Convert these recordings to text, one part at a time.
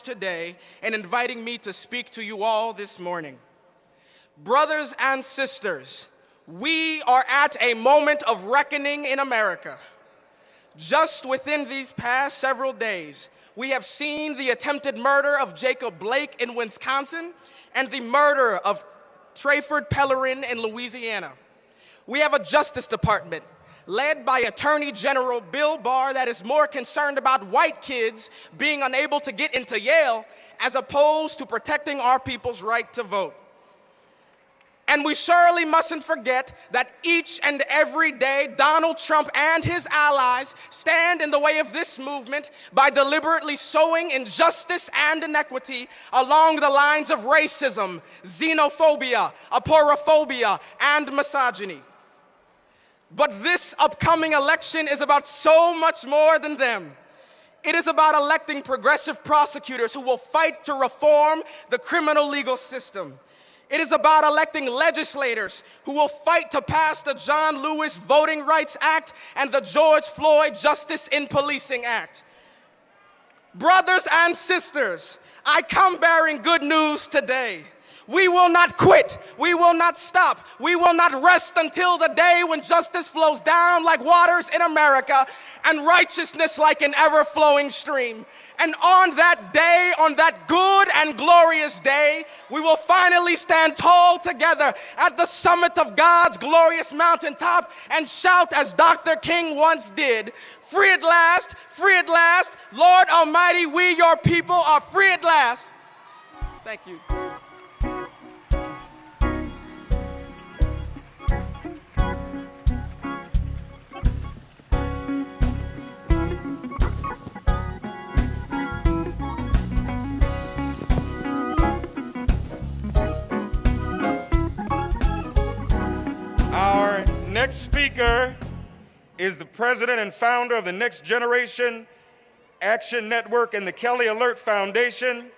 today and inviting me to speak to you all this morning. Brothers and sisters, we are at a moment of reckoning in America. Just within these past several days, we have seen the attempted murder of Jacob Blake in Wisconsin and the murder of Trayford Pellerin in Louisiana. We have a Justice Department led by Attorney General Bill Barr that is more concerned about white kids being unable to get into Yale as opposed to protecting our people's right to vote. And we surely mustn't forget that each and every day, Donald Trump and his allies stand in the way of this movement by deliberately sowing injustice and inequity along the lines of racism, xenophobia, aporophobia, and misogyny. But this upcoming election is about so much more than them. It is about electing progressive prosecutors who will fight to reform the criminal legal system. It is about electing legislators who will fight to pass the John Lewis Voting Rights Act and the George Floyd Justice in Policing Act. Brothers and sisters, I come bearing good news today. We will not quit. We will not stop. We will not rest until the day when justice flows down like waters in America and righteousness like an ever-flowing stream. And on that day, on that good and glorious day, we will finally stand tall together at the summit of God's glorious mountaintop and shout as Dr. King once did, "Free at last, free at last, Lord Almighty, we your people are free at last." Thank you. Our next speaker is the president and founder of the Next Generation Action Network and the Kelly Alert Foundation,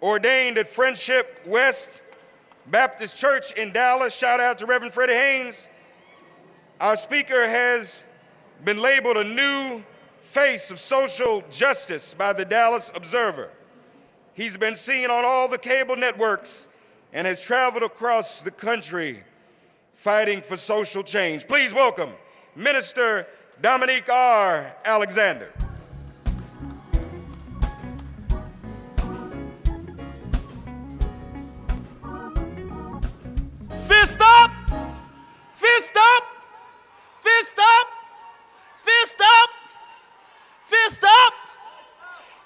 ordained at Friendship West Baptist Church in Dallas. Shout out to Reverend Freddie Haynes. Our speaker has been labeled a new face of social justice by the Dallas Observer. He's been seen on all the cable networks and has traveled across the country fighting for social change. Please welcome Minister Dominique R. Alexander. Fist up, fist up, fist up, fist up, fist up.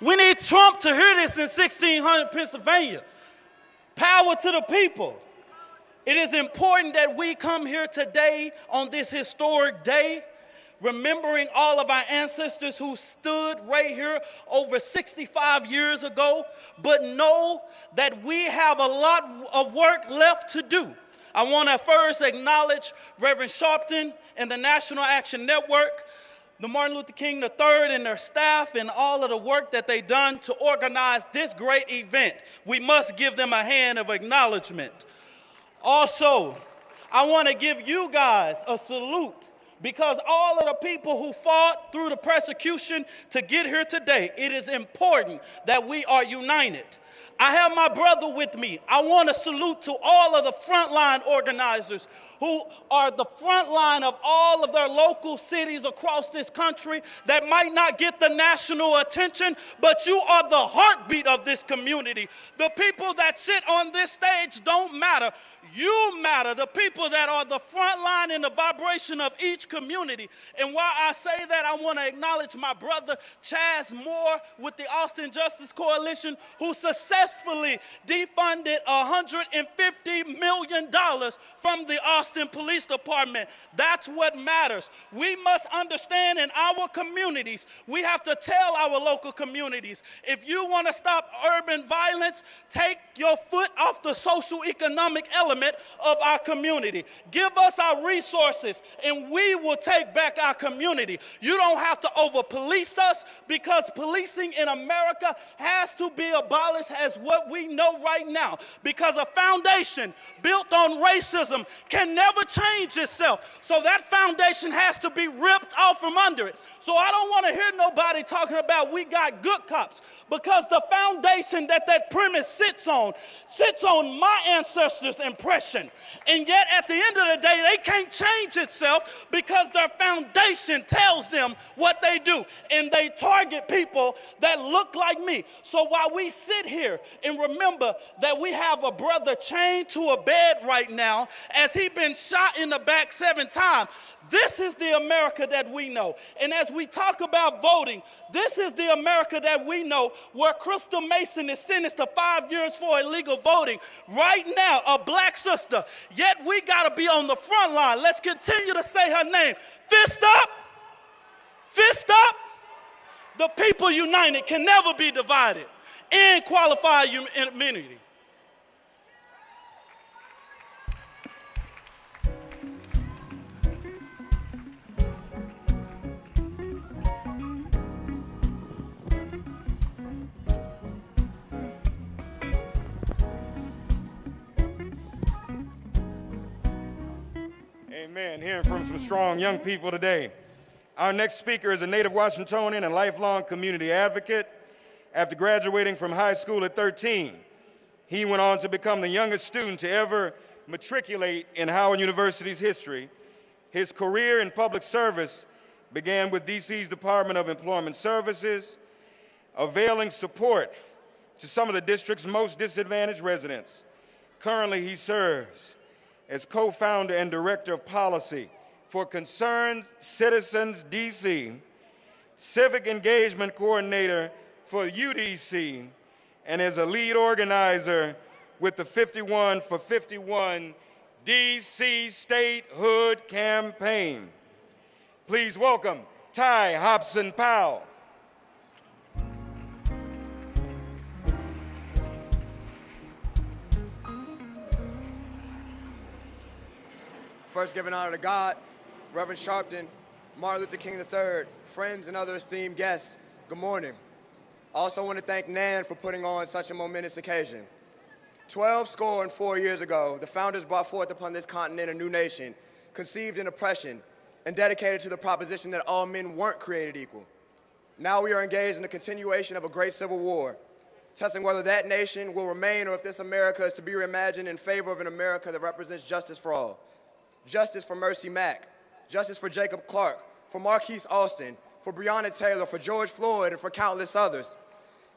We need Trump to hear this in 1600 Pennsylvania. Power to the people. It is important that we come here today on this historic day, remembering all of our ancestors who stood right here over 65 years ago, but know that we have a lot of work left to do. I want to first acknowledge Reverend Sharpton and the National Action Network, the Martin Luther King III and their staff, and all of the work that they've done to organize this great event. We must give them a hand of acknowledgement. Also, I want to give you guys a salute because all of the people who fought through the persecution to get here today, it is important that we are united. I have my brother with me. I want to salute to all of the frontline organizers who are the front line of all of their local cities across this country that might not get the national attention, but you are the heartbeat of this community. The people that sit on this stage don't matter. You matter, the people that are the front line in the vibration of each community. And while I say that, I want to acknowledge my brother Chaz Moore with the Austin Justice Coalition, who successfully defunded $150 million from the Austin Police Department. That's what matters. We must understand in our communities, we have to tell our local communities, if you want to stop urban violence, take your foot off the social economic element of our community. Give us our resources and we will take back our community. You don't have to over-police us because policing in America has to be abolished as what we know right now, because a foundation built on racism can can never change itself. So that foundation has to be ripped off from under it. So I don't want to hear nobody talking about we got good cops, because the foundation that premise sits on my ancestors' impression. And yet at the end of the day, they can't change itself because their foundation tells them what they do. And they target people that look like me. So while we sit here and remember that we have a brother chained to a bed right now as he been shot in the back 7 times, this is the America that we know. And as we talk about voting, this is the America that we know, where Crystal Mason is sentenced to 5 years for illegal voting. Right now, a black sister. Yet we got to be on the front line. Let's continue to say her name. Fist up. Fist up. The people united can never be divided. And qualified immunity. Amen. Hearing from some strong young people today. Our next speaker is a native Washingtonian and lifelong community advocate. After graduating from high school at 13, he went on to become the youngest student to ever matriculate in Howard University's history. His career in public service began with DC's Department of Employment Services, availing support to some of the district's most disadvantaged residents. Currently, he serves as co-founder and director of policy for Concerned Citizens DC, civic engagement coordinator for UDC, and as a lead organizer with the 51 for 51 DC Statehood Campaign. Please welcome Ty Hobson Powell. First, giving honor to God, Reverend Sharpton, Martin Luther King III, friends and other esteemed guests, good morning. I also want to thank NAN for putting on such a momentous occasion. 4 years ago, the founders brought forth upon this continent a new nation, conceived in oppression and dedicated to the proposition that all men weren't created equal. Now we are engaged in the continuation of a great civil war, testing whether that nation will remain or if this America is to be reimagined in favor of an America that represents justice for all. Justice for Mercy Mack, justice for Jacob Clark, for Marquise Austin, for Breonna Taylor, for George Floyd, and for countless others.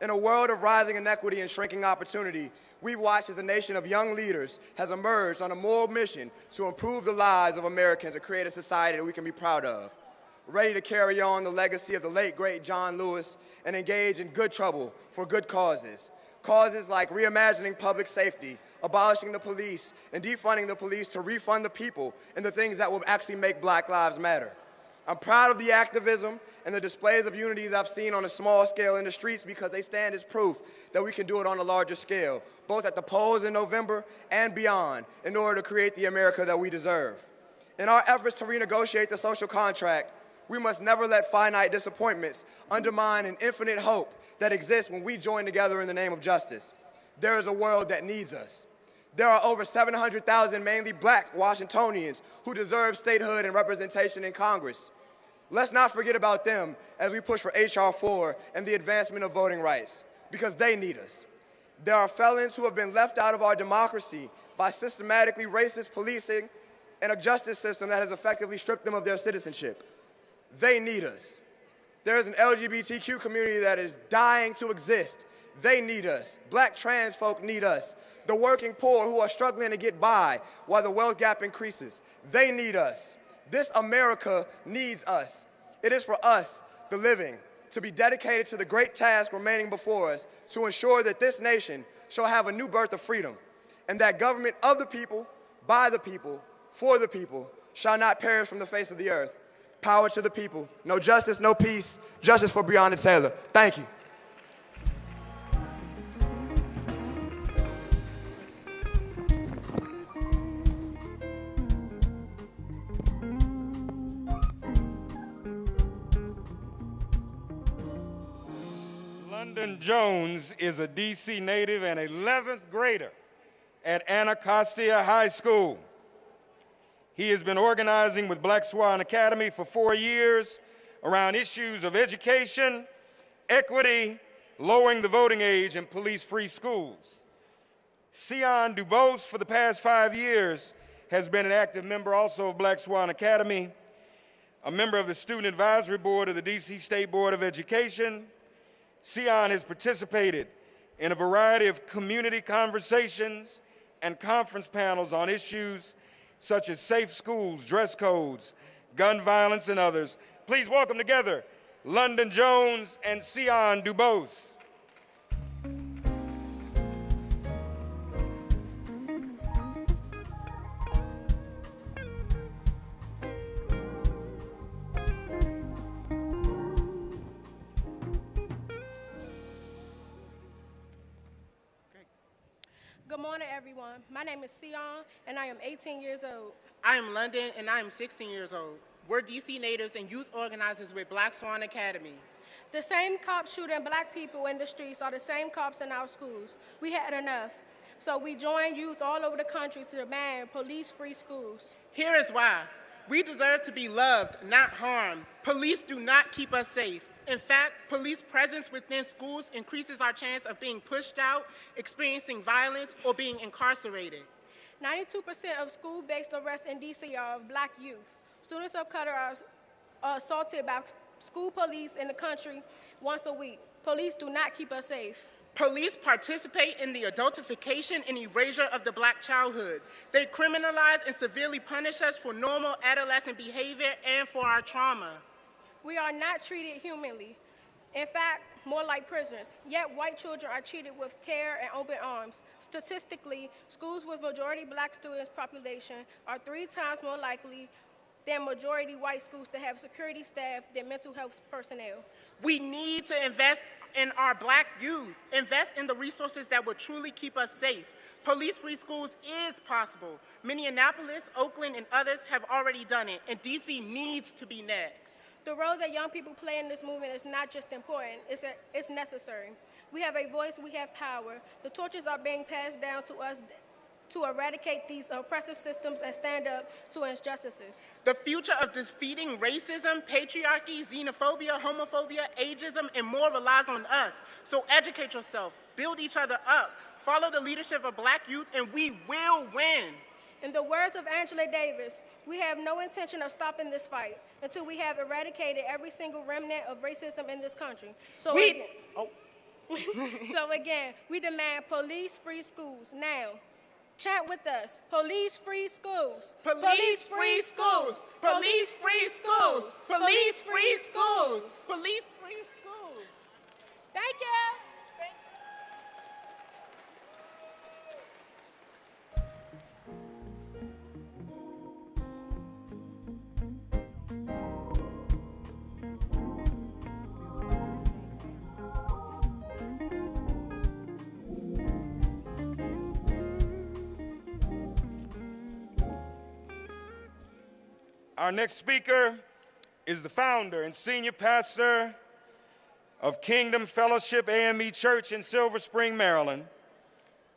In a world of rising inequity and shrinking opportunity, we've watched as a nation of young leaders has emerged on a moral mission to improve the lives of Americans and create a society that we can be proud of. Ready to carry on the legacy of the late, great John Lewis and engage in good trouble for good causes. Causes like reimagining public safety, abolishing the police, and defunding the police to refund the people and the things that will actually make Black lives matter. I'm proud of the activism and the displays of unity that I've seen on a small scale in the streets because they stand as proof that we can do it on a larger scale, both at the polls in November and beyond, in order to create the America that we deserve. In our efforts to renegotiate the social contract, we must never let finite disappointments undermine an infinite hope that exists when we join together in the name of justice. There is a world that needs us. There are over 700,000 mainly Black Washingtonians who deserve statehood and representation in Congress. Let's not forget about them as we push for H.R. 4 and the advancement of voting rights, because they need us. There are felons who have been left out of our democracy by systematically racist policing and a justice system that has effectively stripped them of their citizenship. They need us. There is an LGBTQ community that is dying to exist. They need us. Black trans folk need us. The working poor who are struggling to get by while the wealth gap increases. They need us. This America needs us. It is for us, the living, to be dedicated to the great task remaining before us to ensure that this nation shall have a new birth of freedom and that government of the people, by the people, for the people, shall not perish from the face of the earth. Power to the people. No justice, no peace. Justice for Breonna Taylor. Thank you. London Jones is a DC native and 11th grader at Anacostia High School. He has been organizing with Black Swan Academy for 4 years around issues of education, equity, lowering the voting age, and police-free schools. Sion Dubose, for the past 5 years, has been an active member also of Black Swan Academy, a member of the Student Advisory Board of the DC State Board of Education. Sion has participated in a variety of community conversations and conference panels on issues such as safe schools, dress codes, gun violence, and others. Please welcome together London Jones and Sion Dubose. Good morning, everyone. My name is Sion, and I am 18 years old. I am London, and I am 16 years old. We're DC natives and youth organizers with Black Swan Academy. The same cops shooting black people in the streets are the same cops in our schools. We had enough. So we joined youth all over the country to demand police-free schools. Here is why. We deserve to be loved, not harmed. Police do not keep us safe. In fact, police presence within schools increases our chance of being pushed out, experiencing violence, or being incarcerated. 92% of school-based arrests in DC are of black youth. Students of color are assaulted by school police in the country once a week. Police do not keep us safe. Police participate in the adultification and erasure of the black childhood. They criminalize and severely punish us for normal adolescent behavior and for our trauma. We are not treated humanly. In fact, more like prisoners. Yet white children are treated with care and open arms. Statistically, schools with majority black students population are 3 times more likely than majority white schools to have security staff than mental health personnel. We need to invest in our black youth, invest in the resources that will truly keep us safe. Police-free schools is possible. Minneapolis, Oakland, and others have already done it, and DC needs to be next. The role that young people play in this movement is not just important, it's necessary. We have a voice, we have power. The torches are being passed down to us to eradicate these oppressive systems and stand up to injustices. The future of defeating racism, patriarchy, xenophobia, homophobia, ageism, and more relies on us. So educate yourself, build each other up, follow the leadership of black youth, and we will win. In the words of Angela Davis, we have no intention of stopping this fight until we have eradicated every single remnant of racism in this country. So again, we demand police-free schools now. Chant with us, police-free schools. Police-free schools. Police-free schools. Police-free schools. Police-free schools. Thank you. Our next speaker is the founder and senior pastor of Kingdom Fellowship AME Church in Silver Spring, Maryland.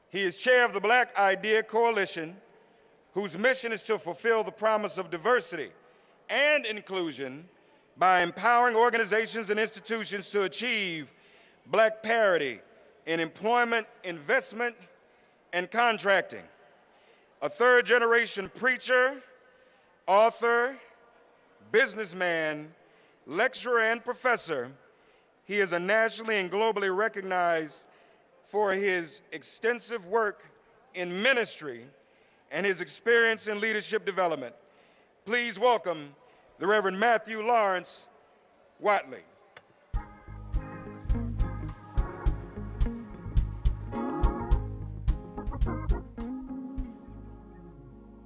He is chair of the Black Idea Coalition, whose mission is to fulfill the promise of diversity and inclusion by empowering organizations and institutions to achieve black parity in employment, investment, and contracting. A third-generation preacher, author, businessman, lecturer, and professor, he is a nationally and globally recognized for his extensive work in ministry and his experience in leadership development. Please welcome the Reverend Matthew Lawrence Watley.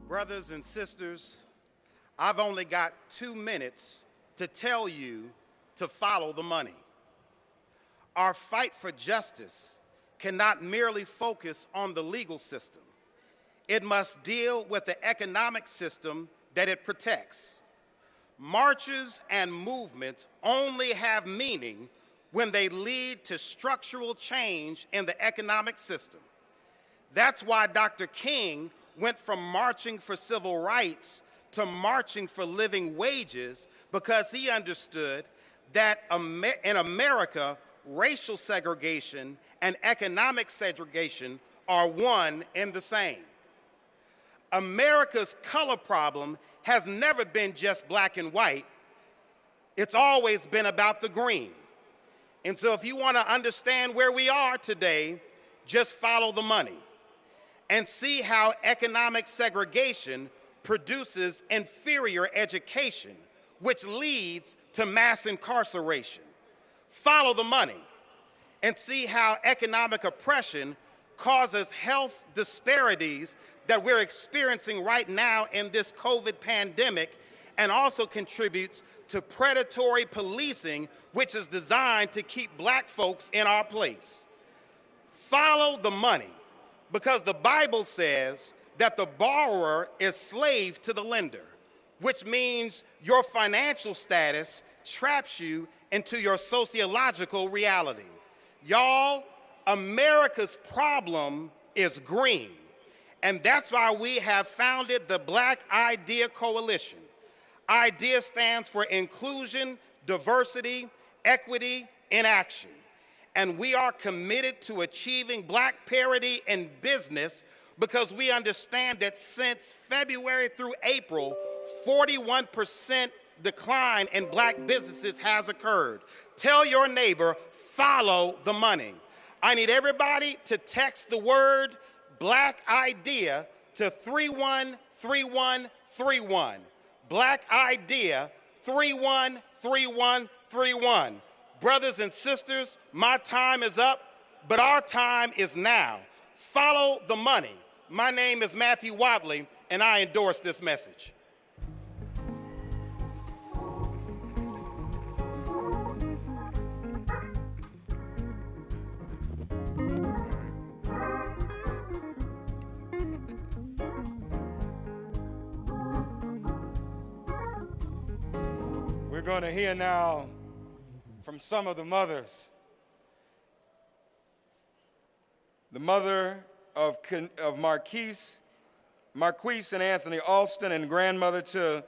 Brothers and sisters, I've only got 2 minutes to tell you to follow the money. Our fight for justice cannot merely focus on the legal system. It must deal with the economic system that it protects. Marches and movements only have meaning when they lead to structural change in the economic system. That's why Dr. King went from marching for civil rights to marching for living wages because he understood that in America, racial segregation and economic segregation are one and the same. America's color problem has never been just black and white. It's always been about the green. And so if you want to understand where we are today, just follow the money and see how economic segregation produces inferior education, which leads to mass incarceration. Follow the money and see how economic oppression causes health disparities that we're experiencing right now in this COVID pandemic, and also contributes to predatory policing, which is designed to keep black folks in our place. Follow the money, because the Bible says that the borrower is slave to the lender, which means your financial status traps you into your sociological reality. Y'all, America's problem is green, and that's why we have founded the Black IDEA Coalition. IDEA stands for inclusion, diversity, equity, in action. And we are committed to achieving black parity in business because we understand that since February through April, 41% decline in black businesses has occurred. Tell your neighbor, follow the money. I need everybody to text the word Black IDEA to 313131. Black IDEA 313131. Brothers and sisters, my time is up, but our time is now. Follow the money. My name is Matthew Wadley, and I endorse this message. We're going to hear now from some of the mothers. The mother of Marquise and Anthony Alston, and grandmother to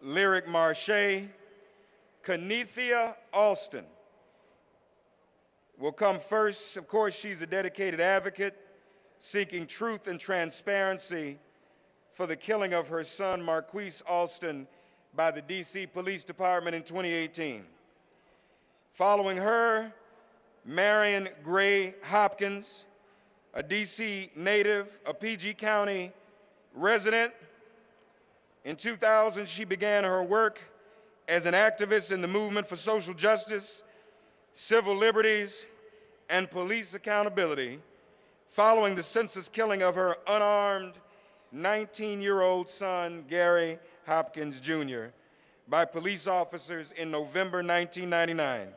Lyric Marche, Kenethia Alston will come first. Of course, she's a dedicated advocate seeking truth and transparency for the killing of her son, Marquise Alston, by the D.C. Police Department in 2018. Following her, Marion Gray Hopkins, a D.C. native, a PG County resident. In 2000, she began her work as an activist in the movement for social justice, civil liberties, and police accountability, following the senseless killing of her unarmed 19-year-old son, Gary Hopkins Jr., by police officers in November 1999.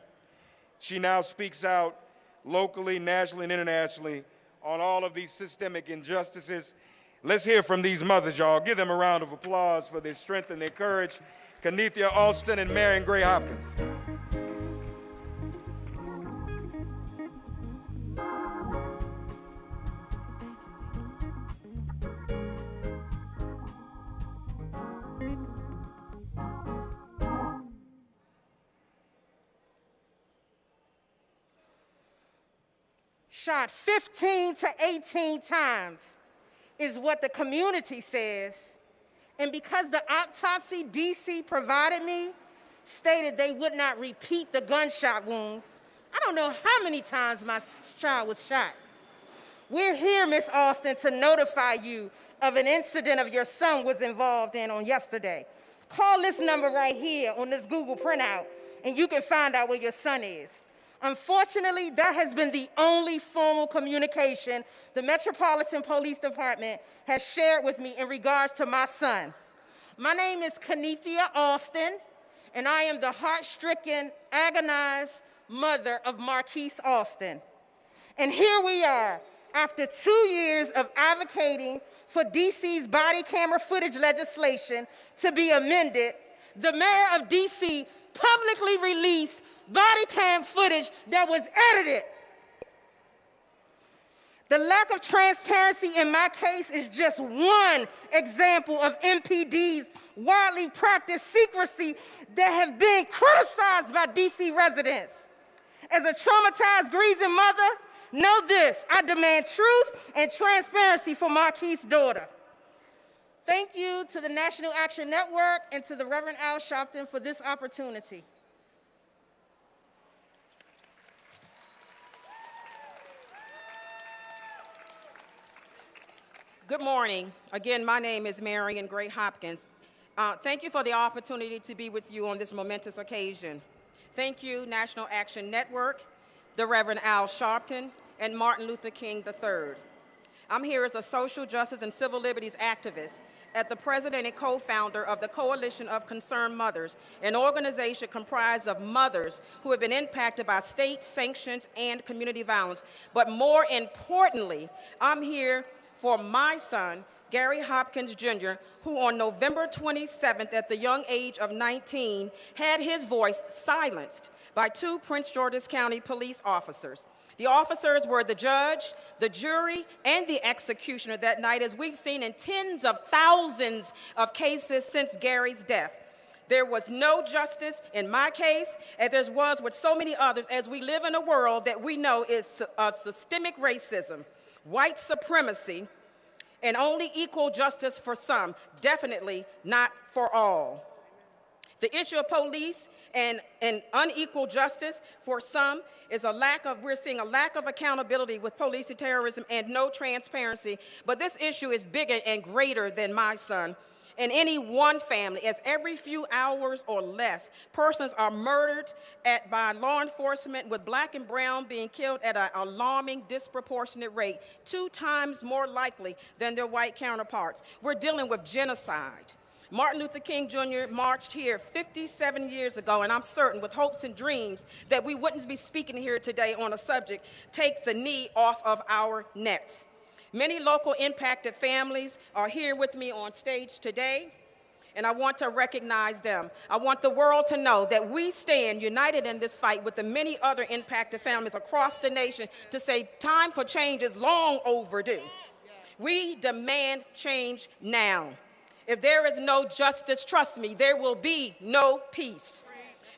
She now speaks out locally, nationally, and internationally on all of these systemic injustices. Let's hear from these mothers, y'all. Give them a round of applause for their strength and their courage. Kenethia Alston and Marion Gray Hopkins. Shot 15 to 18 times is what the community says. And because the autopsy DC provided me stated they would not repeat the gunshot wounds, I don't know how many times my child was shot. We're here, Miss Alston, to notify you of an incident of your son was involved in on yesterday. Call this number right here on this Google printout, and you can find out where your son is. Unfortunately, that has been the only formal communication the Metropolitan Police Department has shared with me in regards to my son. My name is Kenethia Alston, and I am the heart-stricken, agonized mother of Marquise Alston. And here we are, after 2 years of advocating for DC's body camera footage legislation to be amended, the mayor of DC publicly released body cam footage that was edited. The lack of transparency in my case is just one example of MPD's widely practiced secrecy that has been criticized by DC residents. As a traumatized, grieving mother, know this: I demand truth and transparency for Marquise' daughter. Thank you to the National Action Network and to the Reverend Al Sharpton for this opportunity. Good morning. Again, my name is Marion Gray Hopkins. Thank you for the opportunity to be with you on this momentous occasion. Thank you, National Action Network, the Reverend Al Sharpton, and Martin Luther King III. I'm here as a social justice and civil liberties activist, as the president and co-founder of the Coalition of Concerned Mothers, an organization comprised of mothers who have been impacted by state sanctions and community violence. But more importantly, I'm here for my son, Gary Hopkins Jr., who on November 27th, at the young age of 19, had his voice silenced by two Prince George's County police officers. The officers were the judge, the jury, and the executioner that night, as we've seen in tens of thousands of cases since Gary's death. There was no justice in my case, as there was with so many others, as we live in a world that we know is systemic racism, white supremacy, and only equal justice for some, definitely not for all. The issue of police and unequal justice for some is we're seeing a lack of accountability with policing terrorism and no transparency. But this issue is bigger and greater than my son. In any one family, as every few hours or less, persons are murdered by law enforcement, with black and brown being killed at an alarming, disproportionate rate, 2 times more likely than their white counterparts. We're dealing with genocide. Martin Luther King Jr. marched here 57 years ago, and I'm certain with hopes and dreams that we wouldn't be speaking here today on a subject, take the knee off of our necks. Many local impacted families are here with me on stage today, and I want to recognize them. I want the world to know that we stand united in this fight with the many other impacted families across the nation to say time for change is long overdue. We demand change now. If there is no justice, trust me, there will be no peace.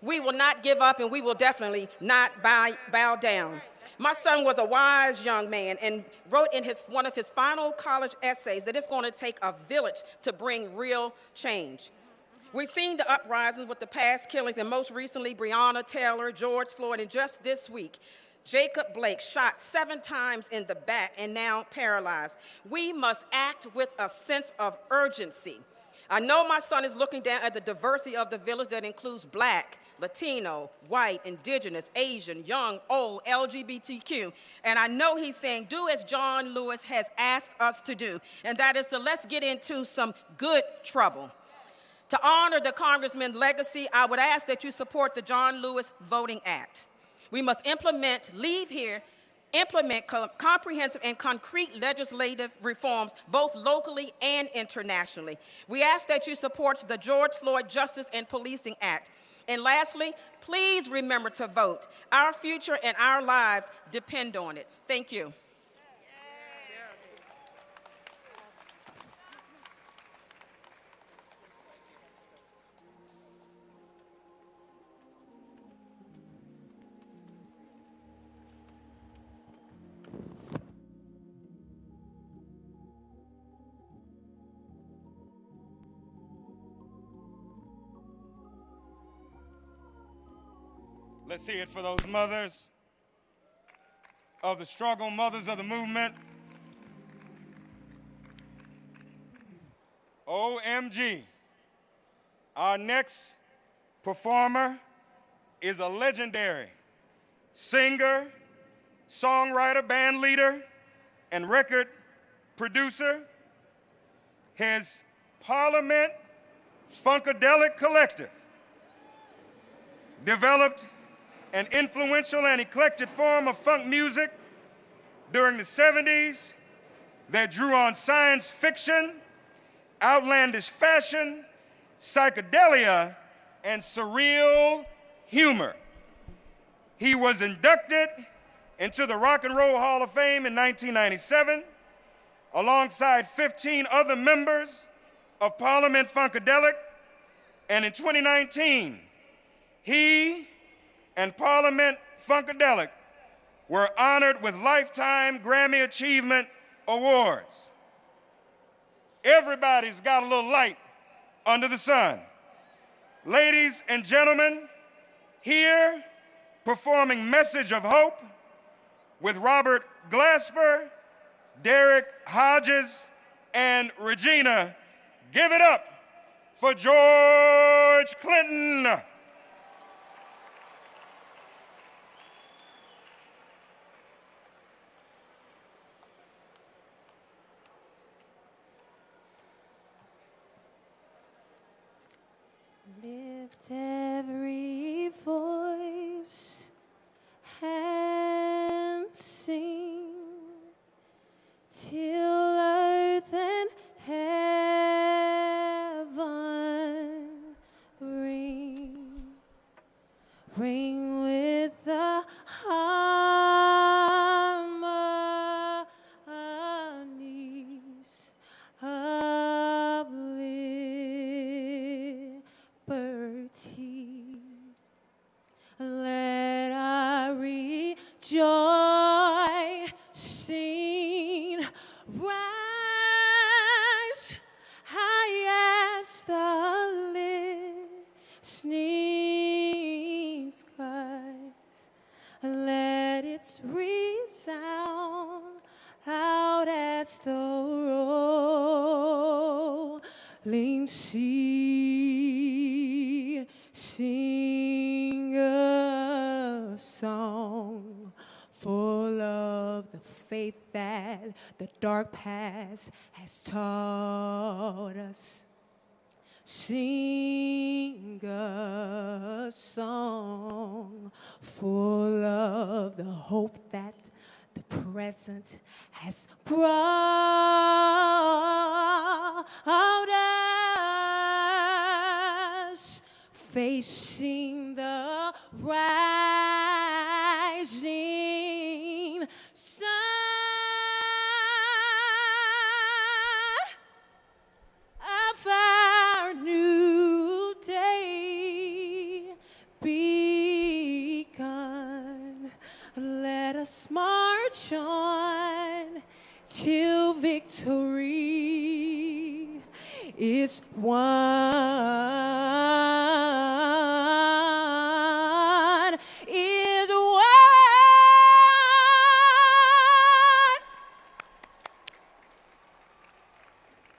We will not give up, and we will definitely not bow down. My son was a wise young man and wrote in one of his final college essays that it's going to take a village to bring real change. We've seen the uprisings with the past killings, and most recently Breonna Taylor, George Floyd, and just this week, Jacob Blake, shot 7 times in the back and now paralyzed. We must act with a sense of urgency. I know my son is looking down at the diversity of the village that includes Black, Latino, white, indigenous, Asian, young, old, LGBTQ. And I know he's saying, do as John Lewis has asked us to do, and that is to let's get into some good trouble. To honor the Congressman's legacy, I would ask that you support the John Lewis Voting Act. We must implement comprehensive and concrete legislative reforms, both locally and internationally. We ask that you support the George Floyd Justice and Policing Act. And lastly, please remember to vote. Our future and our lives depend on it. Thank you. Let's hear it for those mothers of the struggle, mothers of the movement. OMG. Our next performer is a legendary singer, songwriter, band leader, and record producer. His Parliament Funkadelic Collective developed an influential and eclectic form of funk music during the 70s that drew on science fiction, outlandish fashion, psychedelia, and surreal humor. He was inducted into the Rock and Roll Hall of Fame in 1997, alongside 15 other members of Parliament Funkadelic. And in 2019, he and Parliament Funkadelic were honored with Lifetime Grammy Achievement Awards. Everybody's got a little light under the sun. Ladies and gentlemen, here performing Message of Hope with Robert Glasper, Derek Hodges, and Regina. Give it up for George Clinton. Lift every voice and sing till earth and heaven ring, ring with the harmonies of liberty. Let our rejoicing rise high as the listening skies. Let it resound out as the rolling sea. Sing a song full of the faith that the dark past has taught us. Sing a song full of the hope that the present has brought us, facing the rising sun of our new day begun. Let us march on till victory is won. Is won.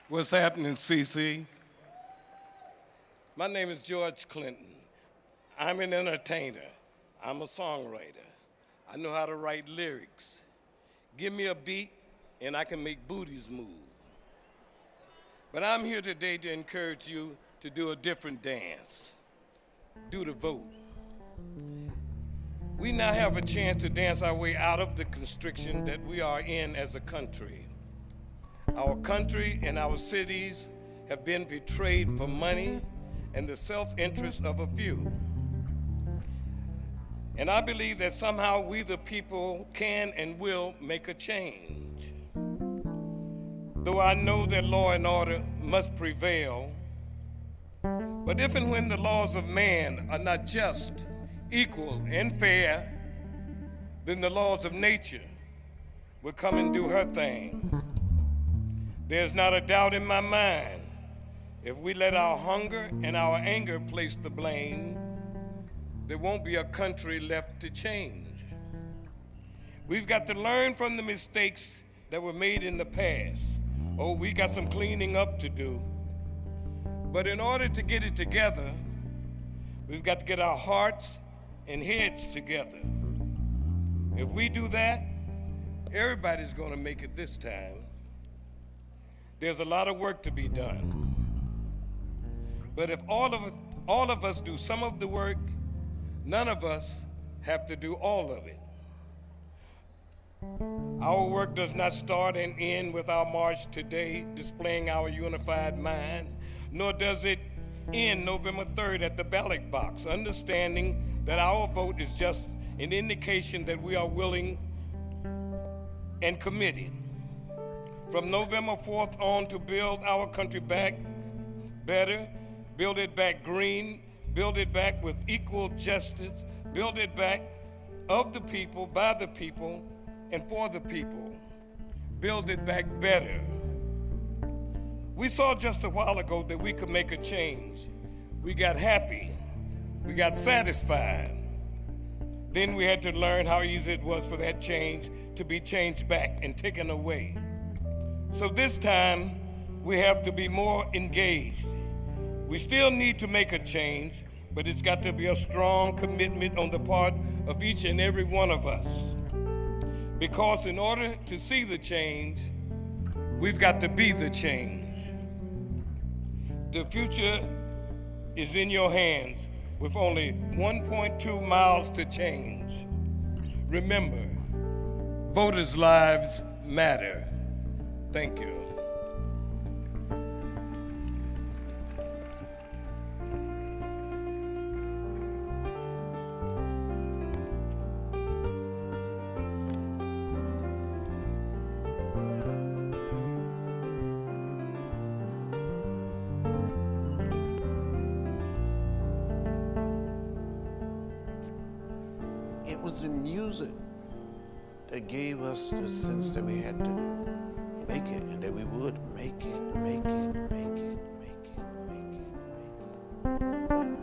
What's happening, CC? My name is George Clinton. I'm an entertainer. I'm a songwriter. I know how to write lyrics. Give me a beat and I can make booties move. But I'm here today to encourage you to do a different dance. Do the vote. We now have a chance to dance our way out of the constriction that we are in as a country. Our country and our cities have been betrayed for money and the self-interest of a few. And I believe that somehow we the people can and will make a change. Though I know that law and order must prevail, but if and when the laws of man are not just, equal, and fair, then the laws of nature will come and do her thing. There's not a doubt in my mind, if we let our hunger and our anger place the blame, there won't be a country left to change. We've got to learn from the mistakes that were made in the past. Oh, we got some cleaning up to do. But in order to get it together, we've got to get our hearts and heads together. If we do that, everybody's gonna make it this time. There's a lot of work to be done. But if all of us do some of the work, none of us have to do all of it. Our work does not start and end with our march today displaying our unified mind, nor does it end November 3rd at the ballot box, understanding that our vote is just an indication that we are willing and committed from November 4th on to build our country back better, build it back green, build it back with equal justice, build it back of the people, by the people, and for the people. Build it back better. We saw just a while ago that we could make a change. We got happy. We got satisfied. Then we had to learn how easy it was for that change to be changed back and taken away. So this time, we have to be more engaged. We still need to make a change, but it's got to be a strong commitment on the part of each and every one of us. Because in order to see the change, we've got to be the change. The future is in your hands with only 1.2 miles to change. Remember, voters' lives matter. Thank you. It was the music that gave us the sense that we had to make it, and that we would make it, make it, make it, make it, make it,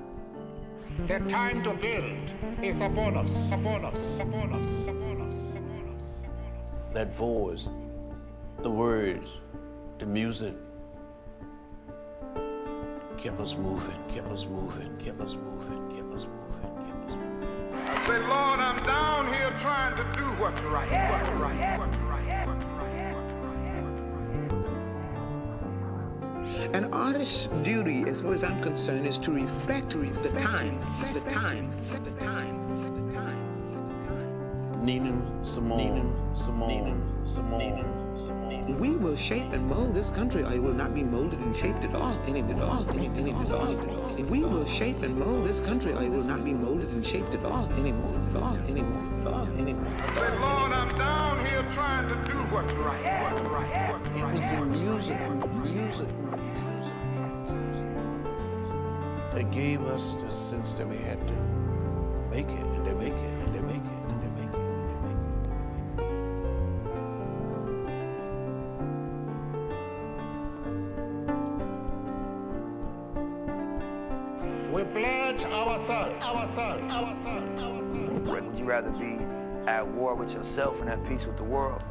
make it. The time to build is upon us, upon us, upon us, upon us, upon us. That voice, the words, the music kept us moving, kept us moving, kept us moving, kept us moving, kept us moving. I say, Lord, I'm down here trying to do what's right, what's right, what's right, what's right. An artist's duty, as far as I'm concerned, is to reflect the times, the times, the times, the times. Nina Simone, Simone, Simone, Simone. We will shape and mold this country, or it will not be molded and shaped at all, any at all, any at all. We will shape and mold this country, or it will not be molded and shaped at all, anymore, at all, anymore, at all, anymore. I say, Lord, I'm down here trying to do what's right, what's right, what's right. It was the music, music, that gave us the sense that we had to make it, and they make it, and they make it, and they make it, and they make it, and they make it. We pledge ourselves. Would you rather be at war with yourself and at peace with the world,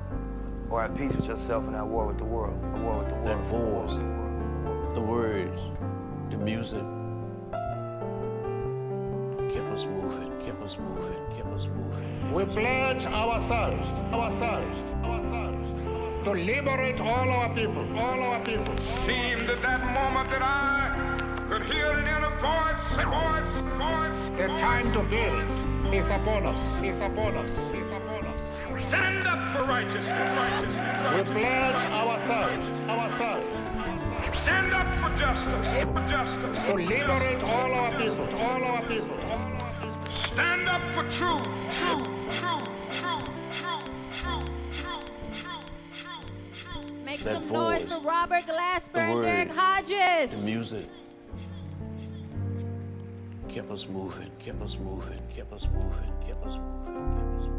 or at peace with yourself and at war with the world? A war with the world. That voice, the words, the music kept us moving, kept us moving, kept us moving. We pledge ourselves, to liberate all our people, all our people. Seemed at that moment that I could hear an inner voice. The time to build is upon us, is upon us, is upon us. Stand up for righteousness. We pledge ourselves. Stand up for justice. To liberate all our people, all our people. Stand up for truth. Make That some noise voice, for Robert Glasper the and words, Derek Hodges. the music kept us moving, kept us moving, kept us moving, kept us moving, kept us moving.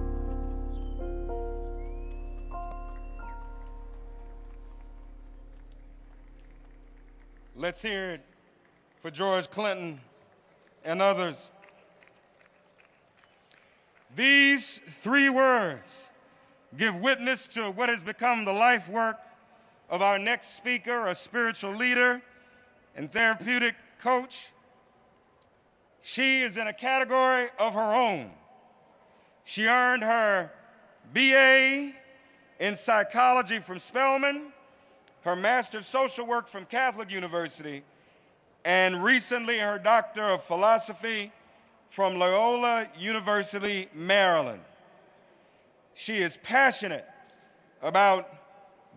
Let's hear it for George Clinton and others. These three words give witness to what has become the life work of our next speaker, a spiritual leader and therapeutic coach. She is in a category of her own. She earned her BA in psychology from Spelman, her Master of Social Work from Catholic University, and recently her Doctor of Philosophy from Loyola University, Maryland. She is passionate about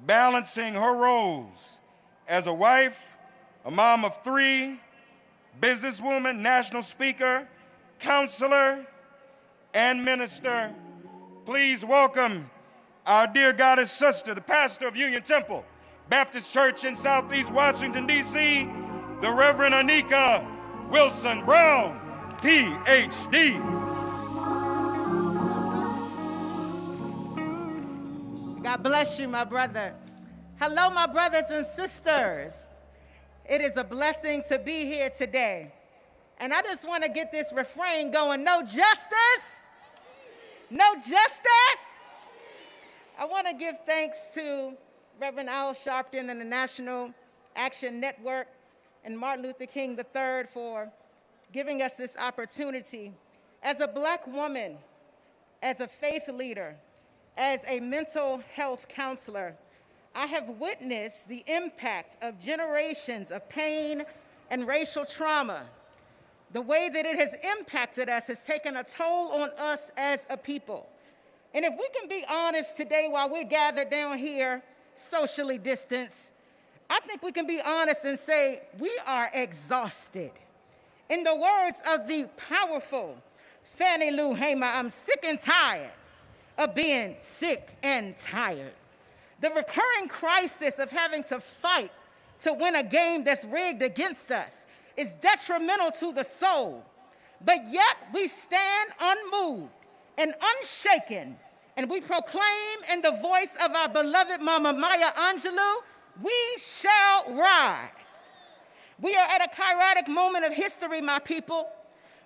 balancing her roles as a wife, a mom of three, businesswoman, national speaker, counselor, and minister, please welcome our dear goddess sister, the pastor of Union Temple Baptist Church in Southeast Washington, D.C., the Reverend Anika Wilson Brown, Ph.D. God bless you, my brother. Hello, my brothers and sisters. It is a blessing to be here today. And I just want to get this refrain going. No justice? No justice? I want to give thanks to Reverend Al Sharpton and the National Action Network and Martin Luther King III for giving us this opportunity. As a Black woman, as a faith leader, as a mental health counselor, I have witnessed the impact of generations of pain and racial trauma. The way that it has impacted us has taken a toll on us as a people. And if we can be honest today while we're gathered down here, socially distanced, I think we can be honest and say we are exhausted. In the words of the powerful Fannie Lou Hamer, I'm sick and tired of being sick and tired. The recurring crisis of having to fight to win a game that's rigged against us is detrimental to the soul. But yet we stand unmoved and unshaken, and we proclaim in the voice of our beloved Mama Maya Angelou, we shall rise. We are at a kairotic moment of history, my people,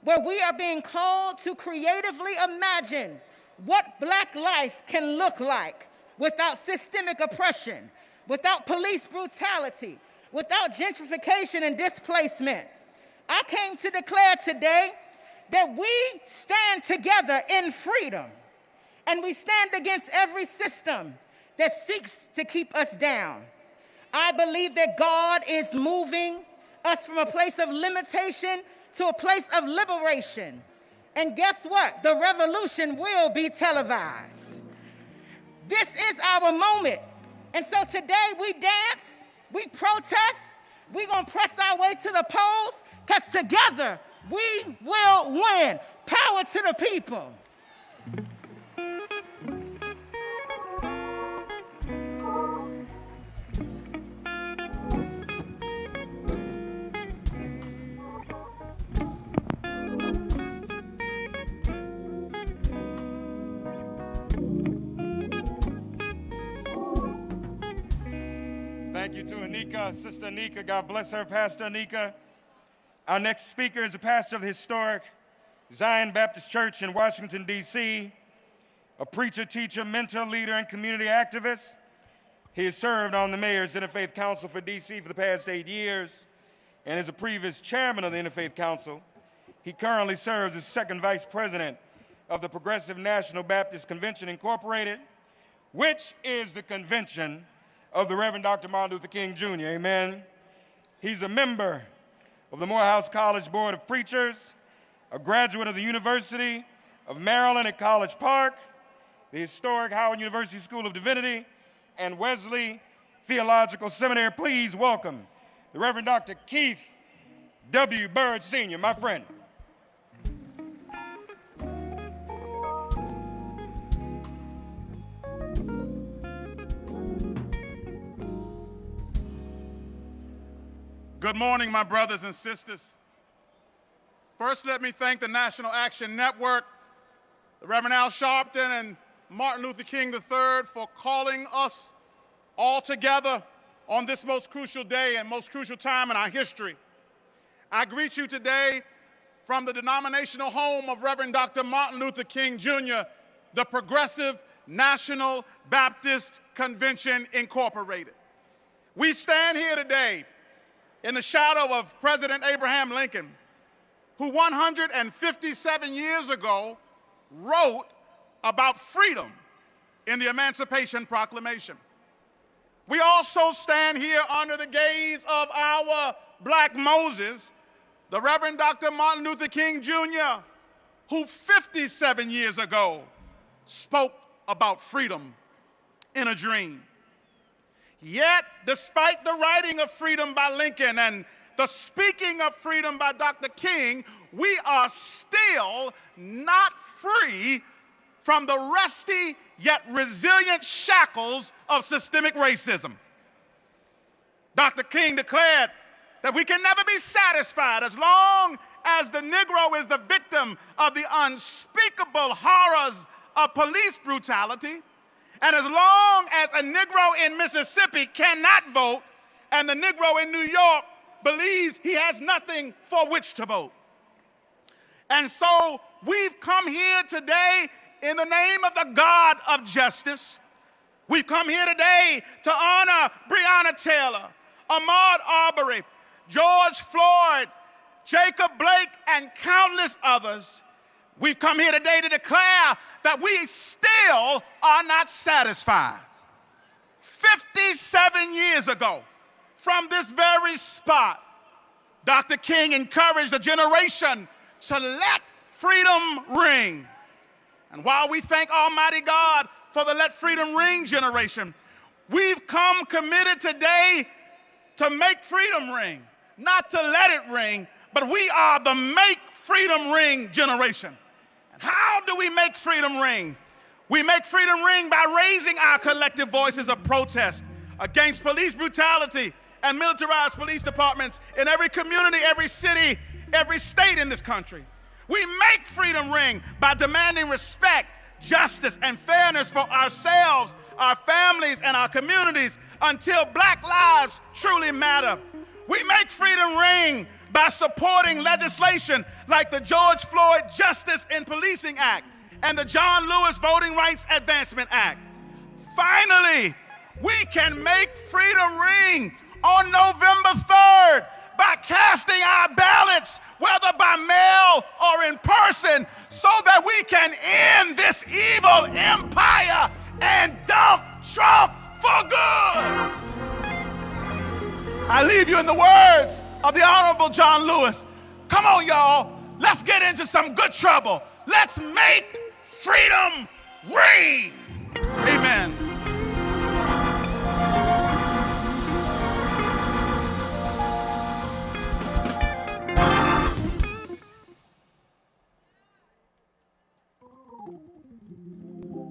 where we are being called to creatively imagine what Black life can look like without systemic oppression, without police brutality, without gentrification and displacement. I came to declare today that we stand together in freedom, and we stand against every system that seeks to keep us down. I believe that God is moving us from a place of limitation to a place of liberation. And guess what? The revolution will be televised. This is our moment. And so today we dance, we protest, we're gonna press our way to the polls, because together we will win. Power to the people. Thank you to Anika, Sister Anika. God bless her, Pastor Anika. Our next speaker is a pastor of the historic Zion Baptist Church in Washington, D.C., a preacher, teacher, mentor, leader, and community activist. He has served on the Mayor's Interfaith Council for D.C. for the past 8 years and is a previous chairman of the Interfaith Council. He currently serves as second vice president of the Progressive National Baptist Convention, Incorporated, which is the convention of the Reverend Dr. Martin Luther King Jr., amen. He's a member of the Morehouse College Board of Preachers, a graduate of the University of Maryland at College Park, the historic Howard University School of Divinity, and Wesley Theological Seminary. Please welcome the Reverend Dr. Keith W. Bird, Sr., my friend. Good morning, my brothers and sisters. First, let me thank the National Action Network, the Reverend Al Sharpton and Martin Luther King III for calling us all together on this most crucial day and most crucial time in our history. I greet you today from the denominational home of Reverend Dr. Martin Luther King Jr., the Progressive National Baptist Convention, Incorporated. We stand here today in the shadow of President Abraham Lincoln, who 157 years ago wrote about freedom in the Emancipation Proclamation. We also stand here under the gaze of our Black Moses, the Reverend Dr. Martin Luther King Jr., who 57 years ago spoke about freedom in a dream. Yet, despite the writing of freedom by Lincoln and the speaking of freedom by Dr. King, we are still still not free from the rusty yet resilient shackles of systemic racism. Dr. King declared that we can never be satisfied as long as the Negro is the victim of the unspeakable horrors of police brutality, and as long as a Negro in Mississippi cannot vote and the Negro in New York believes he has nothing for which to vote. And so we've come here today in the name of the God of justice. We've come here today to honor Breonna Taylor, Ahmaud Arbery, George Floyd, Jacob Blake, and countless others. We've come here today to declare that we still are not satisfied. 57 years ago, from this very spot, Dr. King encouraged a generation to let freedom ring. And while we thank Almighty God for the Let Freedom Ring generation, we've come committed today to make freedom ring, not to let it ring, but we are the Make Freedom Ring generation. And how do we make freedom ring? We make freedom ring by raising our collective voices of protest against police brutality and militarized police departments in every community, every city, every state in this country. We make freedom ring by demanding respect, justice, and fairness for ourselves, our families, and our communities until Black lives truly matter. We make freedom ring by supporting legislation like the George Floyd Justice in Policing Act and the John Lewis Voting Rights Advancement Act. Finally, we can make freedom ring on November 3rd by casting our ballots, whether by mail or in person, so that we can end this evil empire and dump Trump for good. I leave you in the words of the Honorable John Lewis. Come on, y'all. Let's get into some good trouble. Let's make freedom ring. Amen.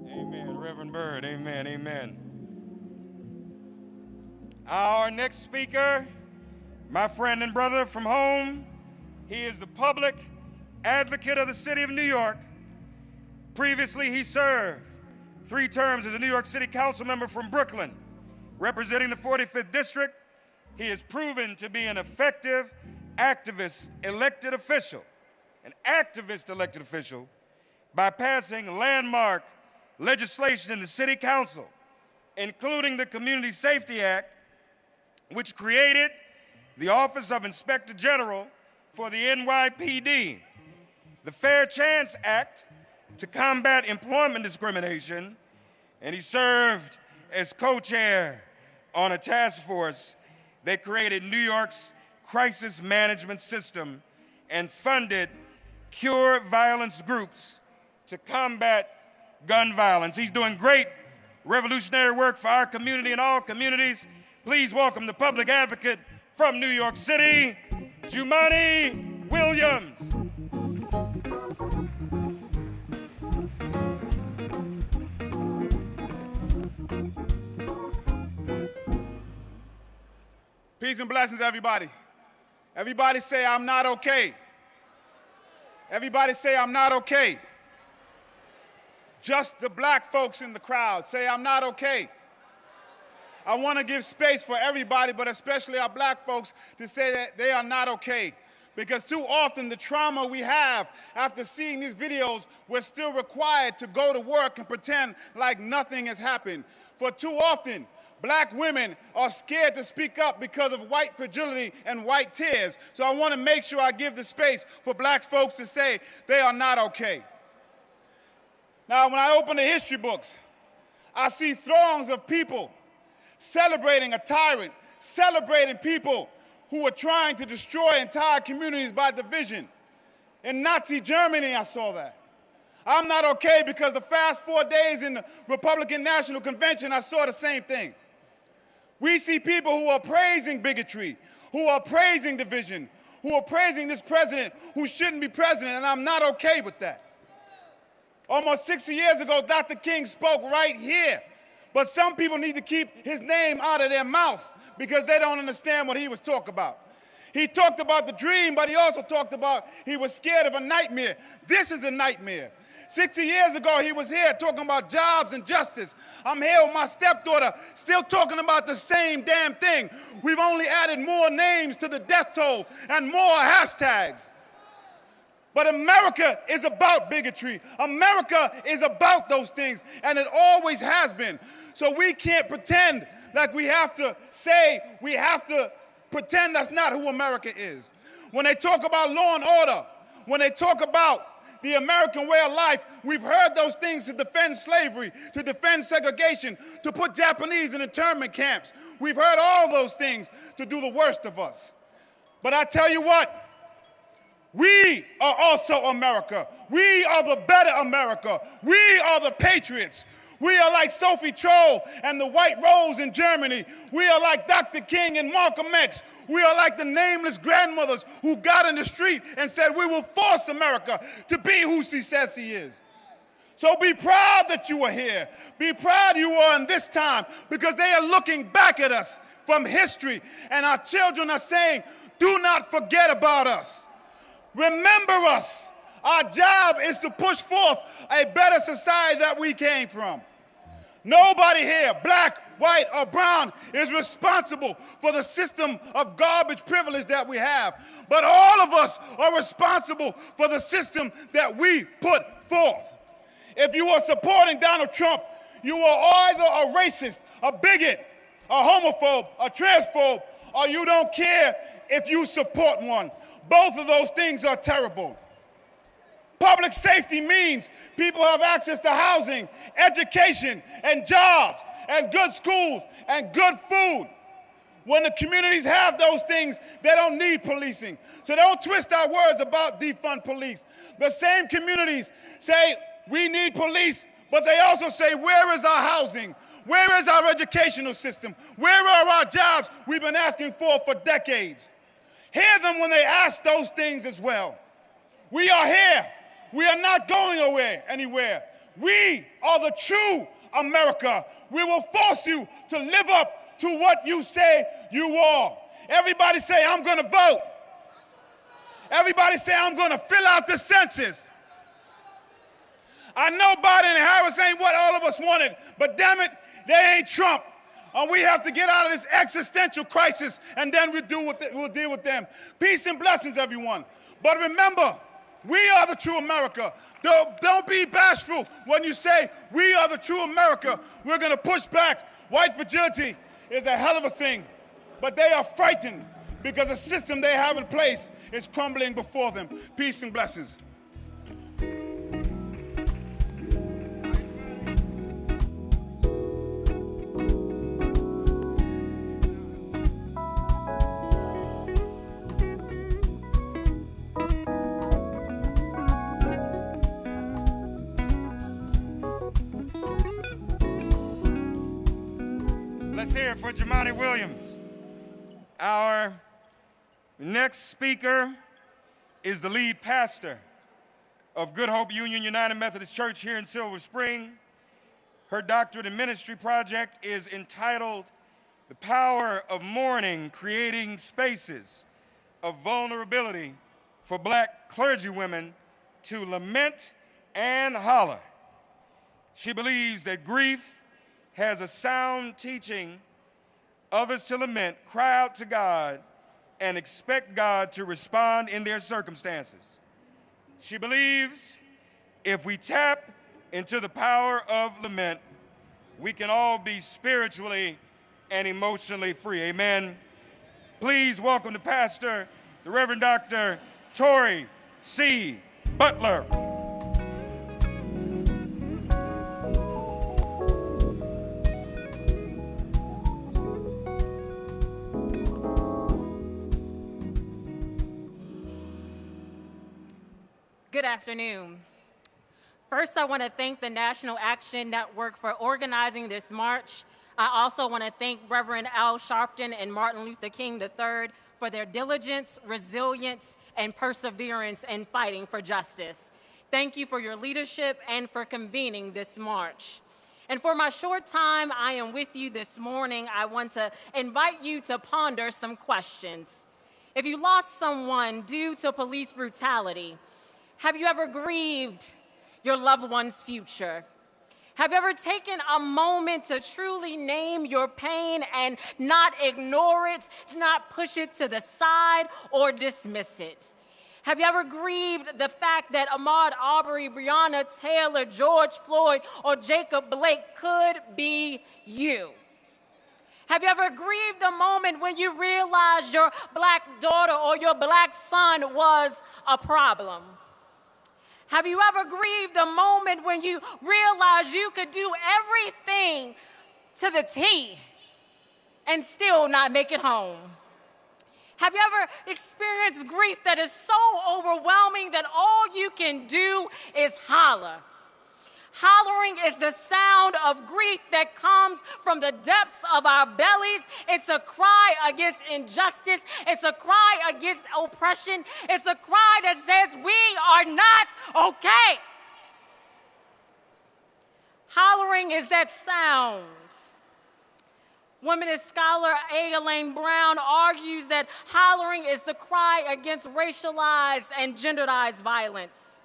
Amen. Reverend Byrd, amen, amen. Our next speaker, my friend and brother from home, he is the public advocate of the city of New York. Previously, he served 3 terms as a New York City Council member from Brooklyn, representing the 45th District. He has proven to be an effective activist elected official, by passing landmark legislation in the City Council, including the Community Safety Act, which created the Office of Inspector General for the NYPD, the Fair Chance Act to combat employment discrimination, and he served as co-chair on a task force that created New York's crisis management system and funded Cure Violence groups to combat gun violence. He's doing great revolutionary work for our community and all communities. Please welcome the public advocate from New York City, Jumaane Williams. Peace and blessings, everybody. Everybody say, I'm not okay. Everybody say, I'm not okay. Just the black folks in the crowd say, I'm not okay. I want to give space for everybody, but especially our black folks, to say that they are not okay. Because too often the trauma we have after seeing these videos, we're still required to go to work and pretend like nothing has happened. For too often, black women are scared to speak up because of white fragility and white tears. So I want to make sure I give the space for black folks to say they are not okay. Now, when I open the history books, I see throngs of people celebrating a tyrant, celebrating people who were trying to destroy entire communities by division. In Nazi Germany, I saw that. I'm not okay because the fast 4 days in the Republican National Convention, I saw the same thing. We see people who are praising bigotry, who are praising division, who are praising this president who shouldn't be president, and I'm not okay with that. Almost 60 years ago, Dr. King spoke right here, but some people need to keep his name out of their mouth because they don't understand what he was talking about. He talked about the dream, but he also talked about he was scared of a nightmare. This is the nightmare. 60 years ago, he was here talking about jobs and justice. I'm here with my stepdaughter, still talking about the same damn thing. We've only added more names to the death toll and more hashtags. But America is about bigotry. America is about those things, and it always has been. So we can't pretend like we have to pretend that's not who America is. When they talk about law and order, when they talk about the American way of life, we've heard those things to defend slavery, to defend segregation, to put Japanese in internment camps. We've heard all those things to do the worst of us. But I tell you what, we are also America. We are the better America. We are the patriots. We are like Sophie Troll and the White Rose in Germany. We are like Dr. King and Malcolm X. We are like the nameless grandmothers who got in the street and said, we will force America to be who she says she is. So be proud that you are here. Be proud you are in this time, because they are looking back at us from history, and our children are saying, do not forget about us. Remember us. Our job is to push forth a better society that we came from. Nobody here, black, white, or brown, is responsible for the system of garbage privilege that we have. But all of us are responsible for the system that we put forth. If you are supporting Donald Trump, you are either a racist, a bigot, a homophobe, a transphobe, or you don't care if you support one. Both of those things are terrible. Public safety means people have access to housing, education, and jobs, and good schools, and good food. When the communities have those things, they don't need policing. So don't twist our words about defund police. The same communities say we need police, but they also say, where is our housing? Where is our educational system? Where are our jobs we've been asking for decades? Hear them when they ask those things as well. We are here. We are not going anywhere. We are the true America. We will force you to live up to what you say you are. Everybody say, I'm going to vote. Everybody say, I'm going to fill out the census. I know Biden and Harris ain't what all of us wanted, but damn it, they ain't Trump. And we have to get out of this existential crisis, and then we'll deal with them. Peace and blessings, everyone. But remember, we are the true America. Don't be bashful when you say we are the true America. We're going to push back. White fragility is a hell of a thing, but they are frightened because the system they have in place is crumbling before them. Peace and blessings. Let's hear it for Jumaane Williams. Our next speaker is the lead pastor of Good Hope Union United Methodist Church here in Silver Spring. Her doctorate in ministry project is entitled The Power of Mourning, Creating Spaces of Vulnerability for Black Clergy Women to Lament and Holler. She believes that grief has a sound teaching others to lament, cry out to God, and expect God to respond in their circumstances. She believes if we tap into the power of lament, we can all be spiritually and emotionally free. Amen. Please welcome the pastor, the Reverend Dr. Torrey C. Butler. Good afternoon. First, I want to thank the National Action Network for organizing this march. I also want to thank Reverend Al Sharpton and Martin Luther King III for their diligence, resilience, and perseverance in fighting for justice. Thank you for your leadership and for convening this march. And for my short time I am with you this morning, I want to invite you to ponder some questions. If you lost someone due to police brutality, have you ever grieved your loved one's future? Have you ever taken a moment to truly name your pain and not ignore it, not push it to the side or dismiss it? Have you ever grieved the fact that Ahmaud Arbery, Breonna Taylor, George Floyd, or Jacob Blake could be you? Have you ever grieved the moment when you realized your black daughter or your black son was a problem? Have you ever grieved the moment when you realized you could do everything to the T and still not make it home? Have you ever experienced grief that is so overwhelming that all you can do is holler? Hollering is the sound of grief that comes from the depths of our bellies. It's a cry against injustice. It's a cry against oppression. It's a cry that says we are not okay. Hollering is that sound. Womanist scholar A. Elaine Brown argues that hollering is the cry against racialized and genderized violence.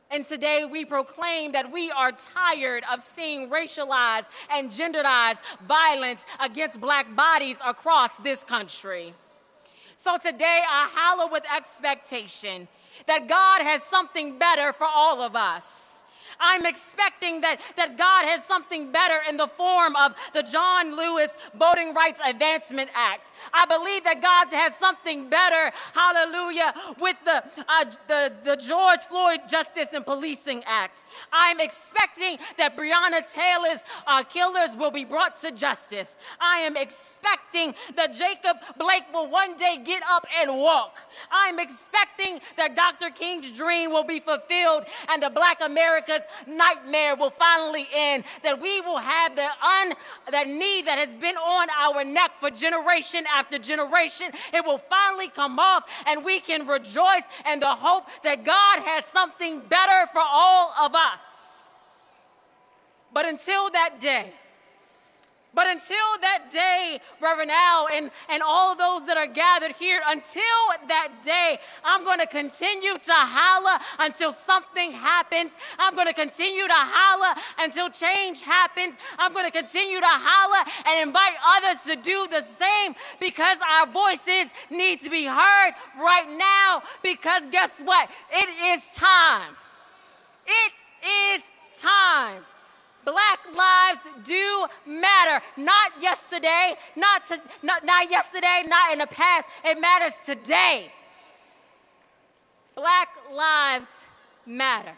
And today we proclaim that we are tired of seeing racialized and genderized violence against black bodies across this country. So today I holler with expectation that God has something better for all of us. I'm expecting that God has something better in the form of the John Lewis Voting Rights Advancement Act. I believe that God has something better, hallelujah, with the George Floyd Justice and Policing Act. I'm expecting that Breonna Taylor's killers will be brought to justice. I am expecting that Jacob Blake will one day get up and walk. I'm expecting that Dr. King's dream will be fulfilled and the Black America's nightmare will finally end, that we will have that need that has been on our neck for generation after generation. It will finally come off and we can rejoice in the hope that God has something better for all of us. But until that day, Reverend Al and all those that are gathered here, until that day, I'm going to continue to holler until something happens. I'm going to continue to holler until change happens. I'm going to continue to holler and invite others to do the same, because our voices need to be heard right now, because guess what? It is time. It is time. Black lives do matter. Not yesterday, not yesterday, not in the past. It matters today. Black lives matter.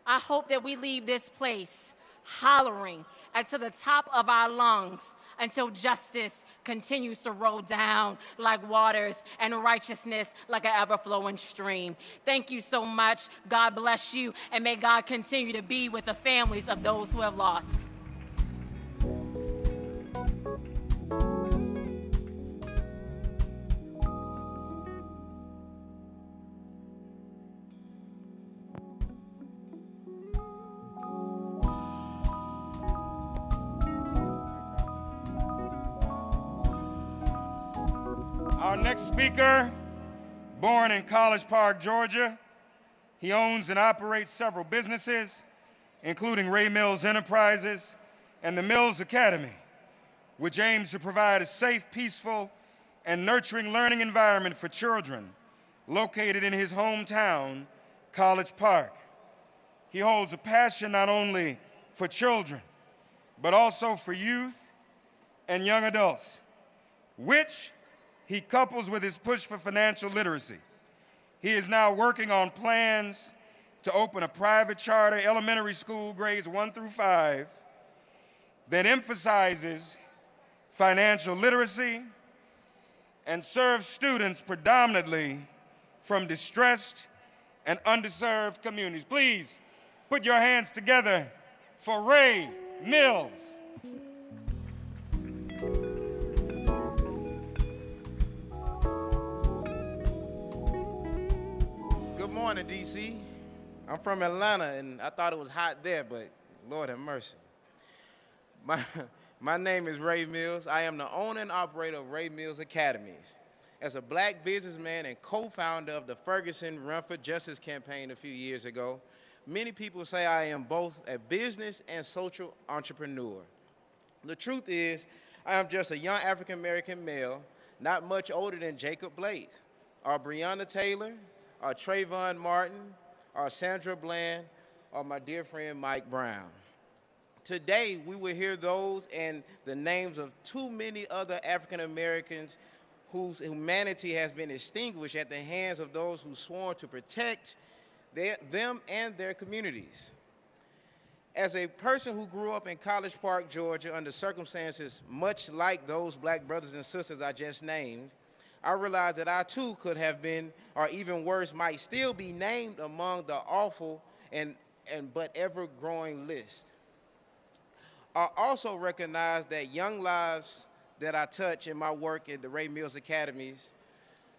I hope that we leave this place hollering to the top of our lungs until justice continues to roll down like waters and righteousness like an ever-flowing stream. Thank you so much. God bless you, and may God continue to be with the families of those who have lost. Our next speaker, born in College Park, Georgia, he owns and operates several businesses, including Ray Mills Enterprises and the Mills Academy, which aims to provide a safe, peaceful, and nurturing learning environment for children located in his hometown, College Park. He holds a passion not only for children, but also for youth and young adults, which he couples with his push for financial literacy. He is now working on plans to open a private charter elementary school, grades 1 through 5, that emphasizes financial literacy and serves students predominantly from distressed and underserved communities. Please put your hands together for Ray Mills. morning, DC. I'm from Atlanta, and I thought it was hot there, but Lord have mercy. My name is Ray Mills. I am the owner and operator of Ray Mills Academies. As a black businessman and co-founder of the Ferguson Run for Justice campaign a few years ago, many people say I am both a business and social entrepreneur. The truth is, I am just a young African-American male, not much older than Jacob Blake, or Breonna Taylor, or Trayvon Martin, or Sandra Bland, or my dear friend Mike Brown. Today, we will hear those and the names of too many other African Americans whose humanity has been extinguished at the hands of those who swore to protect them and their communities. As a person who grew up in College Park, Georgia, under circumstances much like those black brothers and sisters I just named, I realized that I too could have been, or even worse, might still be named among the awful but ever-growing list. I also recognize that young lives that I touch in my work at the Ray Mills Academies,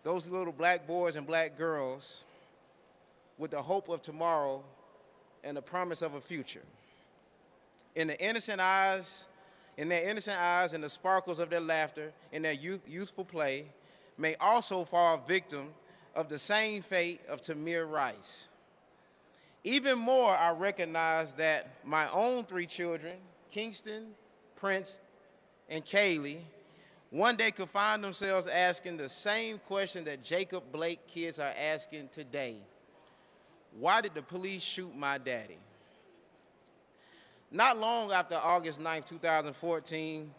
those little black boys and black girls with the hope of tomorrow and the promise of a future. In their innocent eyes and the sparkles of their laughter and their youthful play may also fall victim of the same fate of Tamir Rice. Even more, I recognize that my own 3 children, Kingston, Prince, and Kaylee, one day could find themselves asking the same question that Jacob Blake kids are asking today. Why did the police shoot my daddy? Not long after August 9, 2014,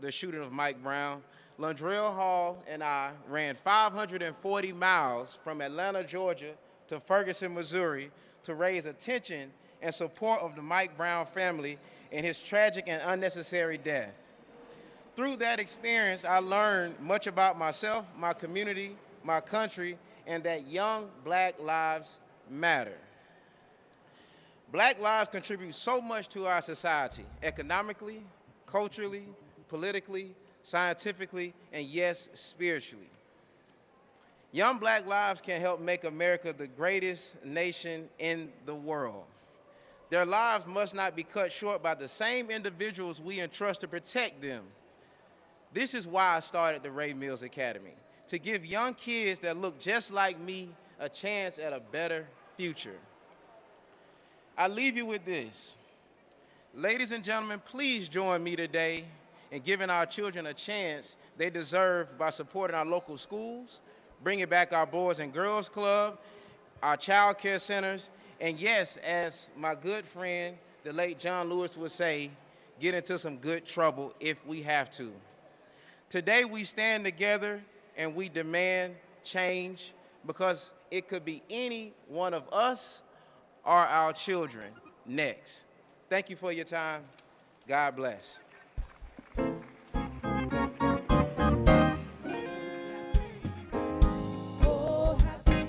the shooting of Mike Brown, Londrell Hall and I ran 540 miles from Atlanta, Georgia to Ferguson, Missouri to raise attention and support of the Mike Brown family in his tragic and unnecessary death. Through that experience, I learned much about myself, my community, my country, and that young black lives matter. Black lives contribute so much to our society, economically, culturally, politically, scientifically, and yes, spiritually. Young black lives can help make America the greatest nation in the world. Their lives must not be cut short by the same individuals we entrust to protect them. This is why I started the Ray Mills Academy, to give young kids that look just like me a chance at a better future. I leave you with this. Ladies and gentlemen, please join me today in giving our children a chance they deserve by supporting our local schools, bringing back our Boys and Girls Club, our child care centers, and yes, as my good friend, the late John Lewis would say, get into some good trouble if we have to. Today we stand together and we demand change because it could be any one of us or our children next. Thank you for your time. God bless. Oh, happy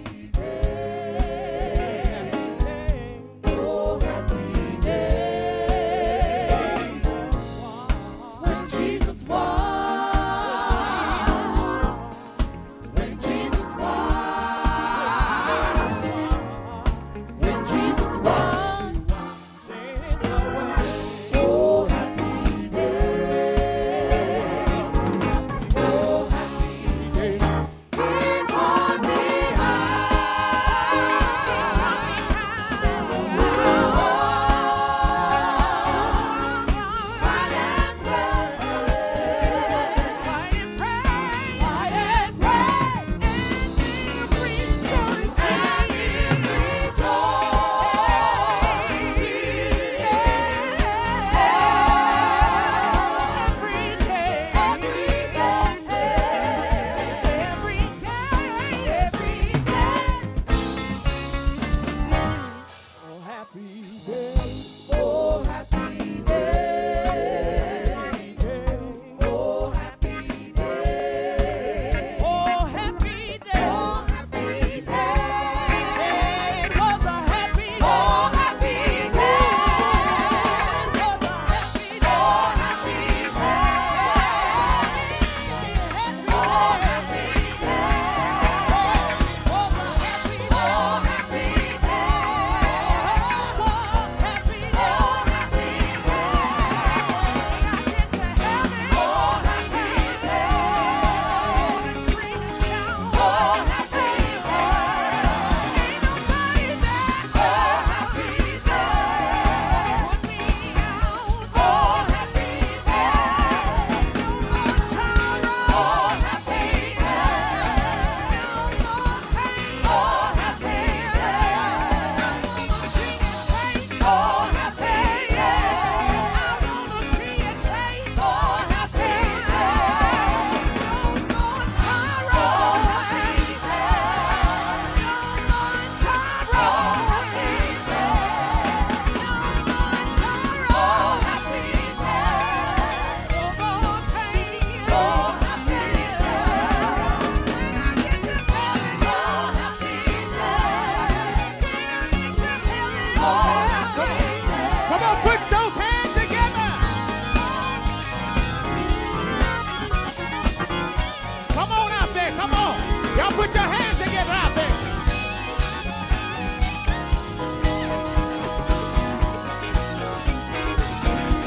put your hands together out there.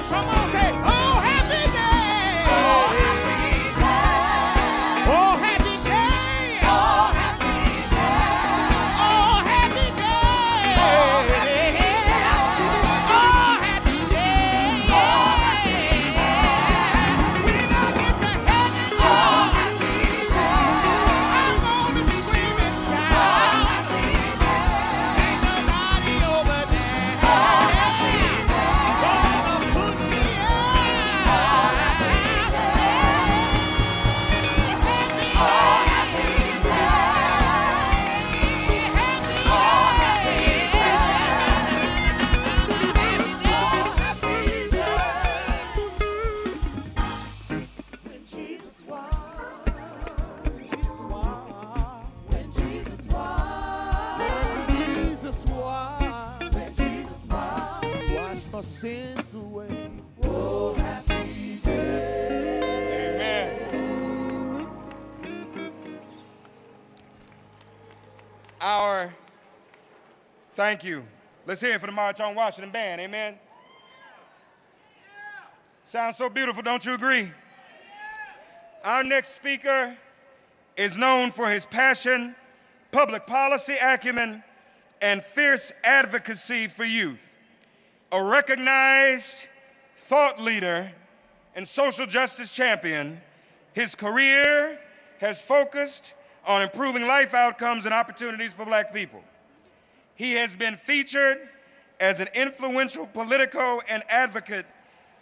Come on, say, oh, happy day. Oh, happy day. Oh, happy day. Oh, happy day. Oh, happy day. Oh, happy day. Oh, happy day. We gonna get to heaven. Oh, happy day. I'm gonna scream and shout. Ain't nobody over there. Oh, happy day. Gonna put me wash my sins away. Oh, happy day. Thank you. Let's hear it for the March on Washington Band, amen? Sounds so beautiful, don't you agree? Our next speaker is known for his passion, public policy acumen, and fierce advocacy for youth. A recognized thought leader and social justice champion, his career has focused on improving life outcomes and opportunities for Black people. He has been featured as an influential politico and advocate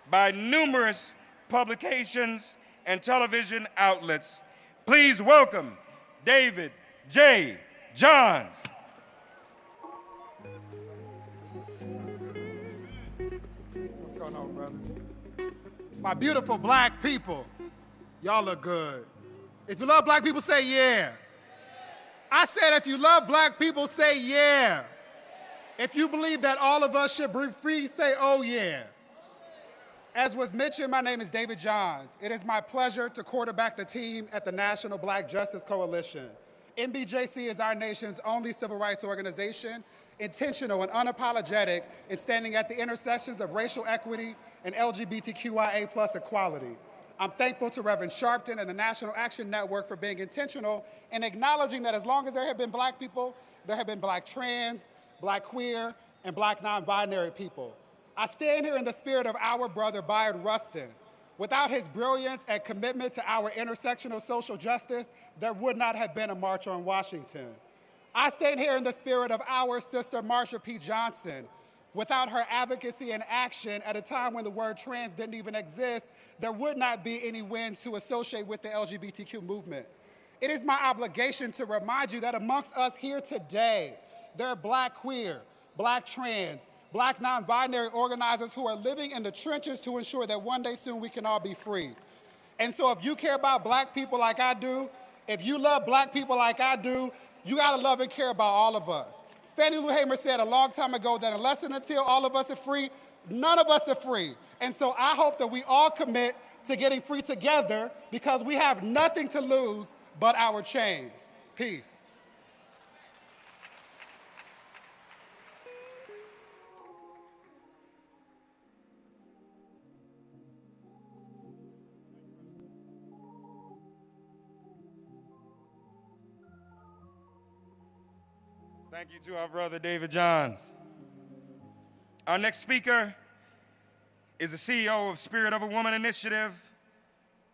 by numerous publications and television outlets. Please welcome David J. Johns. What's going on, brother? My beautiful Black people, y'all look good. If you love Black people, say yeah. I said if you love Black people, say yeah. If you believe that all of us should be free, say oh yeah. As was mentioned, my name is David Johns. It is my pleasure to quarterback the team at the National Black Justice Coalition. NBJC is our nation's only civil rights organization, intentional and unapologetic in standing at the intersections of racial equity and LGBTQIA+ equality. I'm thankful to Reverend Sharpton and the National Action Network for being intentional in acknowledging that as long as there have been Black people, there have been Black trans, Black queer, and Black non-binary people. I stand here in the spirit of our brother Bayard Rustin. Without his brilliance and commitment to our intersectional social justice, there would not have been a March on Washington. I stand here in the spirit of our sister Marsha P. Johnson. Without her advocacy and action at a time when the word trans didn't even exist, there would not be any wins to associate with the LGBTQ movement. It is my obligation to remind you that amongst us here today, there are Black queer, Black trans, Black non-binary organizers who are living in the trenches to ensure that one day soon we can all be free. And so if you care about Black people like I do, if you love Black people like I do, you gotta love and care about all of us. Fannie Lou Hamer said a long time ago that unless and until all of us are free, none of us are free. And so I hope that we all commit to getting free together because we have nothing to lose but our chains. Peace. Thank you to our brother David Johns. Our next speaker is the CEO of Spirit of a Woman Initiative,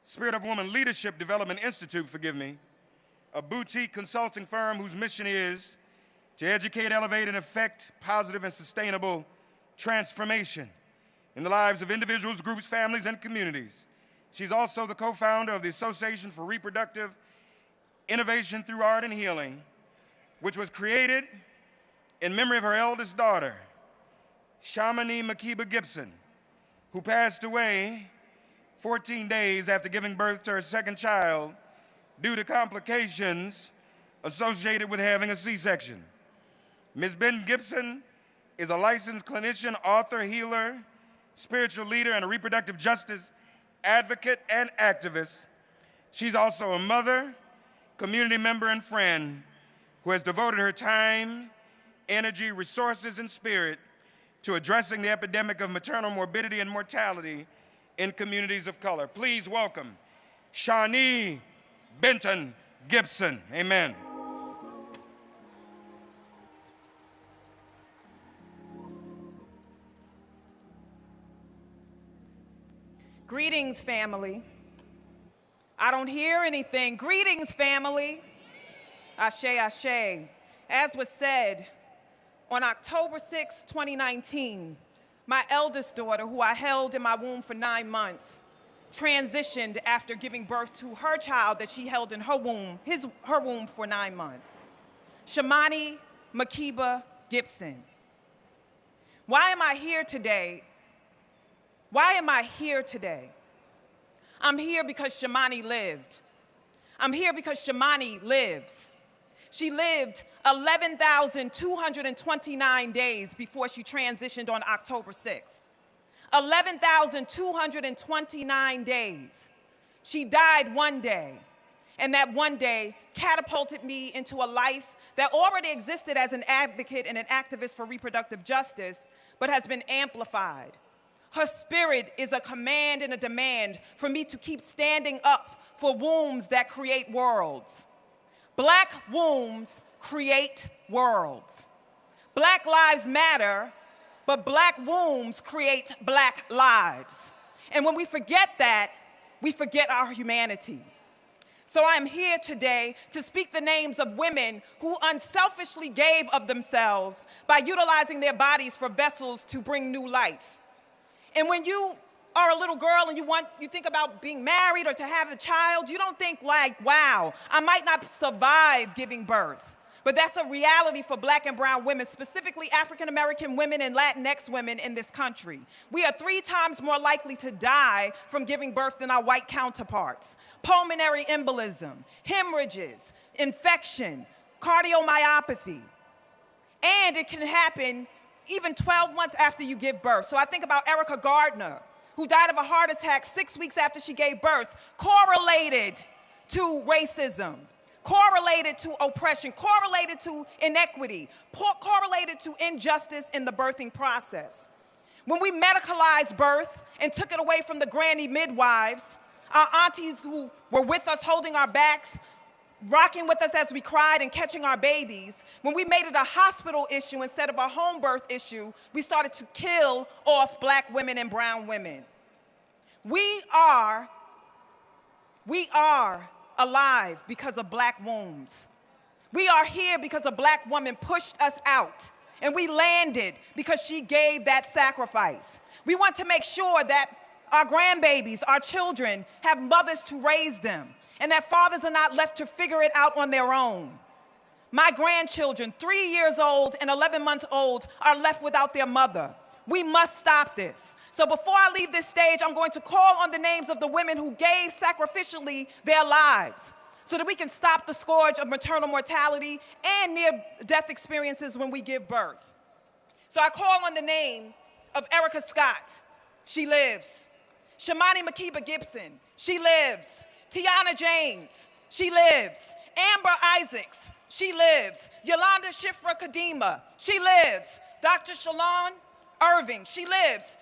Spirit of a Woman Leadership Development Institute, a boutique consulting firm whose mission is to educate, elevate, and effect positive and sustainable transformation in the lives of individuals, groups, families, and communities. She's also the co-founder of the Association for Reproductive Innovation Through Art and Healing, which was created in memory of her eldest daughter, Shamini Makeba Gibson, who passed away 14 days after giving birth to her second child due to complications associated with having a C-section. Ms. Ben Gibson is a licensed clinician, author, healer, spiritual leader, and a reproductive justice advocate and activist. She's also a mother, community member and friend who has devoted her time, energy, resources, and spirit to addressing the epidemic of maternal morbidity and mortality in communities of color. Please welcome Shani Benton Gibson. Amen. Greetings, family. I don't hear anything. Greetings, family. Ashe, ashe. As was said, on October 6, 2019, my eldest daughter, who I held in my womb for 9 months, transitioned after giving birth to her child that she held in her womb, her womb for 9 months. Shamani Makiba Gibson. Why am I here today? Why am I here today? I'm here because Shamani lived. I'm here because Shamani lives. She lived 11,229 days before she transitioned on October 6th. 11,229 days. She died one day, and that one day catapulted me into a life that already existed as an advocate and an activist for reproductive justice, but has been amplified. Her spirit is a command and a demand for me to keep standing up for wombs that create worlds. Black wombs create worlds. Black lives matter, but black wombs create black lives. And when we forget that, we forget our humanity. So I'm here today to speak the names of women who unselfishly gave of themselves by utilizing their bodies for vessels to bring new life. And when you are a little girl and you think about being married or to have a child, you don't think like, wow, I might not survive giving birth. But that's a reality for Black and brown women, specifically African American women and Latinx women in this country. We are 3 times more likely to die from giving birth than our white counterparts. Pulmonary embolism, hemorrhages, infection, cardiomyopathy. And it can happen even 12 months after you give birth. So I think about Erica Gardner, who died of a heart attack 6 weeks after she gave birth, correlated to racism, correlated to oppression, correlated to inequity, correlated to injustice in the birthing process. When we medicalized birth and took it away from the granny midwives, our aunties who were with us holding our backs, rocking with us as we cried and catching our babies, when we made it a hospital issue instead of a home birth issue, we started to kill off Black women and brown women. We are alive because of Black wombs. We are here because a Black woman pushed us out, and we landed because she gave that sacrifice. We want to make sure that our grandbabies, our children, have mothers to raise them, and that fathers are not left to figure it out on their own. My grandchildren, 3 years old and 11 months old, are left without their mother. We must stop this. So before I leave this stage, I'm going to call on the names of the women who gave sacrificially their lives so that we can stop the scourge of maternal mortality and near-death experiences when we give birth. So I call on the name of Erica Scott. She lives. Shamani Makiba Gibson. She lives. Tiana James. She lives. Amber Isaacs. She lives. Yolanda Shifra Kadima. She lives. Dr. Shalon Irving. She lives.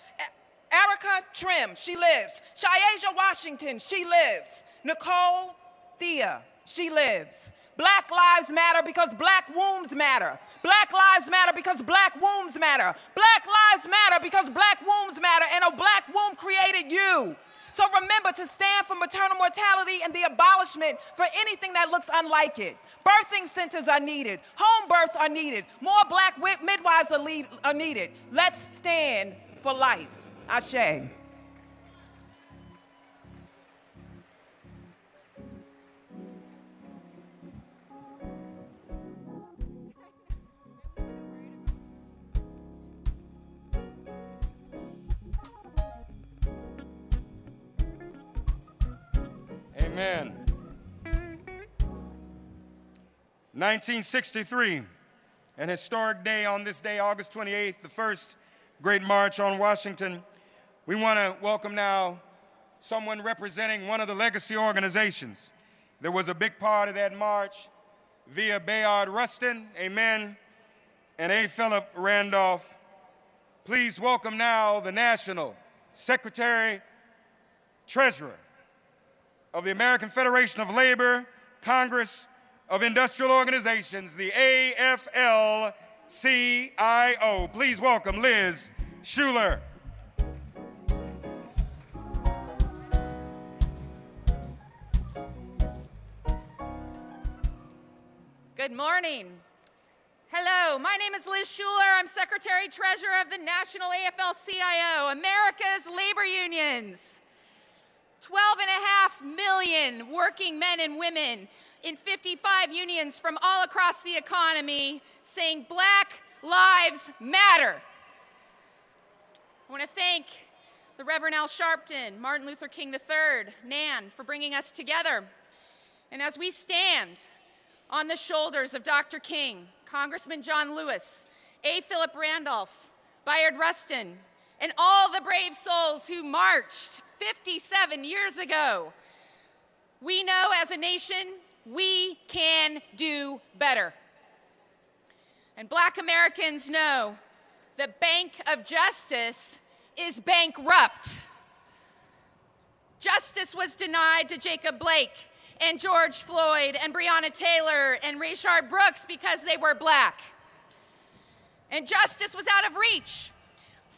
Erica Trim. She lives. Shayasia Washington. She lives. Nicole Thea. She lives. Black lives matter because Black wombs matter. Black lives matter because Black wombs matter. Black lives matter because Black wombs matter, and a Black womb created you. So remember to stand for maternal mortality and the abolishment for anything that looks unlike it. Birthing centers are needed. Home births are needed. More Black midwives are needed. Let's stand for life. Ashe. Amen. 1963, an historic day. On this day, August 28th, the first Great March on Washington. We want to welcome now someone representing one of the legacy organizations There was a big part of that march via Bayard Rustin, amen, and A. Philip Randolph. Please welcome now the National Secretary Treasurer of the American Federation of Labor, Congress of Industrial Organizations, the AFL-CIO. Please welcome Liz Shuler. Good morning. Hello, my name is Liz Shuler. I'm Secretary Treasurer of the National AFL-CIO, America's labor unions. 12.5 million working men and women in 55 unions from all across the economy saying Black Lives Matter. I want to thank the Reverend Al Sharpton, Martin Luther King III, NAN, for bringing us together. And as we stand on the shoulders of Dr. King, Congressman John Lewis, A. Philip Randolph, Bayard Rustin, and all the brave souls who marched 57 years ago, we know as a nation we can do better. And Black Americans know the Bank of Justice is bankrupt. Justice was denied to Jacob Blake and George Floyd and Breonna Taylor and Rayshard Brooks because they were Black. And justice was out of reach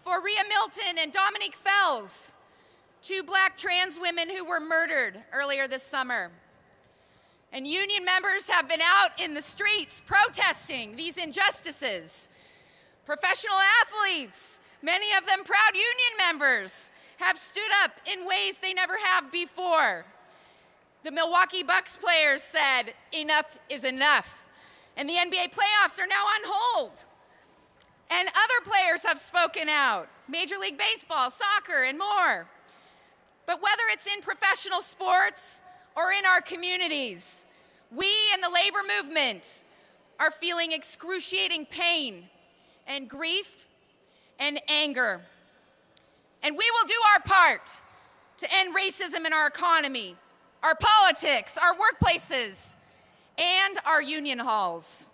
for Rhea Milton and Dominique Fells, 2 Black trans women who were murdered earlier this summer. And union members have been out in the streets protesting these injustices. Professional athletes, many of them proud union members, have stood up in ways they never have before. The Milwaukee Bucks players said, enough is enough. And the NBA playoffs are now on hold. And other players have spoken out, Major League Baseball, soccer, and more. But whether it's in professional sports or in our communities, we in the labor movement are feeling excruciating pain and grief and anger. And we will do our part to end racism in our economy, our politics, our workplaces, and our union halls.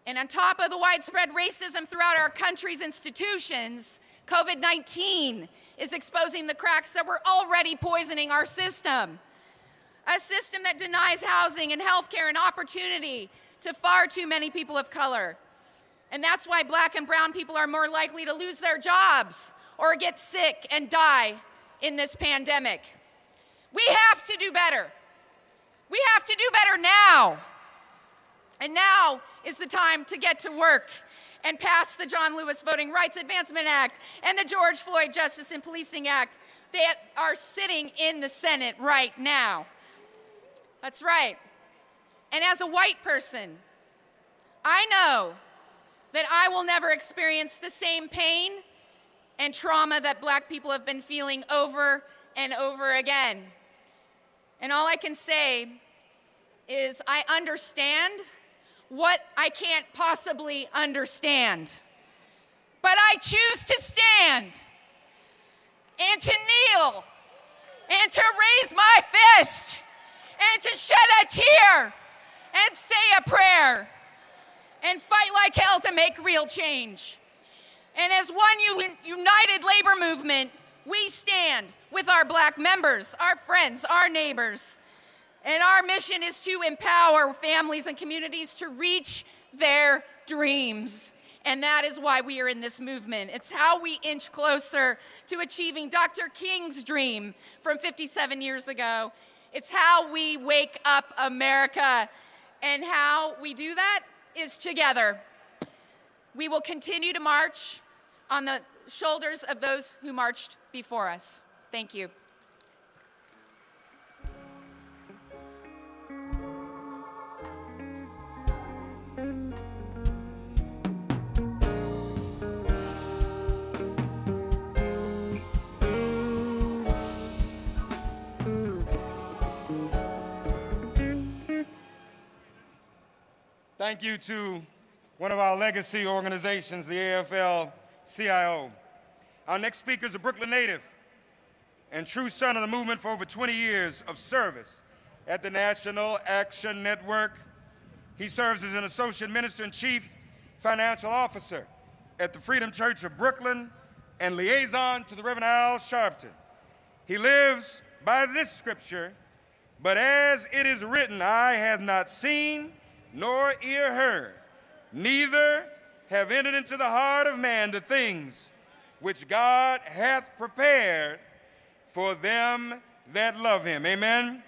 And on top of the widespread racism throughout our country's institutions, COVID-19 is exposing the cracks that were already poisoning our system. A system that denies housing and healthcare and opportunity to far too many people of color. And that's why Black and brown people are more likely to lose their jobs or get sick and die in this pandemic. We have to do better. We have to do better now. And now is the time to get to work and pass the John Lewis Voting Rights Advancement Act and the George Floyd Justice and Policing Act that are sitting in the Senate right now. That's right. And as a white person, I know that I will never experience the same pain and trauma that Black people have been feeling over and over again. And all I can say is I understand what I can't possibly understand. But I choose to stand and to kneel and to raise my fist and to shed a tear and say a prayer and fight like hell to make real change. And as one united labor movement, we stand with our Black members, our friends, our neighbors. And our mission is to empower families and communities to reach their dreams. And that is why we are in this movement. It's how we inch closer to achieving Dr. King's dream from 57 years ago. It's how we wake up America. And how we do that is together. We will continue to march on the shoulders of those who marched before us. Thank you. Thank you to one of our legacy organizations, the AFL-CIO. Our next speaker is a Brooklyn native and true son of the movement for over 20 years of service, at the National Action Network. He serves as an associate minister and chief financial officer at the Freedom Church of Brooklyn and liaison to the Reverend Al Sharpton. He lives by this scripture, but as it is written, eye hath not seen, nor ear heard, neither have entered into the heart of man the things which God hath prepared for them that love him. Amen.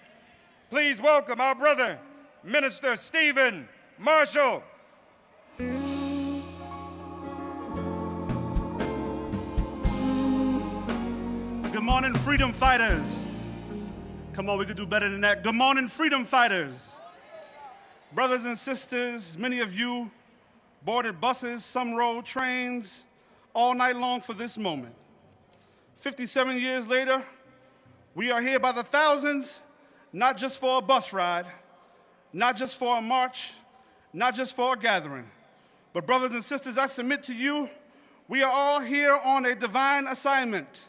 Please welcome our brother, Minister Stephen Marshall. Good morning, freedom fighters. Come on, we could do better than that. Good morning, freedom fighters. Brothers and sisters, many of you boarded buses, some rode trains all night long for this moment. 57 years later, we are here by the thousands, not just for a bus ride, not just for a march, not just for a gathering. But brothers and sisters, I submit to you, we are all here on a divine assignment.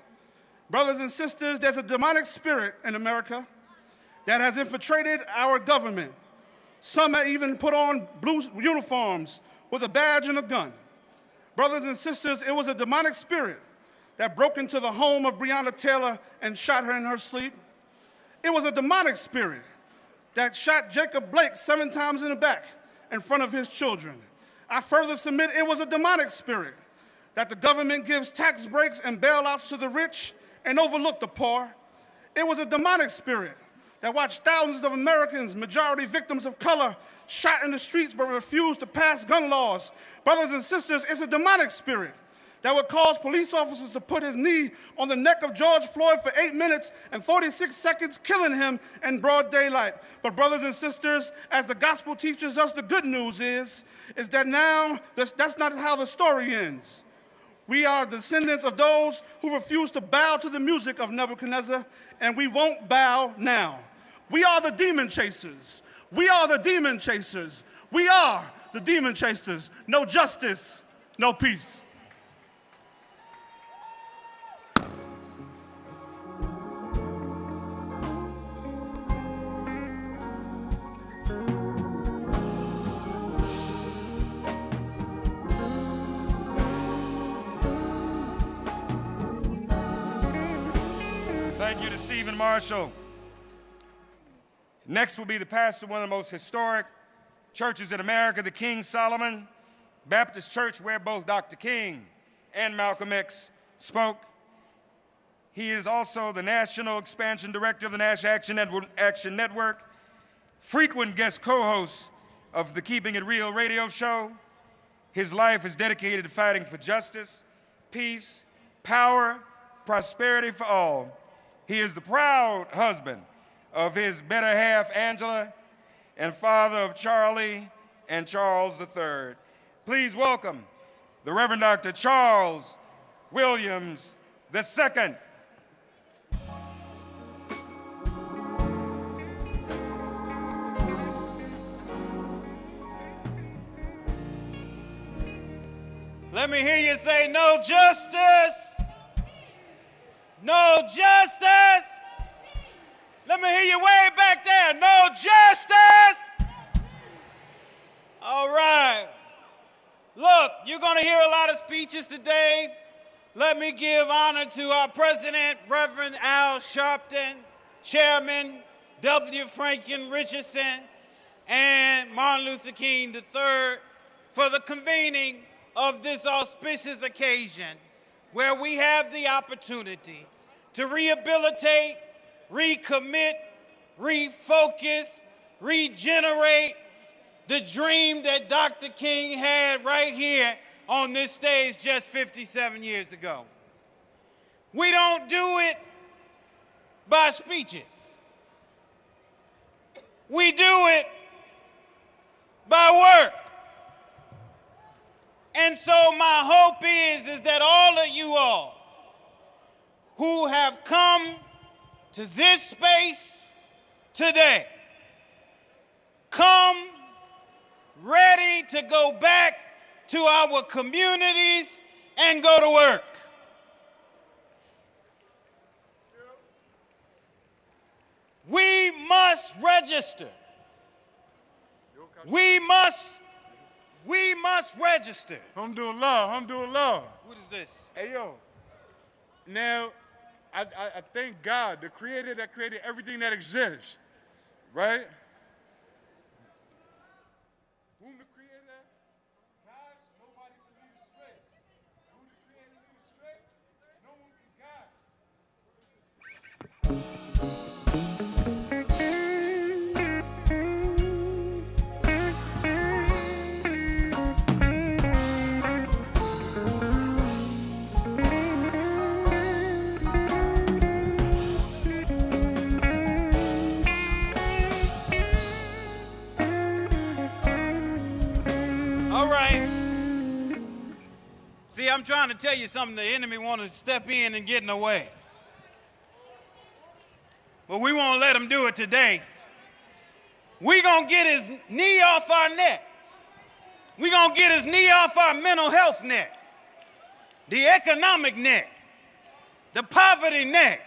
Brothers and sisters, there's a demonic spirit in America that has infiltrated our government. Some have even put on blue uniforms with a badge and a gun. Brothers and sisters, it was a demonic spirit that broke into the home of Breonna Taylor and shot her in her sleep. It was a demonic spirit that shot Jacob Blake 7 times in the back in front of his children. I further submit it was a demonic spirit that the government gives tax breaks and bailouts to the rich and overlook the poor. It was a demonic spirit that watched thousands of Americans, majority victims of color, shot in the streets but refused to pass gun laws. Brothers and sisters, it's a demonic spirit that would cause police officers to put his knee on the neck of George Floyd for 8 minutes and 46 seconds, killing him in broad daylight. But brothers and sisters, as the gospel teaches us, the good news is that now that's not how the story ends. We are descendants of those who refuse to bow to the music of Nebuchadnezzar, and we won't bow now. We are the demon chasers. We are the demon chasers. We are the demon chasers. No justice, no peace. Thank you to Stephen Marshall. Next will be the pastor of one of the most historic churches in America, the King Solomon Baptist Church, where both Dr. King and Malcolm X spoke. He is also the National Expansion Director of the National Action Network, frequent guest co-host of the Keeping It Real radio show. His life is dedicated to fighting for justice, peace, power, prosperity for all. He is the proud husband of his better half, Angela, and father of Charlie and Charles III. Please welcome the Reverend Dr. Charles Williams II. Let me hear you say, no justice. No justice. Let me hear you way back there. No justice. All right. Look, you're going to hear a lot of speeches today. Let me give honor to our president, Reverend Al Sharpton, Chairman W. Franklin Richardson, and Martin Luther King III for the convening of this auspicious occasion where we have the opportunity to rehabilitate, recommit, refocus, regenerate the dream that Dr. King had right here on this stage just 57 years ago. We don't do it by speeches. We do it by work. And so my hope is that all of you all who have come to this space today, come ready to go back to our communities and go to work. We must register. We must register. Alhamdulillah. What is this? Hey, yo. Now, I thank God, the creator that created everything that exists, right? Whom the creator guides, nobody can lead astray. Who the creator lead astray, no one can guide. All right. See, I'm trying to tell you something. The enemy wants to step in and get in the way. But we won't let him do it today. We're going to get his knee off our neck. We're going to get his knee off our mental health neck, the economic neck, the poverty neck,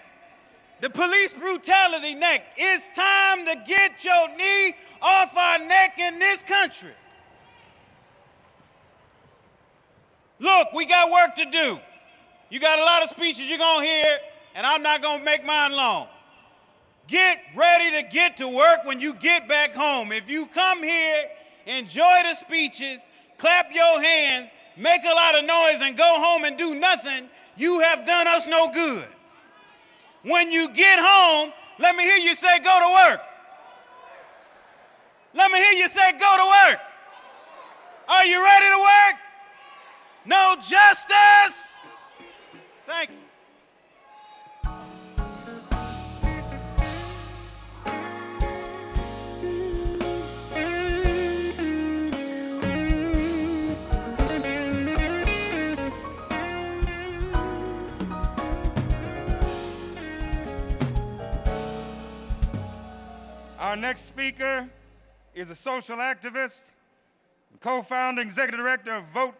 the police brutality neck. It's time to get your knee off our neck in this country. Look, we got work to do. You got a lot of speeches you're going to hear, and I'm not going to make mine long. Get ready to get to work when you get back home. If you come here, enjoy the speeches, clap your hands, make a lot of noise, and go home and do nothing, you have done us no good. When you get home, let me hear you say, go to work. Let me hear you say, go to work. Are you ready to work? No justice. Thank you. Our next speaker is a social activist, co-founder, executive director of Vote.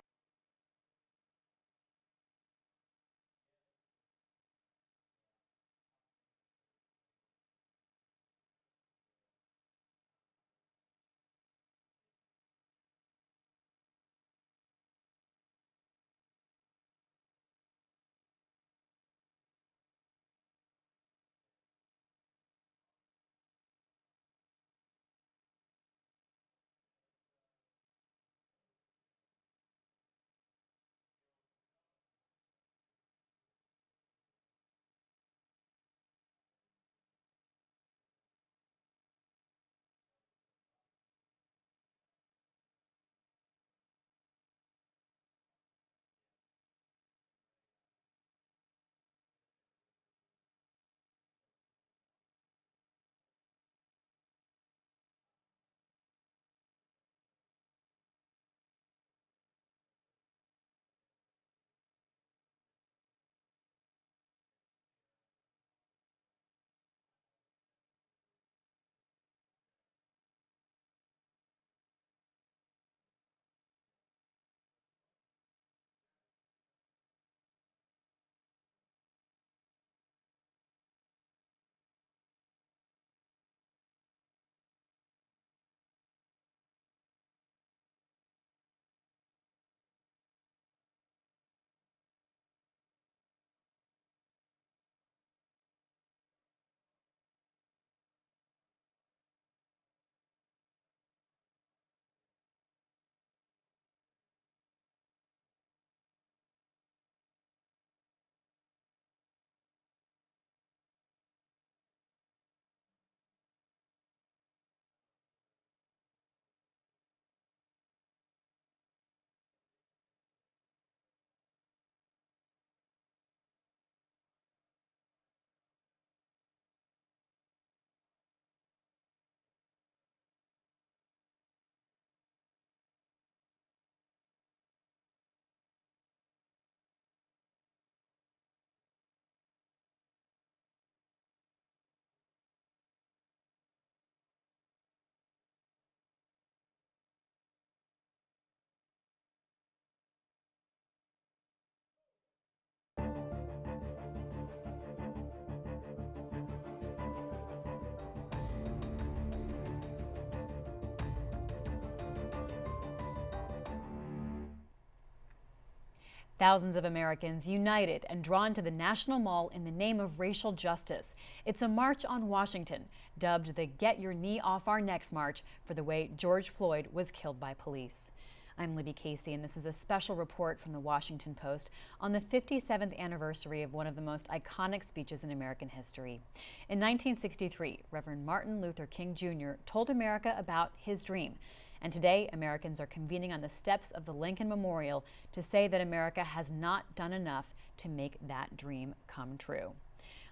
Thousands of Americans united and drawn to the National Mall in the name of racial justice. It's a march on Washington, dubbed the Get Your Knee Off Our Necks March for the way George Floyd was killed by police. I'm Libby Casey, and this is a special report from the Washington Post on the 57th anniversary of one of the most iconic speeches in American history. In 1963, Reverend Martin Luther King Jr. told America about his dream. And today, Americans are convening on the steps of the Lincoln Memorial to say that America has not done enough to make that dream come true.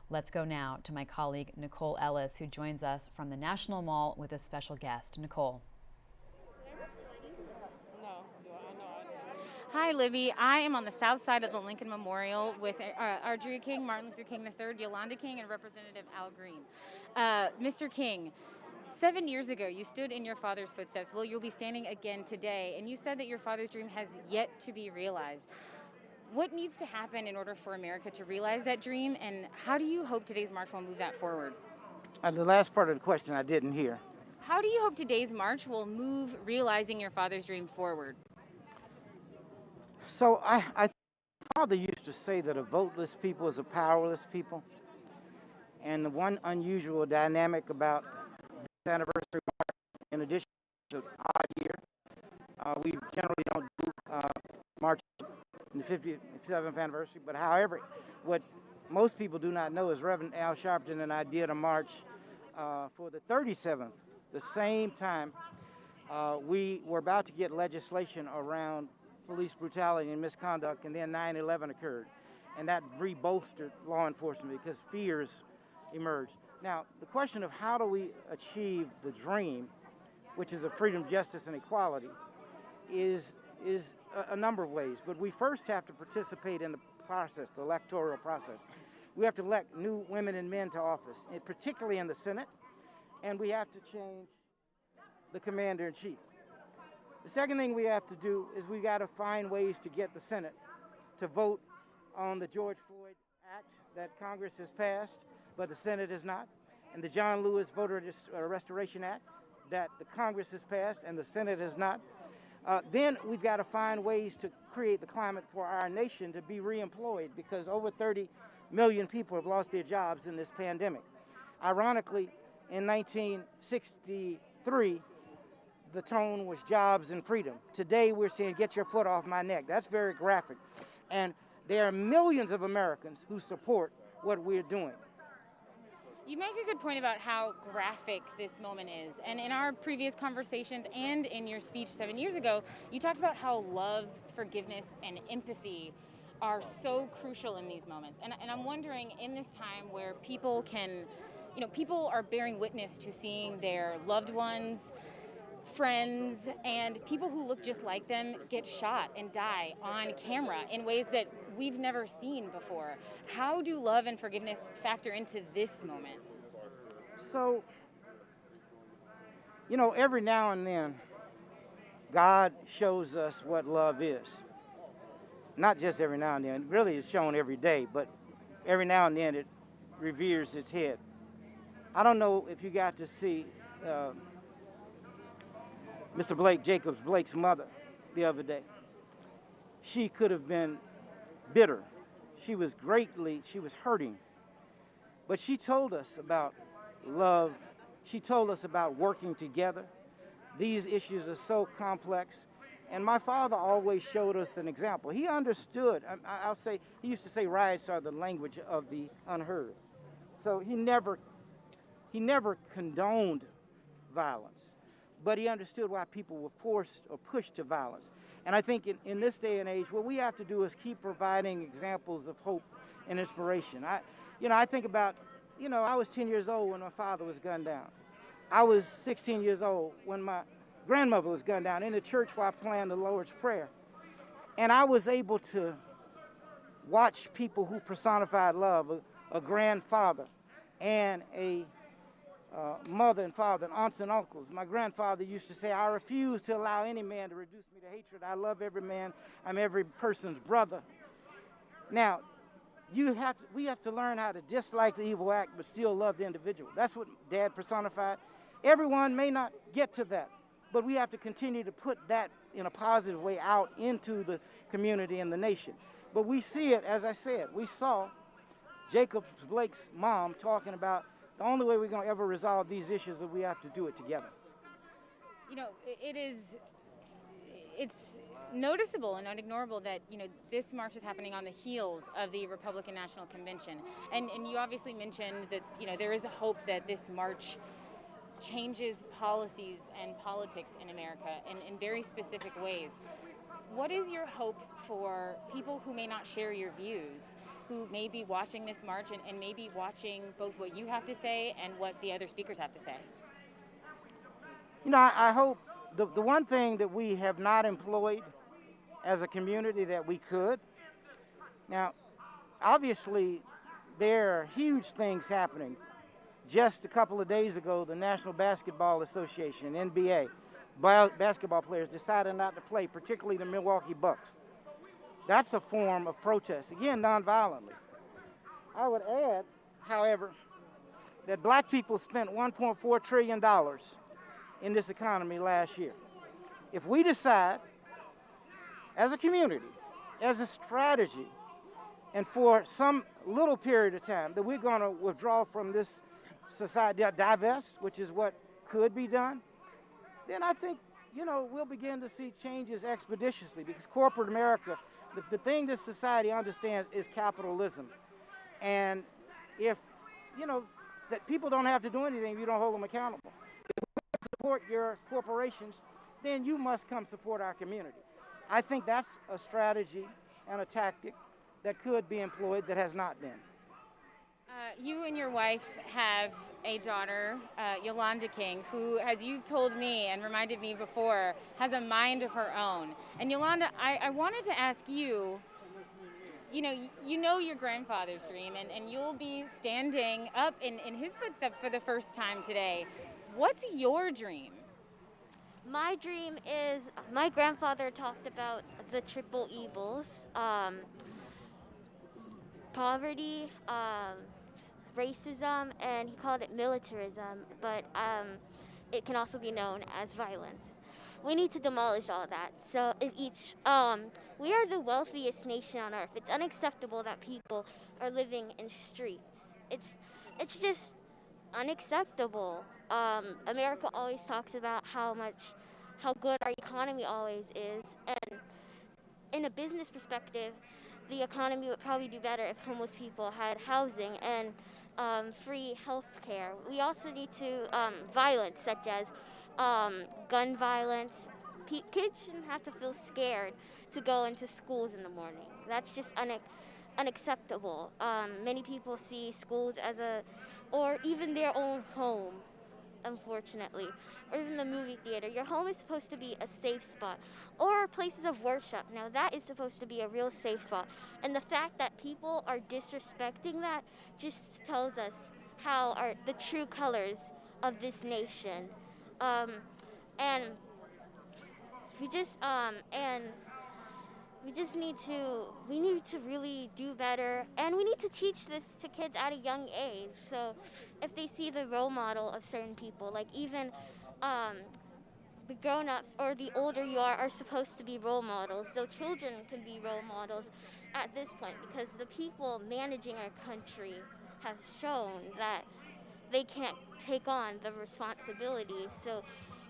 Let's go now to my colleague Nicole Ellis, who joins us from the National Mall with a special guest. Nicole. Hi, Libby. I am on the south side of the Lincoln Memorial with Ardrey King, Martin Luther King III, Yolanda King, and Representative Al Green. Mr. King, 7 years ago, you stood in your father's footsteps. Well, you'll be standing again today, and you said that your father's dream has yet to be realized. What needs to happen in order for America to realize that dream, and how do you hope today's march will move that forward? The last part of the question I didn't hear. How do you hope today's march will move realizing your father's dream forward? So my father used to say that a voteless people is a powerless people. And the one unusual dynamic about this anniversary march, in addition to an odd year, we generally don't do march in the 57th anniversary. But however, what most people do not know is Reverend Al Sharpton and I did a march for the 37th, the same time we were about to get legislation around police brutality and misconduct, and then 9/11 occurred. And that re-bolstered law enforcement because fears emerged. Now, the question of how do we achieve the dream, which is of freedom, justice, and equality, is a number of ways. But we first have to participate in the process, the electoral process. We have to elect new women and men to office, and particularly in the Senate, and we have to change the commander-in-chief. The second thing we have to do is we got to find ways to get the Senate to vote on the George Floyd Act that Congress has passed, but the Senate has not, and the John Lewis Voter Restoration Act that the Congress has passed and the Senate has not. Then we've got to find ways to create the climate for our nation to be reemployed, because over 30 million people have lost their jobs in this pandemic. Ironically, in 1963, the tone was jobs and freedom. Today we're saying, get your foot off my neck. That's very graphic. And there are millions of Americans who support what we're doing. You make a good point about how graphic this moment is. And in our previous conversations and in your speech 7 years ago, you talked about how love, forgiveness, and empathy are so crucial in these moments. And I'm wondering, in this time where people are bearing witness to seeing their loved ones, friends, and people who look just like them get shot and die on camera in ways that we've never seen before. How do love and forgiveness factor into this moment? So, every now and then, God shows us what love is. Not just every now and then, really it's shown every day, but every now and then it reveres its head. I don't know if you got to see Mr. Blake, Jacobs Blake's mother, the other day. She could have been bitter. She was hurting. But she told us about love. She told us about working together. These issues are so complex. And my father always showed us an example. He understood. He used to say riots are the language of the unheard. So he never condoned violence. But he understood why people were forced or pushed to violence. And I think in this day and age, what we have to do is keep providing examples of hope and inspiration. I think about, I was 10 years old when my father was gunned down. I was 16 years old when my grandmother was gunned down in the church while playing the Lord's Prayer. And I was able to watch people who personified love, a grandfather and a mother and father and aunts and uncles. My grandfather used to say, I refuse to allow any man to reduce me to hatred. I love every man. I'm every person's brother. Now, we have to learn how to dislike the evil act but still love the individual. That's what Dad personified. Everyone may not get to that, but we have to continue to put that in a positive way out into the community and the nation. But we see it, as I said, we saw Jacob Blake's mom talking about the only way we're going to ever resolve these issues is we have to do it together. You know, it's noticeable and unignorable that, you know, this march is happening on the heels of the Republican National Convention. And you obviously mentioned that, you know, there is a hope that this march changes policies and politics in America in very specific ways. What is your hope for people who may not share your views, who may be watching this march and may be watching both what you have to say and what the other speakers have to say? You know, I hope the one thing that we have not employed as a community that we could. Now, obviously, there are huge things happening. Just a couple of days ago, the National Basketball Association, NBA, basketball players decided not to play, particularly the Milwaukee Bucks. That's a form of protest, again, nonviolently. I would add, however, that black people spent $1.4 trillion in this economy last year. If we decide, as a community, as a strategy, and for some little period of time that we're going to withdraw from this society, divest, which is what could be done, then I think, you know, we'll begin to see changes expeditiously, because corporate America, the thing this society understands is capitalism. And if, you know, that people don't have to do anything if you don't hold them accountable. If you support your corporations, then you must come support our community. I think that's a strategy and a tactic that could be employed that has not been. You and your wife have a daughter, Yolanda King, who, as you've told me and reminded me before, has a mind of her own. And Yolanda, I wanted to ask you, you know your grandfather's dream, and you'll be standing up in his footsteps for the first time today. What's your dream? My dream is, my grandfather talked about the triple evils, poverty, racism, and he called it militarism, but it can also be known as violence. We need to demolish all that. So we are the wealthiest nation on earth. It's unacceptable that people are living in streets. It's just unacceptable. America always talks about how good our economy always is, and in a business perspective, the economy would probably do better if homeless people had housing and free health care. We also need to violence, such as gun violence. Kids shouldn't have to feel scared to go into schools in the morning. That's just unacceptable. Many people see schools as or even their own home, unfortunately, or even the movie theater. Your home is supposed to be a safe spot, or places of worship. Now that is supposed to be a real safe spot, and the fact that people are disrespecting that just tells us how the true colors of this nation. And we need to really do better, and we need to teach this to kids at a young age. So if they see the role model of certain people, like even the grown-ups or the older you are supposed to be role models, so children can be role models at this point, because the people managing our country have shown that they can't take on the responsibility. So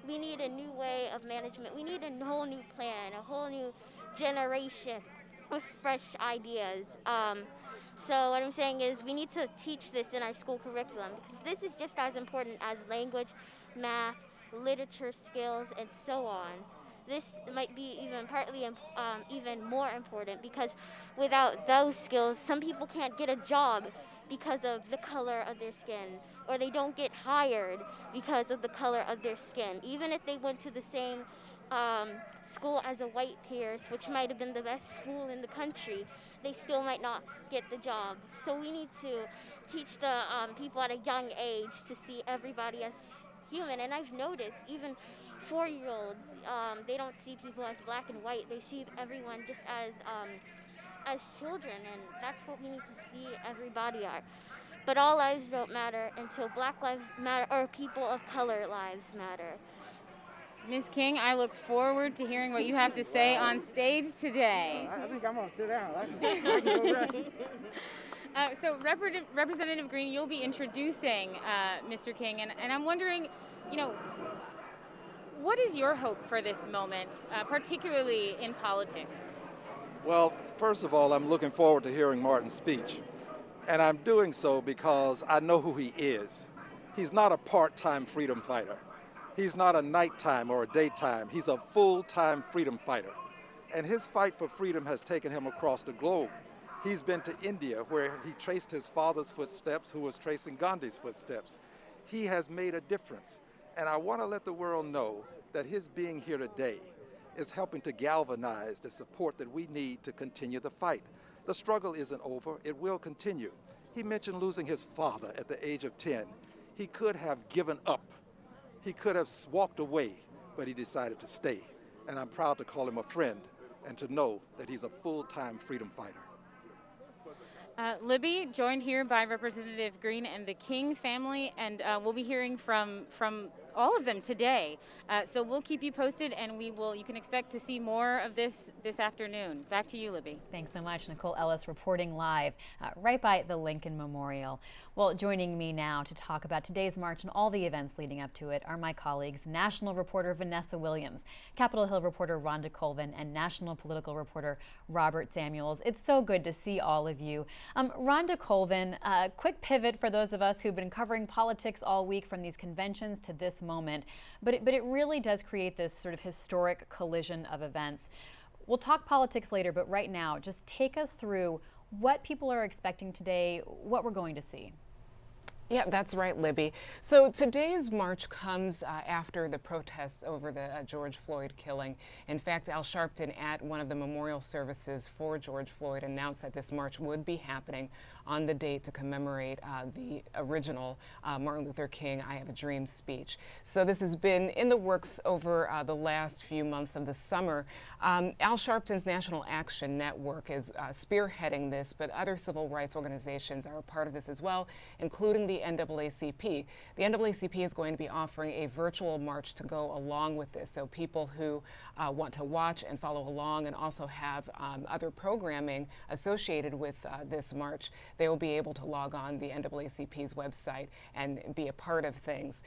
we need a new way of management. We need a whole new plan, a whole new generation with fresh ideas. So what I'm saying is we need to teach this in our school curriculum, because this is just as important as language, math, literature skills, and so on. This might be even partly even more important, because without those skills, some people can't get a job because of the color of their skin, or they don't get hired because of the color of their skin. Even if they went to the same school as a white peers, which might have been the best school in the country, they still might not get the job. So we need to teach the people at a young age to see everybody as human. And I've noticed even 4-year-olds, they don't see people as black and white. They see everyone just as children, and that's what we need to see everybody are. But all lives don't matter until Black lives matter, or people of color lives matter. Ms. King, I look forward to hearing what you have to say on stage today. I think I'm going to sit down. I can go rest. So Representative Green, you'll be introducing Mr. King, and I'm wondering, you know, what is your hope for this moment, particularly in politics? Well, first of all, I'm looking forward to hearing Martin's speech. And I'm doing so because I know who he is. He's not a part-time freedom fighter. He's not a nighttime or a daytime. He's a full-time freedom fighter. And his fight for freedom has taken him across the globe. He's been to India, where he traced his father's footsteps, who was tracing Gandhi's footsteps. He has made a difference. And I want to let the world know that his being here today is helping to galvanize the support that we need to continue the fight. The struggle isn't over, it will continue. He mentioned losing his father at the age of 10. He could have given up. He could have walked away, but he decided to stay. And I'm proud to call him a friend and to know that he's a full-time freedom fighter. Libby, joined here by Representative Green and the King family, and we'll be hearing from all of them today. So we'll keep you posted, and you can expect to see more of this afternoon. Back to you, Libby. Thanks so much. Nicole Ellis reporting live right by the Lincoln Memorial. Well, joining me now to talk about today's march and all the events leading up to it are my colleagues, national reporter Vanessa Williams, Capitol Hill reporter Rhonda Colvin, and national political reporter Robert Samuels. It's so good to see all of you. Rhonda Colvin, quick pivot for those of us who've been covering politics all week from these conventions to this moment, but it really does create this sort of historic collision of events. We'll talk politics later, but right now, just take us through what people are expecting today, what we're going to see. Yeah, that's right, Libby. So today's march comes after the protests over the George Floyd killing. In fact, Al Sharpton, at one of the memorial services for George Floyd, announced that this march would be happening on the date to commemorate the original Martin Luther King I Have a Dream speech. So this has been in the works over the last few months of the summer. Al Sharpton's National Action Network is spearheading this, but other civil rights organizations are a part of this as well, including the NAACP. The NAACP is going to be offering a virtual march to go along with this. So people who want to watch and follow along and also have other programming associated with this march, they will be able to log on the NAACP's website and be a part of things.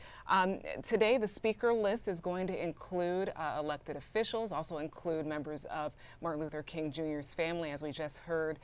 Today, the speaker list is going to include elected officials, also include members of Martin Luther King Jr.'s family. As we just heard,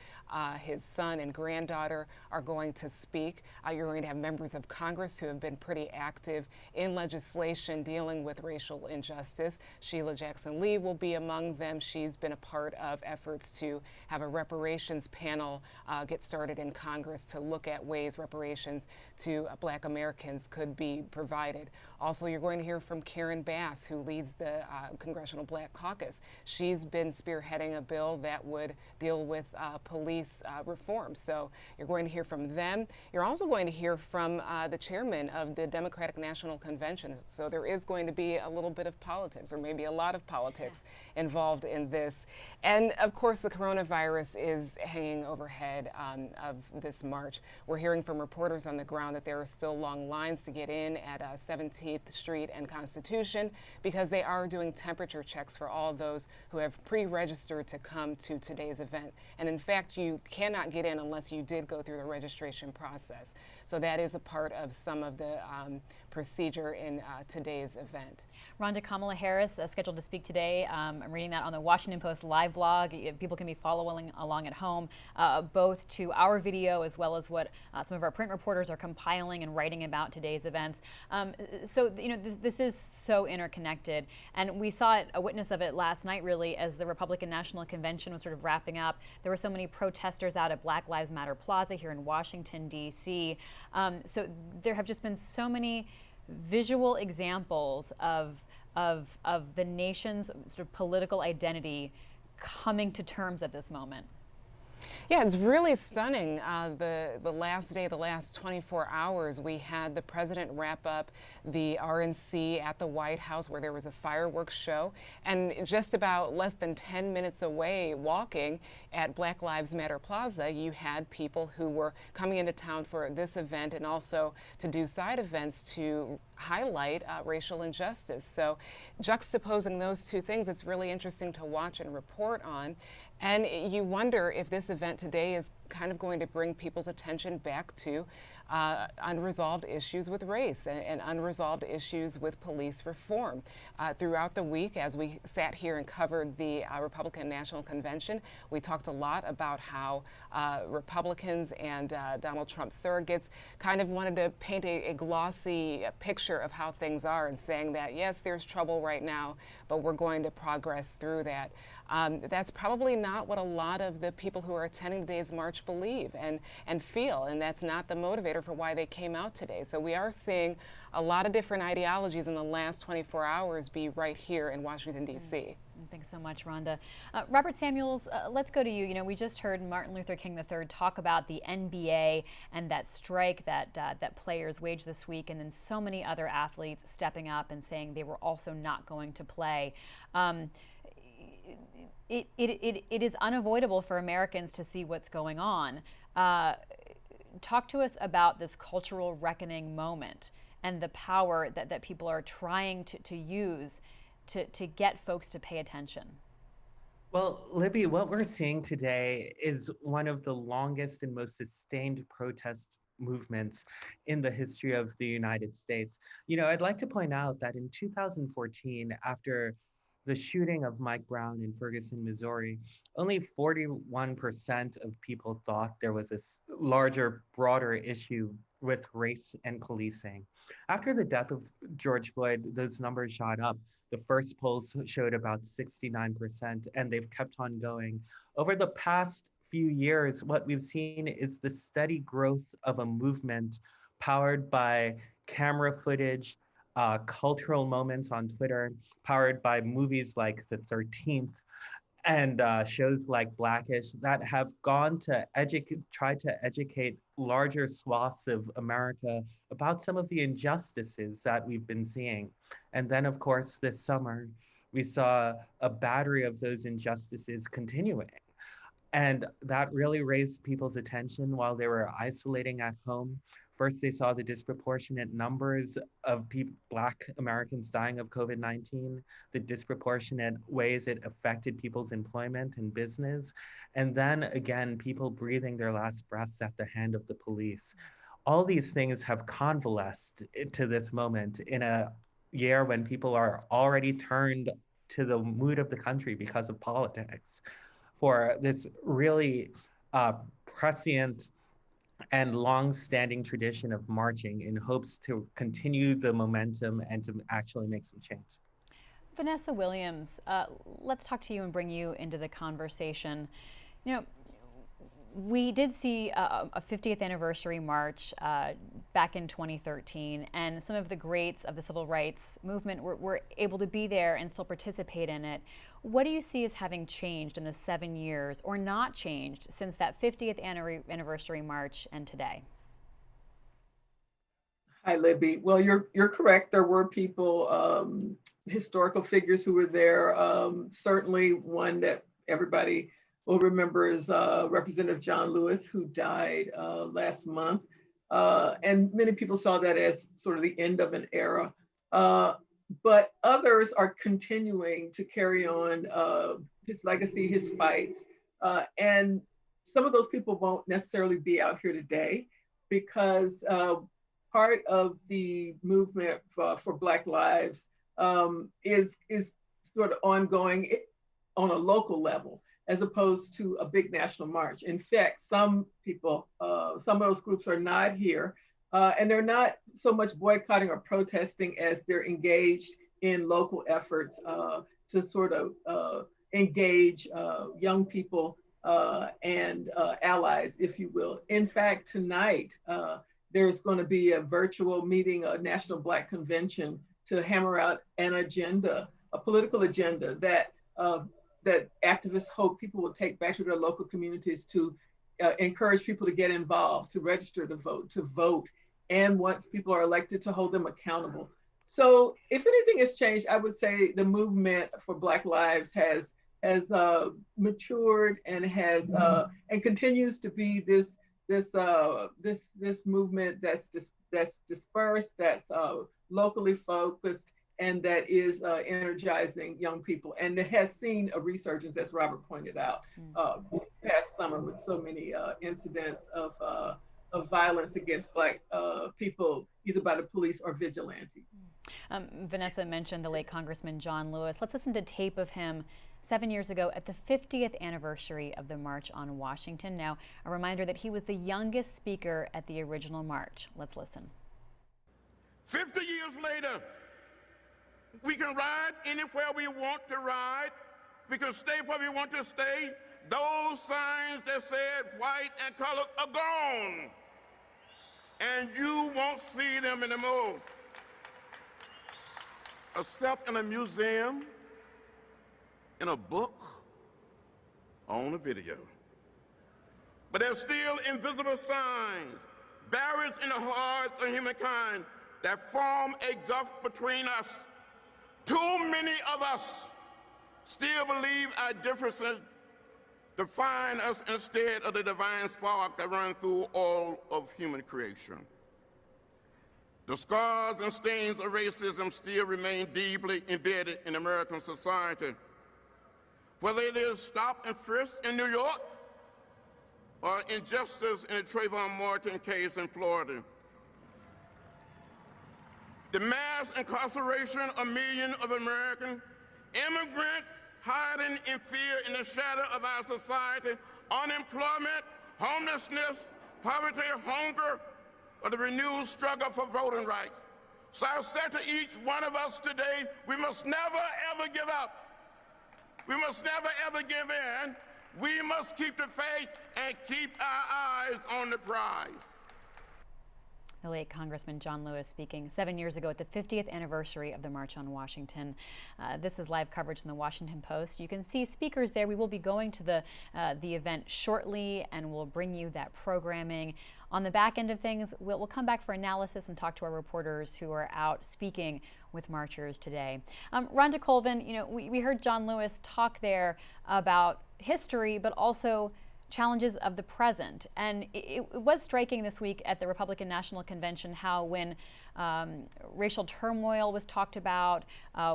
his son and granddaughter are going to speak. You're going to have members of Congress who have been pretty active in legislation dealing with racial injustice. Sheila Jackson Lee will be among them. She's been a part of efforts to have a reparations panel get started in Congress to look at ways reparations to Black Americans could be provided. Also, you're going to hear from Karen Bass, who leads the Congressional Black Caucus. She's been spearheading a bill that would deal with police reform. So you're going to hear from them. You're also going to hear from the chairman of the Democratic National Convention. So there is going to be a little bit of politics, or maybe a lot of politics, involved in this. And of course, the coronavirus is hanging overhead of this march. We're hearing from reporters on the ground that there are still long lines to get in at 17th Street and Constitution, because they are doing temperature checks for all those who have pre-registered to come to today's event. And in fact, you cannot get in unless you did go through the registration process. So that is a part of some of the procedure in today's event. Rhonda, Kamala Harris scheduled to speak today. I'm reading that on the Washington Post live blog. People can be following along at home, both to our video as well as what some of our print reporters are compiling and writing about today's events. So, you know, this is so interconnected, and we saw a witness of it last night, really, as the Republican National Convention was sort of wrapping up. There were so many protesters out at Black Lives Matter Plaza here in Washington, D.C. So there have just been so many visual examples of the nation's sort of political identity coming to terms at this moment. Yeah, it's really stunning. The last day, the last 24 hours, we had the president wrap up the RNC at the White House where there was a fireworks show. And just about less than 10 minutes away, walking at Black Lives Matter Plaza, you had people who were coming into town for this event and also to do side events to highlight racial injustice. So juxtaposing those two things, it's really interesting to watch and report on. And you wonder if this event today is kind of going to bring people's attention back to unresolved issues with race and unresolved issues with police reform. Throughout the week, as we sat here and covered the Republican National Convention, we talked a lot about how Republicans and Donald Trump surrogates kind of wanted to paint a glossy picture of how things are and saying that, yes, there's trouble right now, but we're going to progress through that. That's probably not what a lot of the people who are attending today's march believe and feel, and that's not the motivator for why they came out today. So we are seeing a lot of different ideologies in the last 24 hours be right here in Washington, D.C. Thanks so much, Rhonda. Robert Samuels, let's go to you. You know, we just heard Martin Luther King III talk about the NBA and that strike that players waged this week, and then so many other athletes stepping up and saying they were also not going to play. It is unavoidable for Americans to see what's going on. Talk to us about this cultural reckoning moment and the power that people are trying to use to get folks to pay attention. Well, Libby, what we're seeing today is one of the longest and most sustained protest movements in the history of the United States. You know, I'd like to point out that in 2014, after the shooting of Mike Brown in Ferguson, Missouri, only 41% of people thought there was a larger, broader issue with race and policing. After the death of George Floyd, those numbers shot up. The first polls showed about 69%, and they've kept on going. Over the past few years, what we've seen is the steady growth of a movement powered by camera footage, cultural moments on Twitter, powered by movies like The 13th and shows like Blackish that have gone to try to educate larger swaths of America about some of the injustices that we've been seeing. And then, of course, this summer, we saw a battery of those injustices continuing. And that really raised people's attention while they were isolating at home. First, they saw the disproportionate numbers of Black Americans dying of COVID-19, the disproportionate ways it affected people's employment and business, and then again, people breathing their last breaths at the hand of the police. All these things have convalesced to this moment in a year when people are already turned to the mood of the country because of politics, for this really prescient and long-standing tradition of marching in hopes to continue the momentum and to actually make some change. Vanessa Williams, let's talk to you and bring you into the conversation. You know, we did see a 50th anniversary march back in 2013, and some of the greats of the civil rights movement were able to be there and still participate in it. What do you see as having changed in the 7 years, or not changed, since that 50th anniversary march and today? Hi, Libby. Well, you're correct. There were people, historical figures who were there. Certainly one that everybody will remember is Representative John Lewis, who died last month. And many people saw that as sort of the end of an era. But others are continuing to carry on his legacy, his fights. And some of those people won't necessarily be out here today because part of the movement for Black Lives is sort of ongoing on a local level, as opposed to a big national march. In fact, some people, some of those groups are not here, and they're not so much boycotting or protesting as they're engaged in local efforts to sort of engage young people and allies, if you will. In fact, tonight, there's going to be a virtual meeting, a National Black Convention, to hammer out an agenda, a political agenda that that activists hope people will take back to their local communities to encourage people to get involved, to register to vote, and once people are elected, to hold them accountable. So if anything has changed, I would say the movement for Black Lives has matured and has and continues to be this movement that's dispersed, that's locally focused, and that is energizing young people, and it has seen a resurgence, as Robert pointed out, past summer with so many incidents of violence against Black people, either by the police or vigilantes. Vanessa mentioned the late Congressman John Lewis. Let's listen to tape of him 7 years ago at the 50th anniversary of the March on Washington. Now, a reminder that he was the youngest speaker at the original march. Let's listen. 50 years later, we can ride anywhere we want to ride. We can stay where we want to stay. Those signs that said white and color are gone. And you won't see them anymore. Except in a museum, in a book, on a video. But there's still invisible signs, barriers in the hearts of humankind that form a gulf between us. Too many of us still believe our differences define us instead of the divine spark that runs through all of human creation. The scars and stains of racism still remain deeply embedded in American society. Whether it is stop and frisk in New York or injustice in the Trayvon Martin case in Florida. The mass incarceration of millions of American immigrants hiding in fear in the shadow of our society, unemployment, homelessness, poverty, hunger, or the renewed struggle for voting rights. So I said to each one of us today, we must never ever give up. We must never ever give in. We must keep the faith and keep our eyes on the prize. The late Congressman John Lewis speaking 7 years ago at the 50th anniversary of the March on Washington. This is live coverage in the Washington Post. You can see speakers there. We will be going to the event shortly, and we'll bring you that programming. On the back end of things, we'll come back for analysis and talk to our reporters who are out speaking with marchers today. Rhonda Colvin, you know, we heard John Lewis talk there about history, but also challenges of the present. And it was striking this week at the Republican National Convention how when racial turmoil was talked about,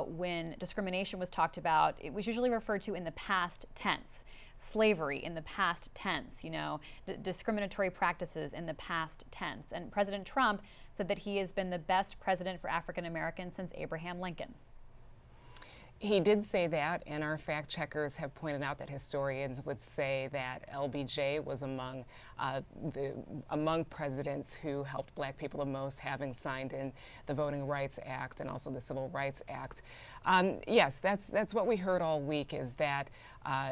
when discrimination was talked about, it was usually referred to in the past tense. Slavery in the past tense, you know, discriminatory practices in the past tense. And President Trump said that he has been the best president for African Americans since Abraham Lincoln. He did say that, and our fact checkers have pointed out that historians would say that LBJ was among presidents who helped Black people the most, having signed in the Voting Rights Act and also the Civil Rights Act. Yes, that's what we heard all week, is that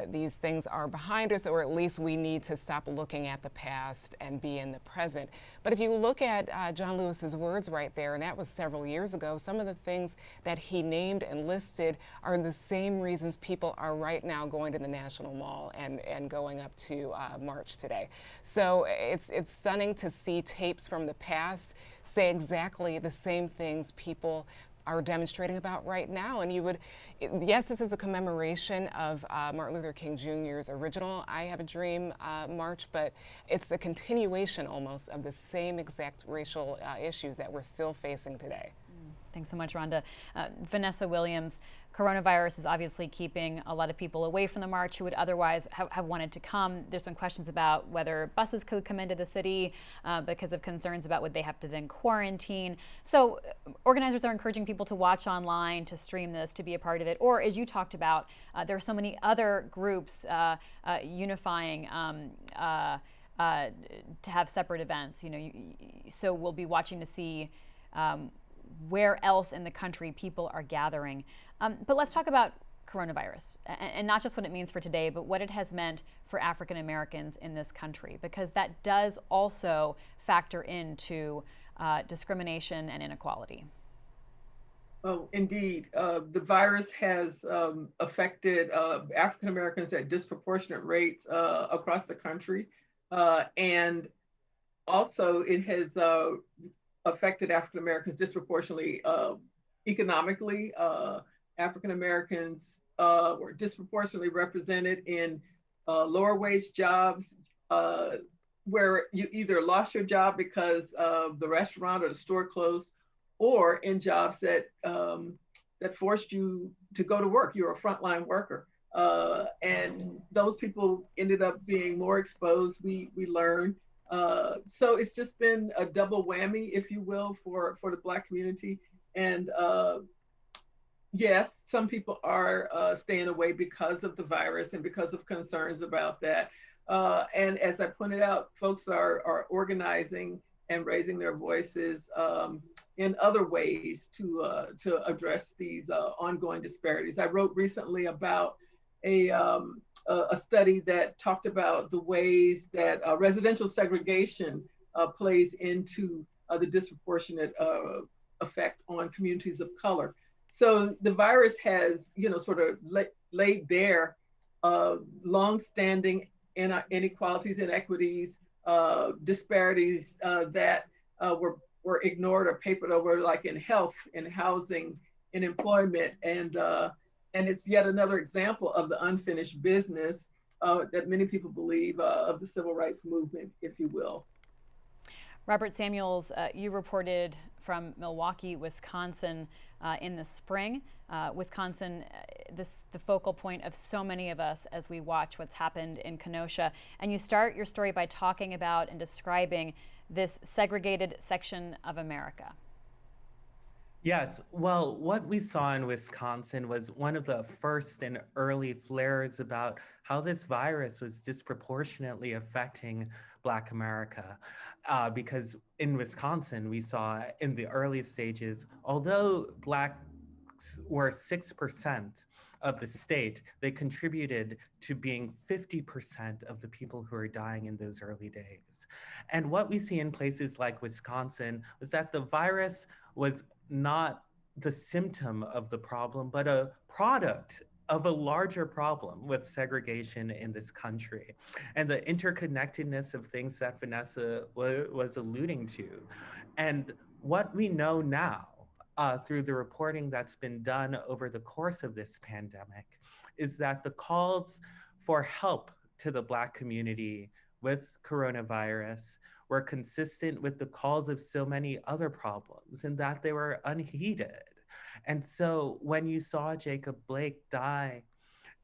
these things are behind us, or at least we need to stop looking at the past and be in the present. But if you look at John Lewis's words right there, and that was several years ago, some of the things that he named and listed are the same reasons people are right now going to the National Mall and going up to March today. So it's stunning to see tapes from the past say exactly the same things people are demonstrating about right now. And yes, this is a commemoration of Martin Luther King Jr.'s original I Have a Dream march, but it's a continuation almost of the same exact racial issues that we're still facing today. Thanks so much, Rhonda. Vanessa Williams, coronavirus is obviously keeping a lot of people away from the march who would otherwise have wanted to come. There's some questions about whether buses could come into the city because of concerns about would they have to then quarantine. So organizers are encouraging people to watch online, to stream this, to be a part of it. Or as you talked about, there are so many other groups unifying to have separate events. You know, so we'll be watching to see where else in the country people are gathering. But let's talk about coronavirus, and not just what it means for today, but what it has meant for African Americans in this country, because that does also factor into discrimination and inequality. Oh, indeed. The virus has affected African Americans at disproportionate rates across the country. And also it has affected African Americans disproportionately economically. African Americans were disproportionately represented in lower wage jobs where you either lost your job because the restaurant or the store closed, or in jobs that that forced you to go to work. You're a frontline worker. And those people ended up being more exposed, we learned. So it's just been a double whammy, if you will, for the Black community. And yes, some people are staying away because of the virus and because of concerns about that. And as I pointed out, folks are organizing and raising their voices in other ways to address these ongoing disparities. I wrote recently about a study that talked about the ways that residential segregation plays into the disproportionate effect on communities of color. So the virus has, sort of laid bare long-standing inequalities, inequities, disparities that were ignored or papered over, like in health, in housing, in employment, and it's yet another example of the unfinished business that many people believe of the civil rights movement, if you will. Robert Samuels, you reported from Milwaukee, Wisconsin in the spring. Wisconsin, the focal point of so many of us as we watch what's happened in Kenosha. And you start your story by talking about and describing this segregated section of America. Yes, well, what we saw in Wisconsin was one of the first and early flares about how this virus was disproportionately affecting Black America. Because in Wisconsin, we saw in the early stages, although Blacks were 6% of the state, they contributed to being 50% of the people who are dying in those early days. And what we see in places like Wisconsin was that the virus was not the symptom of the problem, but a product of a larger problem with segregation in this country and the interconnectedness of things that Vanessa was alluding to. And what we know now through the reporting that's been done over the course of this pandemic is that the calls for help to the Black community with coronavirus were consistent with the calls of so many other problems, and that they were unheeded. And so when you saw Jacob Blake die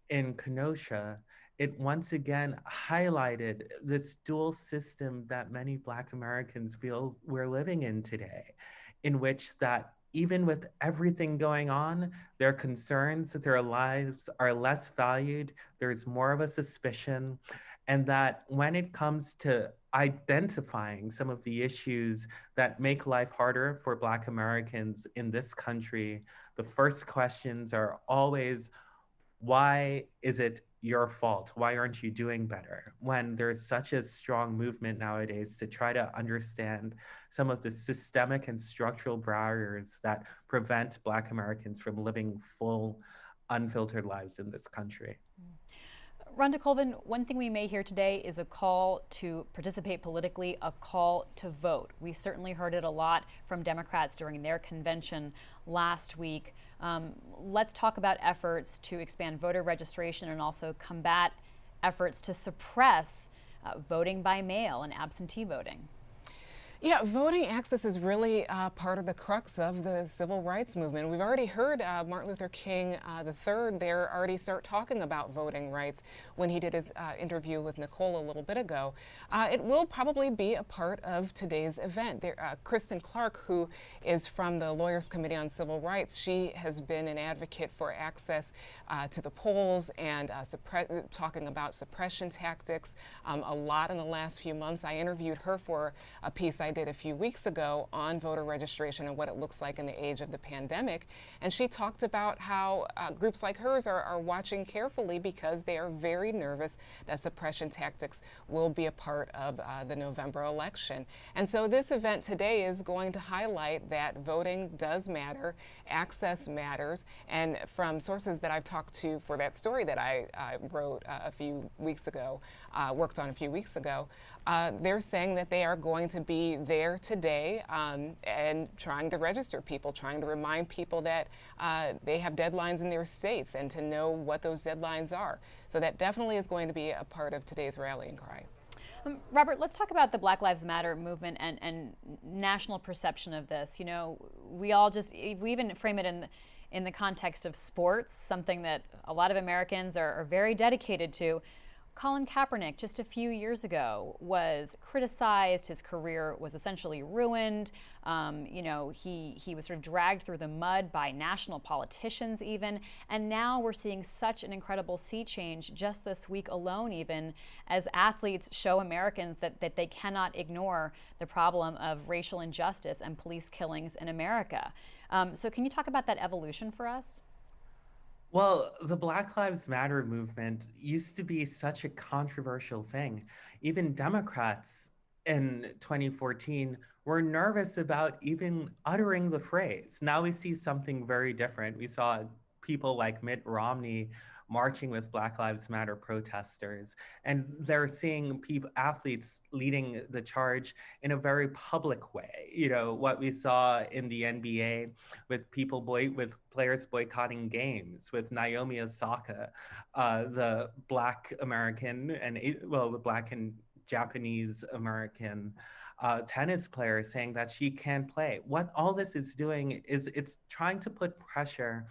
in Kenosha, it once again highlighted this dual system that many Black Americans feel we're living in today, in which that even with everything going on, their concerns that their lives are less valued, there's more of a suspicion, and that when it comes to identifying some of the issues that make life harder for Black Americans in this country, the first questions are always, why is it your fault? Why aren't you doing better? When there's such a strong movement nowadays to try to understand some of the systemic and structural barriers that prevent Black Americans from living full, unfiltered lives in this country. Rhonda Colvin, one thing we may hear today is a call to participate politically, a call to vote. We certainly heard it a lot from Democrats during their convention last week. Let's talk about efforts to expand voter registration and also combat efforts to suppress voting by mail and absentee voting. Yeah, voting access is really part of the crux of the civil rights movement. We've already heard Martin Luther King III there already start talking about voting rights when he did his interview with Nicole a little bit ago. It will probably be a part of today's event. Kristen Clark, who is from the Lawyers Committee on Civil Rights, she has been an advocate for access to the polls and talking about suppression tactics a lot in the last few months. I interviewed her for a piece I did a few weeks ago on voter registration and what it looks like in the age of the pandemic. And she talked about how groups like hers are watching carefully because they are very nervous that suppression tactics will be a part of the November election. And so this event today is going to highlight that voting does matter, access matters, and from sources that I've talked to for that story that I wrote a few weeks ago, worked on a few weeks ago, they're saying that they are going to be there today and trying to register people, trying to remind people that they have deadlines in their states and to know what those deadlines are. So that definitely is going to be a part of today's rallying cry. Robert, let's talk about the Black Lives Matter movement and national perception of this. You know, we even frame it in the context of sports, something that a lot of Americans are very dedicated to. Colin Kaepernick, just a few years ago, was criticized. His career was essentially ruined. You know, he was sort of dragged through the mud by national politicians even. And now we're seeing such an incredible sea change just this week alone, even as athletes show Americans that they cannot ignore the problem of racial injustice and police killings in America. So can you talk about that evolution for us? Well, the Black Lives Matter movement used to be such a controversial thing. Even Democrats in 2014 were nervous about even uttering the phrase. Now we see something very different. We saw people like Mitt Romney marching with Black Lives Matter protesters, and they're seeing athletes leading the charge in a very public way. You know, what we saw in the NBA with players boycotting games, with Naomi Osaka, the Black American the Black and Japanese American tennis player, saying that she can't play. What all this is doing is it's trying to put pressure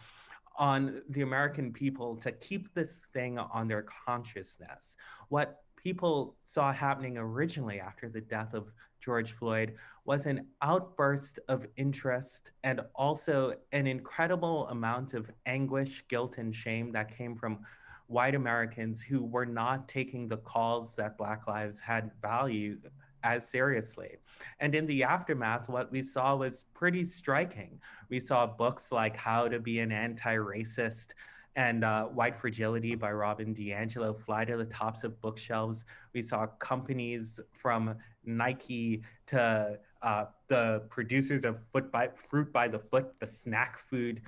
on the American people to keep this thing on their consciousness. What people saw happening originally after the death of George Floyd was an outburst of interest and also an incredible amount of anguish, guilt, and shame that came from white Americans who were not taking the calls that Black lives had valued as seriously. And in the aftermath, what we saw was pretty striking. We saw books like How to Be an Anti-Racist and White Fragility by Robin DiAngelo fly to the tops of bookshelves. We saw companies from Nike to the producers of Fruit by the Foot, the snack food,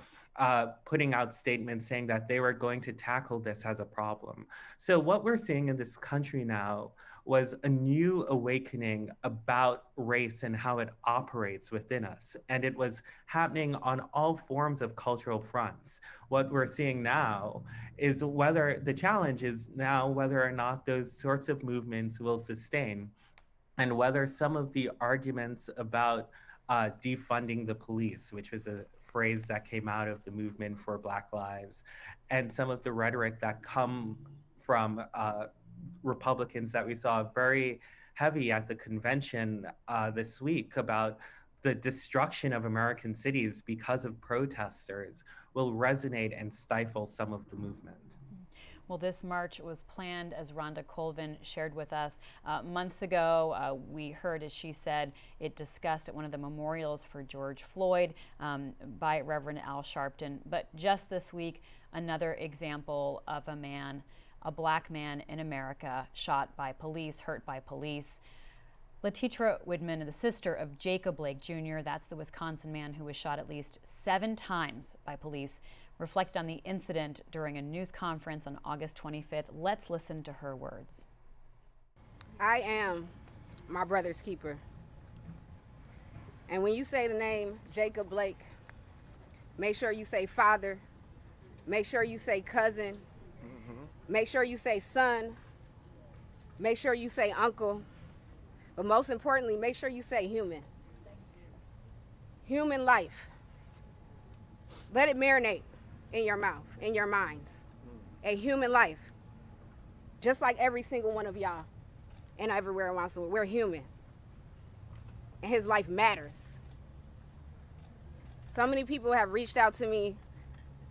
putting out statements saying that they were going to tackle this as a problem. So what we're seeing in this country now was a new awakening about race and how it operates within us. And it was happening on all forms of cultural fronts. What we're seeing now is the challenge is now whether or not those sorts of movements will sustain, and whether some of the arguments about defunding the police, which was a phrase that came out of the movement for Black Lives, and some of the rhetoric that come from Republicans that we saw very heavy at the convention this week about the destruction of American cities because of protesters will resonate and stifle some of the movement. Well, this march was planned, as Rhonda Colvin shared with us months ago. We heard, as she said, it discussed at one of the memorials for George Floyd by Reverend Al Sharpton. But just this week, another example of a Black man in America shot by police, hurt by police. Latitra Widman, the sister of Jacob Blake Jr., that's the Wisconsin man who was shot at least 7 times by police, reflected on the incident during a news conference on August 25th. Let's listen to her words. I am my brother's keeper. And when you say the name Jacob Blake, make sure you say father, make sure you say cousin, make sure you say son, make sure you say uncle, but most importantly, make sure you say human. Human life. Let it marinate in your mouth, in your minds. A human life. Just like every single one of y'all and everywhere around the world. We're human. And his life matters. So many people have reached out to me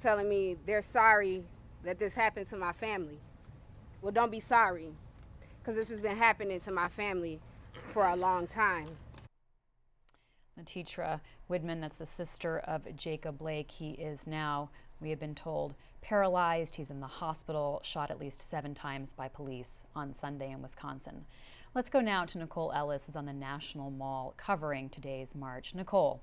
telling me they're sorry that this happened to my family. Well, don't be sorry, because this has been happening to my family for a long time. Latitra Widman, that's the sister of Jacob Blake. He is now, we have been told, paralyzed. He's in the hospital, shot at least 7 times by police on Sunday in Wisconsin. Let's go now to Nicole Ellis, who's on the National Mall covering today's march. Nicole.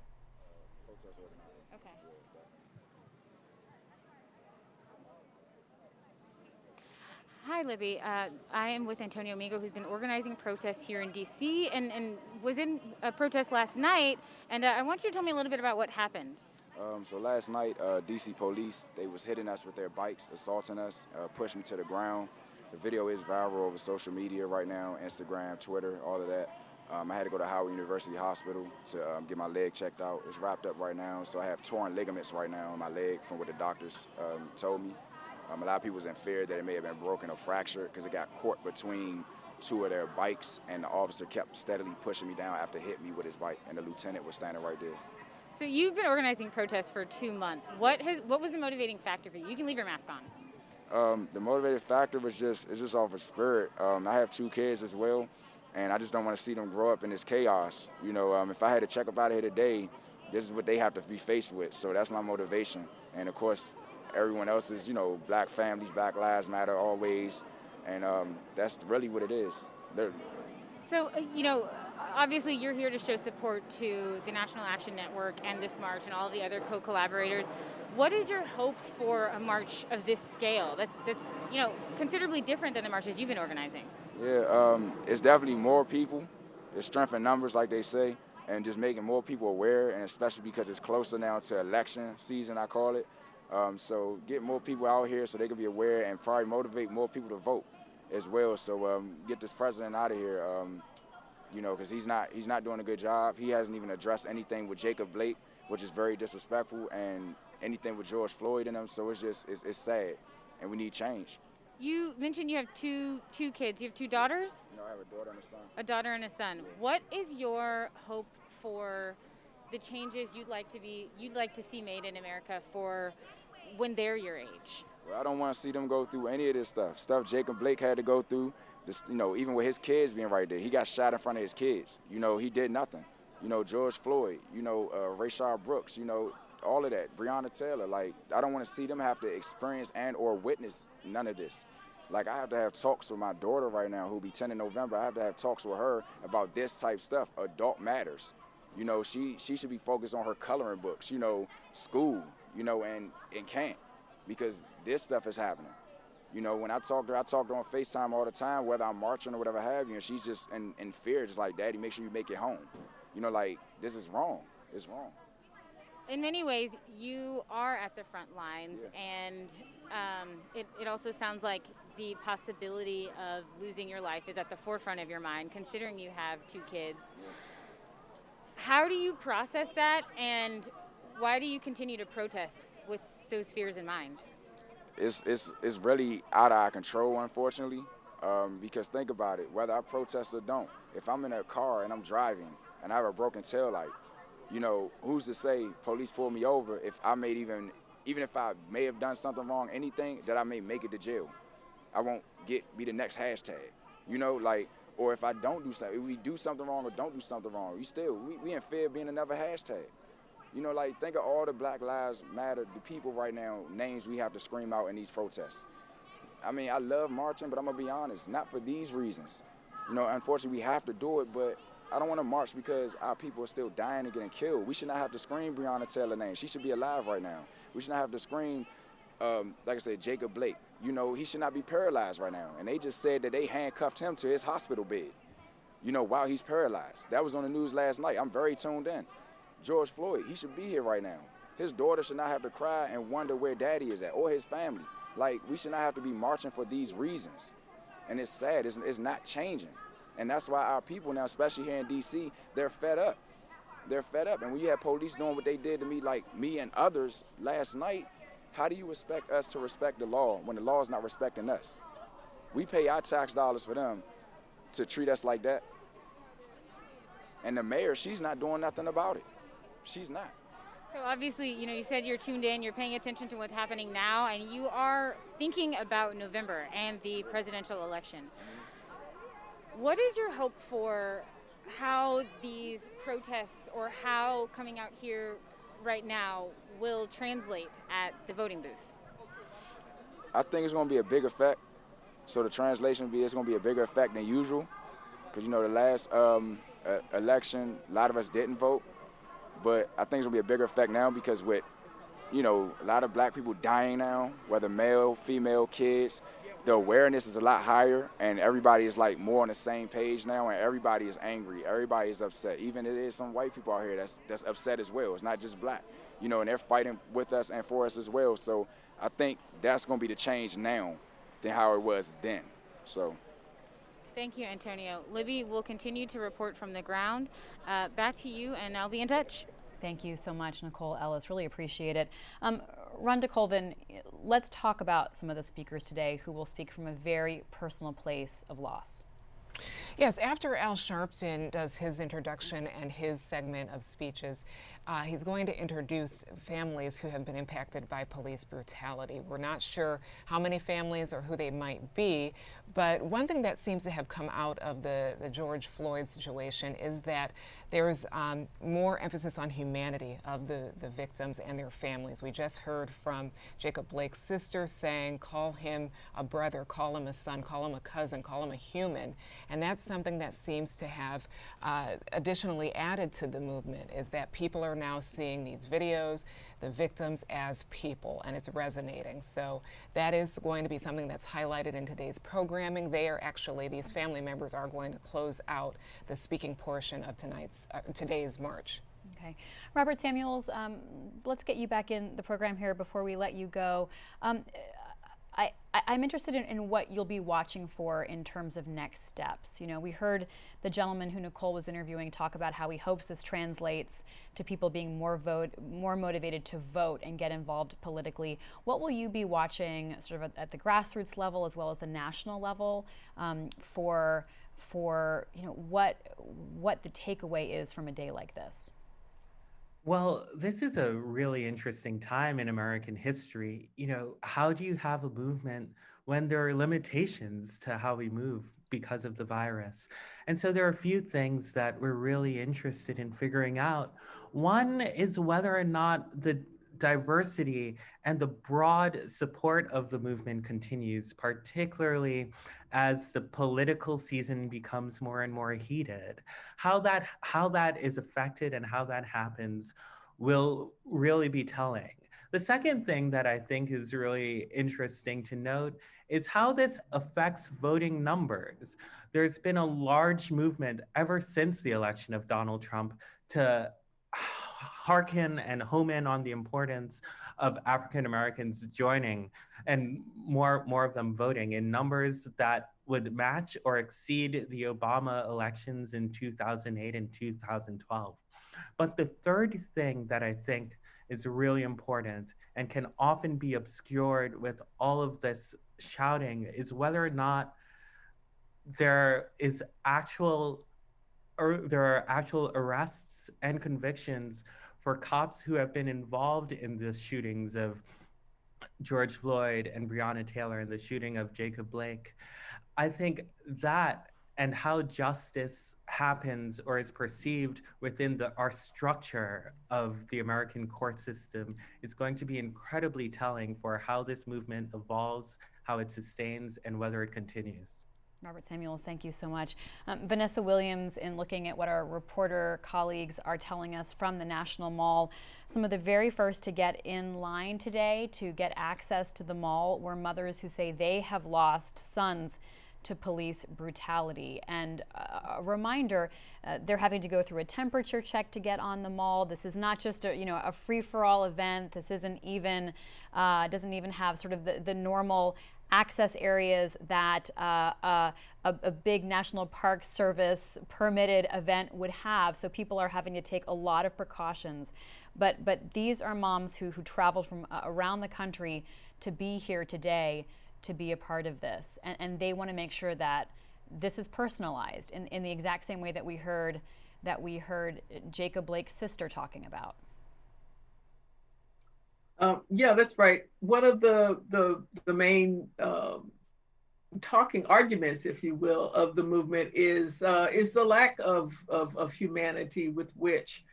Hi, Libby. I am with Antonio Amigo, who's been organizing protests here in D.C. and was in a protest last night. And I want you to tell me a little bit about what happened. So last night, D.C. police, they was hitting us with their bikes, assaulting us, pushed me to the ground. The video is viral over social media right now, Instagram, Twitter, all of that. I had to go to Howard University Hospital to get my leg checked out. It's wrapped up right now, so I have torn ligaments right now in my leg from what the doctors told me. A lot of people was in fear that it may have been broken or fractured because it got caught between two of their bikes, and the officer kept steadily pushing me down after hitting me with his bike, and the lieutenant was standing right there. So you've been organizing protests for 2 months. What was the motivating factor for you? You can leave your mask on. The motivating factor was it's just off of spirit. I have 2 kids as well, and I just don't want to see them grow up in this chaos. You know, if I had to check up out of here today, this is what they have to be faced with. So that's my motivation. And of course, everyone else is, you know, black families, Black Lives Matter always, and that's really what it is. So, you know, obviously you're here to show support to the National Action Network and this march and all the other co-collaborators. What is your hope for a march of this scale that's you know, considerably different than the marches you've been organizing? Yeah, it's definitely more people. It's strength in numbers, like they say, and just making more people aware, and especially because it's closer now to election season, I call it. So get more people out here so they can be aware and probably motivate more people to vote as well. So get this president out of here, you know, because he's not doing a good job. He hasn't even addressed anything with Jacob Blake, which is very disrespectful, and anything with George Floyd in them. So it's sad, and we need change. You mentioned you have two kids. You have 2 daughters? No, I have a daughter and a son. A daughter and a son. What is your hope for the changes you'd like to see made in America for when they're your age? Well, I don't want to see them go through any of this stuff Jacob Blake had to go through. Just, you know, even with his kids being right there, he got shot in front of his kids. You know, he did nothing. You know, George Floyd, you know, Rayshard Brooks, you know, all of that, Breonna Taylor. Like, I don't want to see them have to experience and or witness none of this. Like, I have to have talks with my daughter right now, who'll be 10 in November. I have to have talks with her about this type stuff. Adult matters. You know, she should be focused on her coloring books, you know, school, you know, and camp, because this stuff is happening. You know, when I talk to her on FaceTime all the time, whether I'm marching or whatever have you, and she's just in fear, just like, Daddy, make sure you make it home. You know, like, this is wrong. It's wrong. In many ways, you are at the front lines, and it also sounds like the possibility of losing your life is at the forefront of your mind, considering you have 2 kids. How do you process that, and why do you continue to protest with those fears in mind? It's really out of our control, unfortunately, because think about it, whether I protest or don't, if I'm in a car and I'm driving and I have a broken taillight, you know, who's to say police pull me over if I may even if I may have done something wrong, anything, that I may make it to jail. I won't be the next hashtag, you know, like, or if I don't do something, if we do something wrong or don't do something wrong, we in fear of being another hashtag. You know, like, think of all the Black Lives Matter, the people right now, names we have to scream out in these protests. I mean, I love marching, but I'm gonna be honest, not for these reasons. You know, unfortunately, we have to do it, but I don't want to march because our people are still dying and getting killed. We should not have to scream Breonna Taylor's name. She should be alive right now. We should not have to scream, like I said, Jacob Blake. You know, he should not be paralyzed right now. And they just said that they handcuffed him to his hospital bed, you know, while he's paralyzed. That was on the news last night. I'm very tuned in. George Floyd, he should be here right now. His daughter should not have to cry and wonder where Daddy is at, or his family. Like, we should not have to be marching for these reasons. And it's sad, it's not changing. And that's why our people now, especially here in D.C., they're fed up. They're fed up. And when you have police doing what they did to me, like me and others last night, how do you expect us to respect the law when the law is not respecting us? We pay our tax dollars for them to treat us like that. And the mayor, she's not doing nothing about it. She's not. So obviously, you know, you said you're tuned in, you're paying attention to what's happening now, and you are thinking about November and the presidential election. What is your hope for how these protests, or how coming out here right now, will translate at the voting booth? I think it's going to be a big effect. So the translation it's going to be a bigger effect than usual, because, you know, the last election, a lot of us didn't vote. But I think it's going to be a bigger effect now because with, you know, a lot of black people dying now, whether male, female, kids, the awareness is a lot higher, and everybody is like more on the same page now, and everybody is angry, everybody is upset. Even it is some white people out here that's upset as well. It's not just black, you know, and they're fighting with us and for us as well. So I think that's going to be the change now than how it was then. So. Thank you, Antonio. Libby will continue to report from the ground. Back to you, and I'll be in touch. Thank you so much, Nicole Ellis. Really appreciate it. Rhonda Colvin, let's talk about some of the speakers today who will speak from a very personal place of loss. Yes, after Al Sharpton does his introduction and his segment of speeches, he's going to introduce families who have been impacted by police brutality. We're not sure how many families or who they might be, but one thing that seems to have come out of the George Floyd situation is that there's more emphasis on humanity of the victims and their families. We just heard from Jacob Blake's sister saying, call him a brother, call him a son, call him a cousin, call him a human. And that's something that seems to have additionally added to the movement, is that people are now seeing these videos, the victims as people, and it's resonating. So that is going to be something that's highlighted in today's programming. These family members are going to close out the speaking portion of today's march. Okay. Robert Samuels, let's get you back in the program here before we let you go. I'm interested in what you'll be watching for in terms of next steps. You know, we heard the gentleman who Nicole was interviewing talk about how he hopes this translates to people being more motivated to vote and get involved politically. What will you be watching sort of at the grassroots level as well as the national level for you know, what the takeaway is from a day like this? Well, this is a really interesting time in American history. You know, how do you have a movement when there are limitations to how we move because of the virus? And so there are a few things that we're really interested in figuring out. One is whether or not the diversity and the broad support of the movement continues, particularly as the political season becomes more and more heated. How that is affected and how that happens will really be telling. The second thing that I think is really interesting to note is how this affects voting numbers. There's been a large movement ever since the election of Donald Trump to hearken and home in on the importance of African Americans joining and more of them voting in numbers that would match or exceed the Obama elections in 2008 and 2012. But the third thing that I think is really important and can often be obscured with all of this shouting is whether or not there are actual arrests and convictions for cops who have been involved in the shootings of George Floyd and Breonna Taylor and the shooting of Jacob Blake. I think that and how justice happens or is perceived within our structure of the American court system is going to be incredibly telling for how this movement evolves, how it sustains, and whether it continues. Robert Samuels, thank you so much. Vanessa Williams, in looking at what our reporter colleagues are telling us from the National Mall, some of the very first to get in line today to get access to the mall were mothers who say they have lost sons to police brutality. And a reminder, they're having to go through a temperature check to get on the mall. This is not just a free-for-all event. This isn't even, doesn't even have sort of the normal access areas that a big National Park Service permitted event would have. So people are having to take a lot of precautions. But these are moms who traveled from around the country to be here today to be a part of this. And they want to make sure that this is personalized in the exact same way that we heard Jacob Blake's sister talking about. Yeah, that's right. One of the main talking arguments, if you will, of the movement is the lack of humanity with which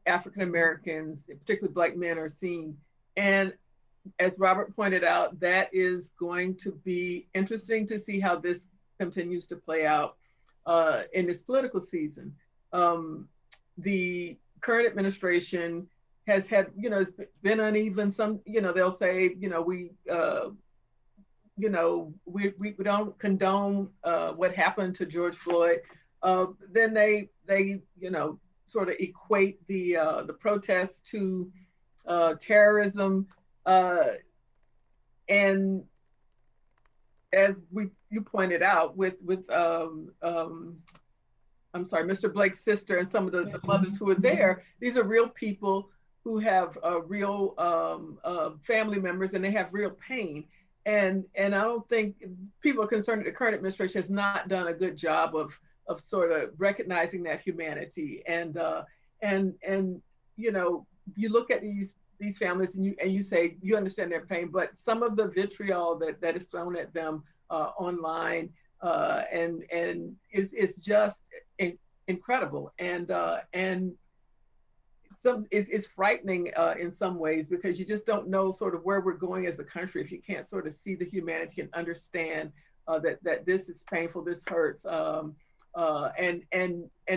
African Americans, particularly Black men, are seen. And as Robert pointed out, that is going to be interesting to see how this continues to play out in this political season. The current administration has had, it's been uneven. Some, they'll say, you know, we don't condone what happened to George Floyd, then they you know, sort of equate the protests to terrorism, and as you pointed out with I'm sorry, Mr. Blake's sister and some of the mothers who were there, these are real people who have real family members, and they have real pain. And I don't think people are concerned that the current administration has not done a good job of sort of recognizing that humanity. And you know, you look at these families and you say you understand their pain, but some of the vitriol that is thrown at them online and is just incredible, and it's frightening in some ways, because you just don't know sort of where we're going as a country if you can't sort of see the humanity and understand that this is painful, this hurts, and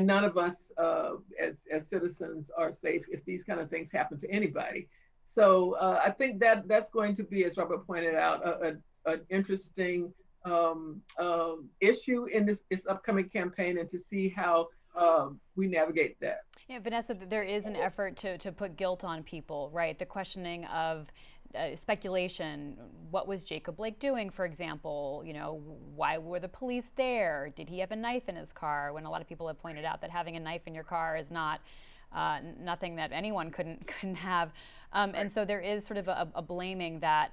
none of us as citizens are safe if these kind of things happen to anybody. So I think that's going to be, as Robert pointed out, an interesting issue in this upcoming campaign, and to see how we navigate that. Yeah, Vanessa, there is an effort to put guilt on people, right? The questioning of speculation. What was Jacob Blake doing, for example? You know, why were the police there? Did he have a knife in his car? When a lot of people have pointed out that having a knife in your car is not nothing that anyone couldn't have. And so there is sort of a blaming that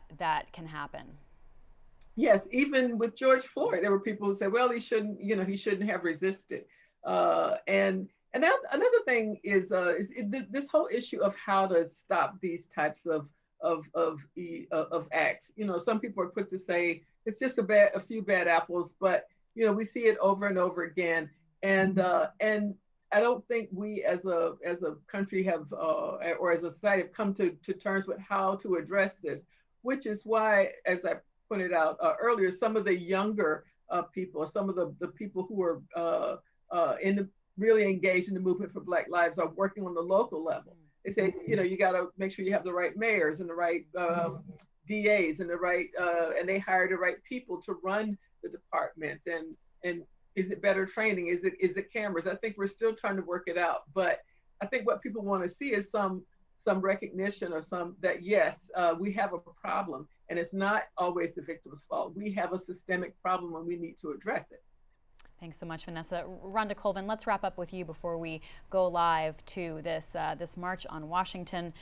can happen. Yes, even with George Floyd, there were people who said, well, he shouldn't have resisted. And another thing is this whole issue of how to stop these types of acts. You know, some people are quick to say it's just a few bad apples, but you know, we see it over and over again. And I don't think we as a country have or as a society have come to terms with how to address this, which is why, as I pointed out earlier, some of the younger people, some of the people who are really engaged in the movement for Black Lives are working on the local level. They say, you know, you got to make sure you have the right mayors and the right DAs and the right, and they hire the right people to run the departments. And is it better training? Is it cameras? I think we're still trying to work it out. But I think what people want to see is some recognition or that yes, we have a problem, and it's not always the victim's fault. We have a systemic problem and we need to address it. Thanks so much, Vanessa. Rhonda Colvin, let's wrap up with you before we go live to this March on Washington.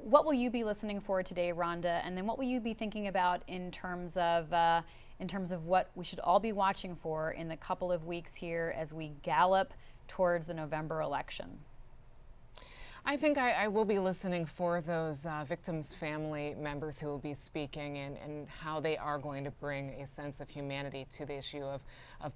What will you be listening for today, Rhonda? And then what will you be thinking about in terms of what we should all be watching for in the couple of weeks here as we gallop towards the November election? I think I will be listening for those victims' family members who will be speaking, and how they are going to bring a sense of humanity to the issue of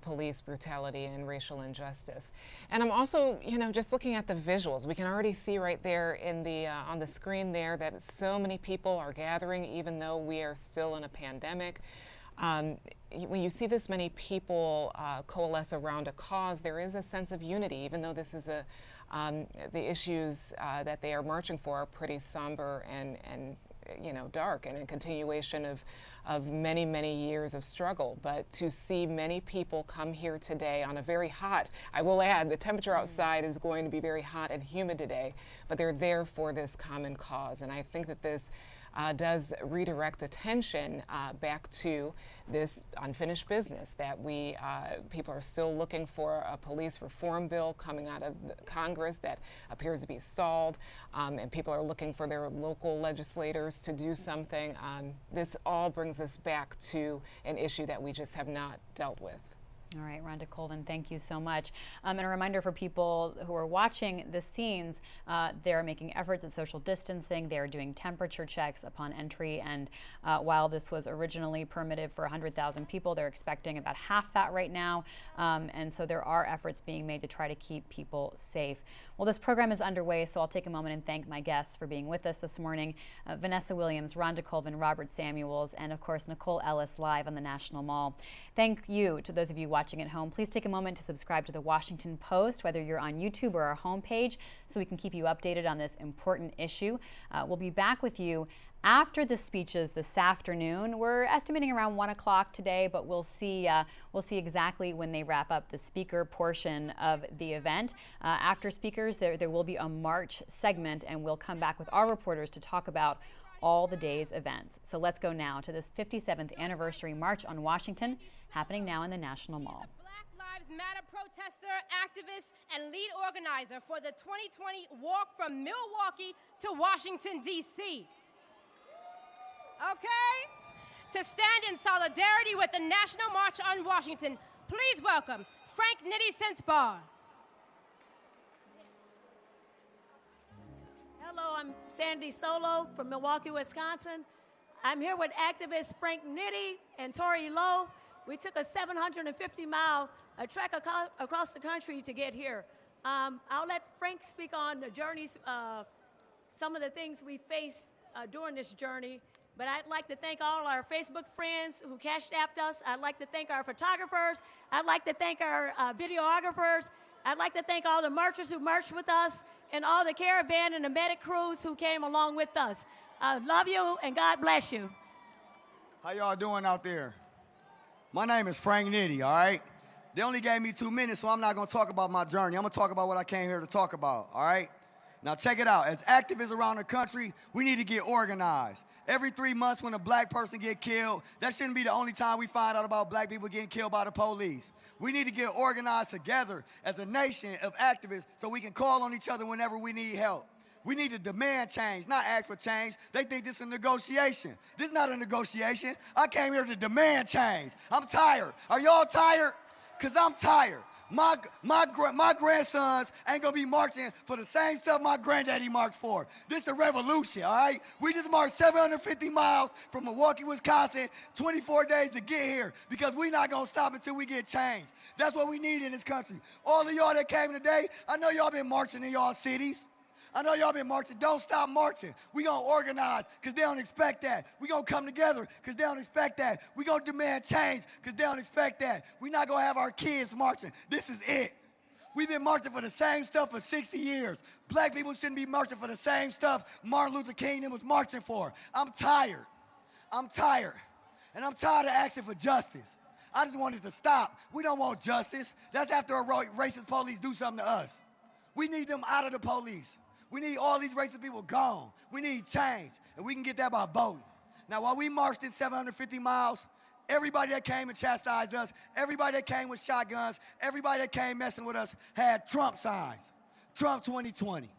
police brutality and racial injustice. And I'm also, you know, just looking at the visuals. We can already see right there in the on the screen there that so many people are gathering, even though we are still in a pandemic. When you see this many people coalesce around a cause, there is a sense of unity, even though this is the issues that they are marching for are pretty somber and you know, dark, and a continuation of many, many years of struggle. But to see many people come here today on a very hot, I will add, the temperature outside is going to be very hot and humid today, but they're there for this common cause. And I think that this does redirect attention back to this unfinished business, that people are still looking for a police reform bill coming out of Congress that appears to be stalled, and people are looking for their local legislators to do something. This all brings us back to an issue that we just have not dealt with. All right, Rhonda Colvin, thank you so much. And a reminder for people who are watching the scenes, they're making efforts at social distancing. They're doing temperature checks upon entry. And while this was originally permitted for 100,000 people, they're expecting about half that right now. And so there are efforts being made to try to keep people safe. Well, this program is underway, so I'll take a moment and thank my guests for being with us this morning. Vanessa Williams, Rhonda Colvin, Robert Samuels, and of course, Nicole Ellis, live on the National Mall. Thank you to those of you watching at home. Please take a moment to subscribe to the Washington Post, whether you're on YouTube or our homepage, so we can keep you updated on this important issue. We'll be back with you After the speeches this afternoon, we're estimating around 1 o'clock today, but we'll see exactly when they wrap up the speaker portion of the event. After speakers, there will be a march segment, and we'll come back with our reporters to talk about all the day's events. So let's go now to this 57th anniversary March on Washington, happening now in the National Mall. Black Lives Matter protester, activist, and lead organizer for the 2020 Walk from Milwaukee to Washington, D.C. Okay? To stand in solidarity with the National March on Washington, please welcome Frank Nitti-Senspar. Hello, I'm Sandy Solo from Milwaukee, Wisconsin. I'm here with activists Frank Nitti and Tori Lowe. We took a 750-mile trek across the country to get here. I'll let Frank speak on the journeys, some of the things we face during this journey. But I'd like to thank all our Facebook friends who cash-apped us. I'd like to thank our photographers. I'd like to thank our videographers. I'd like to thank all the marchers who marched with us and all the caravan and the medic crews who came along with us. I love you and God bless you. How y'all doing out there? My name is Frank Nitti, all right? They only gave me 2 minutes, so I'm not gonna talk about my journey. I'm gonna talk about what I came here to talk about, all right? Now check it out. As activists around the country, we need to get organized. Every 3 months when a black person get killed, that shouldn't be the only time we find out about black people getting killed by the police. We need to get organized together as a nation of activists so we can call on each other whenever we need help. We need to demand change, not ask for change. They think this is a negotiation. This is not a negotiation. I came here to demand change. I'm tired. Are y'all tired? Because I'm tired. My grandsons ain't gonna be marching for the same stuff my granddaddy marched for. This is a revolution, all right? We just marched 750 miles from Milwaukee, Wisconsin, 24 days to get here because we not gonna stop until we get change. That's what we need in this country. All of y'all that came today, I know y'all been marching in y'all cities. I know y'all been marching. Don't stop marching. We gonna organize because they don't expect that. We gonna come together because they don't expect that. We gonna demand change because they don't expect that. We not gonna have our kids marching. This is it. We've been marching for the same stuff for 60 years. Black people shouldn't be marching for the same stuff Martin Luther King was marching for. I'm tired. I'm tired. And I'm tired of asking for justice. I just want it to stop. We don't want justice. That's after a racist police do something to us. We need them out of the police. We need all these racist people gone. We need change, and we can get that by voting. Now, while we marched this 750 miles, everybody that came and chastised us, everybody that came with shotguns, everybody that came messing with us had Trump signs. Trump 2020.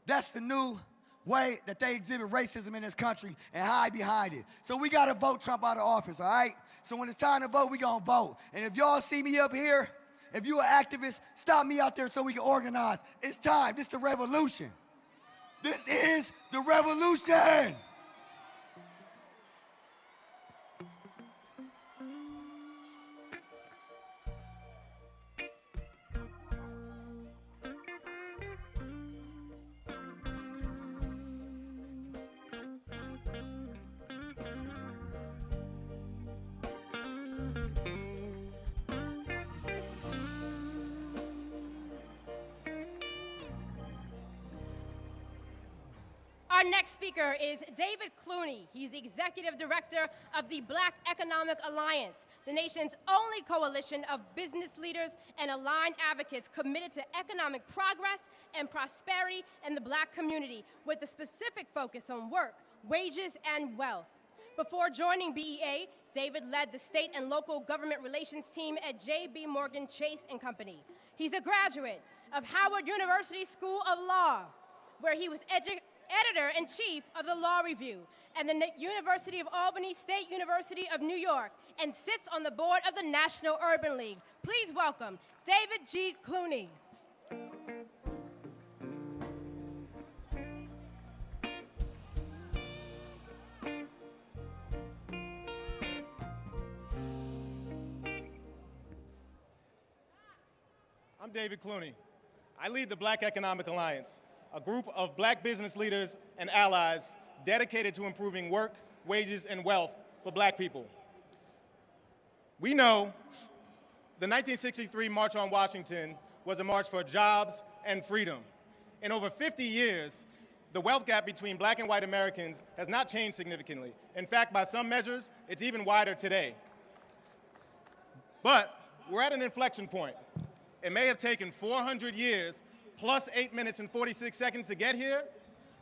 That's the new way that they exhibit racism in this country and hide behind it. So we got to vote Trump out of office, all right? So when it's time to vote, we going to vote. And if y'all see me up here, if you're an activist, stop me out there so we can organize. It's time. This is the revolution. This is the revolution. Our next speaker is David Clooney. He's the executive director of the Black Economic Alliance, the nation's only coalition of business leaders and aligned advocates committed to economic progress and prosperity in the black community, with a specific focus on work, wages, and wealth. Before joining BEA, David led the state and local government relations team at J.B. Morgan Chase & Company. He's a graduate of Howard University School of Law, where he was editor-in-chief of the Law Review, and the University of Albany State University of New York, and sits on the board of the National Urban League. Please welcome David G. Clooney. I'm David Clooney. I lead the Black Economic Alliance, a group of black business leaders and allies dedicated to improving work, wages, and wealth for black people. We know the 1963 March on Washington was a march for jobs and freedom. In over 50 years, the wealth gap between black and white Americans has not changed significantly. In fact, by some measures, it's even wider today. But we're at an inflection point. It may have taken 400 years plus 8 minutes and 46 seconds to get here,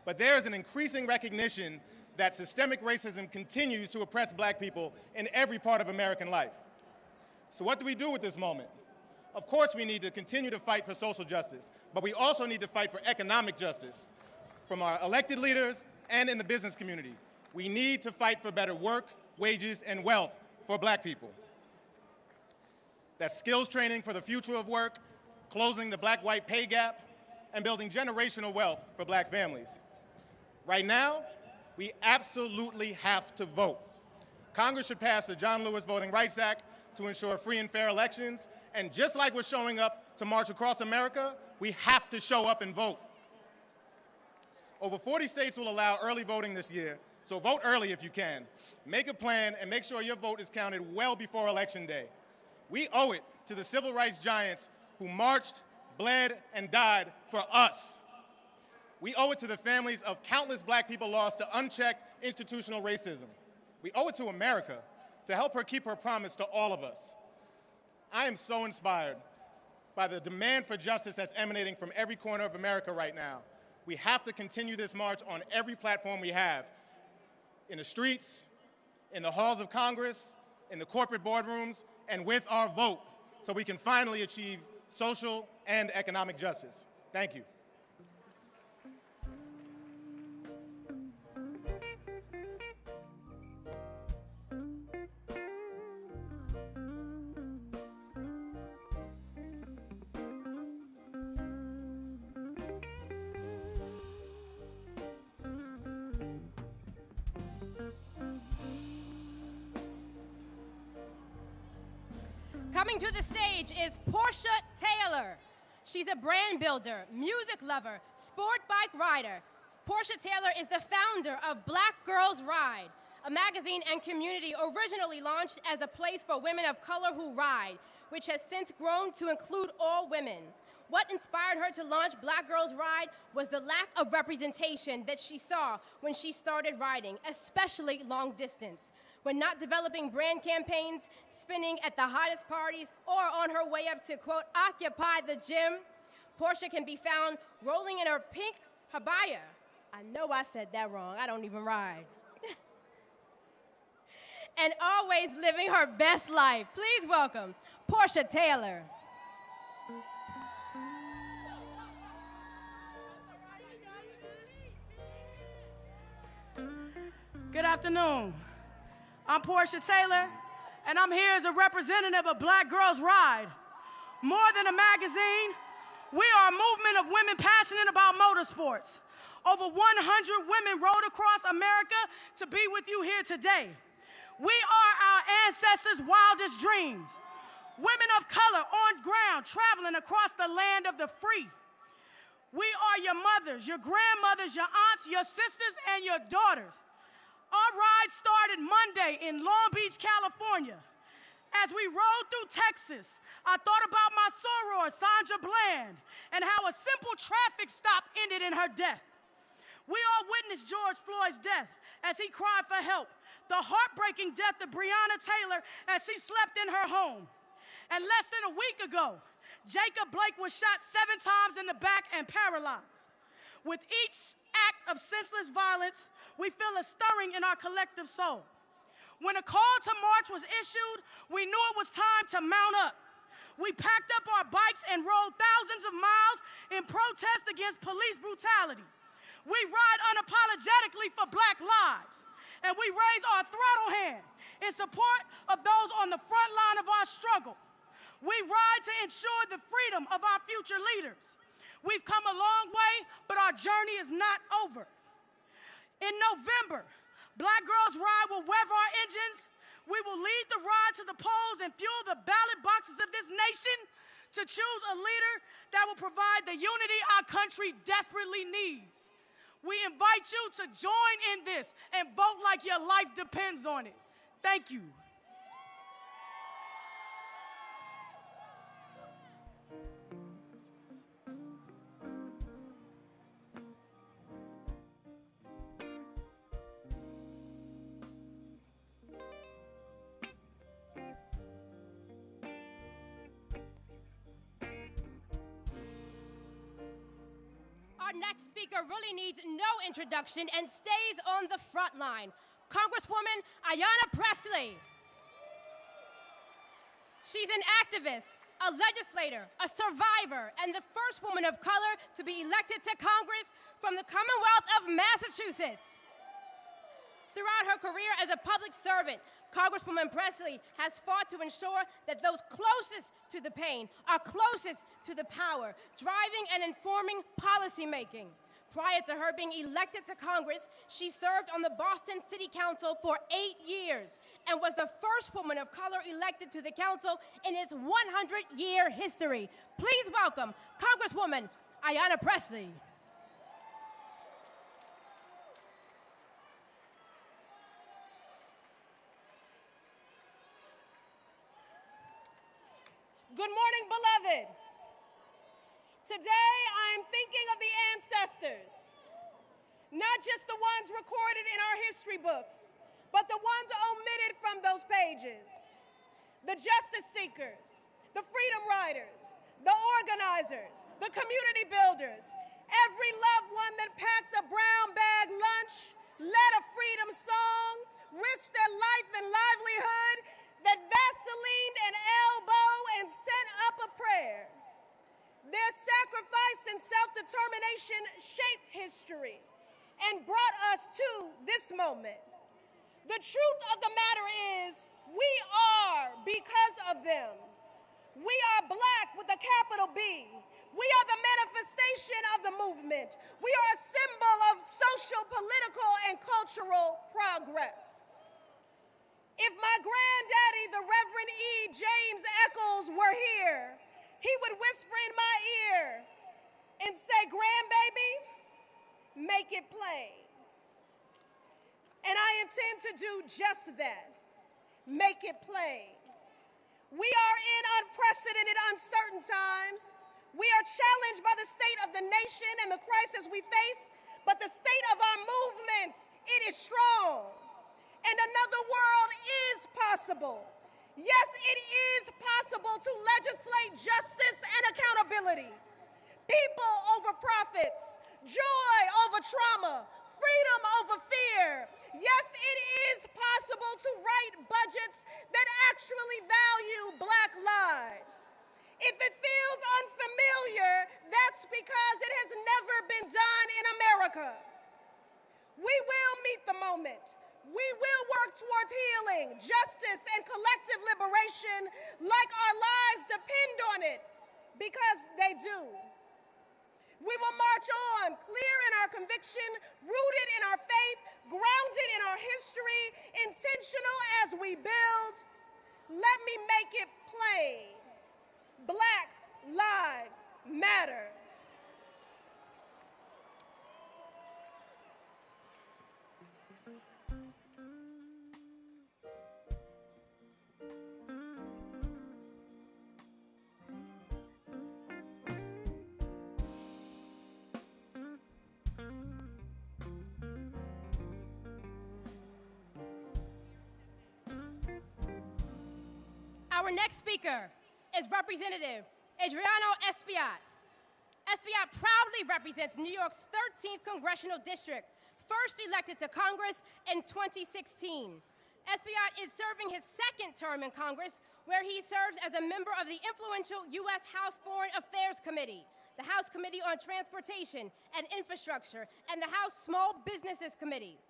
but there is an increasing recognition that systemic racism continues to oppress black people in every part of American life. So what do we do with this moment? Of course we need to continue to fight for social justice, but we also need to fight for economic justice from our elected leaders and in the business community. We need to fight for better work, wages, and wealth for black people. That's skills training for the future of work, closing the black-white pay gap, and building generational wealth for black families. Right now, we absolutely have to vote. Congress should pass the John Lewis Voting Rights Act to ensure free and fair elections, and just like we're showing up to march across America, we have to show up and vote. Over 40 states will allow early voting this year, so vote early if you can. Make a plan and make sure your vote is counted well before Election Day. We owe it to the civil rights giants who marched, bled, and died for us. We owe it to the families of countless black people lost to unchecked institutional racism. We owe it to America to help her keep her promise to all of us. I am so inspired by the demand for justice that's emanating from every corner of America right now. We have to continue this march on every platform we have, in the streets, in the halls of Congress, in the corporate boardrooms, and with our vote, so we can finally achieve social and economic justice. Thank you. Coming to the stage is Portia Taylor. She's a brand builder, music lover, sport bike rider. Portia Taylor is the founder of Black Girls Ride, a magazine and community originally launched as a place for women of color who ride, which has since grown to include all women. What inspired her to launch Black Girls Ride was the lack of representation that she saw when she started riding, especially long distance. When not developing brand campaigns, spinning at the hottest parties, or on her way up to, quote, occupy the gym, Portia can be found rolling in her pink habaya. I know I said that wrong. I don't even ride. And always living her best life. Please welcome Portia Taylor. Good afternoon. I'm Portia Taylor, and I'm here as a representative of Black Girls Ride. More than a magazine, we are a movement of women passionate about motorsports. Over 100 women rode across America to be with you here today. We are our ancestors' wildest dreams. Women of color on ground, traveling across the land of the free. We are your mothers, your grandmothers, your aunts, your sisters, and your daughters. Our ride started Monday in Long Beach, California. As we rode through Texas, I thought about my soror, Sandra Bland, and how a simple traffic stop ended in her death. We all witnessed George Floyd's death as he cried for help, the heartbreaking death of Breonna Taylor as she slept in her home. And less than a week ago, Jacob Blake was shot 7 times in the back and paralyzed. With each act of senseless violence, we feel a stirring in our collective soul. When a call to march was issued, we knew it was time to mount up. We packed up our bikes and rode thousands of miles in protest against police brutality. We ride unapologetically for Black lives, and we raise our throttle hand in support of those on the front line of our struggle. We ride to ensure the freedom of our future leaders. We've come a long way, but our journey is not over. In November, Black Girls Ride will rev our engines. We will lead the ride to the polls and fuel the ballot boxes of this nation to choose a leader that will provide the unity our country desperately needs. We invite you to join in this and vote like your life depends on it. Thank you. Our next speaker really needs no introduction and stays on the front line. Congresswoman Ayanna Pressley. She's an activist, a legislator, a survivor, and the first woman of color to be elected to Congress from the Commonwealth of Massachusetts. Throughout her career as a public servant, Congresswoman Pressley has fought to ensure that those closest to the pain are closest to the power, driving and informing policymaking. Prior to her being elected to Congress, she served on the Boston City Council for 8 years and was the first woman of color elected to the council in its 100-year history. Please welcome Congresswoman Ayanna Pressley. Good morning, beloved. Today, I am thinking of the ancestors, not just the ones recorded in our history books, but the ones omitted from those pages. The justice seekers, the freedom riders, the organizers, the community builders, every loved one that packed a brown bag lunch, led a freedom song, risked their life and livelihood, that Vaseline an elbow and sent up a prayer. Their sacrifice and self-determination shaped history and brought us to this moment. The truth of the matter is, we are because of them. We are Black with a capital B. We are the manifestation of the movement. We are a symbol of social, political, and cultural progress. If my granddaddy, the Reverend E. James Eccles, were here, he would whisper in my ear and say, "Grandbaby, make it plain." And I intend to do just that, make it plain. We are in unprecedented, uncertain times. We are challenged by the state of the nation and the crisis we face, but the state of our movements, it is strong. And another world is possible. Yes, it is possible to legislate justice and accountability. People over profits, joy over trauma, freedom over fear. Yes, it is possible to write budgets that actually value Black lives. If it feels unfamiliar, that's because it has never been done in America. We will meet the moment. We will work towards healing, justice, and collective liberation like our lives depend on it, because they do. We will march on, clear in our conviction, rooted in our faith, grounded in our history, intentional as we build. Let me make it plain. Black lives matter. Our next speaker is Representative Adriano Espaillat. Espaillat proudly represents New York's 13th Congressional District, first elected to Congress in 2016. Espaillat is serving his second term in Congress, where he serves as a member of the influential U.S. House Foreign Affairs Committee, the House Committee on Transportation and Infrastructure, and the House Small Businesses Committee.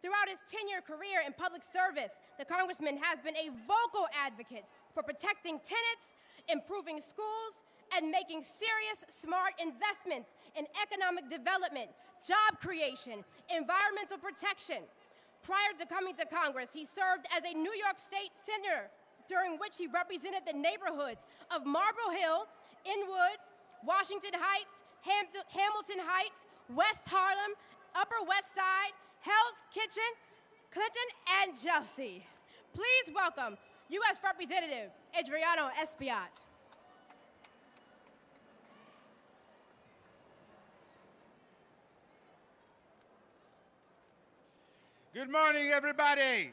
Throughout his 10-year career in public service, the congressman has been a vocal advocate for protecting tenants, improving schools, and making serious, smart investments in economic development, job creation, environmental protection. Prior to coming to Congress, he served as a New York State Senator, during which he represented the neighborhoods of Marble Hill, Inwood, Washington Heights, Hamilton Heights, West Harlem, Upper West Side, Hell's Kitchen, Clinton, and Chelsea. Please welcome U.S. Representative Adriano Espaillat. Good morning, everybody.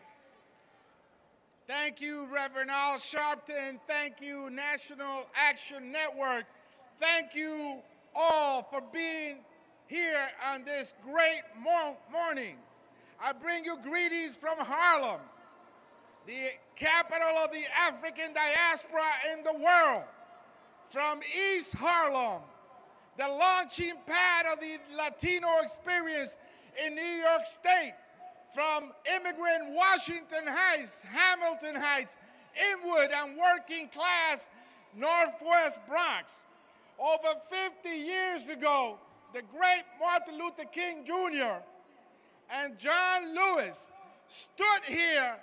Thank you, Reverend Al Sharpton. Thank you, National Action Network. Thank you all for being here on this great morning. I bring you greetings from Harlem, the capital of the African diaspora in the world. From East Harlem, the launching pad of the Latino experience in New York State. From immigrant Washington Heights, Hamilton Heights, Inwood, and working class Northwest Bronx. Over 50 years ago, the great Martin Luther King Jr. and John Lewis stood here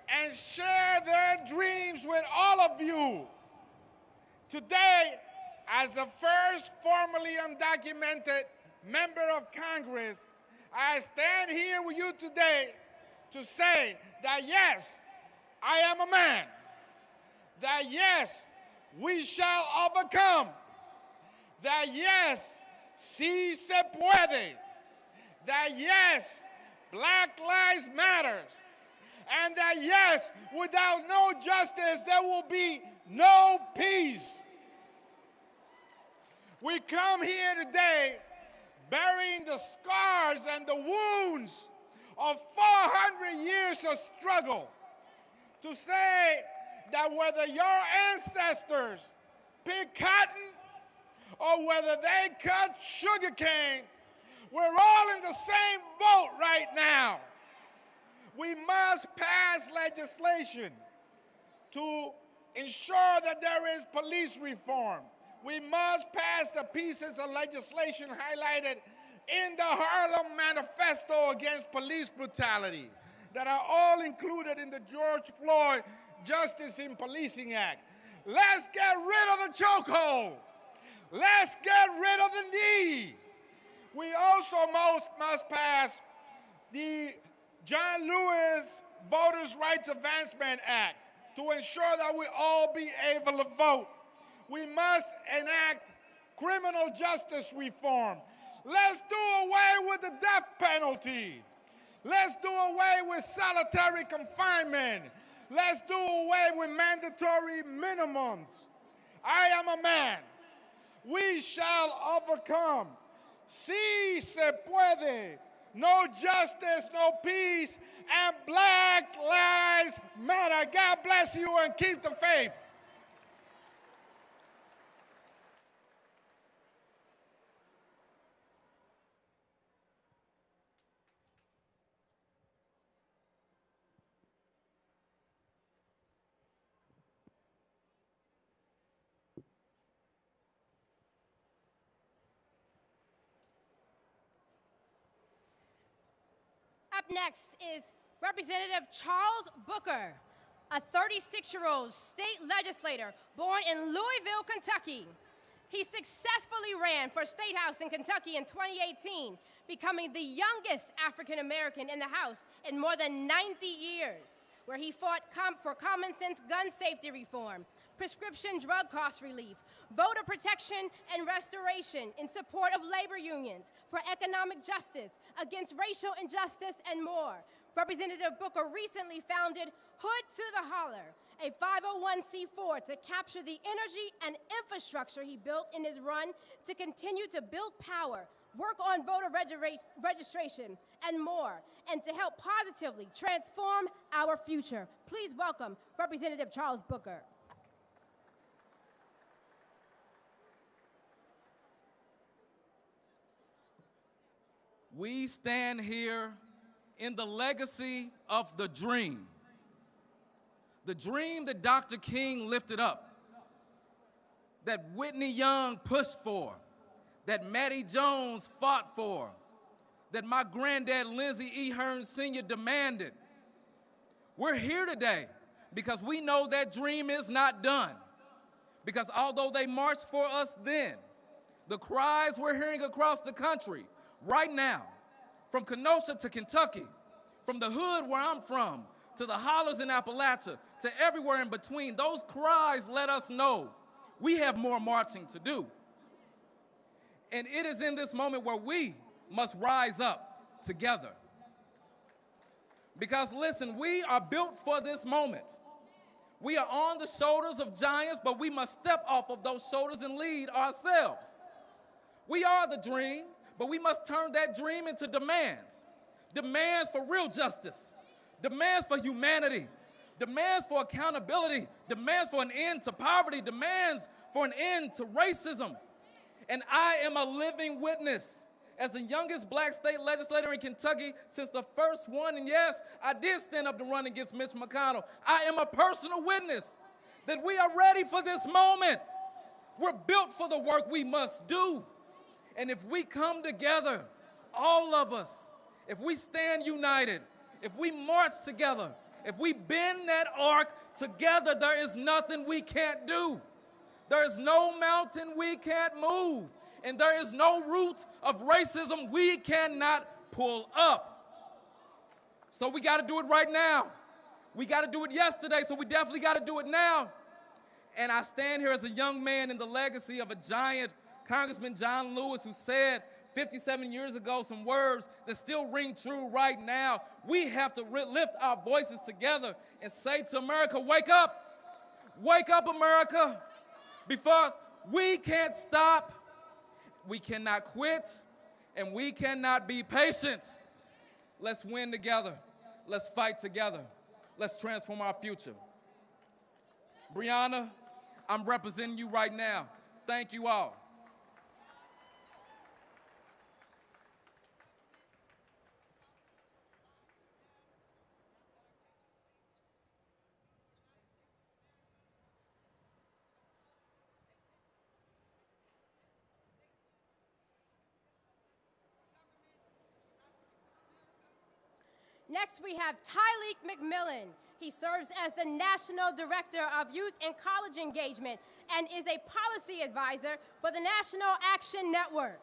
and shared their dreams with all of you. Today, as the first formally undocumented member of Congress, I stand here with you today to say that yes, I am a man. That yes, we shall overcome. That yes, sí se puede. That yes, Black Lives Matter. And that yes, without no justice, there will be no peace. We come here today burying the scars and the wounds of 400 years of struggle to say that whether your ancestors picked cotton or whether they cut sugarcane, we're all in the same boat right now. We must pass legislation to ensure that there is police reform. We must pass the pieces of legislation highlighted in the Harlem Manifesto against police brutality that are all included in the George Floyd Justice in Policing Act. Let's get rid of the chokehold. Let's get rid of the knee. We also must pass the John Lewis Voters' Rights Advancement Act to ensure that we all be able to vote. We must enact criminal justice reform. Let's do away with the death penalty. Let's do away with solitary confinement. Let's do away with mandatory minimums. I am a man. We shall overcome. Sí se puede. No justice, no peace, and Black Lives Matter. God bless you and keep the faith. Up next is Representative Charles Booker, a 36-year-old state legislator born in Louisville, Kentucky. He successfully ran for State House in Kentucky in 2018, becoming the youngest African-American in the House in more than 90 years, where he fought for common-sense gun safety reform, prescription drug cost relief, voter protection and restoration in support of labor unions, for economic justice, against racial injustice, and more. Representative Booker recently founded Hood to the Holler, a 501c4 to capture the energy and infrastructure he built in his run to continue to build power, work on voter registration, and more, and to help positively transform our future. Please welcome Representative Charles Booker. We stand here in the legacy of the dream that Dr. King lifted up, that Whitney Young pushed for, that Mattie Jones fought for, that my granddad Lindsey E. Hearn Sr. demanded. We're here today because we know that dream is not done. Because although they marched for us then, the cries we're hearing across the country right now, from Kenosha to Kentucky, from the hood where I'm from, to the hollers in Appalachia, to everywhere in between, those cries let us know we have more marching to do. And it is in this moment where we must rise up together. Because listen, we are built for this moment. We are on the shoulders of giants, but we must step off of those shoulders and lead ourselves. We are the dream, But we must turn that dream into demands. Demands for real justice. Demands for humanity. Demands for accountability. Demands for an end to poverty. Demands for an end to racism. And I am a living witness. As the youngest black state legislator in Kentucky since the first one, and yes, I did stand up to run against Mitch McConnell. I am a personal witness that we are ready for this moment. We're built for the work we must do. And if we come together, all of us, if we stand united, if we march together, if we bend that arc together, there is nothing we can't do. There is no mountain we can't move. And there is no root of racism we cannot pull up. So we got to do it right now. We got to do it yesterday, so we definitely got to do it now. And I stand here as a young man in the legacy of a giant, Congressman John Lewis, who said 57 years ago some words that still ring true right now. We have to lift our voices together and say to America, wake up. Wake up, America. Because we can't stop. We cannot quit, and we cannot be patient. Let's win together. Let's fight together. Let's transform our future. Breonna, I'm representing you right now. Thank you all. Next, we have Tyleek McMillan. He serves as the National Director of Youth and College Engagement and is a policy advisor for the National Action Network.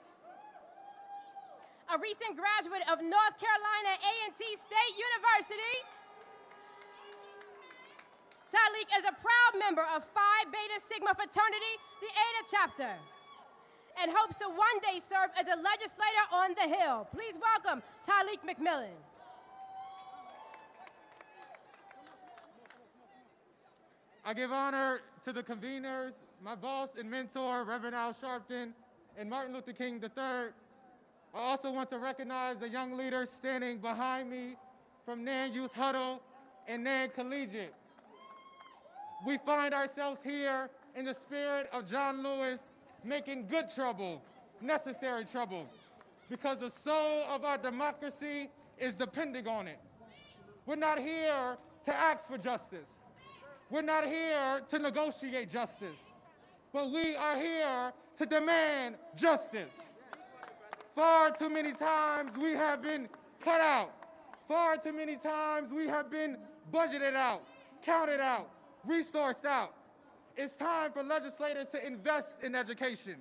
A recent graduate of North Carolina A&T State University, Tyleek is a proud member of Phi Beta Sigma fraternity, the Eta chapter, and hopes to one day serve as a legislator on the Hill. Please welcome Tyleek McMillan. I give honor to the conveners, my boss and mentor, Reverend Al Sharpton, and Martin Luther King III. I also want to recognize the young leaders standing behind me from NAN Youth Huddle and NAN Collegiate. We find ourselves here in the spirit of John Lewis, making good trouble, necessary trouble, because the soul of our democracy is depending on it. We're not here to ask for justice. We're not here to negotiate justice, but we are here to demand justice. Far too many times we have been cut out. Far too many times we have been budgeted out, counted out, resourced out. It's time for legislators to invest in education.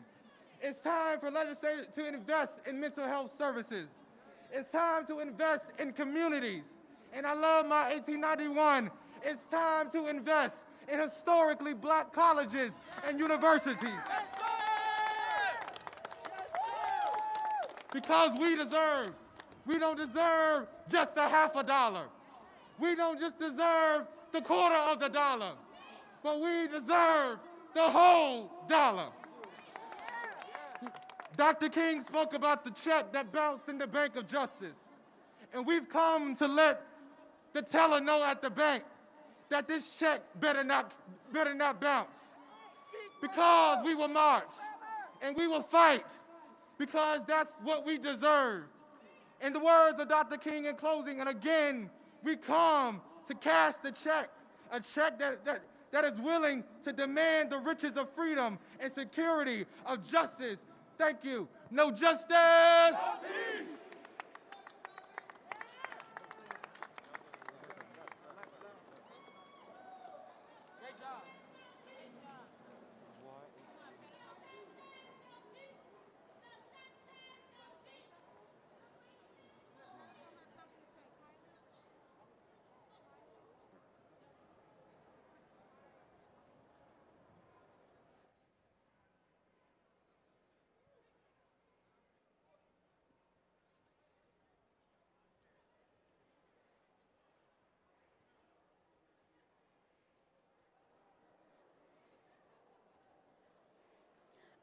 It's time for legislators to invest in mental health services. It's time to invest in communities. And I love my 1891. It's time to invest in historically black colleges and universities. Because we don't deserve just a half a dollar. We don't just deserve the quarter of the dollar, but we deserve the whole dollar. Dr. King spoke about the check that bounced in the Bank of Justice. And we've come to let the teller know at the bank that this check better not bounce. Because we will march and we will fight, because that's what we deserve. In the words of Dr. King in closing, and again, we come to cash the check, a check that is willing to demand the riches of freedom and security of justice. Thank you. No justice. No peace.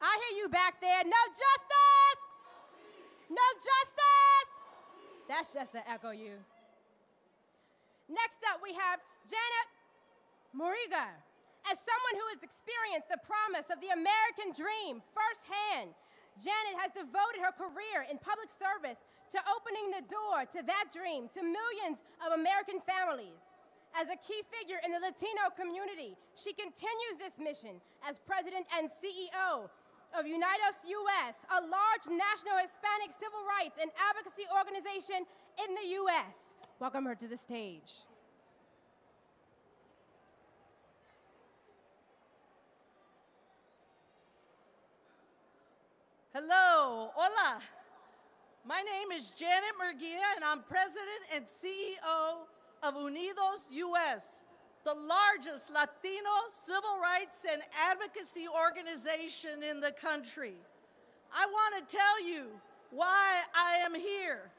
I hear you back there. No justice, No justice! That's just to echo you. Next up, we have Janet Muriga. As someone who has experienced the promise of the American dream firsthand, Janet has devoted her career in public service to opening the door to that dream to millions of American families. As a key figure in the Latino community, she continues this mission as president and CEO of Unidos US, a large national Hispanic civil rights and advocacy organization in the US. Welcome her to the stage. Hello, hola. My name is Janet Murguia, and I'm president and CEO of Unidos US, the largest Latino civil rights and advocacy organization in the country. I want to tell you why I am here.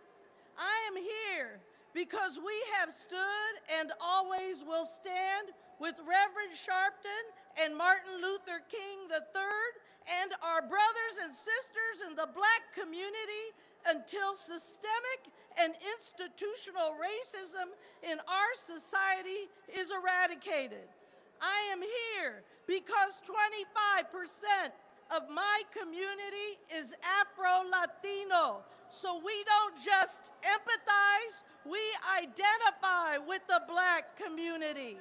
I am here because we have stood and always will stand with Reverend Sharpton and Martin Luther King III and our brothers and sisters in the Black community until systemic and institutional racism in our society is eradicated. I am here because 25% of my community is Afro-Latino, so we don't just empathize, we identify with the Black community.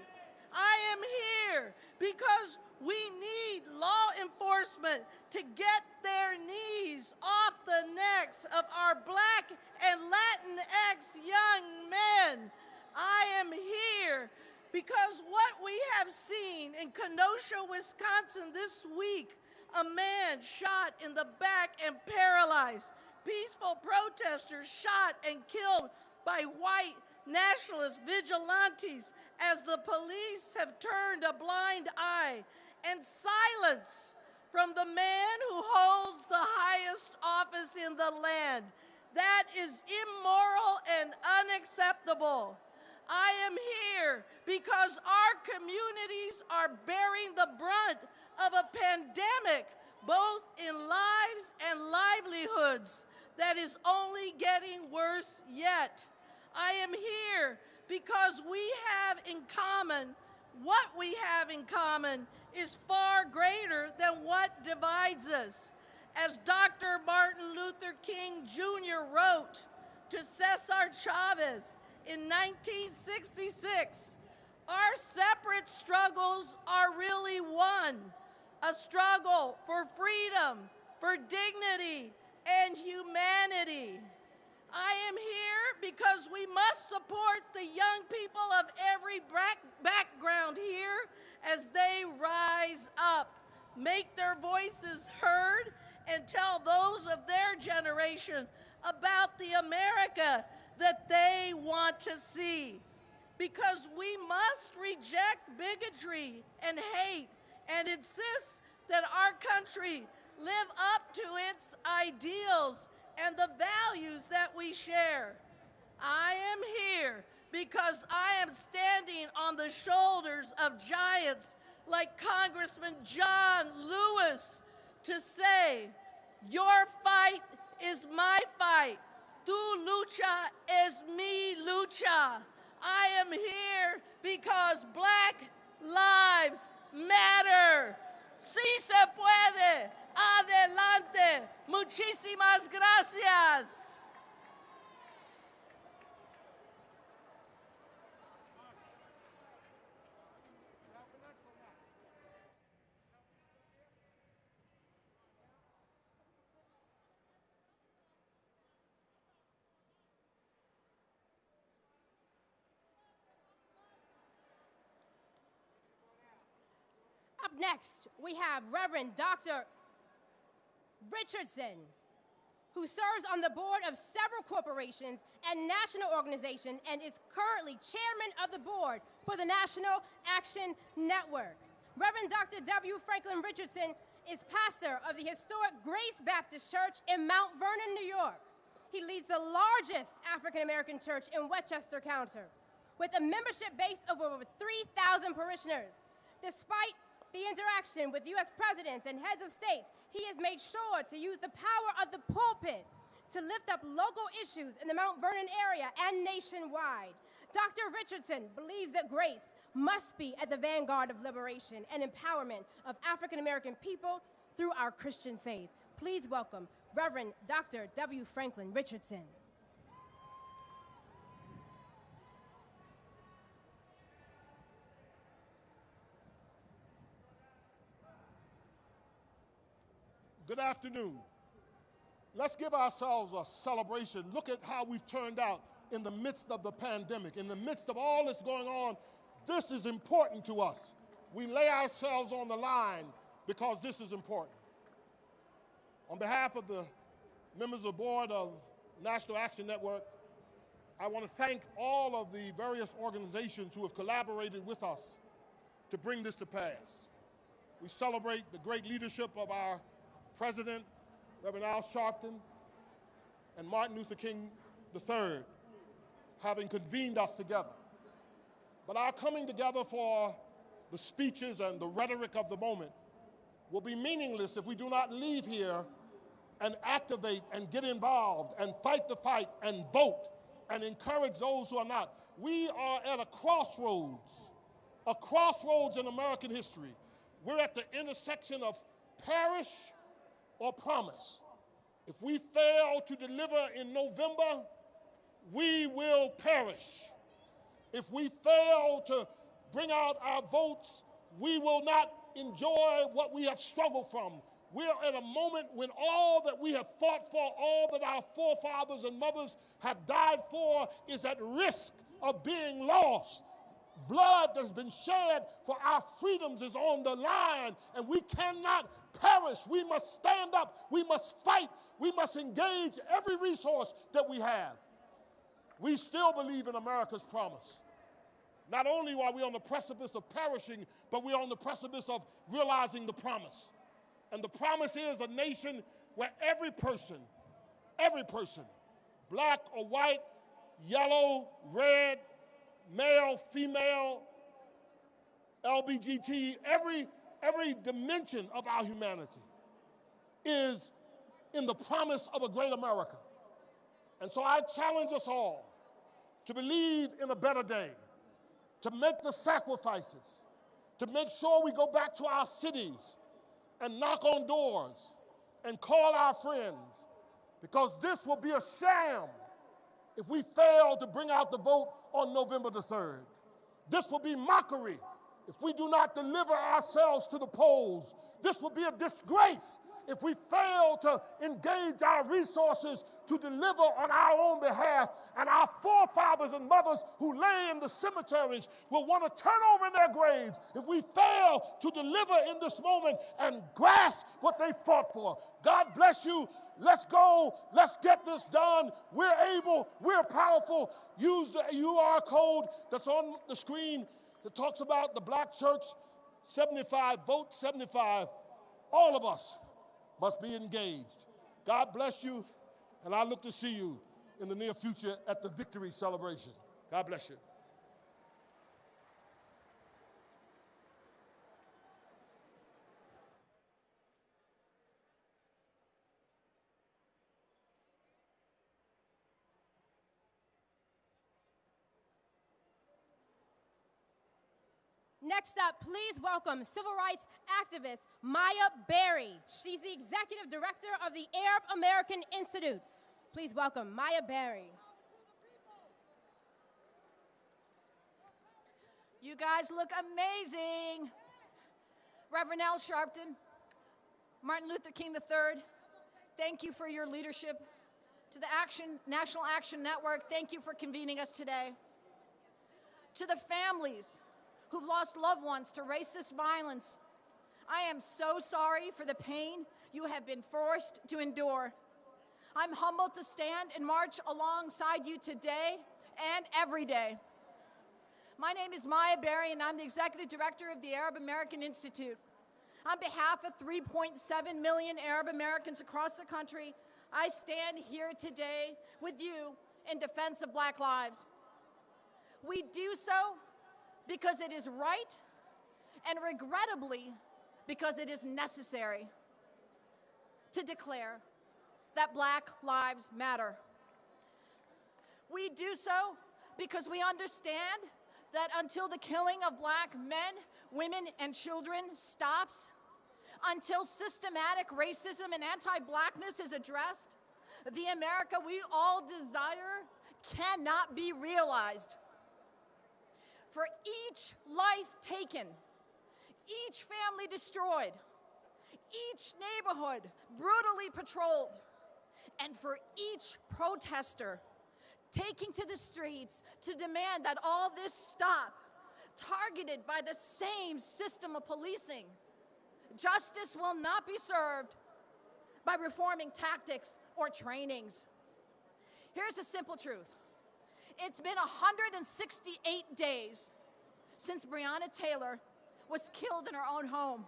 I am here because we need law enforcement to get their knees off the necks of our Black and Latinx young men. I am here because what we have seen in Kenosha, Wisconsin this week, a man shot in the back and paralyzed, peaceful protesters shot and killed by white nationalist vigilantes as the police have turned a blind eye, and silence from the man who holds the highest office in the land. That is immoral and unacceptable. I am here because our communities are bearing the brunt of a pandemic, both in lives and livelihoods, that is only getting worse yet. I am here because we have in common, what we have in common is far greater than what divides us. As Dr. Martin Luther King Jr. wrote to Cesar Chavez in 1966, our separate struggles are really one, a struggle for freedom, for dignity, and humanity. I am here because we must support the young people of every background here as they rise up, make their voices heard, and tell those of their generation about the America that they want to see. Because we must reject bigotry and hate and insist that our country live up to its ideals and the values that we share. I am here because I am standing on the shoulders of giants like Congressman John Lewis to say, your fight is my fight. Tu lucha es mi lucha. I am here because Black lives matter. Sí se puede. Adelante. Muchísimas gracias. Up next, we have Reverend Dr. Richardson, who serves on the board of several corporations and national organizations and is currently chairman of the board for the National Action Network. Reverend Dr. W. Franklin Richardson is pastor of the historic Grace Baptist Church in Mount Vernon, New York. He leads the largest African-American church in Westchester County, with a membership base of over 3,000 parishioners. Despite the interaction with U.S. presidents and heads of states, he has made sure to use the power of the pulpit to lift up local issues in the Mount Vernon area and nationwide. Dr. Richardson believes that grace must be at the vanguard of liberation and empowerment of African American people through our Christian faith. Please welcome Reverend Dr. W. Franklin Richardson. Good afternoon. Let's give ourselves a celebration. Look at how we've turned out in the midst of the pandemic, in the midst of all that's going on. This is important to us. We lay ourselves on the line because this is important. On behalf of the members of the board of National Action Network, I want to thank all of the various organizations who have collaborated with us to bring this to pass. We celebrate the great leadership of our President, Reverend Al Sharpton, and Martin Luther King III, having convened us together. But our coming together for the speeches and the rhetoric of the moment will be meaningless if we do not leave here and activate and get involved and fight the fight and vote and encourage those who are not. We are at a crossroads in American history. We're at the intersection of perish or promise. If we fail to deliver in November, we will perish. If we fail to bring out our votes, we will not enjoy what we have struggled from. We're at a moment when all that we have fought for, all that our forefathers and mothers have died for, is at risk of being lost. Blood that's been shed for our freedoms is on the line, and we cannot perish. We must stand up. We must fight. We must engage every resource that we have. We still believe in America's promise. Not only are we on the precipice of perishing, but we're on the precipice of realizing the promise. And the promise is a nation where every person, black or white, yellow, red, male, female, LBGT, every dimension of our humanity is in the promise of a great America. And so I challenge us all to believe in a better day, to make the sacrifices, to make sure we go back to our cities and knock on doors and call our friends, because this will be a sham if we fail to bring out the vote on November the 3rd. This will be mockery if we do not deliver ourselves to the polls. This will be a disgrace if we fail to engage our resources to deliver on our own behalf. And our forefathers and mothers who lay in the cemeteries will want to turn over in their graves if we fail to deliver in this moment and grasp what they fought for. God bless you. Let's go. Let's get this done. We're able. We're powerful. Use the UR code that's on the screen that talks about the Black Church 75, vote 75. All of us must be engaged. God bless you, and I look to see you in the near future at the victory celebration. God bless you. Next up, please welcome civil rights activist Maya Berry. She's the executive director of the Arab American Institute. Please welcome Maya Berry. You guys look amazing. Reverend Al Sharpton, Martin Luther King III, thank you for your leadership. To the National Action Network, thank you for convening us today. To the families who've lost loved ones to racist violence, I am so sorry for the pain you have been forced to endure. I'm humbled to stand and march alongside you today and every day. My name is Maya Berry, and I'm the executive director of the Arab American Institute. On behalf of 3.7 million Arab Americans across the country, I stand here today with you in defense of Black lives. We do so because it is right, and regrettably, because it is necessary to declare that Black Lives Matter. We do so because we understand that until the killing of Black men, women, and children stops, until systematic racism and anti-Blackness is addressed, the America we all desire cannot be realized. For each life taken, each family destroyed, each neighborhood brutally patrolled, and for each protester taking to the streets to demand that all this stop, targeted by the same system of policing, justice will not be served by reforming tactics or trainings. Here's a simple truth. It's been 168 days since Breonna Taylor was killed in her own home.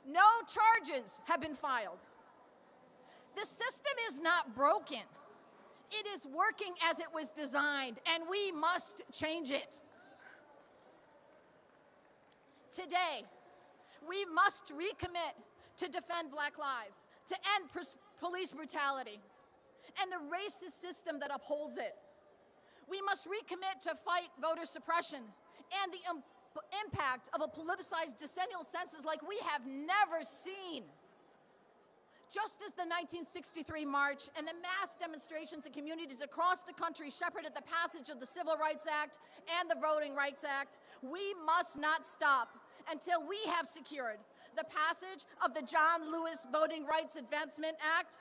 No charges have been filed. The system is not broken. It is working as it was designed, and we must change it. Today, we must recommit to defend Black lives, to end police brutality, and the racist system that upholds it. We must recommit to fight voter suppression and the impact of a politicized decennial census like we have never seen. Just as the 1963 march and the mass demonstrations in communities across the country shepherded the passage of the Civil Rights Act and the Voting Rights Act, we must not stop until we have secured the passage of the John Lewis Voting Rights Advancement Act,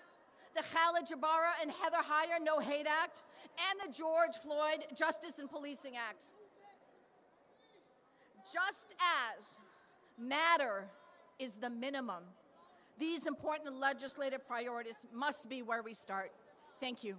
the Khalid Jabara and Heather Heyer No Hate Act, and the George Floyd Justice and Policing Act. Just as matter is the minimum, these important legislative priorities must be where we start. Thank you.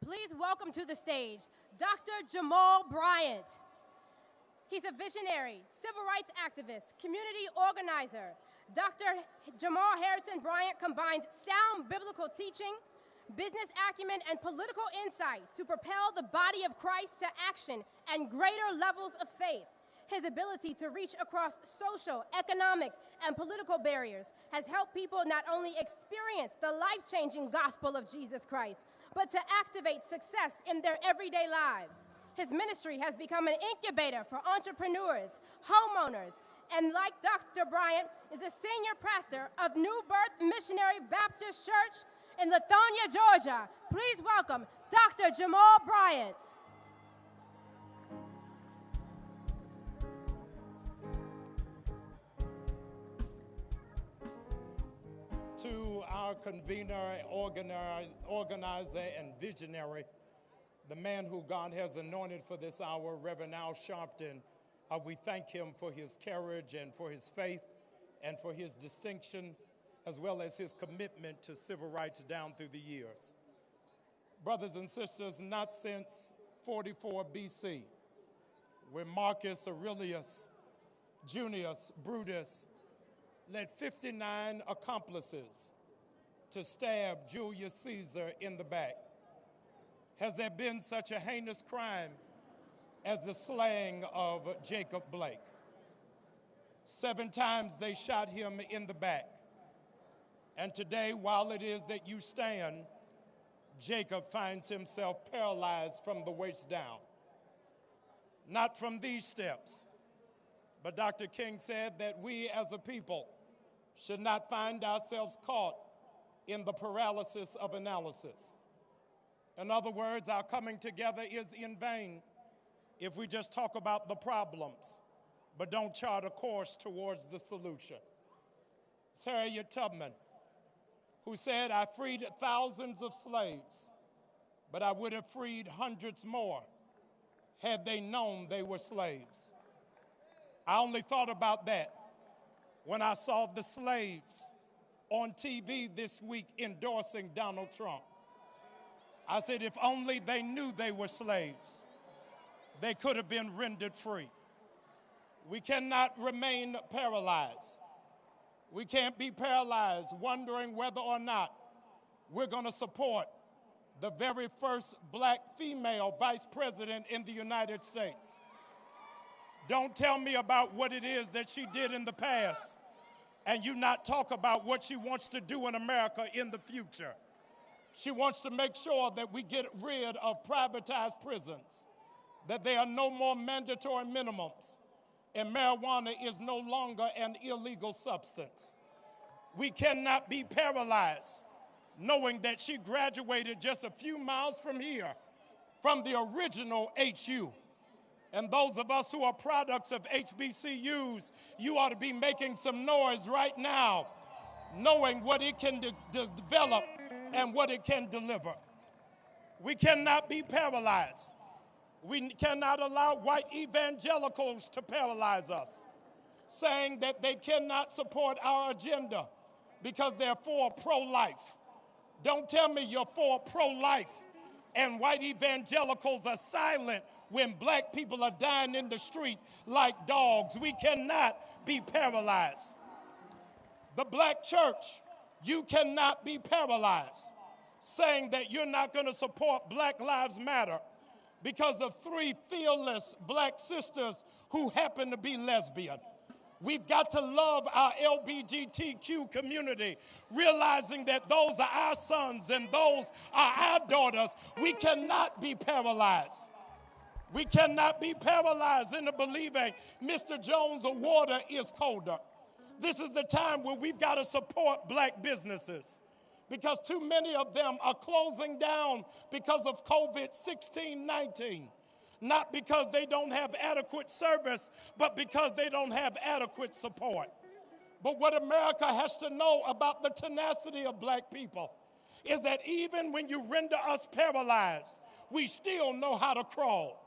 Please welcome to the stage Dr. Jamal Bryant. He's a visionary, civil rights activist, community organizer. Dr. Jamal Harrison Bryant combines sound biblical teaching, business acumen, and political insight to propel the body of Christ to action and greater levels of faith. His ability to reach across social, economic, and political barriers has helped people not only experience the life-changing gospel of Jesus Christ, but to activate success in their everyday lives. His ministry has become an incubator for entrepreneurs, homeowners, and like Dr. Bryant, is a senior pastor of New Birth Missionary Baptist Church in Lithonia, Georgia. Please welcome Dr. Jamal Bryant. To our convener, organizer, and visionary, the man who God has anointed for this hour, Reverend Al Sharpton, we thank him for his courage and for his faith and for his distinction, as well as his commitment to civil rights down through the years. Brothers and sisters, not since 44 BC, when Marcus Aurelius Junius Brutus led 59 accomplices to stab Julius Caesar in the back, has there been such a heinous crime as the slaying of Jacob Blake. 7 times they shot him in the back. And today, while it is that you stand, Jacob finds himself paralyzed from the waist down. Not from these steps, but Dr. King said that we as a people should not find ourselves caught in the paralysis of analysis. In other words, our coming together is in vain if we just talk about the problems, but don't chart a course towards the solution. It's Harriet Tubman, who said, "I freed thousands of slaves, but I would have freed hundreds more had they known they were slaves." I only thought about that when I saw the slaves on TV this week endorsing Donald Trump. I said, if only they knew they were slaves, they could have been rendered free. We cannot remain paralyzed. We can't be paralyzed wondering whether or not we're going to support the very first black female vice president in the United States. Don't tell me about what it is that she did in the past and you not talk about what she wants to do in America in the future. She wants to make sure that we get rid of privatized prisons, that there are no more mandatory minimums, and marijuana is no longer an illegal substance. We cannot be paralyzed knowing that she graduated just a few miles from here, from the original HU. And those of us who are products of HBCUs, you ought to be making some noise right now, knowing what it can develop and what it can deliver. We cannot be paralyzed. We cannot allow white evangelicals to paralyze us, saying that they cannot support our agenda because they're for pro-life. Don't tell me you're for pro-life and white evangelicals are silent when black people are dying in the street like dogs. We cannot be paralyzed. The black church, you cannot be paralyzed, saying that you're not going to support Black Lives Matter because of 3 fearless black sisters who happen to be lesbian. We've got to love our LGBTQ community, realizing that those are our sons and those are our daughters. We cannot be paralyzed. We cannot be paralyzed into believing Mr. Jones' water is colder. This is the time where we've got to support black businesses because too many of them are closing down because of COVID-19. Not because they don't have adequate service, but because they don't have adequate support. But what America has to know about the tenacity of black people is that even when you render us paralyzed, we still know how to crawl.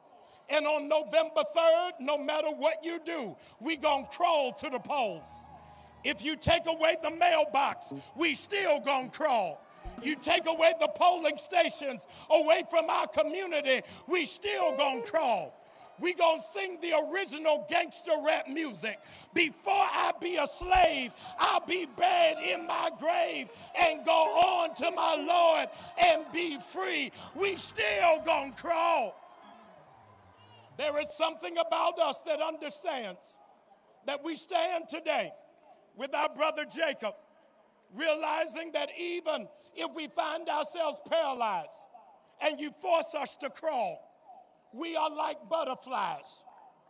And on November 3rd, no matter what you do, we gonna crawl to the polls. If you take away the mailbox, we still gonna crawl. You take away the polling stations away from our community, we still gonna crawl. We gonna sing the original gangster rap music. Before I be a slave, I'll be buried in my grave and go on to my Lord and be free. We still gonna crawl. There is something about us that understands that we stand today with our brother Jacob, realizing that even if we find ourselves paralyzed and you force us to crawl, we are like butterflies,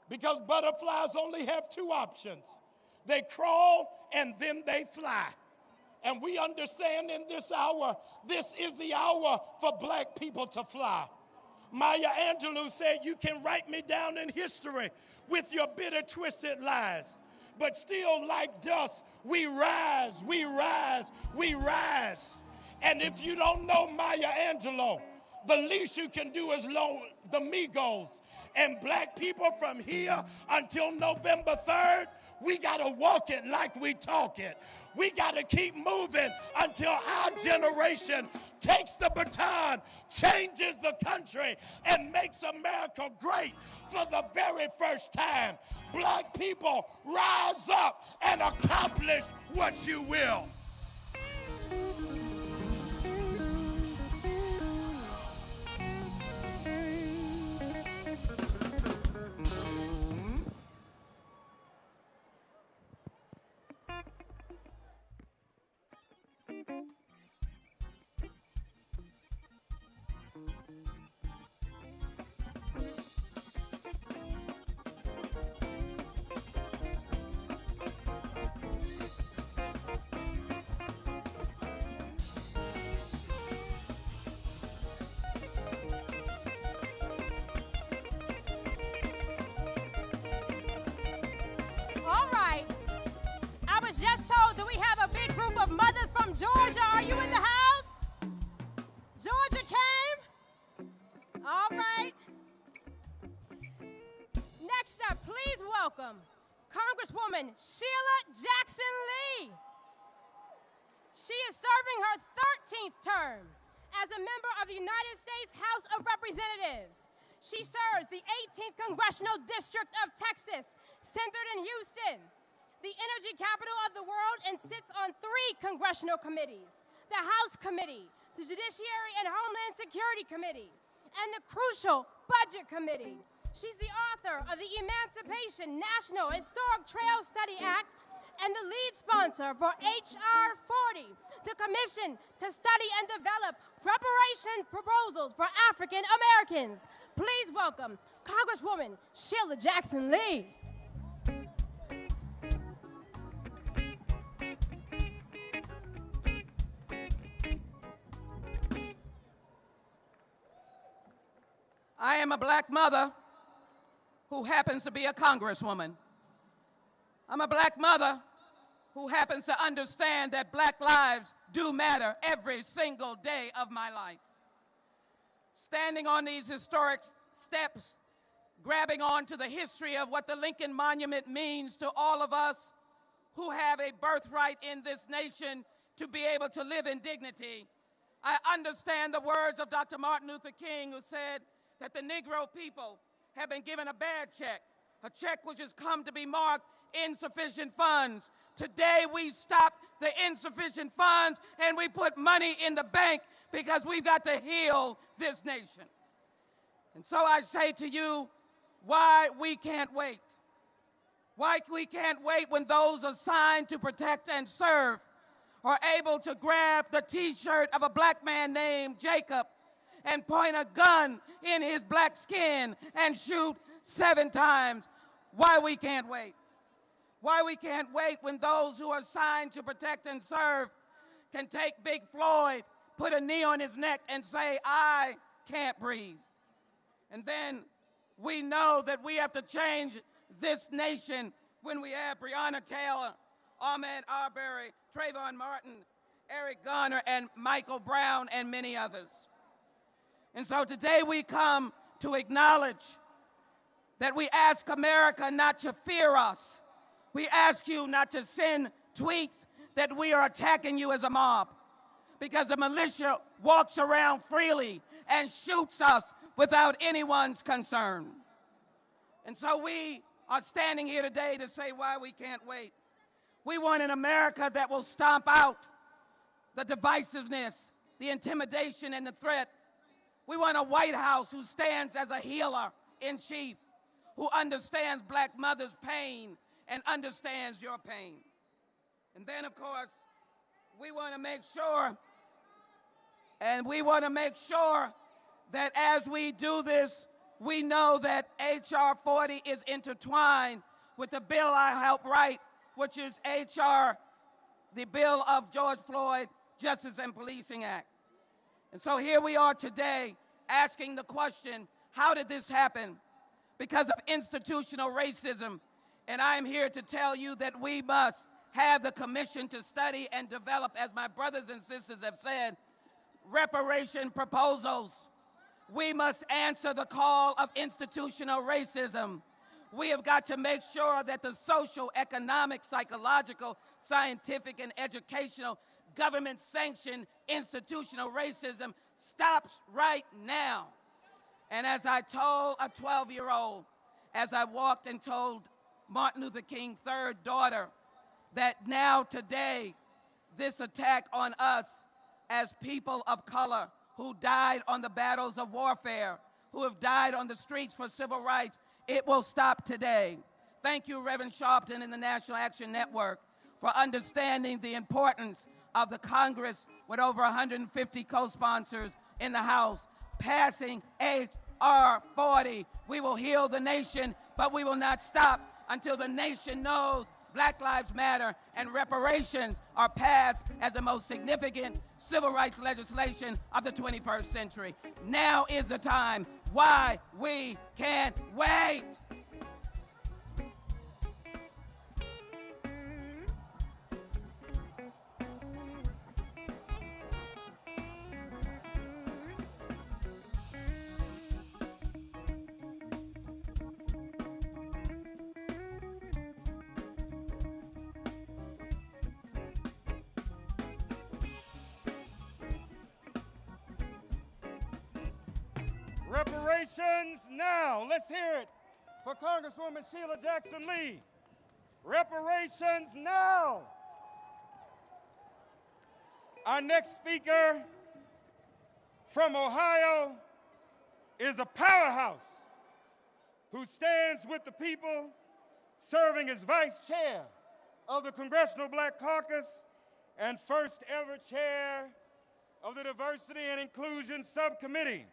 because butterflies only have 2 options. They crawl and then they fly. And we understand in this hour, this is the hour for black people to fly. Maya Angelou said, you can write me down in history with your bitter, twisted lies. But still like dust, we rise, we rise, we rise. And if you don't know Maya Angelou, the least you can do is loan the Migos. And black people from here until November 3rd, we gotta walk it like we talk it. We gotta keep moving until our generation takes the baton, changes the country, and makes America great for the very first time. Black people, rise up and accomplish what you will. Just told that we have a big group of mothers from Georgia. Are you in the house? Georgia came? All right. Next up, please welcome Congresswoman Sheila Jackson Lee. She is serving her 13th term as a member of the United States House of Representatives. She serves the 18th Congressional District of Texas. centered in Houston, the energy capital of the world, and sits on 3 congressional committees: the House Committee, the Judiciary and Homeland Security Committee, and the crucial Budget Committee. She's the author of the Emancipation National Historic Trail Study Act and the lead sponsor for H.R. 40, the commission to study and develop reparation proposals for African Americans. Please welcome Congresswoman Sheila Jackson Lee. I am a black mother who happens to be a congresswoman. I'm a black mother who happens to understand that black lives do matter every single day of my life. Standing on these historic steps, grabbing on to the history of what the Lincoln Monument means to all of us who have a birthright in this nation to be able to live in dignity, I understand the words of Dr. Martin Luther King, who said that the Negro people have been given a bad check, a check which has come to be marked insufficient funds. Today we stop the insufficient funds and we put money in the bank because we've got to heal this nation. And so I say to you, why we can't wait. Why we can't wait when those assigned to protect and serve are able to grab the T-shirt of a black man named Jacob and point a gun in his black skin and shoot 7 times. Why we can't wait. Why we can't wait when those who are assigned to protect and serve can take Big Floyd, put a knee on his neck and say, I can't breathe. And then we know that we have to change this nation when we have Breonna Taylor, Ahmaud Arbery, Trayvon Martin, Eric Garner, and Michael Brown, and many others. And so today we come to acknowledge that we ask America not to fear us. We ask you not to send tweets that we are attacking you as a mob, because the militia walks around freely and shoots us without anyone's concern. And so we are standing here today to say why we can't wait. We want an America that will stomp out the divisiveness, the intimidation, and the threat. We want a White House who stands as a healer in chief, who understands black mothers' pain and understands your pain. And then, of course, we want to make sure, that as we do this, we know that H.R. 40 is intertwined with the bill I helped write, which is H.R., the bill of George Floyd, Justice and Policing Act. And so here we are today asking the question, how did this happen? Because of institutional racism. And I'm here to tell you that we must have the commission to study and develop, as my brothers and sisters have said, reparation proposals. We must answer the call of institutional racism. We have got to make sure that the social, economic, psychological, scientific, and educational government-sanctioned institutional racism stops right now. And as I told a 12-year-old, as I walked and told Martin Luther King's third daughter, that now today, this attack on us as people of color who died on the battles of warfare, who have died on the streets for civil rights, it will stop today. Thank you, Reverend Sharpton and the National Action Network, for understanding the importance of the Congress with over 150 co-sponsors in the House, passing H.R. 40. We will heal the nation, but we will not stop until the nation knows Black Lives Matter and reparations are passed as the most significant civil rights legislation of the 21st century. Now is the time. Why we can't wait. Reparations now. Let's hear it for Congresswoman Sheila Jackson Lee. Reparations now. Our next speaker from Ohio is a powerhouse who stands with the people, serving as vice chair of the Congressional Black Caucus and first ever chair of the Diversity and Inclusion Subcommittee,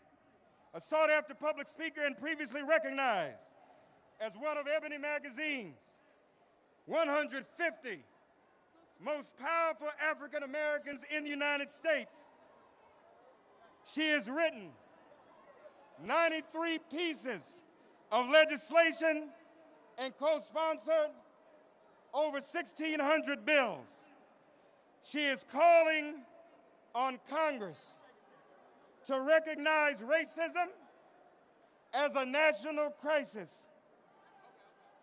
a sought-after public speaker and previously recognized as one of Ebony Magazine's 150 most powerful African Americans in the United States. She has written 93 pieces of legislation and co-sponsored over 1,600 bills. She is calling on Congress to recognize racism as a national crisis.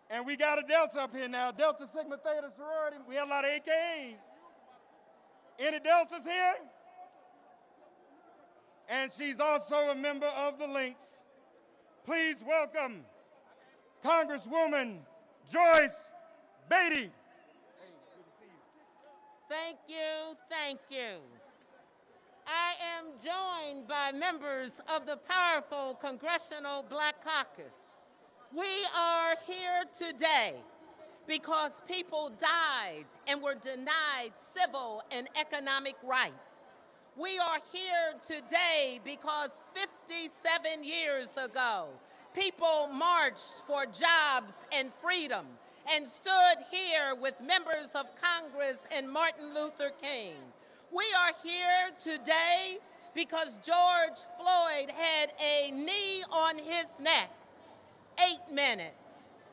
And we got a Delta up here now, Delta Sigma Theta sorority. We have a lot of AKAs. Any Deltas here? And she's also a member of the Lynx. Please welcome Congresswoman Joyce Beatty. Thank you, thank you. I am joined by members of the powerful Congressional Black Caucus. We are here today because people died and were denied civil and economic rights. We are here today because 57 years ago, people marched for jobs and freedom and stood here with members of Congress and Martin Luther King. We are here today because George Floyd had a knee on his neck. 8 minutes,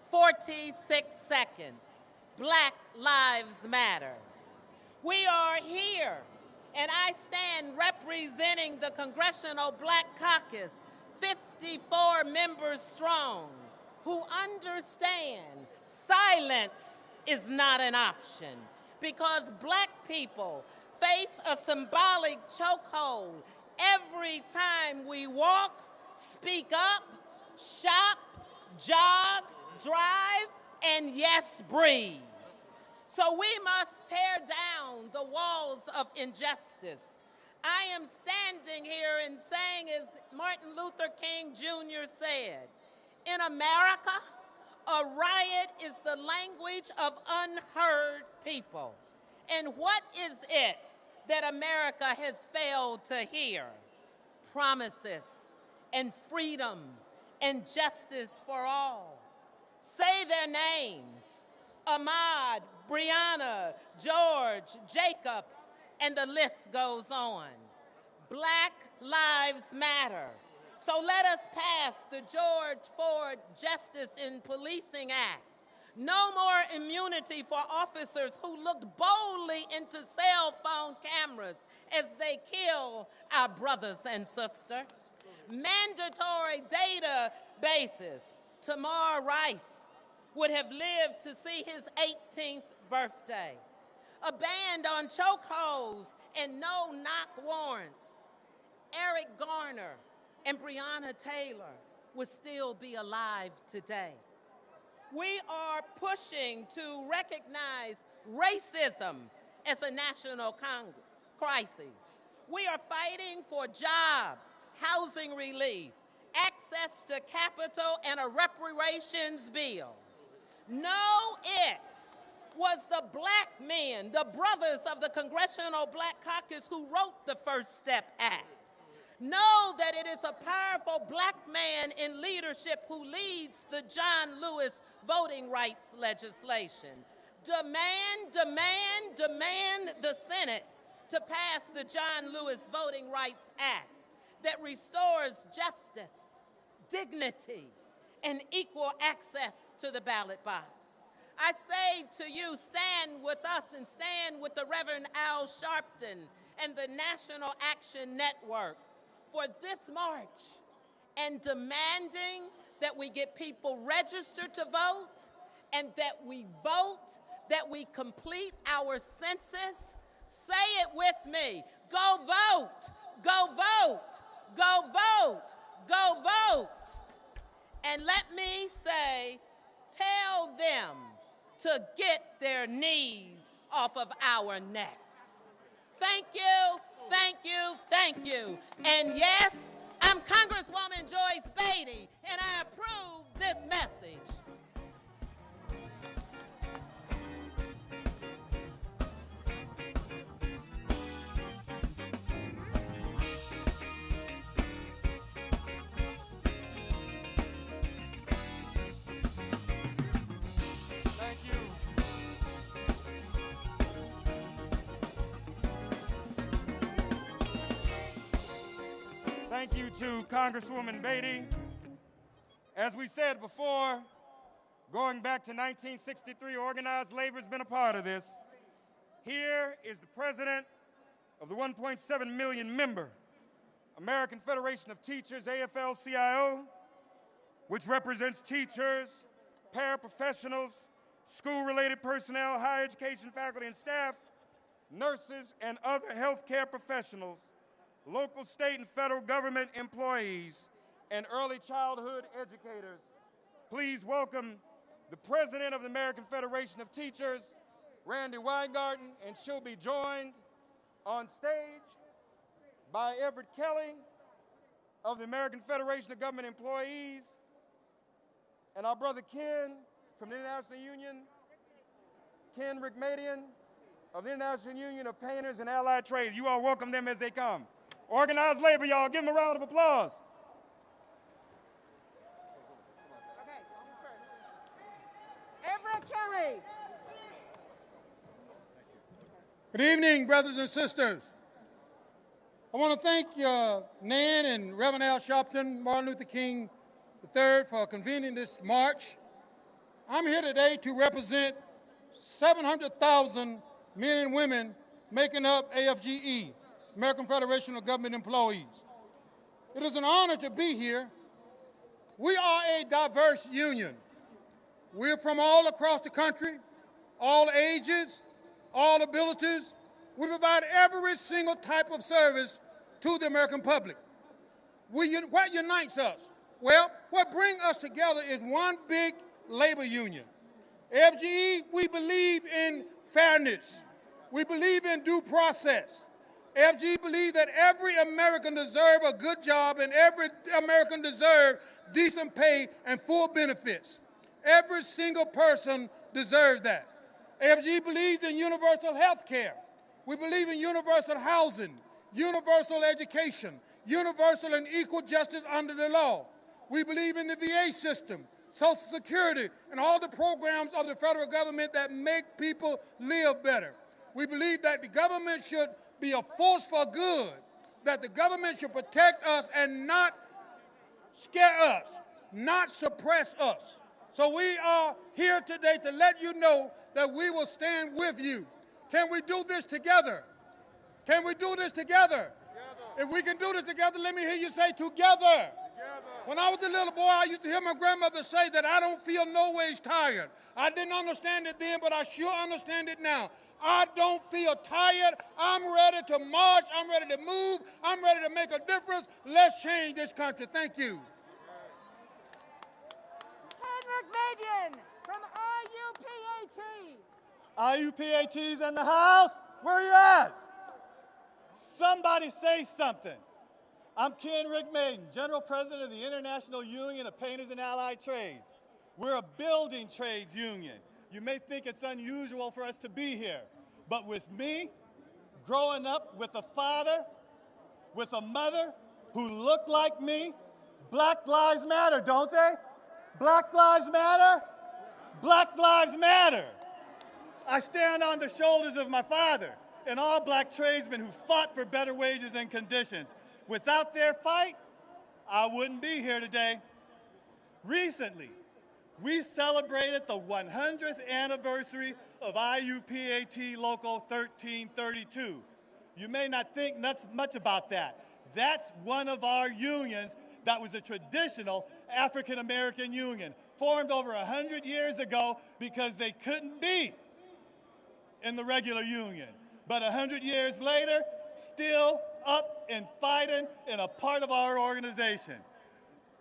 46 seconds. Black Lives Matter. We are here, and I stand representing the Congressional Black Caucus, 54 members strong, who understand silence is not an option because Black people face a symbolic chokehold every time we walk, speak up, shop, jog, drive, and yes, breathe. So we must tear down the walls of injustice. I am standing here and saying, as Martin Luther King Jr. said, in America, a riot is the language of unheard people. And what is it that America has failed to hear? Promises and freedom and justice for all. Say their names: Ahmaud, Breonna, George, Jacob, and the list goes on. Black Lives Matter. So let us pass the George Ford Justice in Policing Act. No more immunity for officers who looked boldly into cell phone cameras as they kill our brothers and sisters. Mandatory databases. Tamar Rice would have lived to see his 18th birthday. A ban on chokeholds and no-knock warrants. Eric Garner and Breonna Taylor would still be alive today. We are pushing to recognize racism as a national crisis. We are fighting for jobs, housing relief, access to capital, and a reparations bill. No, it was the Black men, the brothers of the Congressional Black Caucus, who wrote the First Step Act. Know that it is a powerful Black man in leadership who leads the John Lewis voting rights legislation. Demand, demand, demand the Senate to pass the John Lewis Voting Rights Act that restores justice, dignity, and equal access to the ballot box. I say to you, stand with us and stand with the Reverend Al Sharpton and the National Action Network for this march and demanding that we get people registered to vote and that we vote, that we complete our census. Say it with me. Go vote, go vote, go vote, go vote. And let me say, tell them to get their knees off of our necks. Thank you, thank you, thank you. And yes, I'm Congresswoman Joyce Beatty, and I approve this message. Thank you to Congresswoman Beatty. As we said before, going back to 1963, organized labor has been a part of this. Here is the president of the 1.7 million member American Federation of Teachers, AFL-CIO, which represents teachers, paraprofessionals, school-related personnel, higher education faculty and staff, nurses, and other healthcare professionals, local, state, and federal government employees, and early childhood educators. Please welcome the president of the American Federation of Teachers, Randi Weingarten, and she'll be joined on stage by Everett Kelly of the American Federation of Government Employees, and our brother Ken from the International Union, Ken Rickmadian of the International Union of Painters and Allied Trades. You all welcome them as they come. Organized labor, y'all, give them a round of applause. Okay, you first. Everett Kelly. Good evening, brothers and sisters. I want to thank Nan and Reverend Al Sharpton, Martin Luther King III, for convening this march. I'm here today to represent 700,000 men and women making up AFGE, American Federation of Government Employees. It is an honor to be here. We are a diverse union. We're from all across the country, all ages, all abilities. We provide every single type of service to the American public. What unites us? Well, what brings us together is one big labor union. AFGE, we believe in fairness. We believe in due process. AFGE believes that every American deserves a good job and every American deserves decent pay and full benefits. Every single person deserves that. AFGE believes in universal health care. We believe in universal housing, universal education, universal and equal justice under the law. We believe in the VA system, Social Security, and all the programs of the federal government that make people live better. We believe that the government should be a force for good, that the government should protect us and not scare us, not suppress us. So we are here today to let you know that we will stand with you. Can we do this together? Can we do this together? If we can do this together, let me hear you say together. When I was a little boy, I used to hear my grandmother say that I don't feel no ways tired. I didn't understand it then, but I sure understand it now. I don't feel tired. I'm ready to march. I'm ready to move. I'm ready to make a difference. Let's change this country. Thank you. Henrik Madian from IUPAT. IUPAT's in the house? Where you at? Somebody say something. I'm Ken Rickmadian, General President of the International Union of Painters and Allied Trades. We're a building trades union. You may think it's unusual for us to be here, but with me, growing up with a father, with a mother who looked like me, Black Lives Matter, don't they? Black Lives Matter? Black Lives Matter. I stand on the shoulders of my father and all black tradesmen who fought for better wages and conditions. Without their fight, I wouldn't be here today. Recently, we celebrated the 100th anniversary of IUPAT Local 1332. You may not think much about that. That's one of our unions that was a traditional African American union, formed over 100 years ago because they couldn't be in the regular union. But 100 years later, still up and fighting and a part of our organization.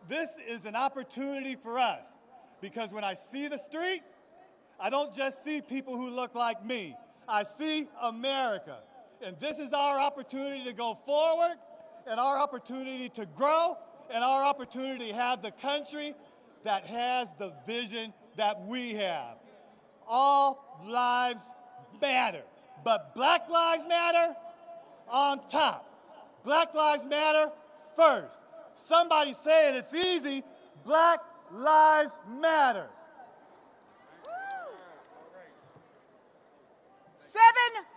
This is an opportunity for us because when I see the street, I don't just see people who look like me. I see America. And this is our opportunity to go forward and our opportunity to grow and our opportunity to have the country that has the vision that we have. All lives matter, but Black Lives Matter on top. Black Lives Matter first. Somebody saying it's easy, Black Lives Matter. 7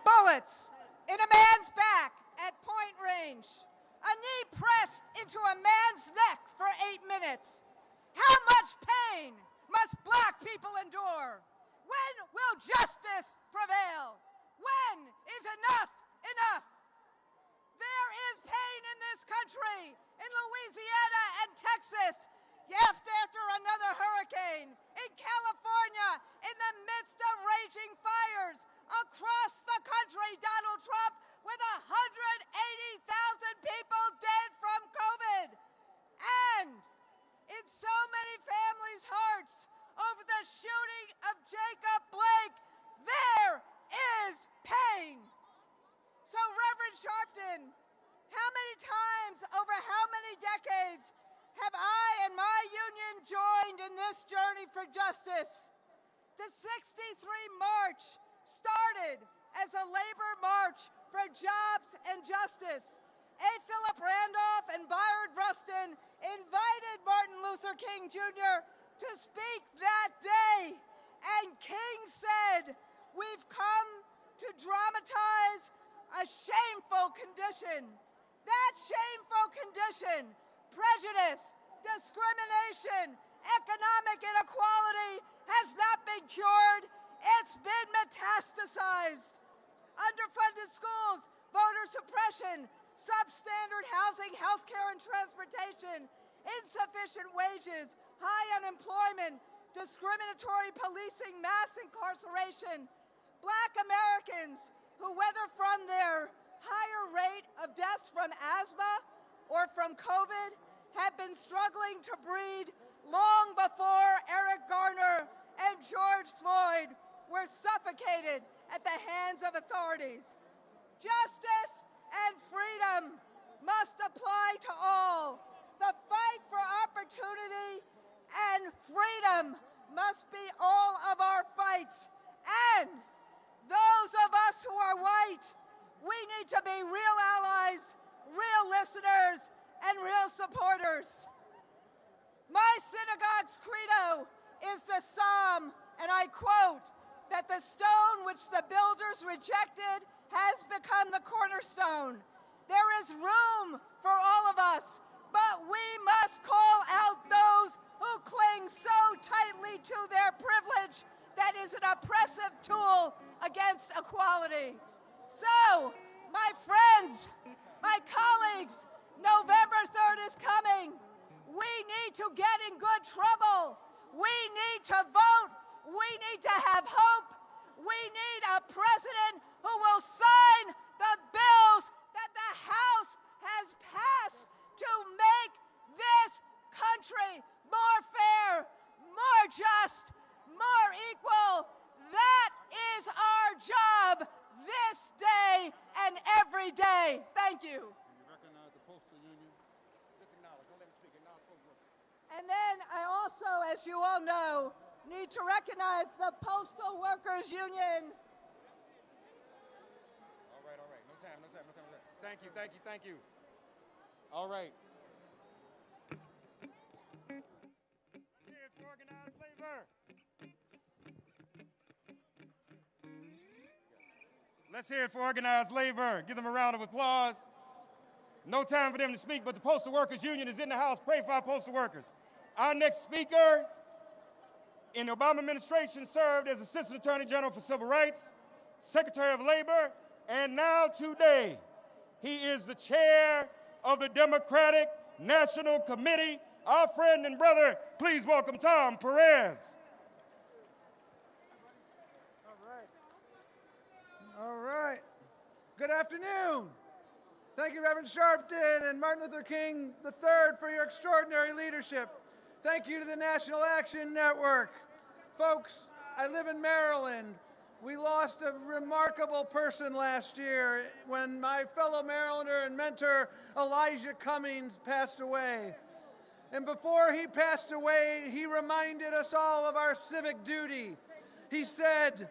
bullets in a man's back at point range. A knee pressed into a man's neck for 8 minutes. How much pain must Black people endure? When will justice prevail? When is enough enough? There is pain in this country, in Louisiana and Texas, after another hurricane, in California, in the midst of raging fires, across the country, Donald Trump, with 180,000 people dead from COVID. And in so many families' hearts over the shooting of Jacob Blake, there is pain. So, Reverend Sharpton, how many times over how many decades have I and my union joined in this journey for justice? The 63 March started as a labor march for jobs and justice. A. Philip Randolph and Byron Rustin invited Martin Luther King Jr. to speak that day. And King said, "We've come to dramatize a shameful condition. That shameful condition, prejudice, discrimination, economic inequality, has not been cured. It's been metastasized. Underfunded schools, voter suppression, substandard housing, healthcare, and transportation, insufficient wages, high unemployment, discriminatory policing, mass incarceration. Black Americans who, whether from their higher rate of deaths from asthma or from COVID, have been struggling to breathe long before Eric Garner and George Floyd were suffocated at the hands of authorities. Justice and freedom must apply to all. The fight for opportunity and freedom must be all of our fights. And those of us who are white, we need to be real allies, real listeners, and real supporters. My synagogue's credo is the Psalm, and I quote, that the stone which the builders rejected has become the cornerstone. There is room for all of us, but we must call out those who cling so tightly to their privilege that is an oppressive tool against equality. So, my friends, my colleagues, November 3rd is coming. We need to get in good trouble. We need to vote. We need to have hope. We need a president who will sign the bills that the House has passed to make this country more fair, more just, more equal. That is our job this day and every day. Thank you. And then I also, as you all know, need to recognize the Postal Workers Union. All right. No time. Thank you. All right. Cheers for organized labor. Let's hear it for organized labor. Give them a round of applause. No time for them to speak, but the Postal Workers Union is in the house. Pray for our postal workers. Our next speaker in the Obama administration served as Assistant Attorney General for Civil Rights, Secretary of Labor, and now today, he is the chair of the Democratic National Committee. Our friend and brother, please welcome Tom Perez. All right. Good afternoon. Thank you, Reverend Sharpton and Martin Luther King III, for your extraordinary leadership. Thank you to the National Action Network. Folks, I live in Maryland. We lost a remarkable person last year when my fellow Marylander and mentor Elijah Cummings passed away. And before he passed away, he reminded us all of our civic duty. He said,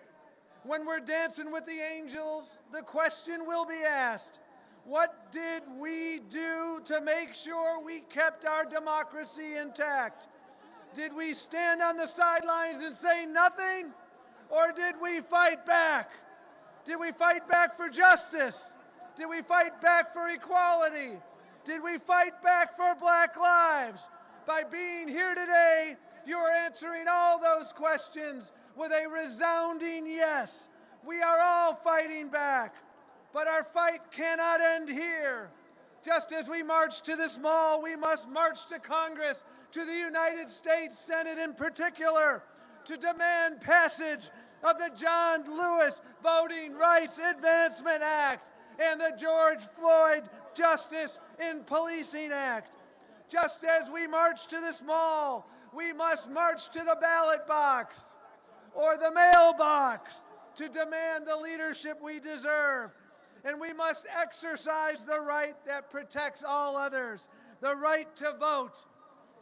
when we're dancing with the angels, the question will be asked, what did we do to make sure we kept our democracy intact? Did we stand on the sidelines and say nothing? Or did we fight back? Did we fight back for justice? Did we fight back for equality? Did we fight back for Black lives? By being here today, you are answering all those questions with a resounding yes. We are all fighting back, but our fight cannot end here. Just as we march to this mall, we must march to Congress, to the United States Senate in particular, to demand passage of the John Lewis Voting Rights Advancement Act and the George Floyd Justice in Policing Act. Just as we march to this mall, we must march to the ballot box or the mailbox to demand the leadership we deserve. And we must exercise the right that protects all others, the right to vote.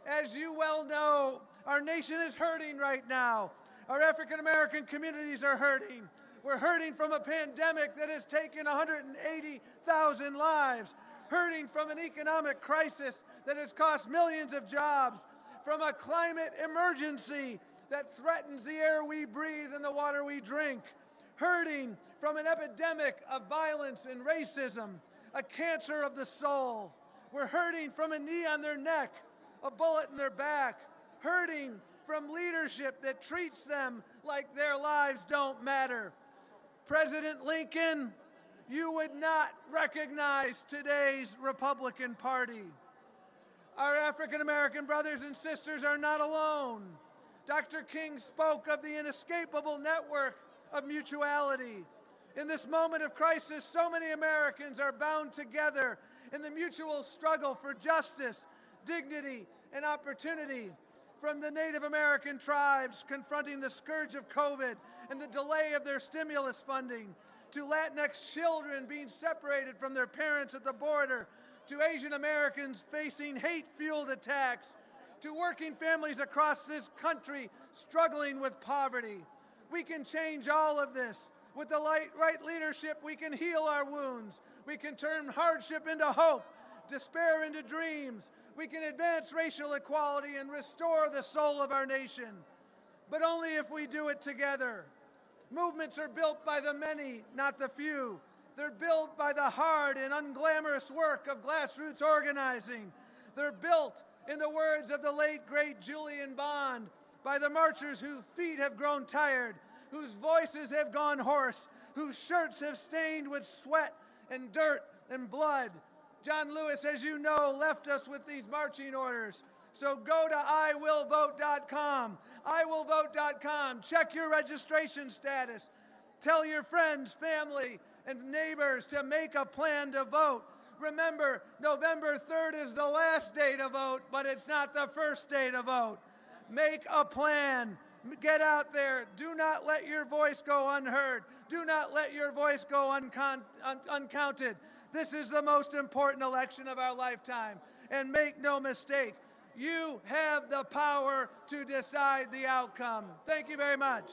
As you well know, our nation is hurting right now. Our African American communities are hurting. We're hurting from a pandemic that has taken 180,000 lives, hurting from an economic crisis that has cost millions of jobs, from a climate emergency that threatens the air we breathe and the water we drink, hurting from an epidemic of violence and racism, a cancer of the soul. We're hurting from a knee on their neck, a bullet in their back, hurting from leadership that treats them like their lives don't matter. President Lincoln, you would not recognize today's Republican Party. Our African American brothers and sisters are not alone. Dr. King spoke of the inescapable network of mutuality. In this moment of crisis, so many Americans are bound together in the mutual struggle for justice, dignity, and opportunity. From the Native American tribes confronting the scourge of COVID and the delay of their stimulus funding, to Latinx children being separated from their parents at the border, to Asian Americans facing hate-fueled attacks, to working families across this country struggling with poverty. We can change all of this. With the right leadership, we can heal our wounds. We can turn hardship into hope, despair into dreams. We can advance racial equality and restore the soul of our nation. But only if we do it together. Movements are built by the many, not the few. They're built by the hard and unglamorous work of grassroots organizing. They're built, in the words of the late, great Julian Bond, by the marchers whose feet have grown tired, whose voices have gone hoarse, whose shirts have stained with sweat and dirt and blood. John Lewis, as you know, left us with these marching orders. So go to iwillvote.com, iwillvote.com. Check your registration status. Tell your friends, family, and neighbors to make a plan to vote. Remember, November 3rd is the last day to vote, but it's not the first day to vote. Make a plan. Get out there. Do not let your voice go unheard. Do not let your voice go uncounted. This is the most important election of our lifetime. And make no mistake, you have the power to decide the outcome. Thank you very much.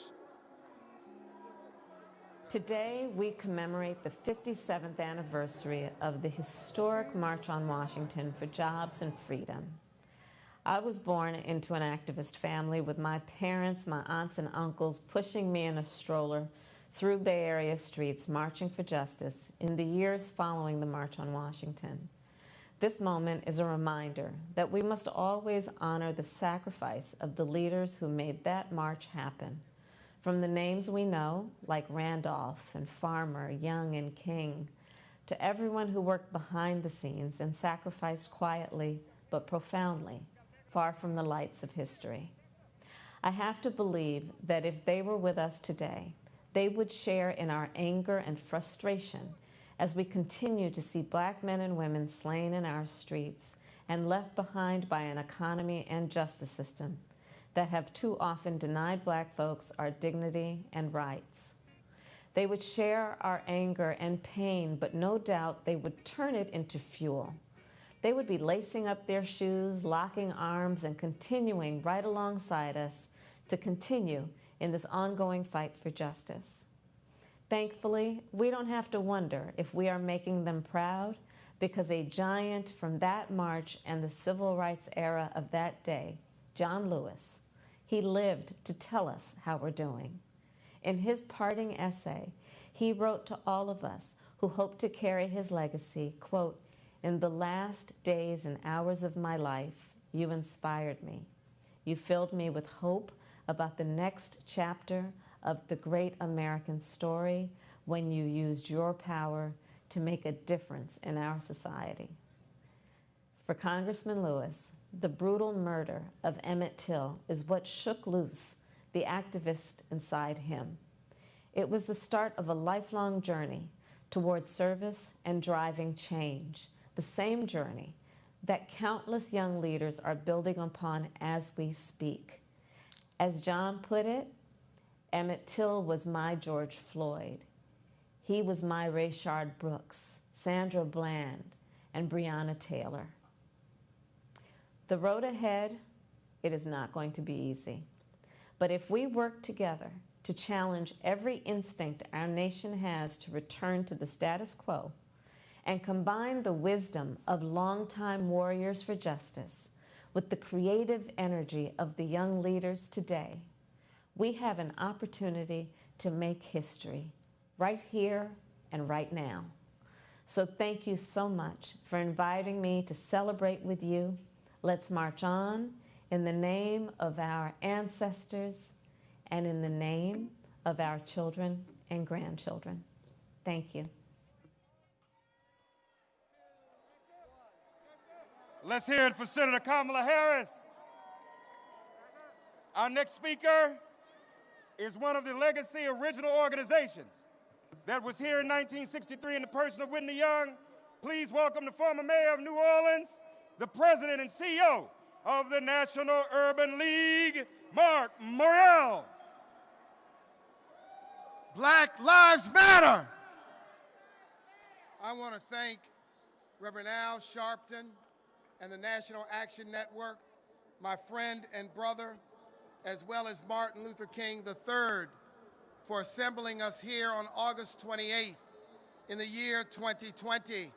Today, we commemorate the 57th anniversary of the historic March on Washington for Jobs and Freedom. I was born into an activist family with my parents, my aunts and uncles pushing me in a stroller through Bay Area streets marching for justice in the years following the March on Washington. This moment is a reminder that we must always honor the sacrifice of the leaders who made that march happen. From the names we know, like Randolph and Farmer, Young and King, to everyone who worked behind the scenes and sacrificed quietly but profoundly, far from the lights of history. I have to believe that if they were with us today, they would share in our anger and frustration as we continue to see Black men and women slain in our streets and left behind by an economy and justice system that have too often denied Black folks our dignity and rights. They would share our anger and pain, but no doubt they would turn it into fuel. They would be lacing up their shoes, locking arms, and continuing right alongside us to continue in this ongoing fight for justice. Thankfully, we don't have to wonder if we are making them proud, because a giant from that march and the civil rights era of that day, John Lewis, he lived to tell us how we're doing. In his parting essay, he wrote to all of us who hope to carry his legacy, quote, "In the last days and hours of my life, you inspired me. You filled me with hope about the next chapter of the great American story when you used your power to make a difference in our society." For Congressman Lewis, the brutal murder of Emmett Till is what shook loose the activist inside him. It was the start of a lifelong journey toward service and driving change, the same journey that countless young leaders are building upon as we speak. As John put it, Emmett Till was my George Floyd. He was my Rayshard Brooks, Sandra Bland, and Breonna Taylor. The road ahead, it is not going to be easy. But if we work together to challenge every instinct our nation has to return to the status quo and combine the wisdom of longtime warriors for justice with the creative energy of the young leaders today, we have an opportunity to make history right here and right now. So thank you so much for inviting me to celebrate with you. Let's march on in the name of our ancestors and in the name of our children and grandchildren. Thank you. Let's hear it for Senator Kamala Harris. Our next speaker is one of the legacy original organizations that was here in 1963 in the person of Whitney Young. Please welcome the former mayor of New Orleans, the president and CEO of the National Urban League, Mark Morial. Black Lives Matter. I want to thank Reverend Al Sharpton and the National Action Network, my friend and brother, as well as Martin Luther King III, for assembling us here on August 28th in the year 2020.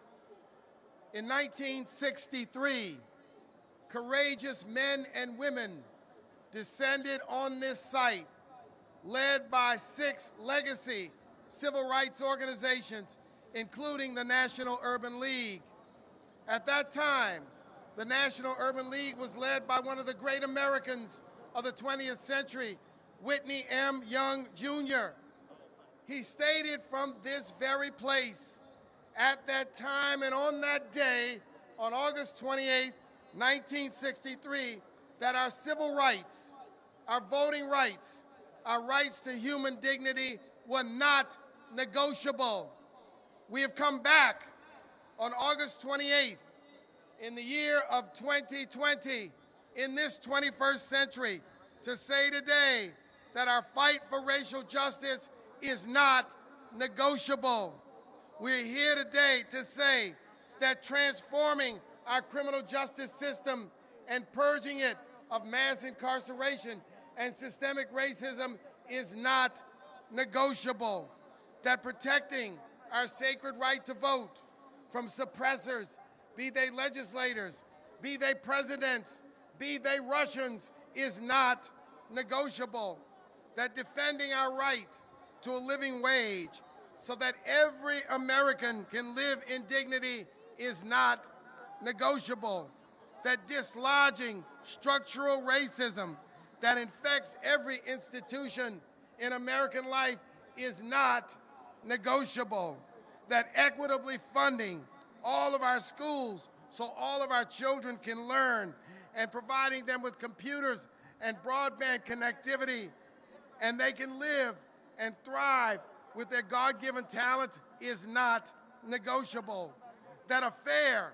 In 1963, courageous men and women descended on this site, led by 6 legacy civil rights organizations, including the National Urban League. At that time, the National Urban League was led by one of the great Americans of the 20th century, Whitney M. Young, Jr. He stated from this very place at that time and on that day, on August 28, 1963, that our civil rights, our voting rights, our rights to human dignity were not negotiable. We have come back on August 28th in the year of 2020, in this 21st century, to say today that our fight for racial justice is not negotiable. We're here today to say that transforming our criminal justice system and purging it of mass incarceration and systemic racism is not negotiable. That protecting our sacred right to vote from suppressors, be they legislators, be they presidents, be they Russians, is not negotiable. That defending our right to a living wage so that every American can live in dignity is not negotiable. That dislodging structural racism that infects every institution in American life is not negotiable. That equitably funding all of our schools so all of our children can learn, and providing them with computers and broadband connectivity, and they can live and thrive with their God-given talents is not negotiable. That a fair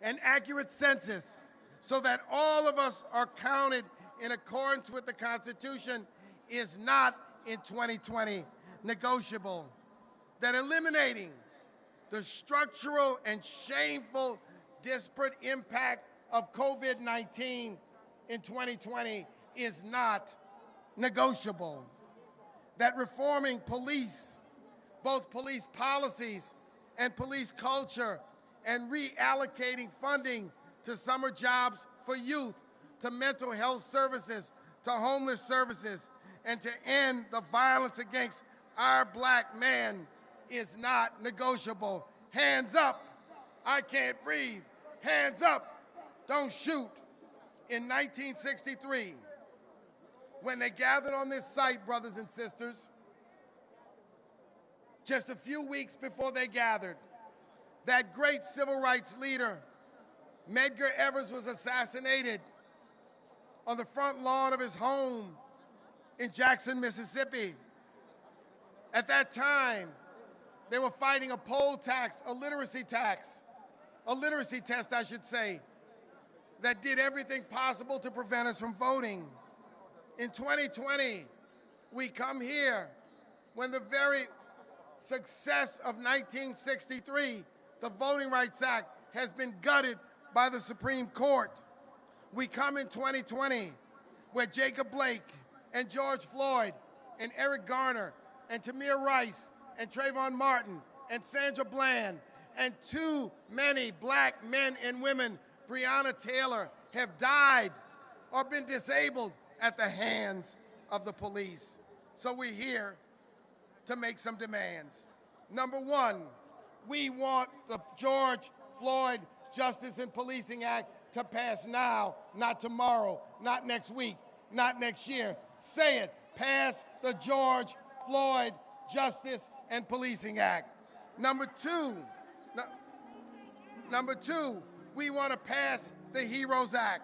and accurate census, so that all of us are counted in accordance with the Constitution, is not in 2020 negotiable. That eliminating the structural and shameful disparate impact of COVID-19 in 2020 is not negotiable. That reforming police, both police policies and police culture, and reallocating funding to summer jobs for youth, to mental health services, to homeless services, and to end the violence against our black man is not negotiable. Hands up, I can't breathe. Hands up, don't shoot. In 1963, when they gathered on this site, brothers and sisters, just a few weeks before they gathered, that great civil rights leader, Medgar Evers, was assassinated on the front lawn of his home in Jackson, Mississippi. At that time, they were fighting a poll tax, a literacy test, I should say, that did everything possible to prevent us from voting. In 2020, we come here when the very success of 1963, the Voting Rights Act, has been gutted by the Supreme Court. We come in 2020 where Jacob Blake and George Floyd and Eric Garner and Tamir Rice and Trayvon Martin and Sandra Bland and too many black men and women, Breonna Taylor, have died or been disabled at the hands of the police. So we're here to make some demands. Number one, we want the George Floyd Justice and Policing Act to pass now, not tomorrow, not next week, not next year. Say it, pass the George Floyd Justice and Policing Act. Number two, we want to pass the HEROES Act.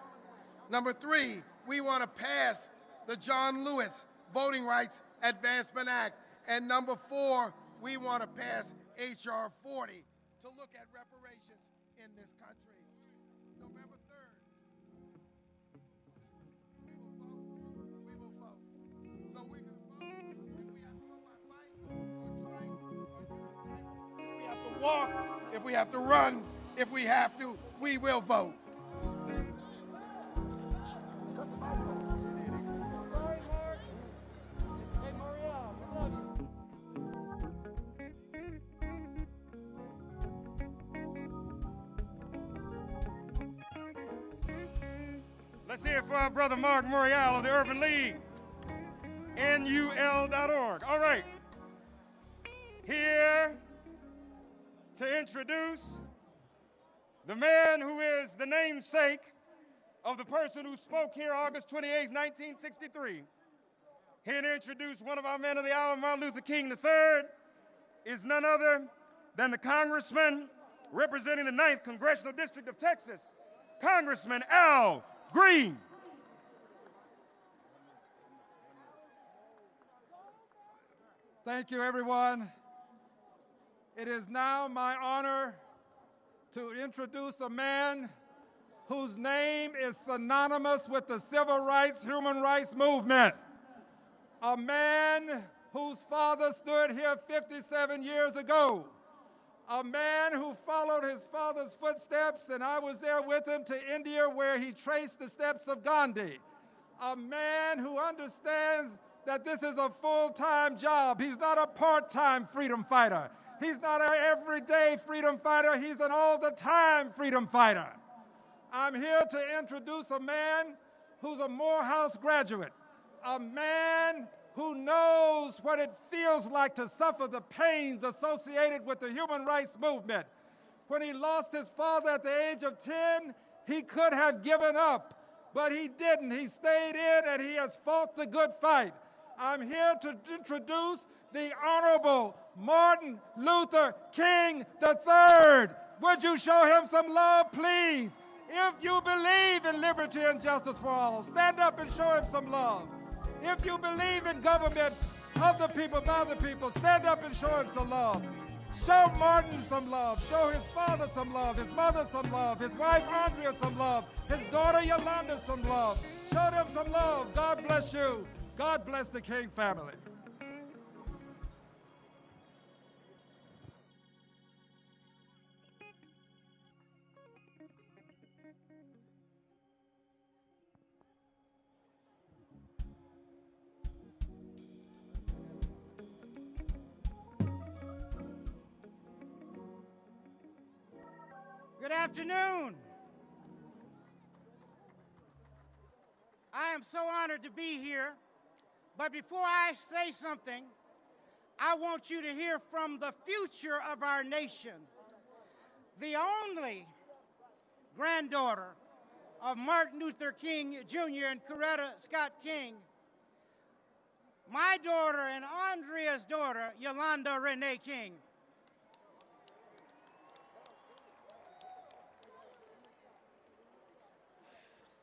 Number three, we want to pass the John Lewis Voting Rights Advancement Act. And number four, we want to pass H.R. 40 to look at reparations in this country. November 3rd, we will vote. So we're going to vote. If we have to go by bike or train or unicycle, if we have to walk, if we have to run, if we have to, we will vote. Let's hear it for our brother Mark Morial of the Urban League, NUL.org. All right. Here to introduce the man who is the namesake of the person who spoke here August 28, 1963. Here to introduce one of our men of the hour, Martin Luther King III, is none other than the congressman representing the 9th Congressional District of Texas, Congressman Al Green. Thank you, everyone. It is now my honor to introduce a man whose name is synonymous with the civil rights, human rights movement. A man whose father stood here 57 years ago. A man who followed his father's footsteps, and I was there with him to India where he traced the steps of Gandhi. A man who understands that this is a full-time job. He's not a part-time freedom fighter. He's not an everyday freedom fighter. He's an all-the-time freedom fighter. I'm here to introduce a man who's a Morehouse graduate, a man who knows what it feels like to suffer the pains associated with the human rights movement. When he lost his father at the age of 10, he could have given up, but he didn't. He stayed in and he has fought the good fight. I'm here to introduce the Honorable Martin Luther King III. Would you show him some love, please? If you believe in liberty and justice for all, stand up and show him some love. If you believe in government of the people, by the people, stand up and show him some love. Show Martin some love. Show his father some love, his mother some love, his wife Andrea some love, his daughter Yolanda some love. Show them some love. God bless you. God bless the King family. Good afternoon. I am so honored to be here, but before I say something, I want you to hear from the future of our nation, the only granddaughter of Martin Luther King Jr. and Coretta Scott King, my daughter and Andrea's daughter, Yolanda Renee King.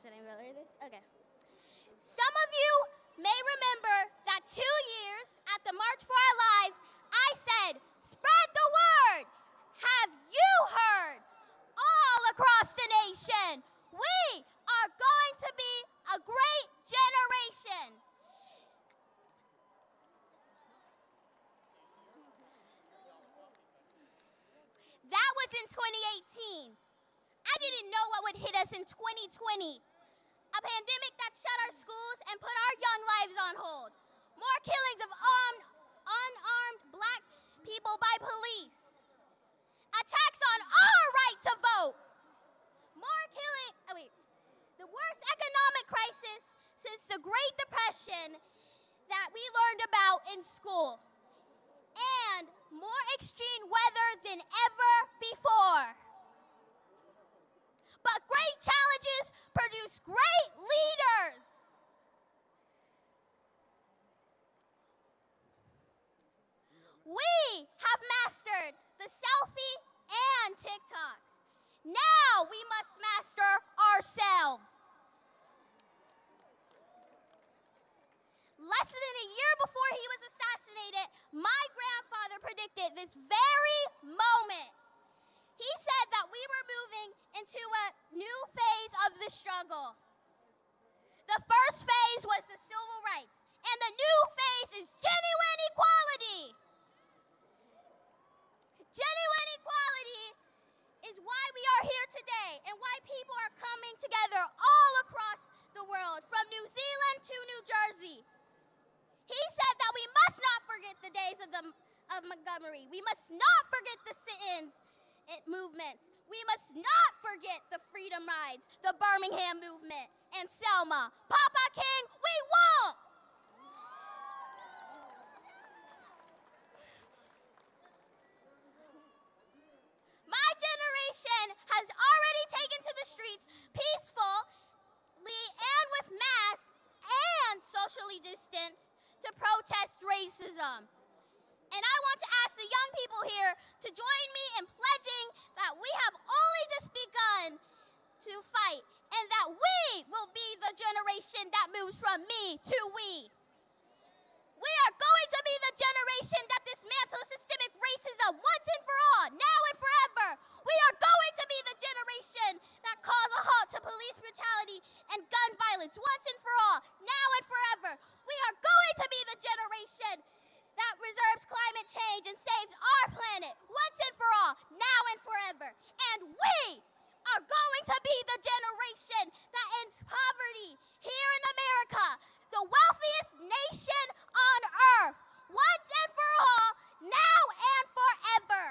Should I relay this? Okay. Some of you may remember that 2 years at the March for Our Lives, I said, spread the word. Have you heard? All across the nation, we are going to be a great generation. That was in 2018. I didn't know what would hit us in 2020. A pandemic that shut our schools and put our young lives on hold. More killings of unarmed black people by police. Attacks on our right to vote. The worst economic crisis since the Great Depression that we learned about in school. And more extreme weather than ever before. But great challenges produce great leaders. We have mastered the selfie and TikToks. Now we must master ourselves. Less than a year before he was assassinated, my grandfather predicted this very moment. He said that we were moving into a new phase of the struggle. The first phase was the civil rights, and the new phase is genuine equality. Genuine equality is why we are here today and why people are coming together all across the world, from New Zealand to New Jersey. He said that we must not forget the days of Montgomery. We must not forget the sit-ins movements. We must not forget the freedom rides, the Birmingham movement, and Selma. Papa King, we won't! My generation has already taken to the streets peacefully and with masks and socially distanced to protest racism. And I want to ask the young people here to join me in pledging that we have only just begun to fight and that we will be the generation that moves from me to we. We are going to be the generation that dismantles systemic racism once and for all, now and forever. We are going to be the generation that calls a halt to police brutality and gun violence once and for all, now and forever. We are going to be the generation that reserves climate change and saves our planet once and for all, now and forever. And we are going to be the generation that ends poverty here in America, the wealthiest nation on earth, once and for all, now and forever.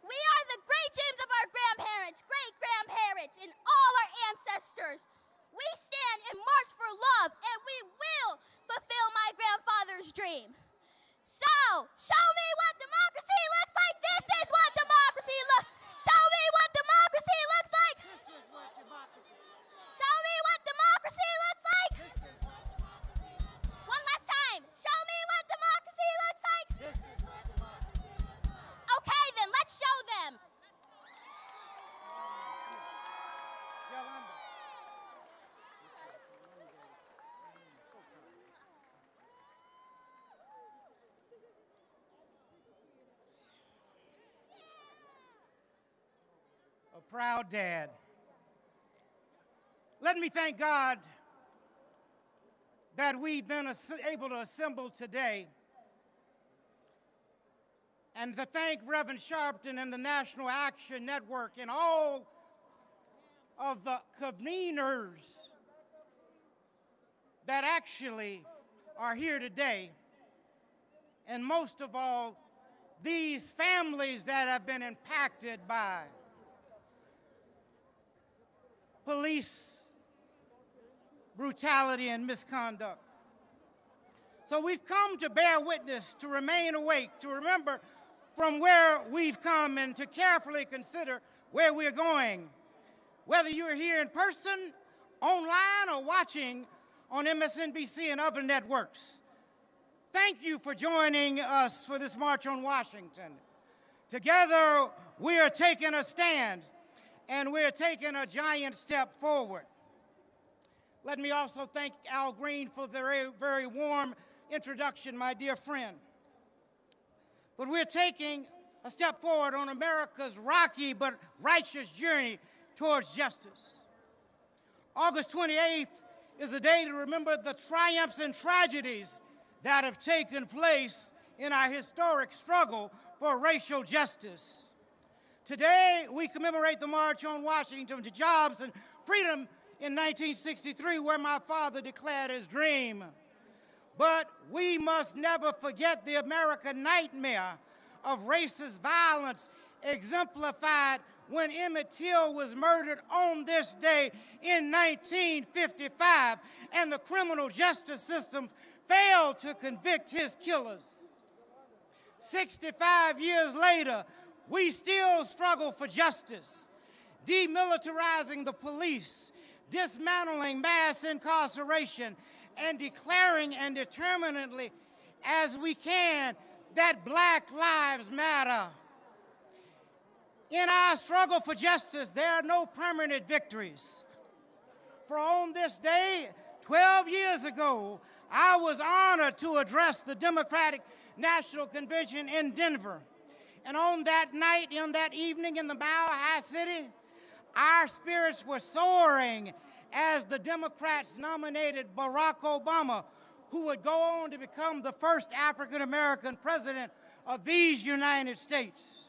We are the great dreams of our grandparents, great-grandparents, and all our ancestors. We stand and march for love, and we will fulfill my grandfather's dream. So, show me what democracy looks like. This is what democracy looks like. Show me what democracy looks like. This is what democracy looks like. Show me what democracy looks like. This is what democracy looks like. One last time. Show me what democracy looks like. This is what democracy looks like. Okay, then let's show them. proud dad. Let me thank God that we've been able to assemble today, and to thank Reverend Sharpton and the National Action Network and all of the conveners that actually are here today, and most of all, these families that have been impacted by police brutality and misconduct. So we've come to bear witness, to remain awake, to remember from where we've come, and to carefully consider where we're going. Whether you're here in person, online, or watching on MSNBC and other networks, thank you for joining us for this March on Washington. Together, we are taking a stand, and we're taking a giant step forward. Let me also thank Al Green for the very, very warm introduction, my dear friend. But we're taking a step forward on America's rocky but righteous journey towards justice. August 28th is a day to remember the triumphs and tragedies that have taken place in our historic struggle for racial justice. Today, we commemorate the March on Washington to Jobs and Freedom in 1963, where my father declared his dream. But we must never forget the American nightmare of racist violence exemplified when Emmett Till was murdered on this day in 1955, and the criminal justice system failed to convict his killers. 65 years later, we still struggle for justice, demilitarizing the police, dismantling mass incarceration, and declaring and determinedly as we can that Black lives matter. In our struggle for justice, there are no permanent victories. For on this day, 12 years ago, I was honored to address the Democratic National Convention in Denver. And on that night, on that evening in the Mile High City, our spirits were soaring as the Democrats nominated Barack Obama, who would go on to become the first African-American president of these United States.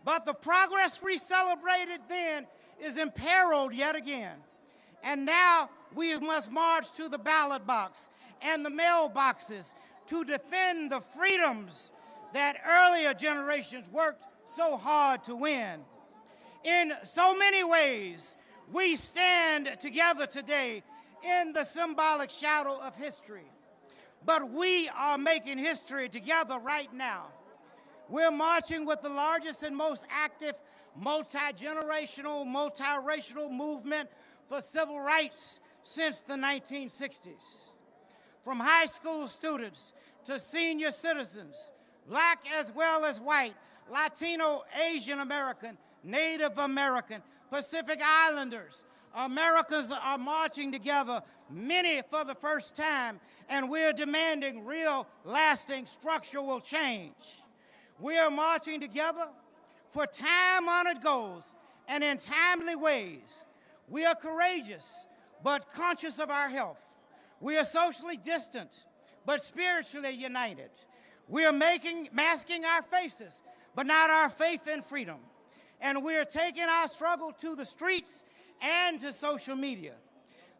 But the progress we celebrated then is imperiled yet again. And now we must march to the ballot box and the mailboxes to defend the freedoms that earlier generations worked so hard to win. In so many ways, we stand together today in the symbolic shadow of history. But we are making history together right now. We're marching with the largest and most active multi-generational, multiracial movement for civil rights since the 1960s. From high school students to senior citizens, Black as well as white, Latino, Asian American, Native American, Pacific Islanders, Americans are marching together, many for the first time, and we're demanding real, lasting, structural change. We are marching together for time-honored goals and in timely ways. We are courageous, but conscious of our health. We are socially distant, but spiritually united. We are masking our faces, but not our faith in freedom. And we are taking our struggle to the streets and to social media.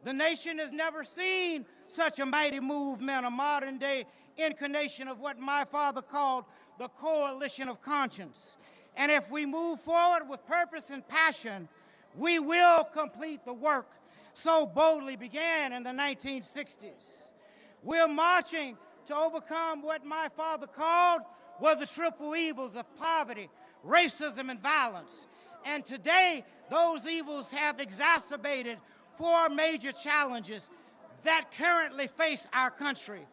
The nation has never seen such a mighty movement, a modern-day incarnation of what my father called the coalition of conscience. And if we move forward with purpose and passion, we will complete the work so boldly began in the 1960s. We're marching to overcome what my father called were the triple evils of poverty, racism, and violence. And today, those evils have exacerbated 4 major challenges that currently face our country.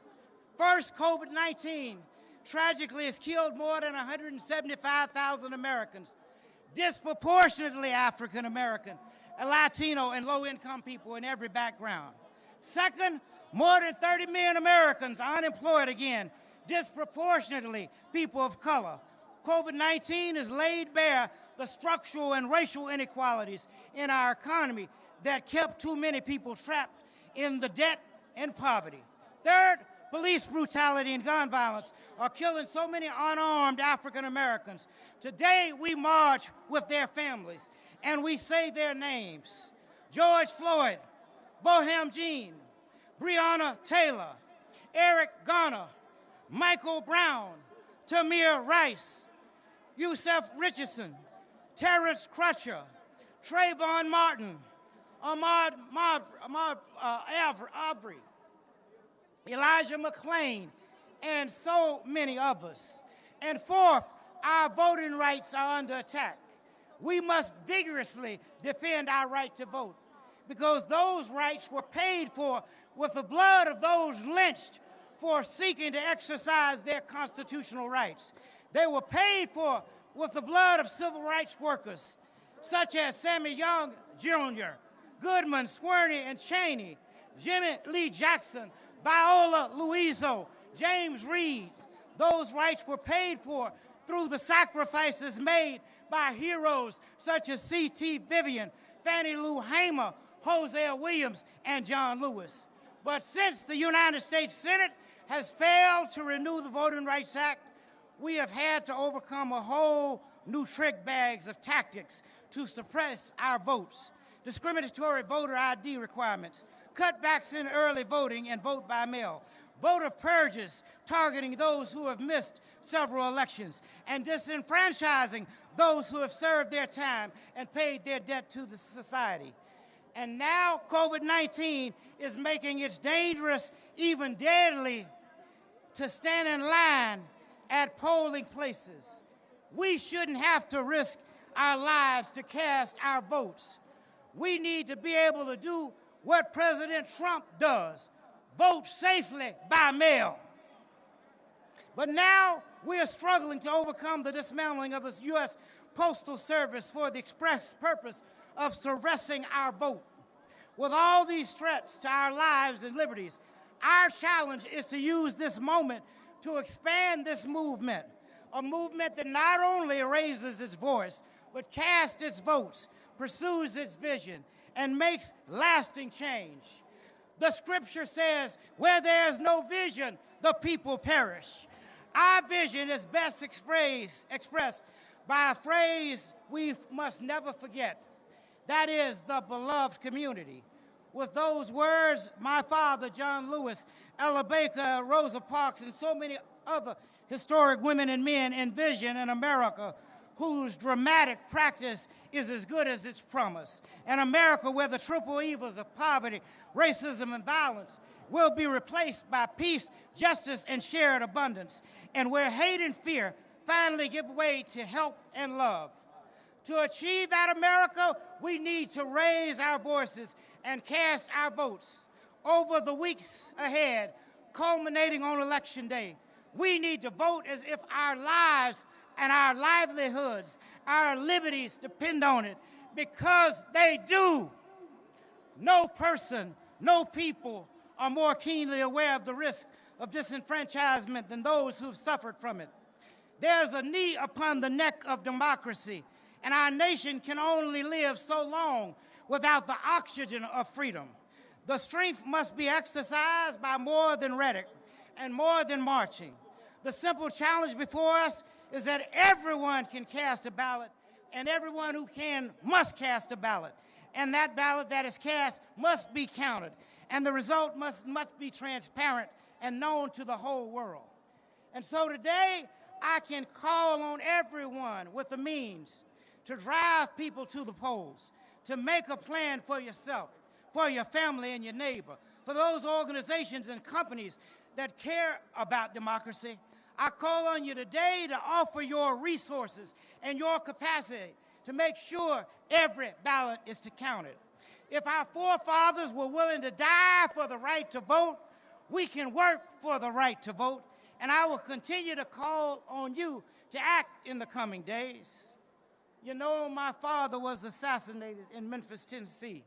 First, COVID-19 tragically has killed more than 175,000 Americans, disproportionately African American, Latino, and low-income people in every background. Second, more than 30 million Americans are unemployed again, disproportionately people of color. COVID-19 has laid bare the structural and racial inequalities in our economy that kept too many people trapped in the debt and poverty. Third, police brutality and gun violence are killing so many unarmed African Americans. Today, we march with their families and we say their names: George Floyd, Boham Jean, Breonna Taylor, Eric Garner, Michael Brown, Tamir Rice, Yusef Richardson, Terrence Crutcher, Trayvon Martin, Ahmaud Arbery, Elijah McClain, and so many others. And fourth, our voting rights are under attack. We must vigorously defend our right to vote, because those rights were paid for with the blood of those lynched for seeking to exercise their constitutional rights. They were paid for with the blood of civil rights workers, such as Sammy Young Jr., Goodman, Swerney, and Cheney, Jimmy Lee Jackson, Viola Luiso, James Reed. Those rights were paid for through the sacrifices made by heroes such as C.T. Vivian, Fannie Lou Hamer, Hosea Williams, and John Lewis. But since the United States Senate has failed to renew the Voting Rights Act, we have had to overcome a whole new trick bags of tactics to suppress our votes: discriminatory voter ID requirements, cutbacks in early voting and vote by mail, voter purges targeting those who have missed several elections, and disenfranchising those who have served their time and paid their debt to the society. And now COVID-19 is making it dangerous, even deadly, to stand in line at polling places. We shouldn't have to risk our lives to cast our votes. We need to be able to do what President Trump does: vote safely by mail. But now we are struggling to overcome the dismantling of the U.S. Postal Service for the express purpose of suppressing our vote. With all these threats to our lives and liberties, our challenge is to use this moment to expand this movement, a movement that not only raises its voice, but casts its votes, pursues its vision, and makes lasting change. The scripture says, where there is no vision, the people perish. Our vision is best expressed by a phrase we must never forget. That is the beloved community. With those words, my father, John Lewis, Ella Baker, Rosa Parks, and so many other historic women and men envision an America whose dramatic practice is as good as its promise. An America where the triple evils of poverty, racism, and violence will be replaced by peace, justice, and shared abundance, and where hate and fear finally give way to help and love. To achieve that America, we need to raise our voices and cast our votes. Over the weeks ahead, culminating on Election Day, we need to vote as if our lives and our livelihoods, our liberties depend on it, because they do. No person, no people are more keenly aware of the risk of disenfranchisement than those who've suffered from it. There's a knee upon the neck of democracy, and our nation can only live so long without the oxygen of freedom. The strength must be exercised by more than rhetoric and more than marching. The simple challenge before us is that everyone can cast a ballot, and everyone who can must cast a ballot. And that ballot that is cast must be counted, and the result must be transparent and known to the whole world. And so today, I can call on everyone with the means to drive people to the polls, to make a plan for yourself, for your family and your neighbor, for those organizations and companies that care about democracy. I call on you today to offer your resources and your capacity to make sure every ballot is counted. If our forefathers were willing to die for the right to vote, we can work for the right to vote, and I will continue to call on you to act in the coming days. You know, my father was assassinated in Memphis, Tennessee,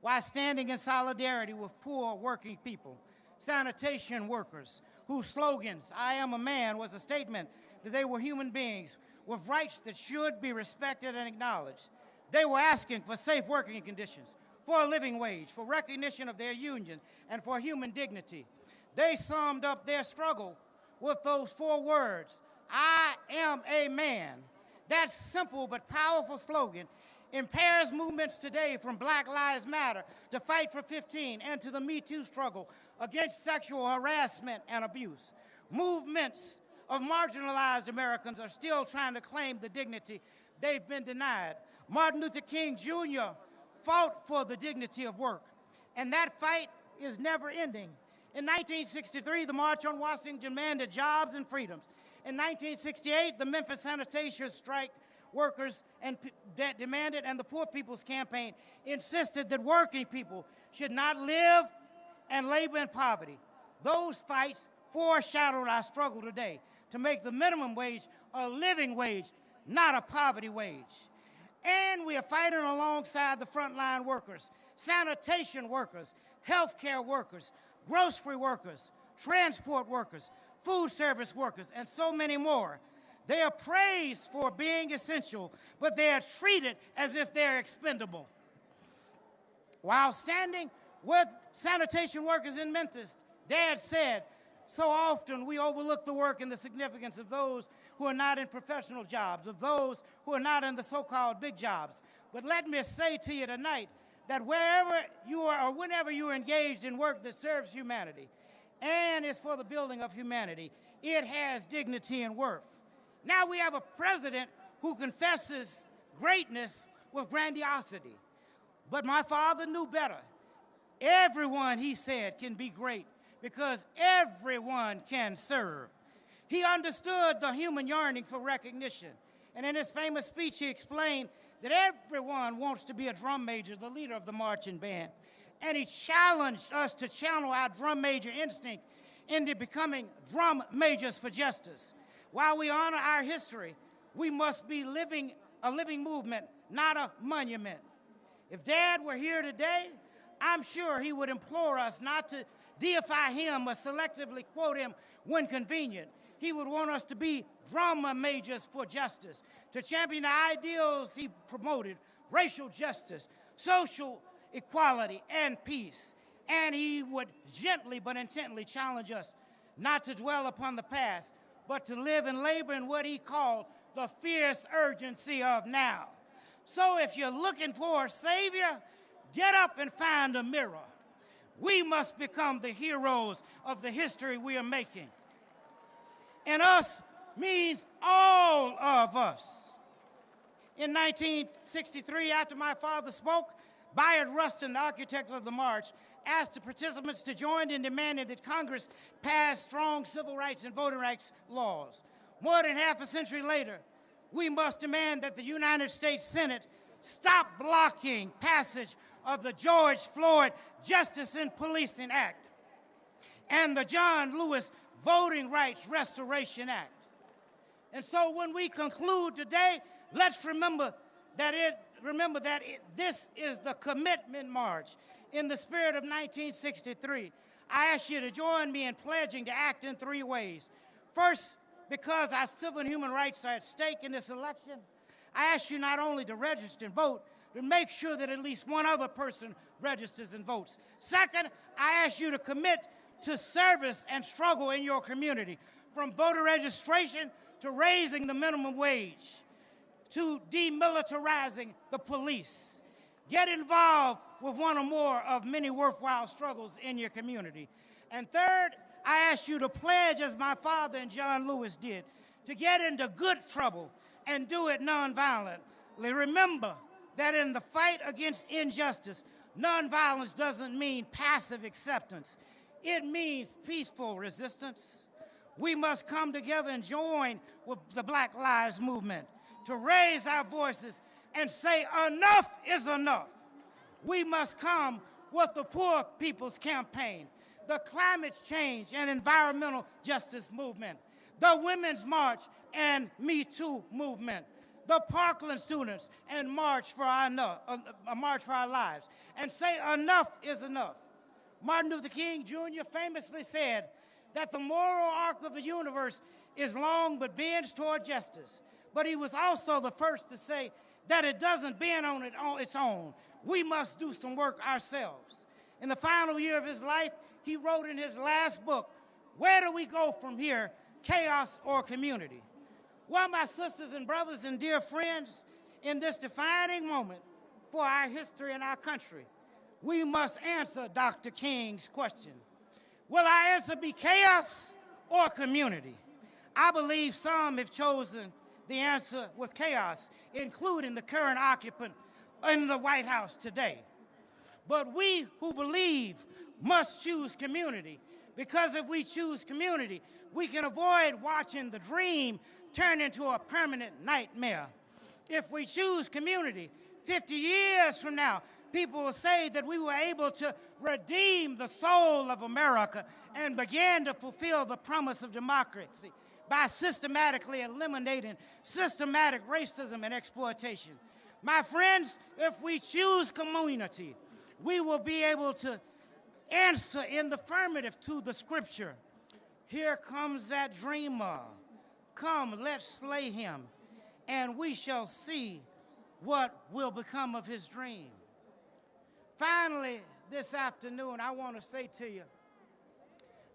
while standing in solidarity with poor working people, sanitation workers, whose slogans, "I am a man," was a statement that they were human beings with rights that should be respected and acknowledged. They were asking for safe working conditions, for a living wage, for recognition of their union, and for human dignity. They summed up their struggle with those 4 words, I am a man. That simple but powerful slogan impairs movements today, from Black Lives Matter to Fight for 15 and to the Me Too struggle against sexual harassment and abuse. Movements of marginalized Americans are still trying to claim the dignity they've been denied. Martin Luther King Jr. fought for the dignity of work, and that fight is never ending. In 1963, the March on Washington demanded jobs and freedoms. In 1968, the Memphis sanitation strike workers that demanded, and the Poor People's Campaign insisted that working people should not live and labor in poverty. Those fights foreshadowed our struggle today to make the minimum wage a living wage, not a poverty wage. And we are fighting alongside the frontline workers, sanitation workers, healthcare workers, grocery workers, transport workers, food service workers, and so many more. They are praised for being essential, but they are treated as if they're expendable. While standing with sanitation workers in Memphis, Dad said, so often we overlook the work and the significance of those who are not in professional jobs, of those who are not in the so-called big jobs. But let me say to you tonight that wherever you are or whenever you are engaged in work that serves humanity and is for the building of humanity, it has dignity and worth. Now we have a president who confesses greatness with grandiosity. But my father knew better. Everyone, he said, can be great because everyone can serve. He understood the human yearning for recognition. And in his famous speech, he explained that everyone wants to be a drum major, the leader of the marching band. And he challenged us to channel our drum major instinct into becoming drum majors for justice. While we honor our history, we must be a living movement, not a monument. If Dad were here today, I'm sure he would implore us not to deify him or selectively quote him when convenient. He would want us to be drama majors for justice, to champion the ideals he promoted, racial justice, social equality, and peace. And he would gently but intently challenge us not to dwell upon the past, but to live and labor in what he called the fierce urgency of now. So if you're looking for a savior, get up and find a mirror. We must become the heroes of the history we are making. And us means all of us. In 1963, after my father spoke, Bayard Rustin, the architect of the march, asked the participants to join in demanding that Congress pass strong civil rights and voting rights laws. More than half a century later, we must demand that the United States Senate stop blocking passage of the George Floyd Justice in Policing Act and the John Lewis Voting Rights Restoration Act. And so when we conclude today, let's remember that this is the commitment march in the spirit of 1963. I ask you to join me in pledging to act in 3 ways. First, because our civil and human rights are at stake in this election, I ask you not only to register and vote, but make sure that at least one other person registers and votes. Second, I ask you to commit to service and struggle in your community, from voter registration to raising the minimum wage, to demilitarizing the police. Get involved with one or more of many worthwhile struggles in your community. And third, I ask you to pledge, as my father and John Lewis did, to get into good trouble and do it nonviolently. Remember that in the fight against injustice, nonviolence doesn't mean passive acceptance. It means peaceful resistance. We must come together and join with the Black Lives Movement to raise our voices and say enough is enough. We must come with the Poor People's Campaign, the Climate Change and Environmental Justice Movement, the Women's March and Me Too movement, the Parkland students and March for Our Lives, and say enough is enough. Martin Luther King Jr. famously said that the moral arc of the universe is long but bends toward justice. but he was also the first to say that it doesn't bend on its own. We must do some work ourselves. In the final year of his life, he wrote in his last book, "Where do we go from here, chaos or community?" Well, my sisters and brothers and dear friends, in this defining moment for our history and our country, we must answer Dr. King's question. Will our answer be chaos or community? I believe some have chosen the answer with chaos, including the current occupant in the White House today. But we who believe must choose community, because if we choose community, we can avoid watching the dream turn into a permanent nightmare. If we choose community, 50 years from now, people will say that we were able to redeem the soul of America and begin to fulfill the promise of democracy by systematically eliminating systematic racism and exploitation. My friends, if we choose community, we will be able to answer in the affirmative to the scripture. Here comes that dreamer. Come, let's slay him, and we shall see what will become of his dream. Finally, this afternoon, I want to say to you,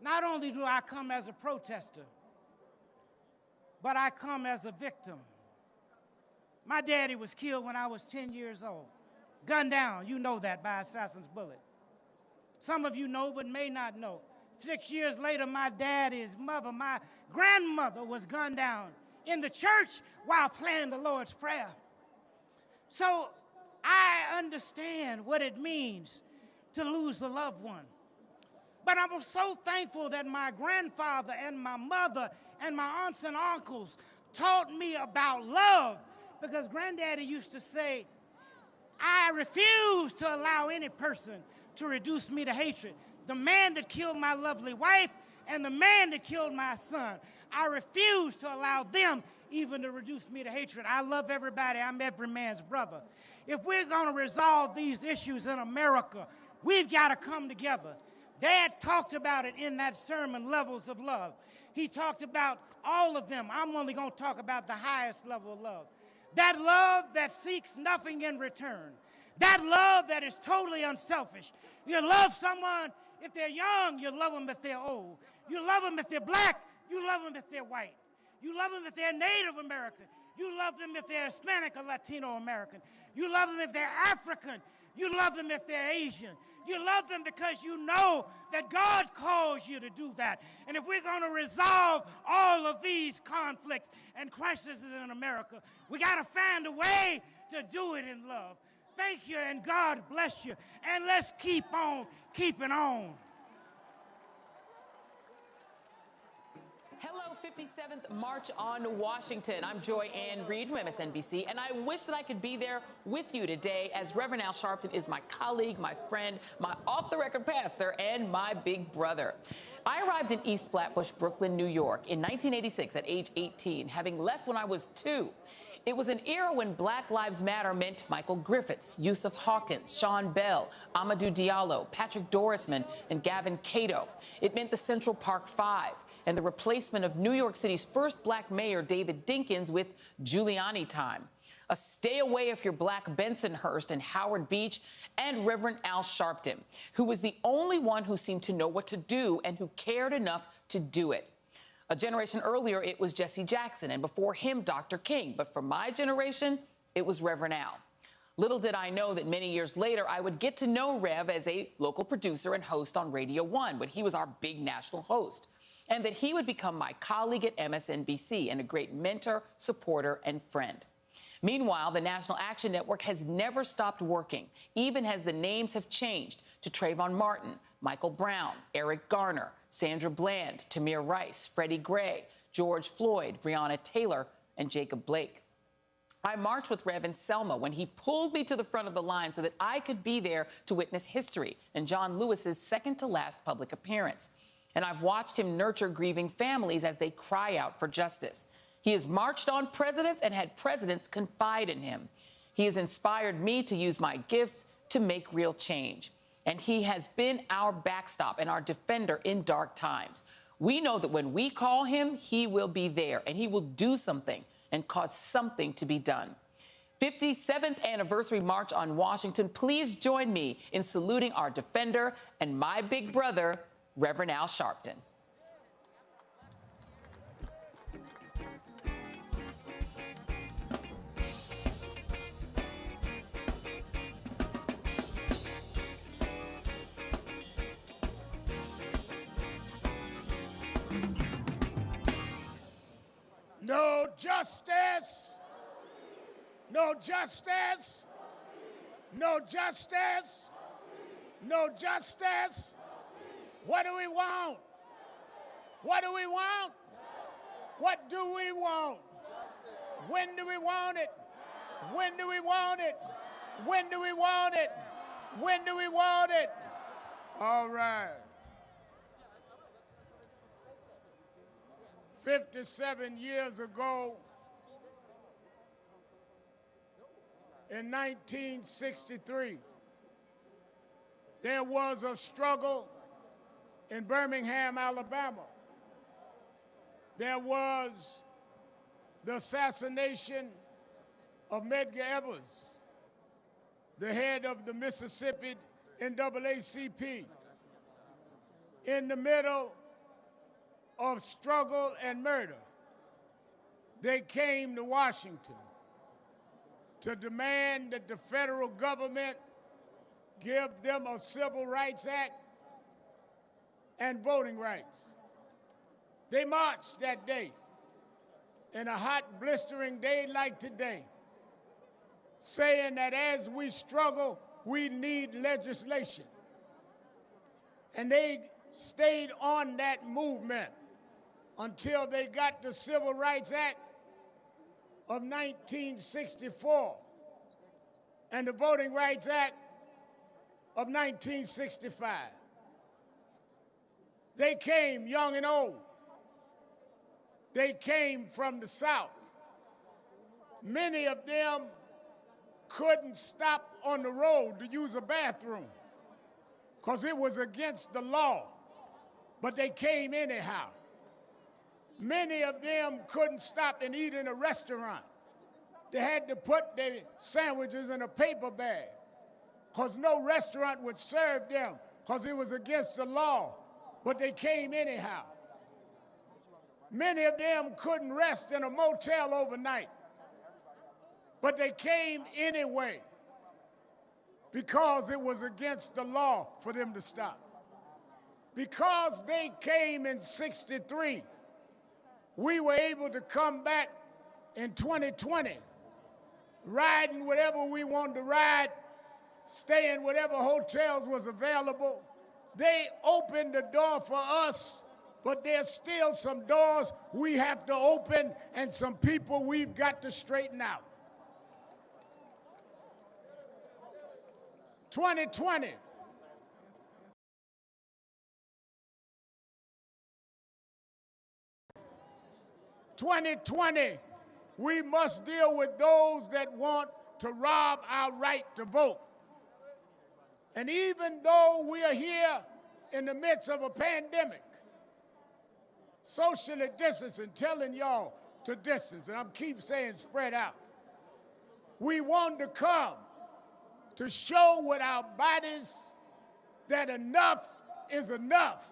not only do I come as a protester, but I come as a victim. My daddy was killed when I was 10 years old. Gunned down, you know that, by assassin's bullet. Some of you know, but may not know. 6 years later, my daddy's mother, my grandmother, was gunned down in the church while praying the Lord's Prayer. So I understand what it means to lose a loved one. But I'm so thankful that my grandfather and my mother and my aunts and uncles taught me about love, because Granddaddy used to say, I refuse to allow any person to reduce me to hatred. The man that killed my lovely wife and the man that killed my son, I refuse to allow them even to reduce me to hatred. I love everybody. I'm every man's brother. If we're going to resolve these issues in America, we've got to come together. Dad talked about it in that sermon, Levels of Love. He talked about all of them. I'm only going to talk about the highest level of love. That love that seeks nothing in return. That love that is totally unselfish. You love someone if they're young, you love them if they're old. You love them if they're black, you love them if they're white. You love them if they're Native American. You love them if they're Hispanic or Latino American. You love them if they're African. You love them if they're Asian. You love them because you know that God calls you to do that. And if we're going to resolve all of these conflicts and crises in America, we got to find a way to do it in love. Thank you, and God bless you. And let's keep on keeping on. Hello, 57th March on Washington. I'm Joy Ann Reid from MSNBC, and I wish that I could be there with you today, as Reverend Al Sharpton is my colleague, my friend, my off-the-record pastor, and my big brother. I arrived in East Flatbush, Brooklyn, New York in 1986 at age 18, having left when I was 2. It was an era when Black Lives Matter meant Michael Griffiths, Yusuf Hawkins, Sean Bell, Amadou Diallo, Patrick Dorisman, and Gavin Cato. It meant the Central Park Five and the replacement of New York City's first black mayor, David Dinkins, with Giuliani time. A stay away if you're black Bensonhurst and Howard Beach, and Reverend Al Sharpton, who was the only one who seemed to know what to do and who cared enough to do it. A generation earlier, it was Jesse Jackson, and before him, Dr. King. But for my generation, it was Reverend Al. Little did I know that many years later, I would get to know Rev as a local producer and host on Radio 1 when he was our big national host, and that he would become my colleague at MSNBC and a great mentor, supporter, and friend. Meanwhile, the National Action Network has never stopped working, even as the names have changed to Trayvon Martin, Michael Brown, Eric Garner, Sandra Bland, Tamir Rice, Freddie Gray, George Floyd, Breonna Taylor, and Jacob Blake. I marched with Rev in Selma when he pulled me to the front of the line so that I could be there to witness history and John Lewis's second-to-last public appearance. And I've watched him nurture grieving families as they cry out for justice. He has marched on presidents and had presidents confide in him. He has inspired me to use my gifts to make real change. And he has been our backstop and our defender in dark times. We know that when we call him, he will be there and he will do something and cause something to be done. 57th Anniversary March on Washington. Please join me in saluting our defender and my big brother, Reverend Al Sharpton. No justice. No justice. No justice. No justice. What do we want? What do we want? What do we want? When do we want it? When do we want it? When do we want it? When do we want it? All right. 57 years ago, in 1963, there was a struggle in Birmingham, Alabama. There was the assassination of Medgar Evers, the head of the Mississippi NAACP. In the middle of struggle and murder, they came to Washington to demand that the federal government give them a Civil Rights Act and voting rights. They marched that day, in a hot, blistering day like today, saying that as we struggle, we need legislation. And they stayed on that movement until they got the Civil Rights Act of 1964 and the Voting Rights Act of 1965. They came young and old. They came from the South. Many of them couldn't stop on the road to use a bathroom because it was against the law, but they came anyhow. Many of them couldn't stop and eat in a restaurant. They had to put their sandwiches in a paper bag because no restaurant would serve them because it was against the law, but they came anyhow. Many of them couldn't rest in a motel overnight, but they came anyway because it was against the law for them to stop. Because they came in '63, we were able to come back in 2020, riding whatever we wanted to ride, staying whatever hotels was available. They opened the door for us, but there's still some doors we have to open and some people we've got to straighten out. 2020. We must deal with those that want to rob our right to vote. And even though we are here in the midst of a pandemic, socially distancing, telling y'all to distance, and I'm keep saying spread out, we want to come to show with our bodies that enough is enough.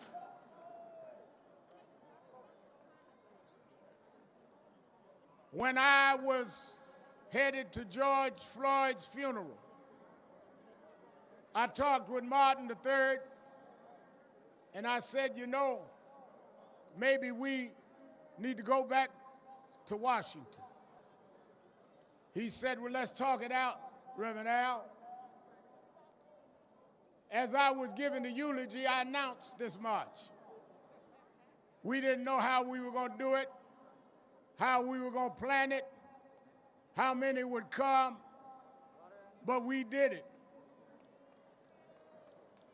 When I was headed to George Floyd's funeral, I talked with Martin III, and I said, you know, maybe we need to go back to Washington. He said, well, let's talk it out, Reverend Al. As I was giving the eulogy, I announced this march. We didn't know how we were going to do it, how we were going to plan it, how many would come, but we did it.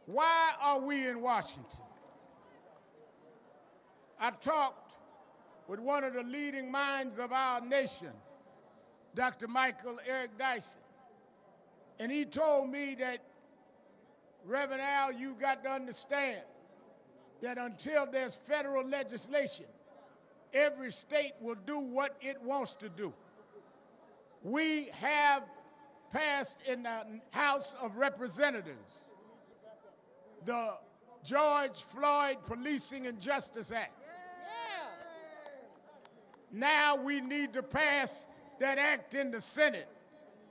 Why are we in Washington? I talked with one of the leading minds of our nation, Dr. Michael Eric Dyson, and he told me that, Reverend Al, you got to understand that until there's federal legislation every state will do what it wants to do. We have passed in the House of Representatives the George Floyd Policing and Justice Act. Now we need to pass that act in the Senate.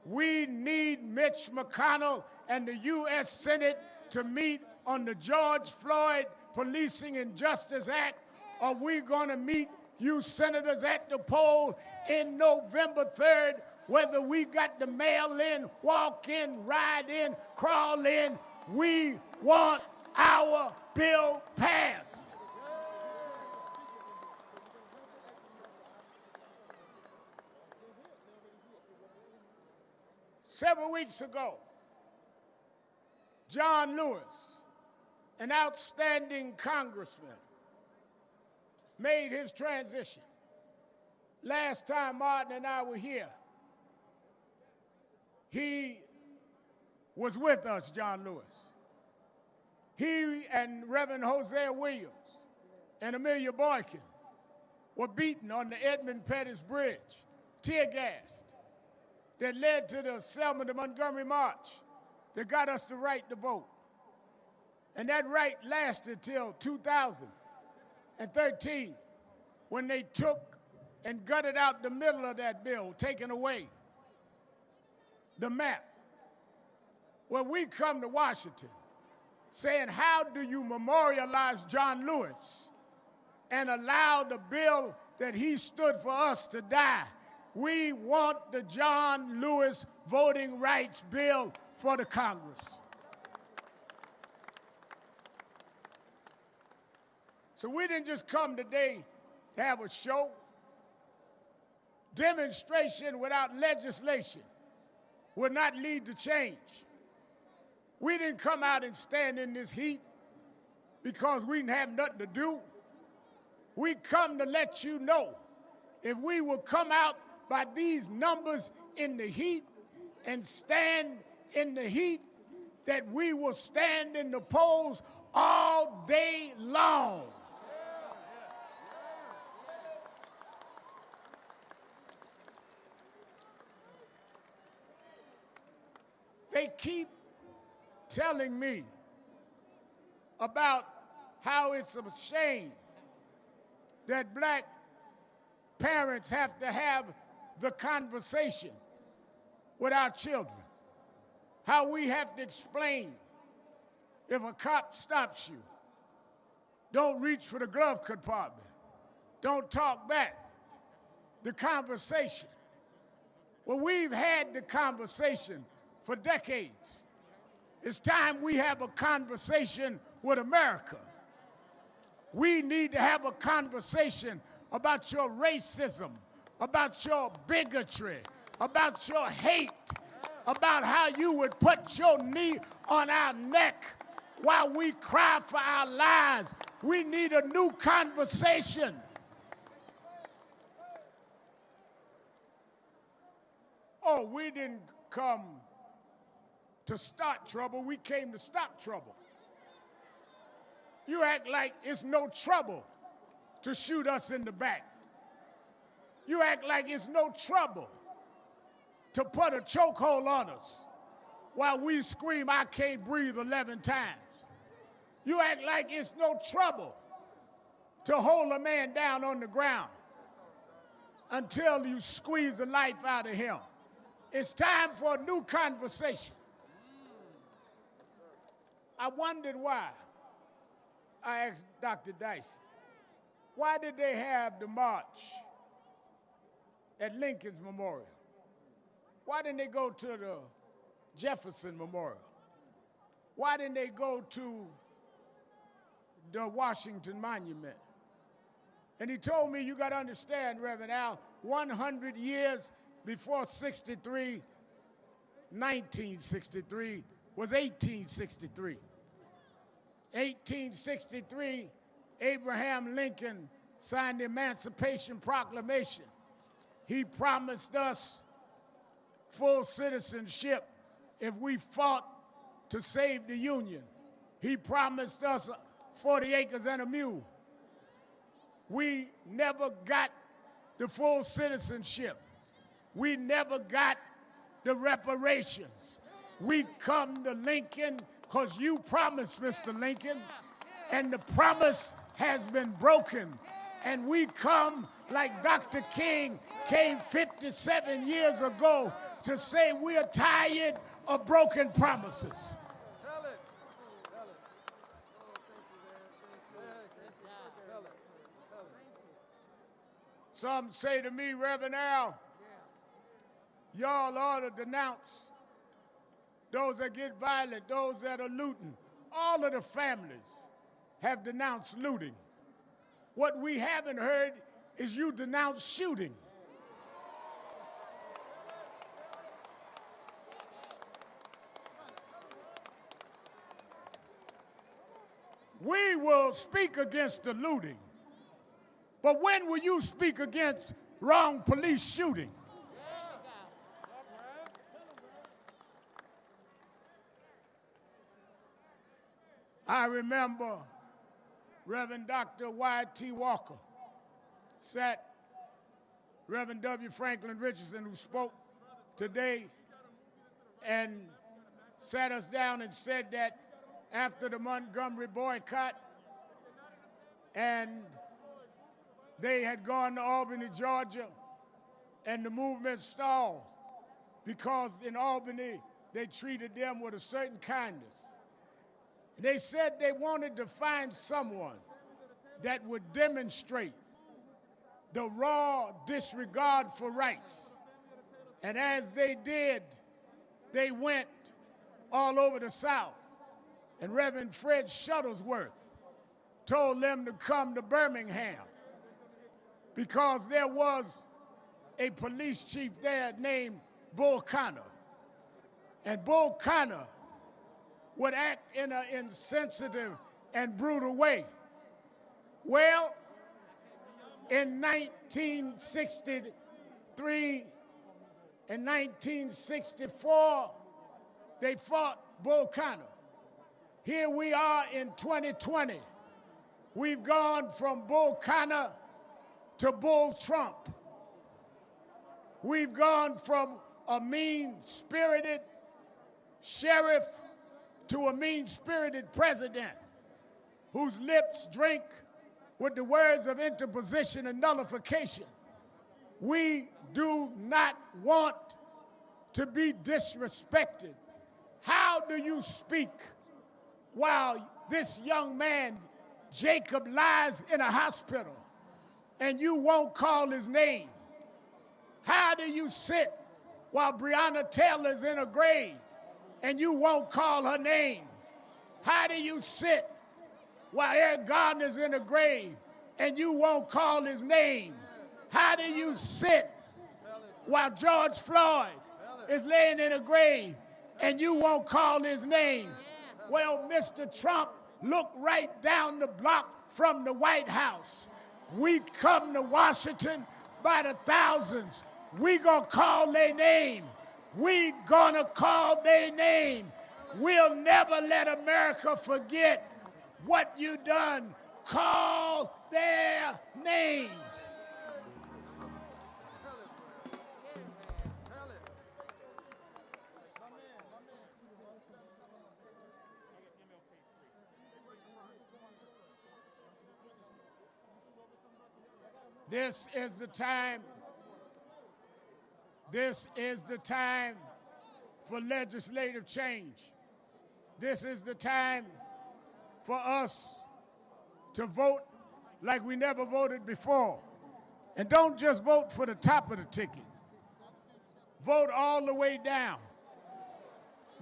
We need Mitch McConnell and the U.S. Senate to meet on the George Floyd Policing and Justice Act, or we're going to meet you senators at the poll in November 3rd, whether we got to mail in, walk in, ride in, crawl in. We want our bill passed. Several weeks ago, John Lewis, an outstanding congressman, made his transition. Last time Martin and I were here, he was with us, John Lewis. He and Reverend Hosea Williams and Amelia Boykin were beaten on the Edmund Pettus Bridge, tear gassed, that led to the Selma to Montgomery March that got us the right to vote. And that right lasted till 2013, when they took and gutted out the middle of that bill, taking away the map. When we come to Washington saying, how do you memorialize John Lewis and allow the bill that he stood for us to die? We want the John Lewis Voting Rights Bill for the Congress. So we didn't just come today to have a show. Demonstration without legislation will not lead to change. We didn't come out and stand in this heat because we didn't have nothing to do. We come to let you know, if we will come out by these numbers in the heat and stand in the heat, that we will stand in the polls all day long. They keep telling me about how it's a shame that black parents have to have the conversation with our children. How we have to explain, if a cop stops you, don't reach for the glove compartment. Don't talk back. The conversation. Well, we've had the conversation for decades. It's time we have a conversation with America. We need to have a conversation about your racism, about your bigotry, about your hate, about how you would put your knee on our neck while we cry for our lives. We need a new conversation. Oh, we didn't come to start trouble, we came to stop trouble. You act like it's no trouble to shoot us in the back. You act like it's no trouble to put a chokehold on us while we scream, I can't breathe 11 times. You act like it's no trouble to hold a man down on the ground until you squeeze the life out of him. It's time for a new conversation. I wondered why. I asked Dr. Dyson, why did they have the march at Lincoln's Memorial? Why didn't they go to the Jefferson Memorial? Why didn't they go to the Washington Monument? And he told me, you got to understand, Reverend Al, 100 years before 1963 was 1863. 1863, Abraham Lincoln signed the Emancipation Proclamation. He promised us full citizenship if we fought to save the Union. He promised us 40 acres and a mule. we never got the full citizenship. We never got the reparations. We come to Lincoln because you promised, Mr. Lincoln, and the promise has been broken. And we come like Dr. King came 57 years ago to say we are tired of broken promises. Some say to me, Reverend Al, y'all ought to denounce those that get violent, those that are looting. All of the families have denounced looting. What we haven't heard is you denounce shooting. We will speak against the looting, but when will you speak against wrong police shooting? I remember Reverend Dr. Y.T. Walker sat Reverend W. Franklin Richardson, who spoke today, and sat us down and said that after the Montgomery boycott, and they had gone to Albany, Georgia, and the movement stalled because in Albany they treated them with a certain kindness. They said they wanted to find someone that would demonstrate the raw disregard for rights. And as they did, they went all over the South. And Reverend Fred Shuttlesworth told them to come to Birmingham because there was a police chief there named Bull Connor. And Bull Connor would act in an insensitive and brutal way. Well, in 1963 and 1964, they fought Bull Connor. Here we are in 2020. We've gone from Bull Connor to Bull Trump. We've gone from a mean-spirited sheriff to a mean-spirited president whose lips drink with the words of interposition and nullification. We do not want to be disrespected. How do you speak while this young man, Jacob, lies in a hospital and you won't call his name? How do you sit while Breonna Taylor's in a grave and you won't call her name? How do you sit while Eric Garner's in a grave and you won't call his name? How do you sit while George Floyd is laying in a grave and you won't call his name? Well, Mr. Trump, look right down the block from the White House. We come to Washington by the thousands. We gonna call their name. We gonna call their name. We'll never let America forget what you done. Call their names. This is the time. This is the time for legislative change. This is the time for us to vote like we never voted before. And don't just vote for the top of the ticket. Vote all the way down.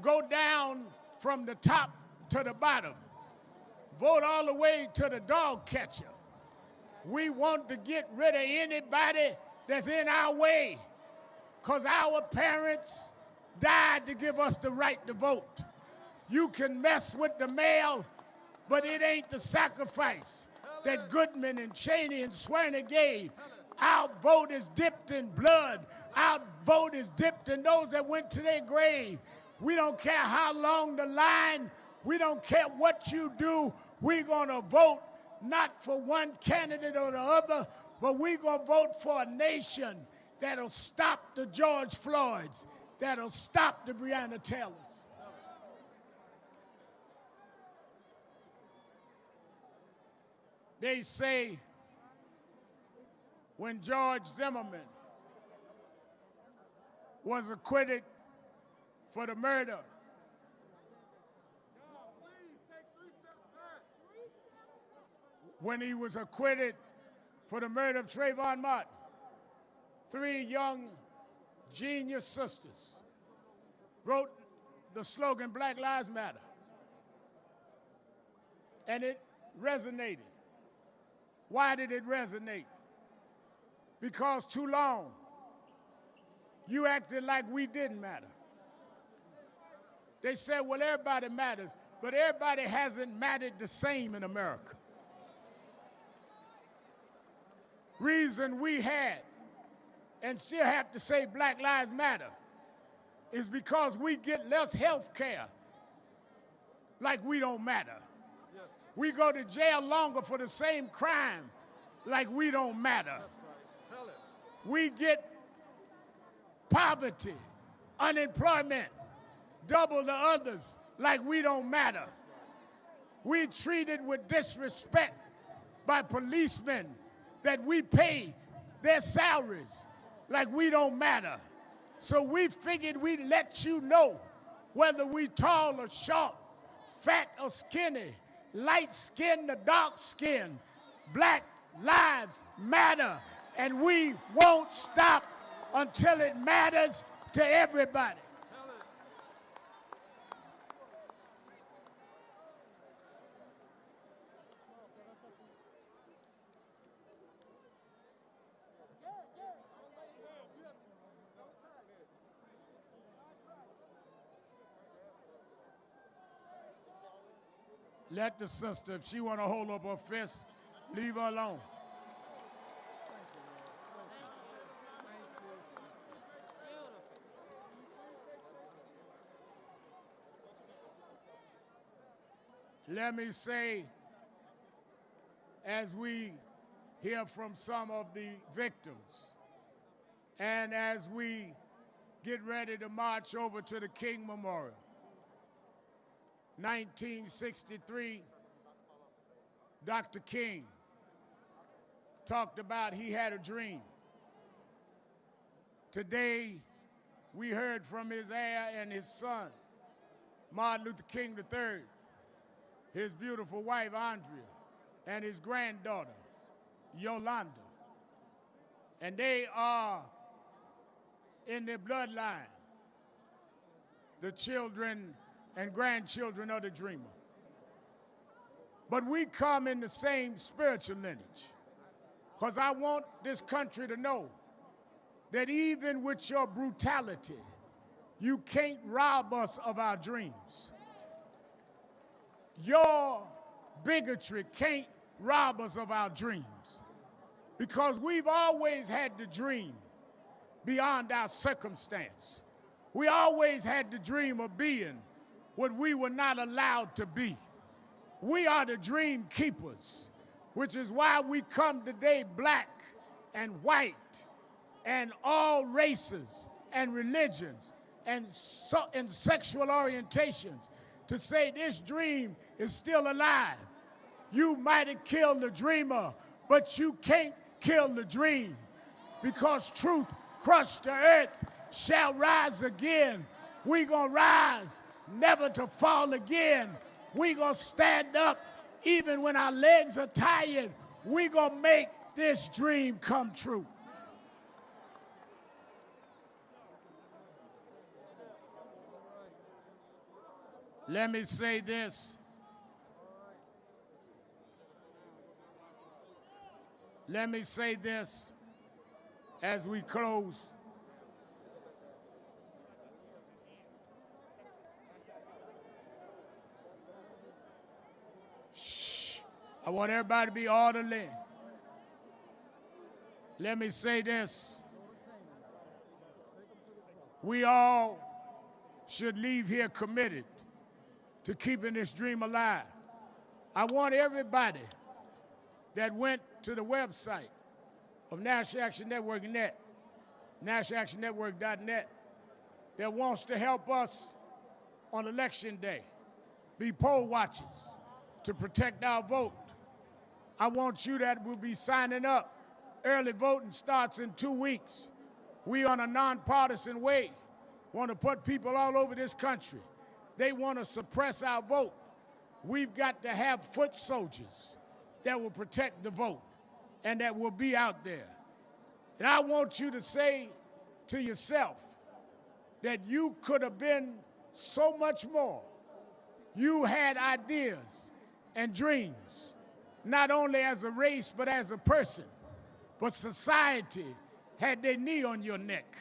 Go down from the top to the bottom. Vote all the way to the dog catcher. We want to get rid of anybody that's in our way, because our parents died to give us the right to vote. You can mess with the mail, but it ain't the sacrifice that Goodman and Cheney and Swerner gave. Our vote is dipped in blood. Our vote is dipped in those that went to their grave. We don't care how long the line. We don't care what you do. We're going to vote not for one candidate or the other, but we're going to vote for a nation that'll stop the George Floyds, that'll stop the Breonna Taylors. They say when George Zimmerman was acquitted for the murder when he was acquitted for the murder of Trayvon Martin, 3 young genius sisters wrote the slogan, Black Lives Matter. And it resonated. Why did it resonate? Because too long, you acted like we didn't matter. They said, well, everybody matters, but everybody hasn't mattered the same in America. Reason we had, and still have to say Black Lives Matter, is because we get less health care like we don't matter. We go to jail longer for the same crime like we don't matter. We get poverty, unemployment, double the others like we don't matter. We treated with disrespect by policemen that we pay their salaries like we don't matter. So we figured we'd let you know whether we tall or short, fat or skinny, light skin or dark skin, Black Lives Matter, and we won't stop until it matters to everybody. Let the sister, if she want to hold up her fist, leave her alone. Let me say, as we hear from some of the victims, and as we get ready to march over to the King Memorial, 1963, Dr. King talked about he had a dream. Today, we heard from his heir and his son, Martin Luther King III, his beautiful wife, Andrea, and his granddaughter, Yolanda. And they are in their bloodline, the children and grandchildren of the dreamer. But we come in the same spiritual lineage, because I want this country to know that even with your brutality, you can't rob us of our dreams. Your bigotry can't rob us of our dreams, because we've always had to dream beyond our circumstance. We always had the dream of being what we were not allowed to be. We are the dream keepers, which is why we come today black and white and all races and religions and sexual orientations to say this dream is still alive. You might have killed the dreamer, but you can't kill the dream, because truth crushed to earth shall rise again. We gonna rise, never to fall again. We gonna stand up even when our legs are tired. We gonna make this dream come true. Let me say this. Let me say this as we close. I want everybody to be orderly. Let me say this. We all should leave here committed to keeping this dream alive. I want everybody that went to the website of National Action Network Net, nationalactionnetwork.net, that wants to help us on Election Day, be poll watchers to protect our vote. I want you that will be signing up. Early voting starts in 2 weeks. We on a nonpartisan way want to put people all over this country. They want to suppress our vote. We've got to have foot soldiers that will protect the vote and that will be out there. And I want you to say to yourself that you could have been so much more. You had ideas and dreams, not only as a race, but as a person. But society had their knee on your neck.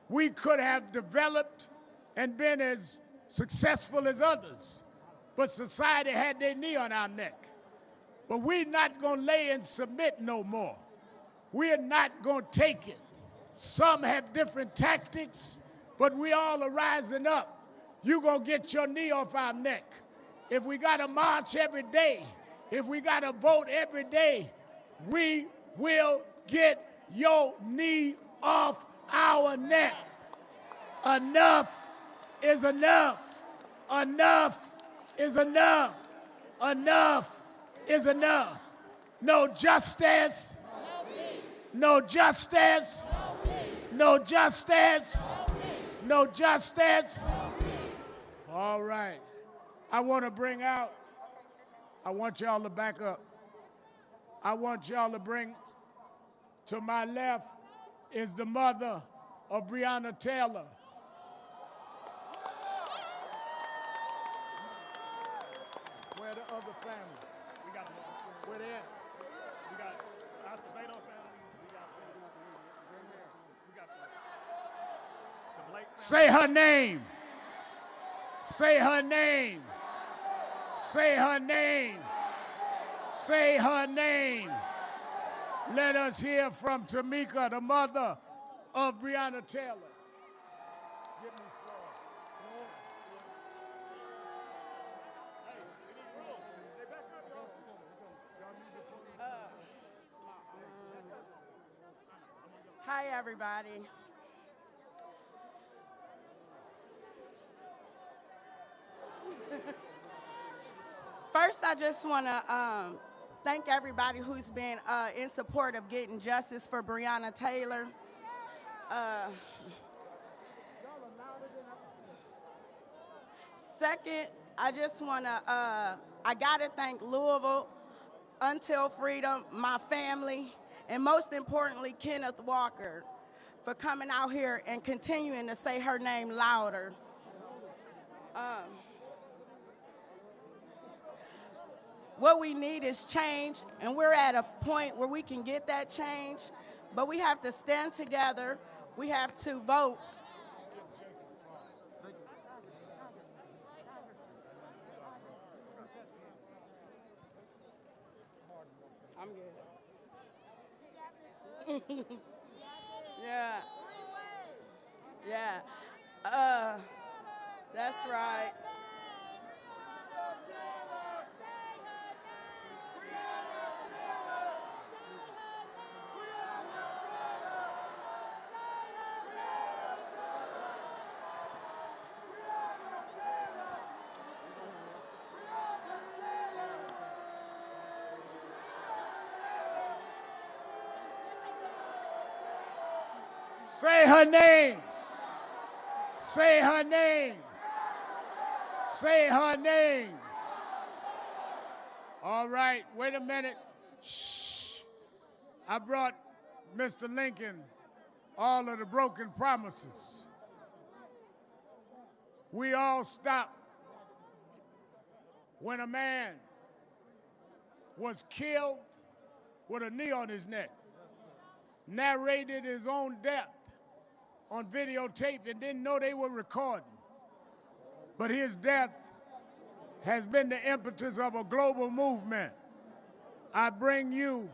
We could have developed and been as successful as others, but society had their knee on our neck. But we're not going to lay and submit no more. We're not going to take it. Some have different tactics, but we all are rising up. You're going to get your knee off our neck. If we got to march every day, if we got to vote every day, we will get your knee off our neck. Enough is enough. Enough is enough. Enough is enough. No justice. No justice. No justice. No justice. All right. I want to bring out, I want y'all to back up. I want y'all to bring, to my left is the mother of Breonna Taylor. Where the other family? We got them all. Where they at? We got Acevedo family. We got the Blake family. Say her name. Say her name. Say her name. Say her name. Let us hear from Tamika, the mother of Breonna Taylor. Give me Hi, everybody. First, I just want to thank everybody who's been in support of getting justice for Breonna Taylor. Second, I just want to, I got to thank Louisville, Until Freedom, my family, and most importantly, Kenneth Walker, for coming out here and continuing to say her name louder. What we need is change, and we're at a point where we can get that change, but we have to stand together. We have to vote. I'm good. Yeah. Yeah. That's right. Say her name. Say her name. Say her name. All right, wait a minute. Shh. I brought Mr. Lincoln all of the broken promises. We all stopped when a man was killed with a knee on his neck, narrated his own death on videotape and didn't know they were recording. But his death has been the impetus of a global movement. I bring you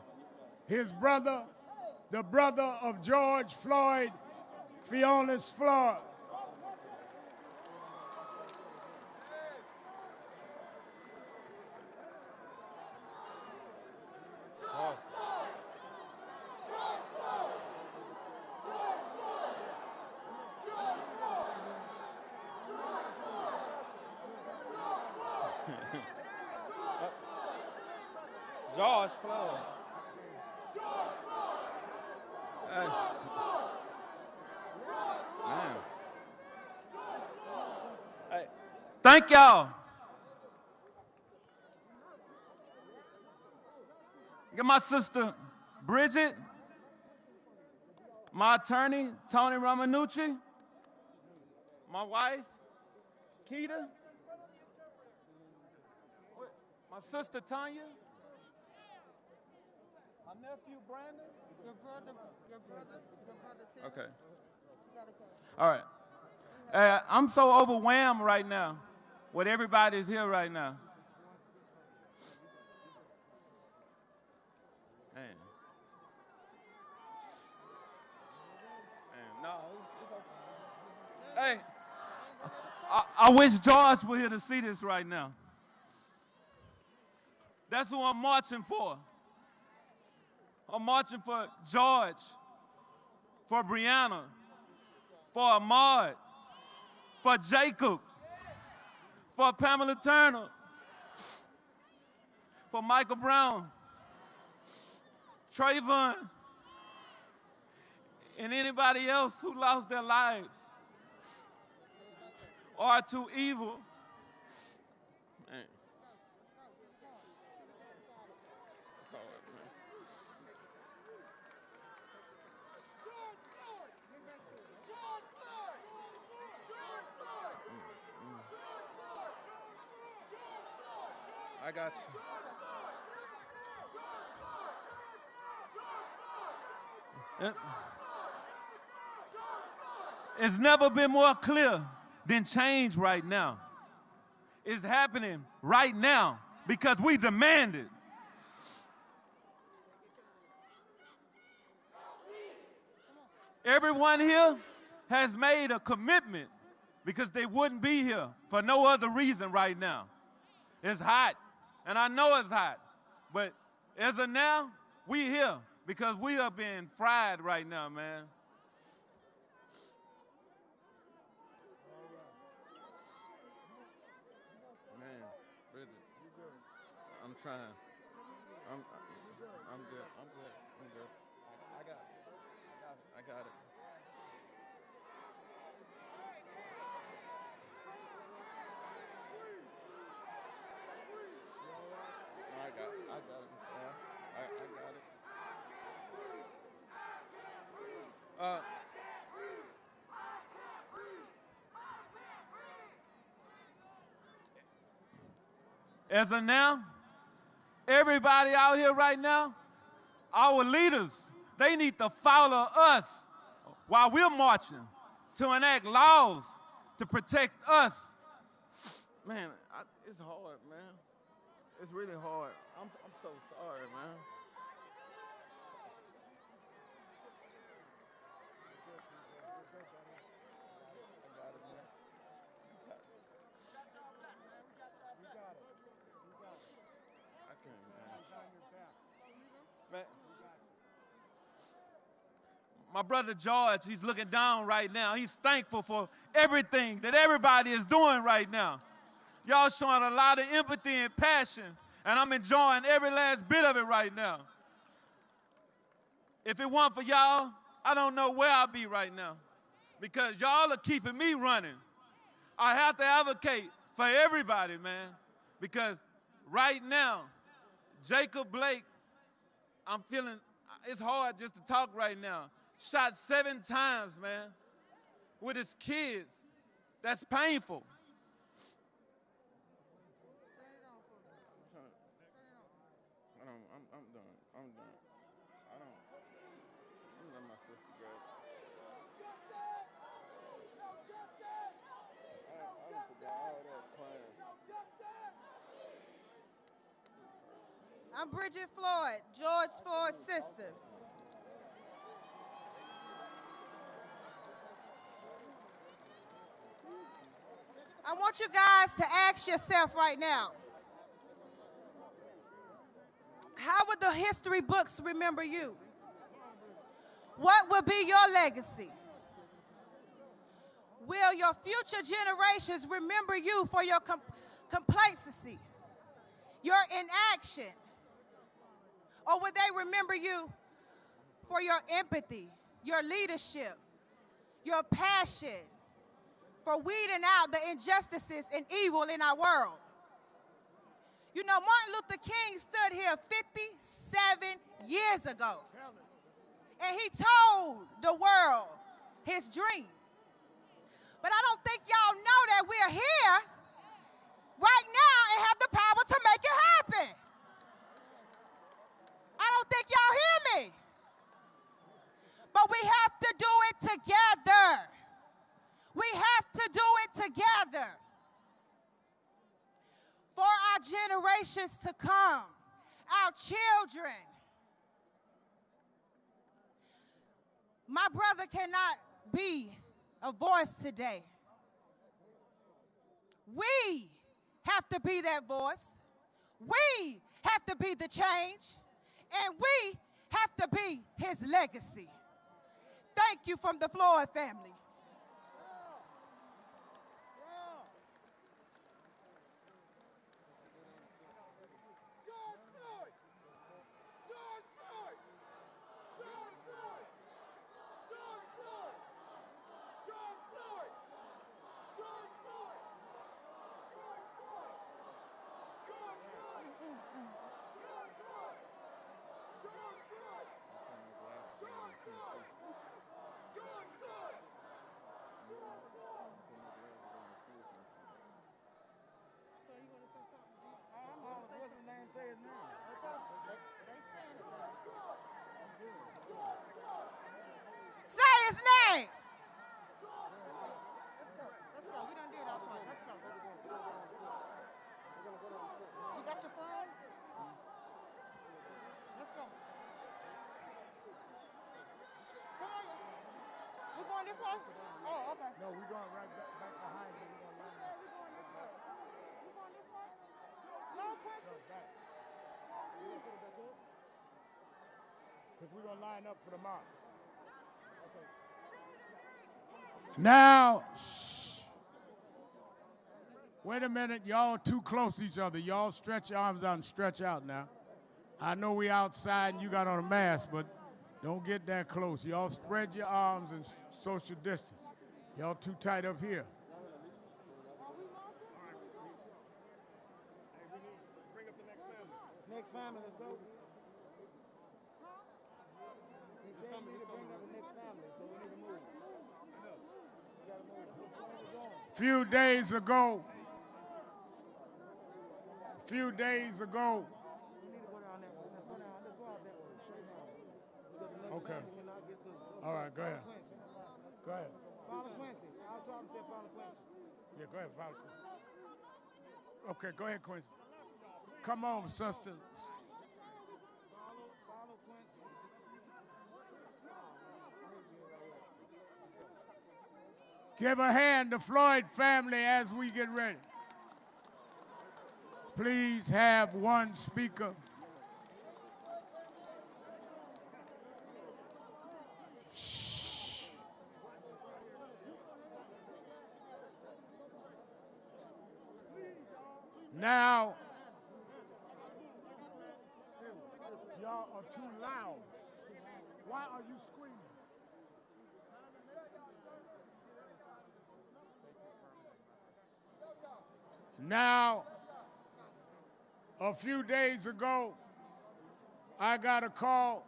his brother, the brother of George Floyd, Phionis Floyd. George Floyd. Hey. Man. Hey. Thank y'all. Get my sister Bridget, my attorney Tony Romanucci, my wife Keita, my sister Tanya, my nephew Brandon. Your brother. Okay. All right. I'm so overwhelmed right now with everybody's here right now. Man. No, it's okay. Hey, I wish George were here to see this right now. That's who I'm marching for. I'm marching for George, for Breonna, for Ahmaud, for Jacob, for Pamela Turner, for Michael Brown, Trayvon, and anybody else who lost their lives or are too evil. Man. I got you. It's never been more clear than change right now. It's happening right now because we demand it. Everyone here has made a commitment because they wouldn't be here for no other reason right now. It's hot, and I know it's hot, but as of now, we here because we are being fried right now, man. Man, Bridget, I'm trying. I'm good. I'm good. I got it. I got it. I got it, Mr. Al. I got it. As of now, everybody out here right now, our leaders, they need to follow us while we're marching to enact laws to protect us. Man, it's hard, man. It's really hard. I'm so sorry, man. Man. My brother George, he's looking down right now. He's thankful for everything that everybody is doing right now. Y'all showing a lot of empathy and passion, and I'm enjoying every last bit of it right now. If it weren't for y'all, I don't know where I'll be right now because y'all are keeping me running. I have to advocate for everybody, man, because right now, Jacob Blake, I'm feeling, it's hard just to talk right now. Shot 7 times, man, with his kids. That's painful. I'm done. I'm letting my sister go. I forgot all that crying. I'm Bridget Floyd, George Floyd's sister. I want you guys to ask yourself right now, how would the history books remember you? What will be your legacy? Will your future generations remember you for your complacency, your inaction, Or will they remember you for your empathy, your leadership, your passion for weeding out the injustices and evil in our world? You know, Martin Luther King stood here 57 years ago, and he told the world his dream. But I don't think y'all know that we're here right now and have the power to make it happen. I don't think y'all hear me. But we have to do it together. We have to do it together. For our generations to come, our children. My brother cannot be a voice today. We have to be that voice. We have to be the change. And we have to be his legacy. Thank you from the Floyd family. Say his name. Let's go. We done did our part. Let's go. You got your phone? Let's go. Come on. We going this way? Oh, okay. No, we're going right back behind you. We're going Yeah, we going this way. You going this way? No, Quincy. Because we're going to line up for the march. Okay. Now, shh. Wait a minute. Y'all too close to each other. Y'all stretch your arms out and stretch out now. I know we outside and you got on a mask, but don't get that close. Y'all spread your arms and social distance. Y'all too tight up here. Next family, let's go. He said we need to bring up the next family, so we need to move. We gotta move. Few days ago, okay. All right, go ahead. Go ahead. Follow Quincy. Al Sharpton said follow Quincy. Yeah, go ahead, follow Quincy. Okay, go ahead, Quincy. Come on, sisters. Follow Quincy. Give a hand to Floyd family as we get ready. Please have one speaker. Shh. Now, y'all are too loud. Why are you screaming? Now, a few days ago, I got a call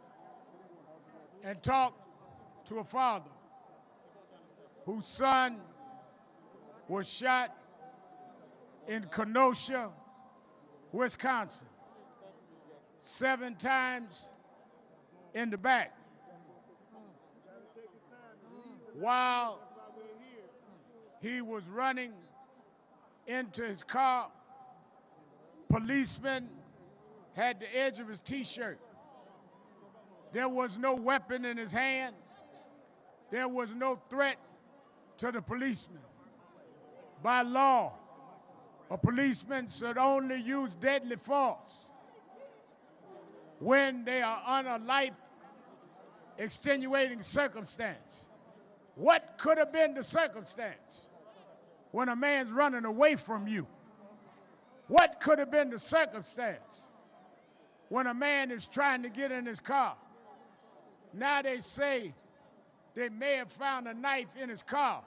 and talked to a father whose son was shot in Kenosha, Wisconsin, 7 times in the back. While he was running into his car, policeman had the edge of his T-shirt. There was no weapon in his hand. There was no threat to the policeman. By law, a policeman should only use deadly force when they are on a life-extenuating circumstance. What could have been the circumstance when a man's running away from you? What could have been the circumstance when a man is trying to get in his car. Now they say they may have found a knife in his car.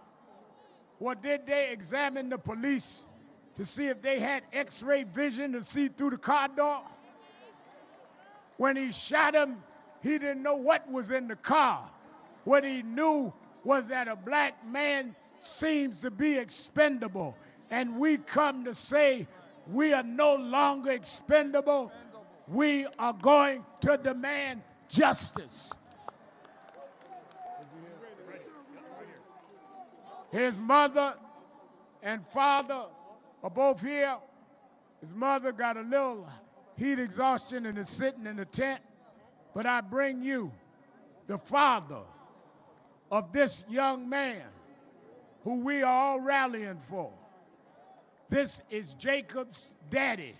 Well, did they examine the police to see if they had X-ray vision to see through the car door? When he shot him, he didn't know what was in the car. What he knew was that a black man seems to be expendable. And we come to say we are no longer expendable. We are going to demand justice. His mother and father are both here. His mother got a little heat exhaustion and is sitting in the tent. But I bring you the father of this young man who we are all rallying for. This is Jacob's daddy,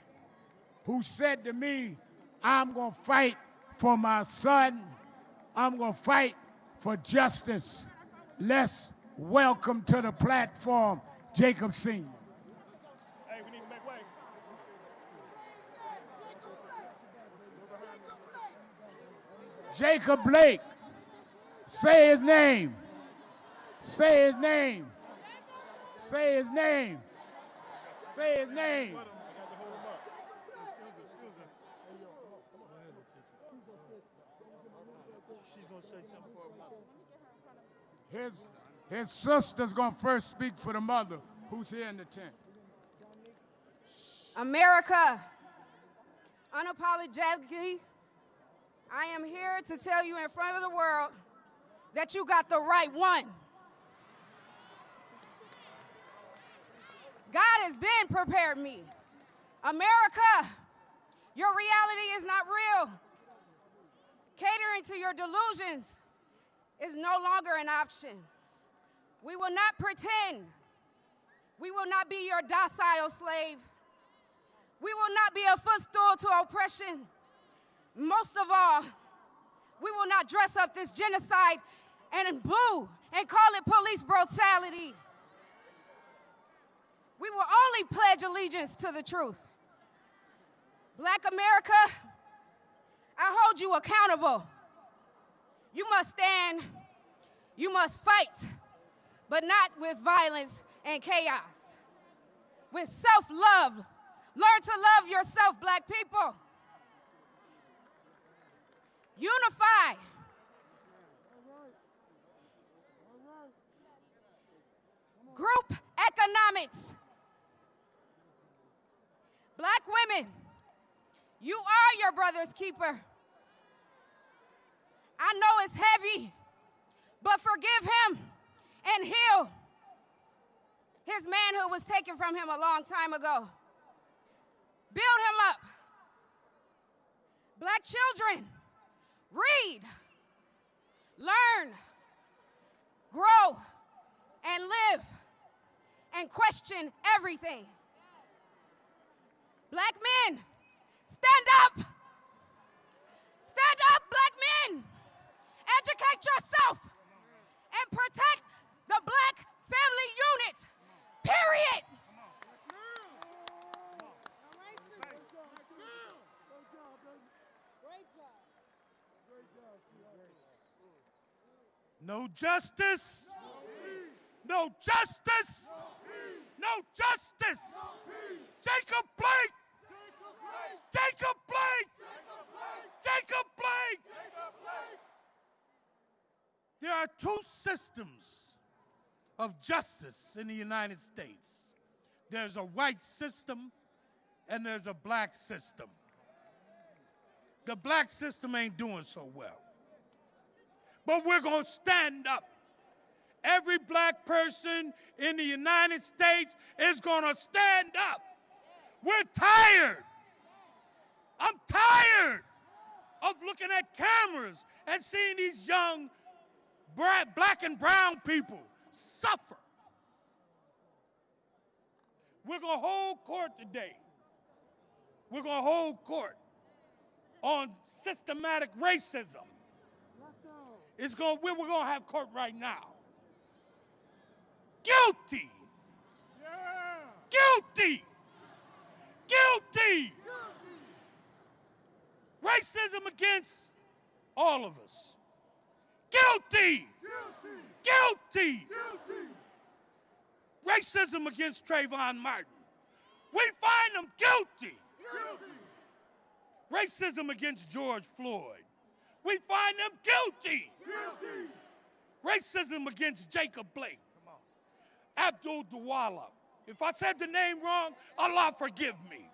who said to me, I'm going to fight for my son. I'm going to fight for justice. Let's welcome to the platform, Jacob Sr. Hey, we need to make way. Jacob Blake. Say his name. Say his name. Say his name. Say his name. His sister's going to first speak for the mother who's here in the tent. America, unapologetically, I am here to tell you in front of the world that you got the right one. God has been prepared me. America, your reality is not real. Catering to your delusions is no longer an option. We will not pretend. We will not be your docile slave. We will not be a footstool to oppression. Most of all, we will not dress up this genocide and boo and call it police brutality. We will only pledge allegiance to the truth. Black America, I hold you accountable. You must stand, you must fight, but not with violence and chaos. With self-love. Learn to love yourself, black people. Unify. Group economics. Black women, you are your brother's keeper. I know it's heavy, but forgive him and heal. His manhood was taken from him a long time ago. Build him up. Black children, read, learn, grow, and live, and question everything. Black men, stand up. Stand up, black men. Educate yourself and protect the black family unit, period. No justice. No justice. No justice. Jacob Blake. Jacob Blake. Jacob Blake. There are two systems of justice in the United States. There's a white system and there's a black system. The black system ain't doing so well. But we're going to stand up. Every black person in the United States is going to stand up. We're tired. I'm tired of looking at cameras and seeing these young black and brown people suffer. We're going to hold court today. We're going to hold court on systematic racism. We're going to have court right now. Guilty. Guilty. Guilty. Racism against all of us. Guilty. Guilty. Racism against Trayvon Martin. We find them guilty. Racism against George Floyd. We find them guilty. Racism against Jacob Blake. Abdul Dawala. If I said the name wrong, Allah forgive me.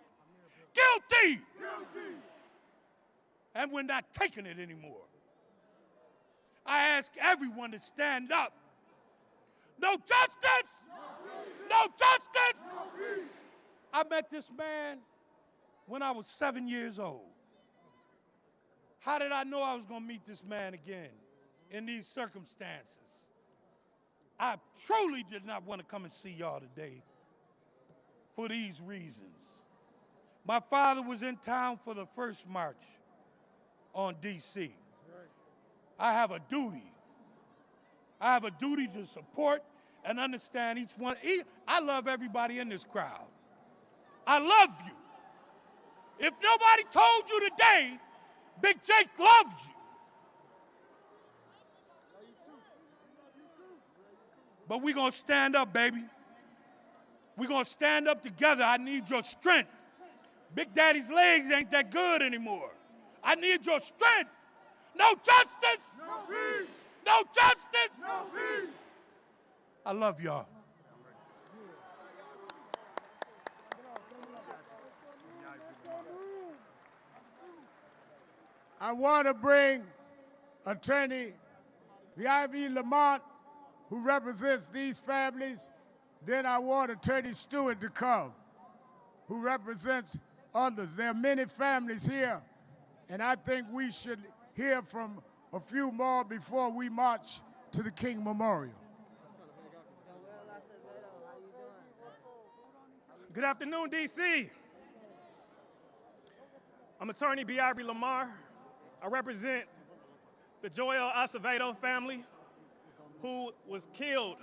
Guilty. And we're not taking it anymore. I ask everyone to stand up. No justice! No justice! I met this man when I was 7 years old. How did I know I was going to meet this man again in these circumstances? I truly did not want to come and see y'all today for these reasons. My father was in town for the first march on D.C. I have a duty. I have a duty to support and understand each one. I love everybody in this crowd. I love you. If nobody told you today, Big Jake loves you. But we're going to stand up, baby. We're going to stand up together. I need your strength. Big Daddy's legs ain't that good anymore. I need your strength. No justice. No peace. No justice. No peace. I love y'all. I want to bring Attorney V.I.V. Lamont, who represents these families. Then I want Attorney Stewart to come, who represents others. There are many families here, and I think we should hear from a few more before we march to the King Memorial. Good afternoon, D.C. I'm Attorney B.I.V. Lamar. I represent the Joel Acevedo family who was killed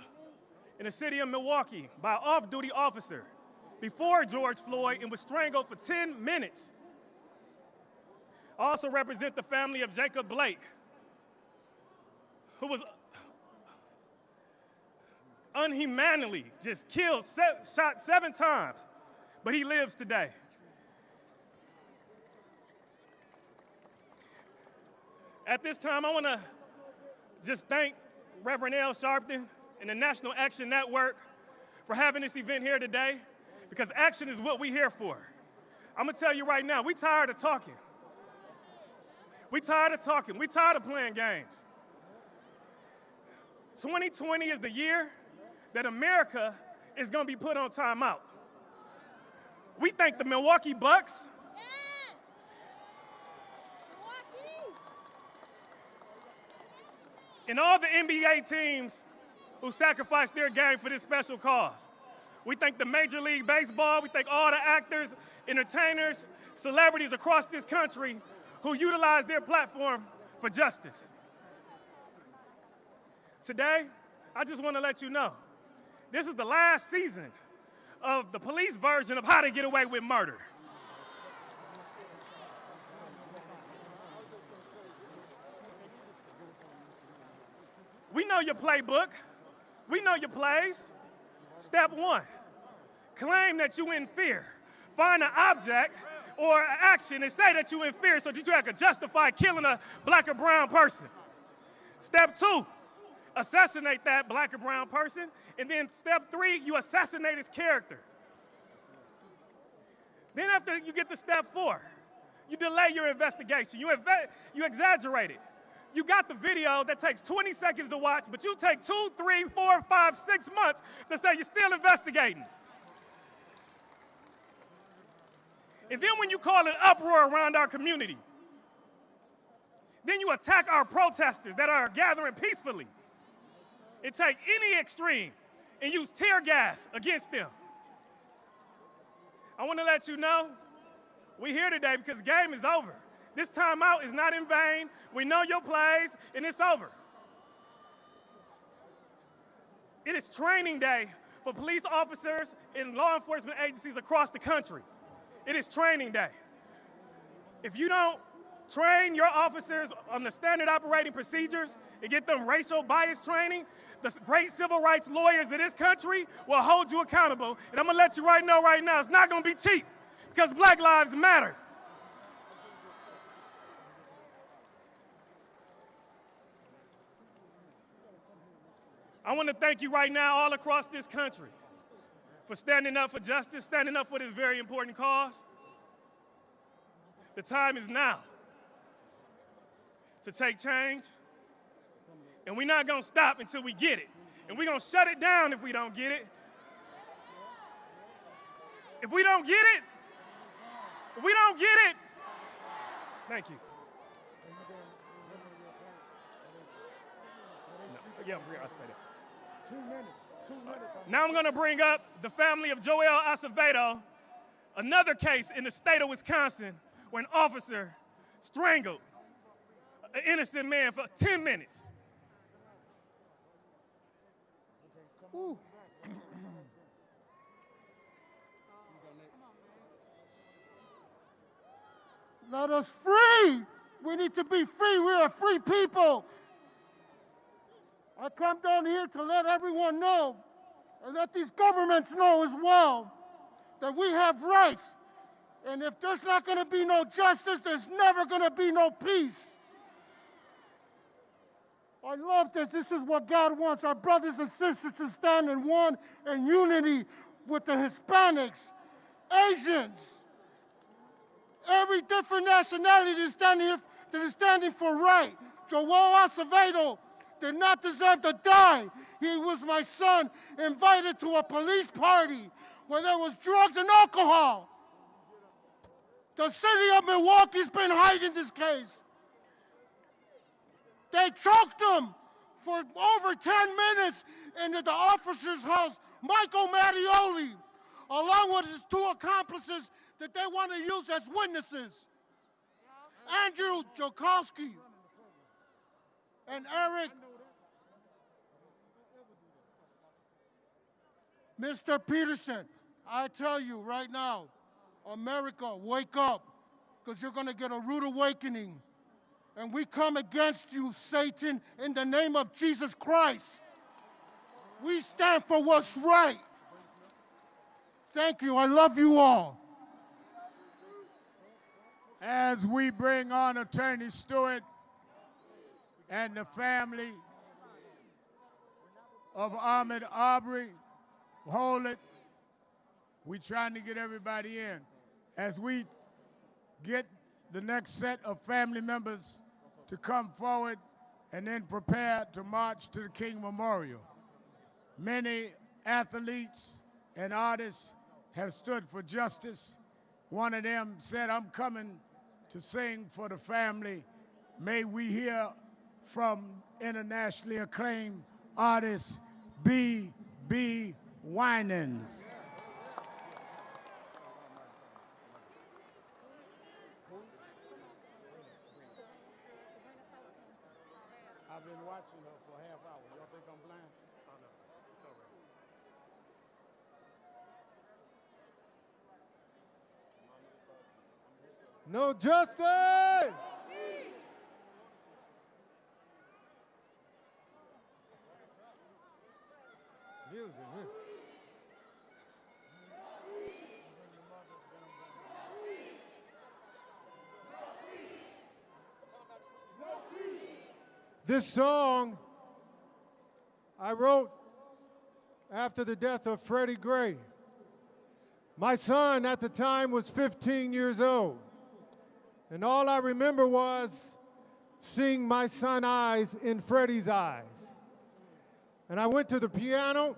in the city of Milwaukee by an off-duty officer before George Floyd and was strangled for 10 minutes. I also represent the family of Jacob Blake, who was unhumanly just killed, shot 7 times, but he lives today. At this time, I want to just thank Reverend Al Sharpton and the National Action Network for having this event here today, because action is what we're here for. I'm going to tell you right now, we're tired of talking. We're tired of talking. We're tired of playing games. 2020 is the year that America is going to be put on timeout. We thank the Milwaukee Bucks. And all the NBA teams who sacrificed their game for this special cause. We thank the Major League Baseball. We thank all the actors, entertainers, celebrities across this country who utilize their platform for justice. Today, I just want to let you know, this is the last season of the police version of How to Get Away with Murder. We know your playbook. We know your plays. Step 1, claim that you in fear. Find an object or an action and say that you in fear so that you can justify killing a black or brown person. Step 2, assassinate that black or brown person. And then step 3, you assassinate his character. Then after you get to step 4, you delay your investigation. You exaggerate it. You got the video that takes 20 seconds to watch, but you take 2, 3, 4, 5, 6 months to say you're still investigating. And then when you call an uproar around our community, then you attack our protesters that are gathering peacefully and take any extreme and use tear gas against them. I want to let you know, we're here today because the game is over. This timeout is not in vain. We know your plays, and it's over. It is training day for police officers and law enforcement agencies across the country. It is training day. If you don't train your officers on the standard operating procedures and get them racial bias training, the great civil rights lawyers of this country will hold you accountable. And I'm gonna let you know right now, it's not gonna be cheap because Black lives matter. I want to thank you right now all across this country for standing up for justice, standing up for this very important cause. The time is now to take change, and we're not going to stop until we get it. And we're going to shut it down if we don't get it. If we don't get it, thank you. No, yeah, I'll stay there. 2 minutes. Now I'm going to bring up the family of Joel Acevedo, another case in the state of Wisconsin where an officer strangled an innocent man for 10 minutes. Let us free. We need to be free. We are free people. I come down here to let everyone know, and let these governments know as well, that we have rights. And if there's not going to be no justice, there's never going to be no peace. I love that this is what God wants, our brothers and sisters to stand in one and unity with the Hispanics, Asians, every different nationality that is standing for right. Joel Acevedo did not deserve to die. He was my son, invited to a police party where there was drugs and alcohol. The city of Milwaukee's been hiding this case. They choked him for over 10 minutes into the officer's house, Michael Mattioli, along with his 2 accomplices that they want to use as witnesses, Andrew Joukowsky and Eric. Mr. Peterson, I tell you right now, America, wake up, because you're going to get a rude awakening. And we come against you, Satan, in the name of Jesus Christ. We stand for what's right. Thank you. I love you all. As we bring on Attorney Stewart and the family of Ahmaud Arbery, hold it. We're trying to get everybody in. As we get the next set of family members to come forward and then prepare to march to the King Memorial. Many athletes and artists have stood for justice. One of them said, "I'm coming to sing for the family." May we hear from internationally acclaimed artist B.B. Winans. I've been watching her for a half hour. Y'all think I'm blind? Oh, no. It's all right. No justice! Music, man. This song I wrote after the death of Freddie Gray. My son at the time was 15 years old, and all I remember was seeing my son's eyes in Freddie's eyes. And I went to the piano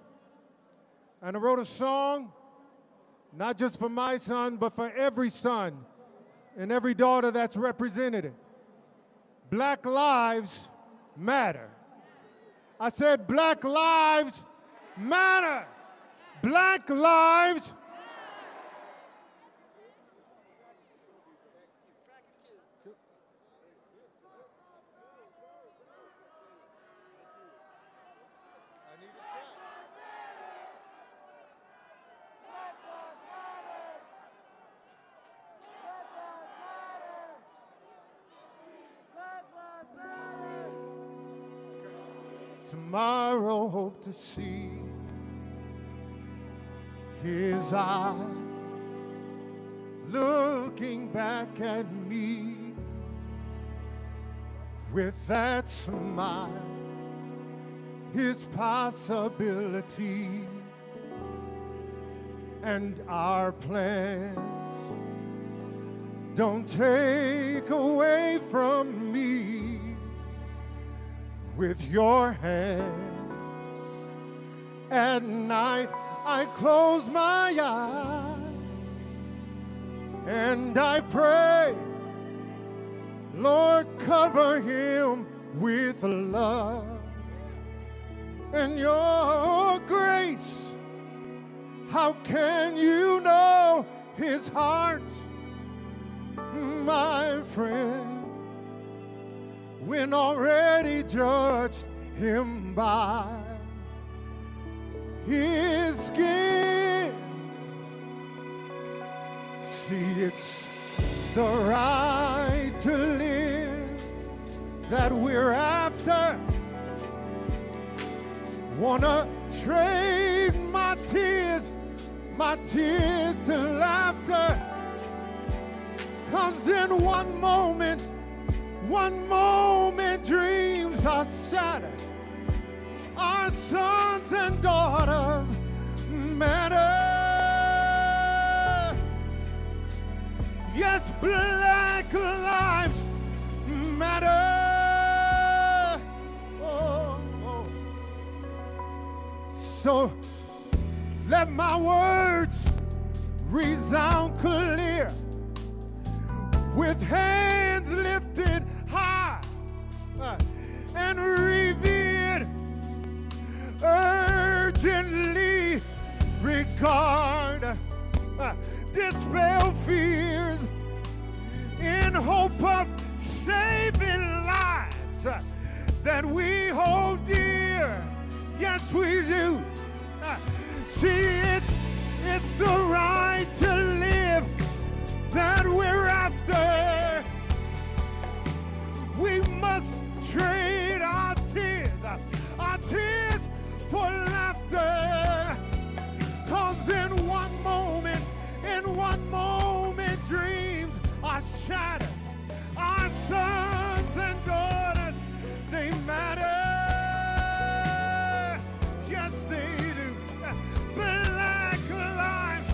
and I wrote a song, not just for my son, but for every son and every daughter that's represented. Black lives matter. I said, Black lives matter. Black lives tomorrow hope to see his eyes looking back at me with that smile, his possibilities and our plans don't take away from me. With your hands at night I close my eyes and I pray, Lord, cover him with love and your grace. How can you know his heart, my friend, when already judged him by his skin? See, it's the right to live that we're after. Wanna trade my tears to laughter. 'Cause in one moment dreams are shattered. Our sons and daughters matter. Yes, black lives matter. Oh, oh. So let my words resound clear, with hands lifted high and revered urgently. Regard, dispel fears in hope of saving lives that we hold dear. Yes, we do. See, it's the right to live that we're after. We must trade our tears for laughter. 'Cause in one moment, dreams are shattered. Our sons and daughters, they matter. Yes, they do. Black lives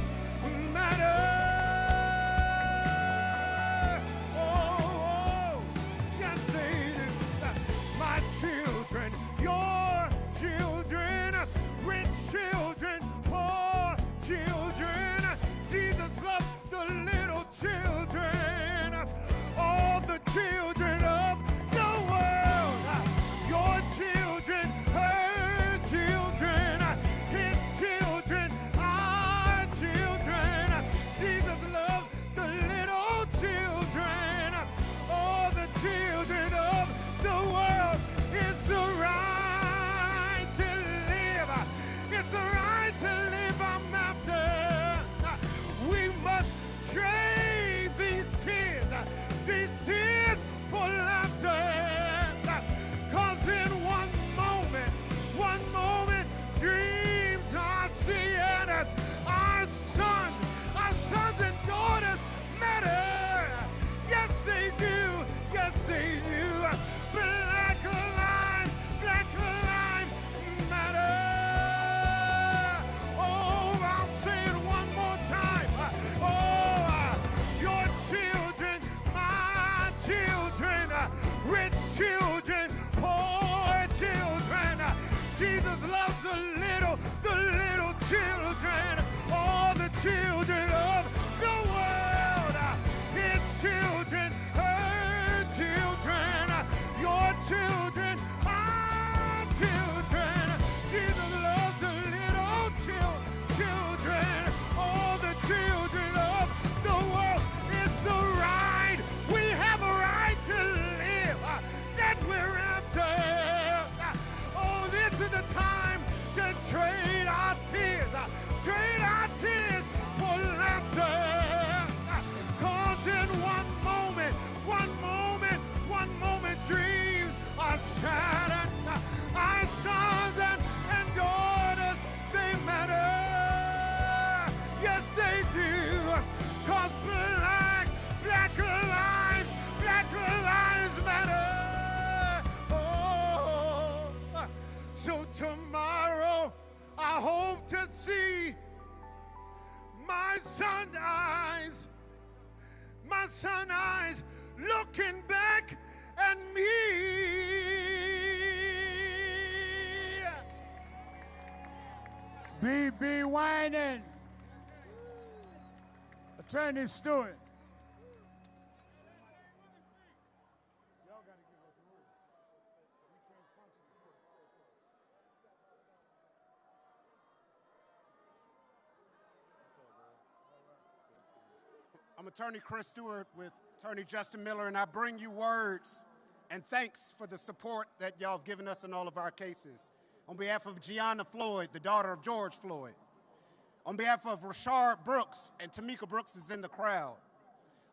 my son eyes looking back at me. B.B. Winan, Attorney Stewart. I'm Attorney Chris Stewart with Attorney Justin Miller, and I bring you words and thanks for the support that y'all have given us in all of our cases. On behalf of Gianna Floyd, the daughter of George Floyd. On behalf of Rashard Brooks, and Tamika Brooks is in the crowd.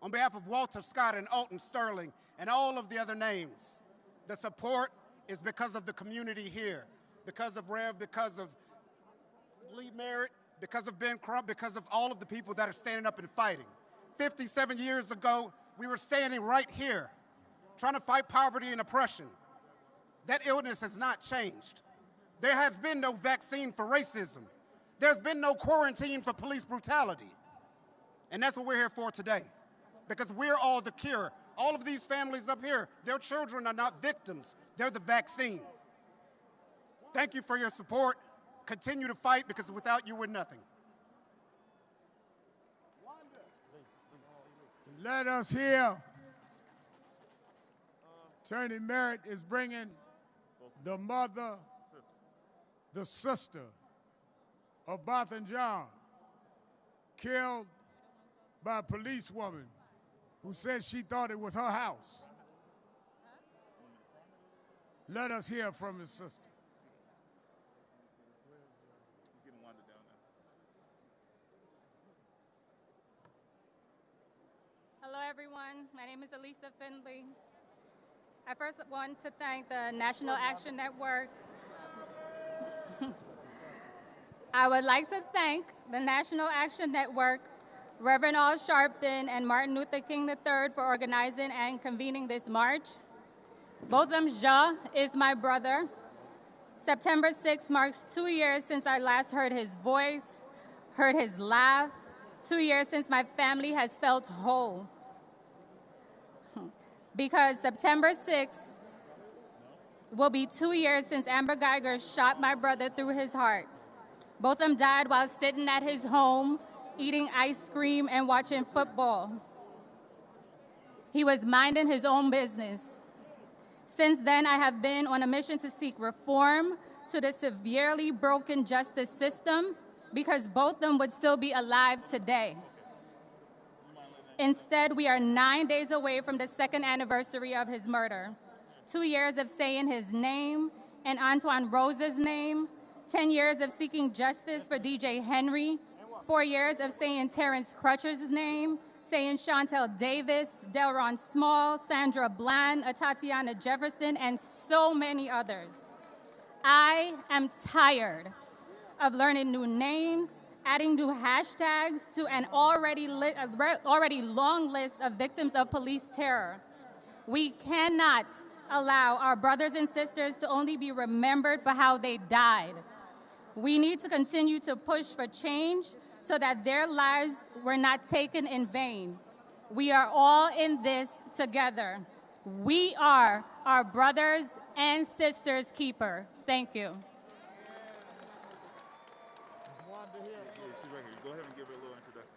On behalf of Walter Scott and Alton Sterling and all of the other names, the support is because of the community here, because of Rev, because of Lee Merritt, because of Ben Crump, because of all of the people that are standing up and fighting. 57 years ago, we were standing right here, trying to fight poverty and oppression. That illness has not changed. There has been no vaccine for racism. There's been no quarantine for police brutality. And that's what we're here for today, because we're all the cure. All of these families up here, their children are not victims. They're the vaccine. Thank you for your support. Continue to fight, because without you, we're nothing. Let us hear. Attorney Merritt is bringing the mother, the sister of Botham Jean, killed by a policewoman who said she thought it was her house. Let us hear from his sister. Hello, everyone. My name is Elisa Findley. I first want to thank the National Action Network. I would like to thank the National Action Network, Reverend Al Sharpton and Martin Luther King III for organizing and convening this march. Botham Jean is my brother. September 6th marks 2 years since I last heard his voice, heard his laugh, 2 years since my family has felt whole. Because September 6th will be 2 years since Amber Geiger shot my brother through his heart. Botham died while sitting at his home, eating ice cream and watching football. He was minding his own business. Since then, I have been on a mission to seek reform to the severely broken justice system, because Botham would still be alive today. Instead, we are 9 days away from the second anniversary of his murder. 2 years of saying his name and Antoine Rose's name, 10 years of seeking justice for DJ Henry, 4 years of saying Terrence Crutcher's name, saying Chantel Davis, Delron Small, Sandra Bland, Tatiana Jefferson, and so many others. I am tired of learning new names, adding new hashtags to an already long list of victims of police terror. We cannot allow our brothers and sisters to only be remembered for how they died. We need to continue to push for change so that their lives were not taken in vain. We are all in this together. We are our brothers and sisters' keeper. Thank you. Go ahead and give her a little introduction.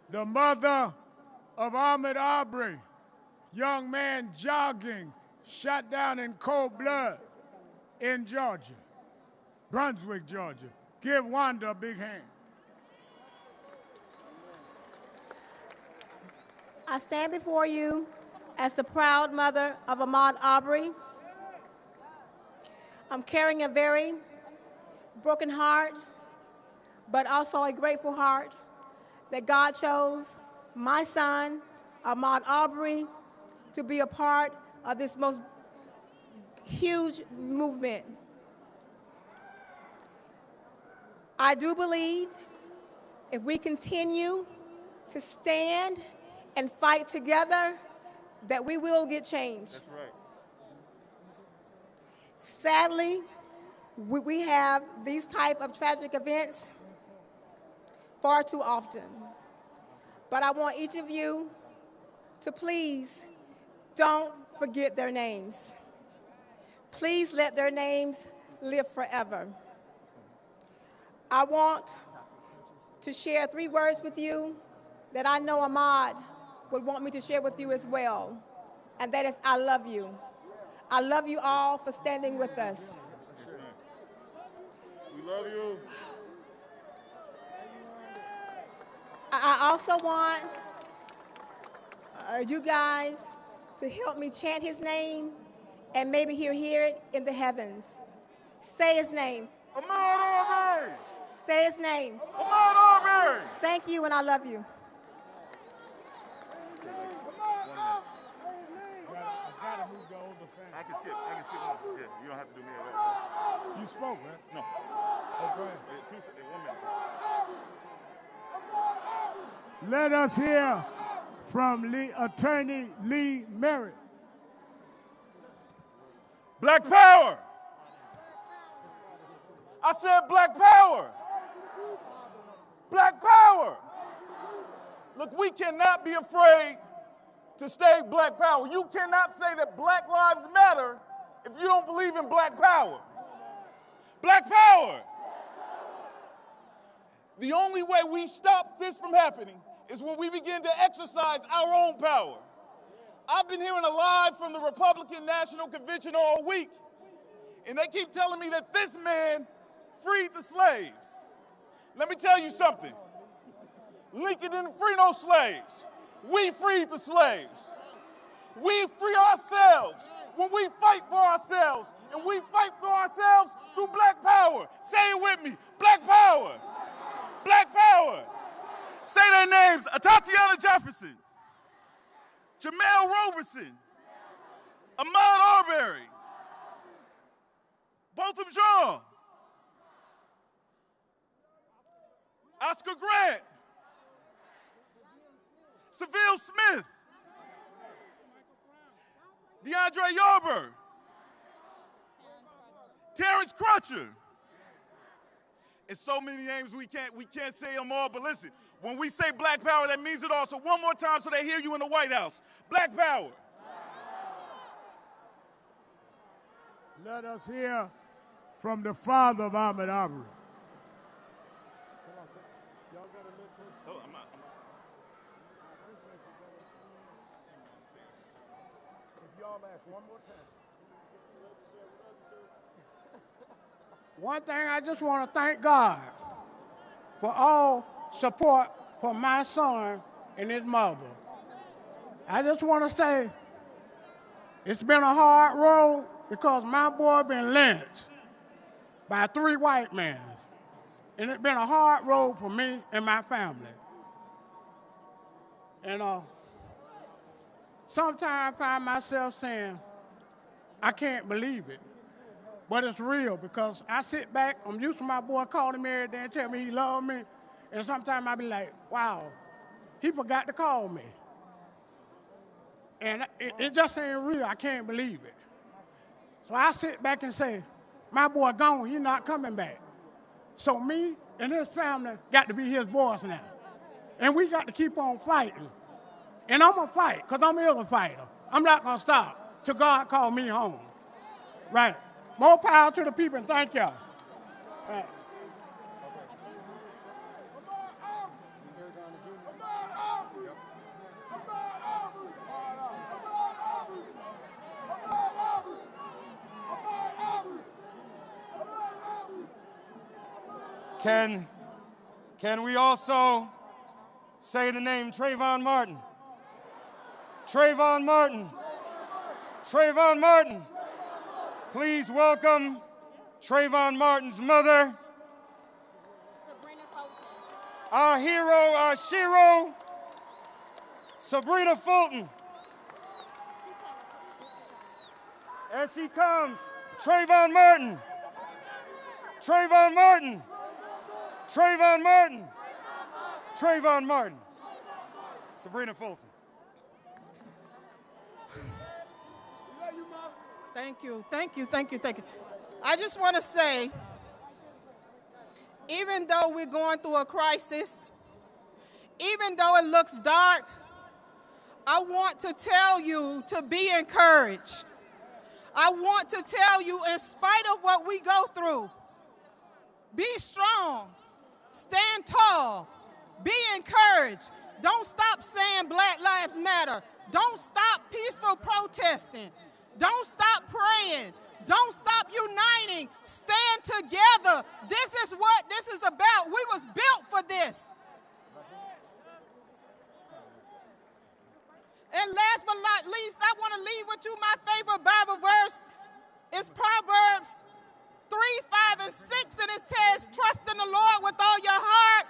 The mother of Ahmaud Arbery, young man jogging, shot down in cold blood in Georgia, Brunswick, Georgia. Give Wanda a big hand. I stand before you as the proud mother of Ahmaud Arbery. I'm carrying a very broken heart, but also a grateful heart that God chose my son, Ahmaud Arbery, to be a part of this most huge movement. I do believe if we continue to stand and fight together, that we will get change. That's right. Sadly, We have these type of tragic events far too often. But I want each of you to please don't forget their names. Please let their names live forever. I want to share 3 words with you that I know Ahmaud would want me to share with you as well, and that is, I love you. I love you all for standing with us. We love you. I also want you guys to help me chant his name, and maybe he'll hear it in the heavens. Say his name. Ahmaud Arbery. Say his name. Ahmaud Arbery. Thank you, and I love you. I can skip one. Yeah, you don't have to do me at all. You spoke, right? No. Oh, go ahead. 1 minute. Let us hear from Attorney Lee Merritt. Black power. I said black power. Black power. Look, we cannot be afraid to stay black power. You cannot say that Black Lives Matter if you don't believe in black power. Black power. The only way we stop this from happening is when we begin to exercise our own power. I've been hearing a lie from the Republican National Convention all week, and they keep telling me that this man freed the slaves. Let me tell you something. Lincoln didn't free no slaves. We freed the slaves. We free ourselves when we fight for ourselves, and we fight for ourselves through black power. Say it with me, black power. Black power. Say their names, Tatiana Jefferson, Jamel Roberson, Ahmaud Arbery, Botham Jean, Oscar Grant, Seville Smith, DeAndre Yarber, Terrence Crutcher. It's so many names we can't say them all, but listen, when we say black power, that means it all. So one more time so they hear you in the White House. Black power. Let us hear from the father of Ahmaud Arbery. One thing, I just want to thank God for all support for my son and his mother. I just want to say it's been a hard road because my boy been lynched by 3 white men. And it's been a hard road for me and my family. And sometimes I find myself saying, I can't believe it. But it's real because I sit back, I'm used to my boy calling me every day and tell me he loved me. And sometimes I be like, wow, he forgot to call me. And it just ain't real, I can't believe it. So I sit back and say, my boy gone, he not coming back. So me and his family got to be his boys now. And we got to keep on fighting. And I'm gonna fight, because I'm a fighter. I'm not gonna stop till God call me home. Right. More power to the people, and thank y'all. Right. Can we also say the name Trayvon Martin? Trayvon Martin. Trayvon Martin. Please welcome Trayvon Martin's mother, our hero, our Shiro, Sabrina Fulton. As she comes, Trayvon Martin. Trayvon Martin. Trayvon Martin. Trayvon Martin. Sabrina Fulton. Thank you, thank you, thank you, thank you. I just want to say, even though we're going through a crisis, even though it looks dark, I want to tell you to be encouraged. I want to tell you, in spite of what we go through, be strong, stand tall, be encouraged. Don't stop saying Black Lives Matter. Don't stop peaceful protesting. Don't stop praying. Don't stop uniting. Stand together. This is what this is about. We was built for this. And last but not least, I want to leave with you my favorite Bible verse. It's Proverbs 3, 5, and 6, and it says, trust in the Lord with all your heart.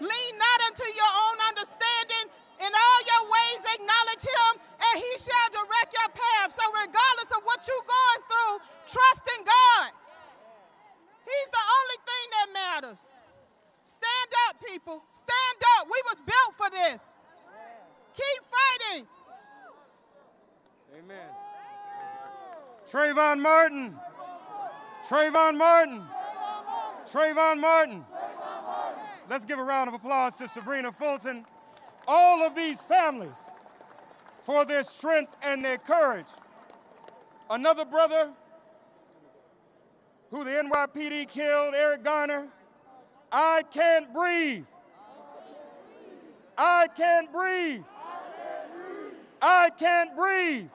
Lean not unto your own understanding. In all your ways acknowledge him, and he shall direct your path. So regardless of what you're going through, trust in God. He's the only thing that matters. Stand up, people. Stand up. We was built for this. Keep fighting. Amen. Trayvon Martin. Trayvon Martin. Trayvon Martin. Let's give a round of applause to Sabrina Fulton. All of these families for their strength and their courage. Another brother who the NYPD killed, Eric Garner. I can't breathe. I can't breathe. I can't breathe.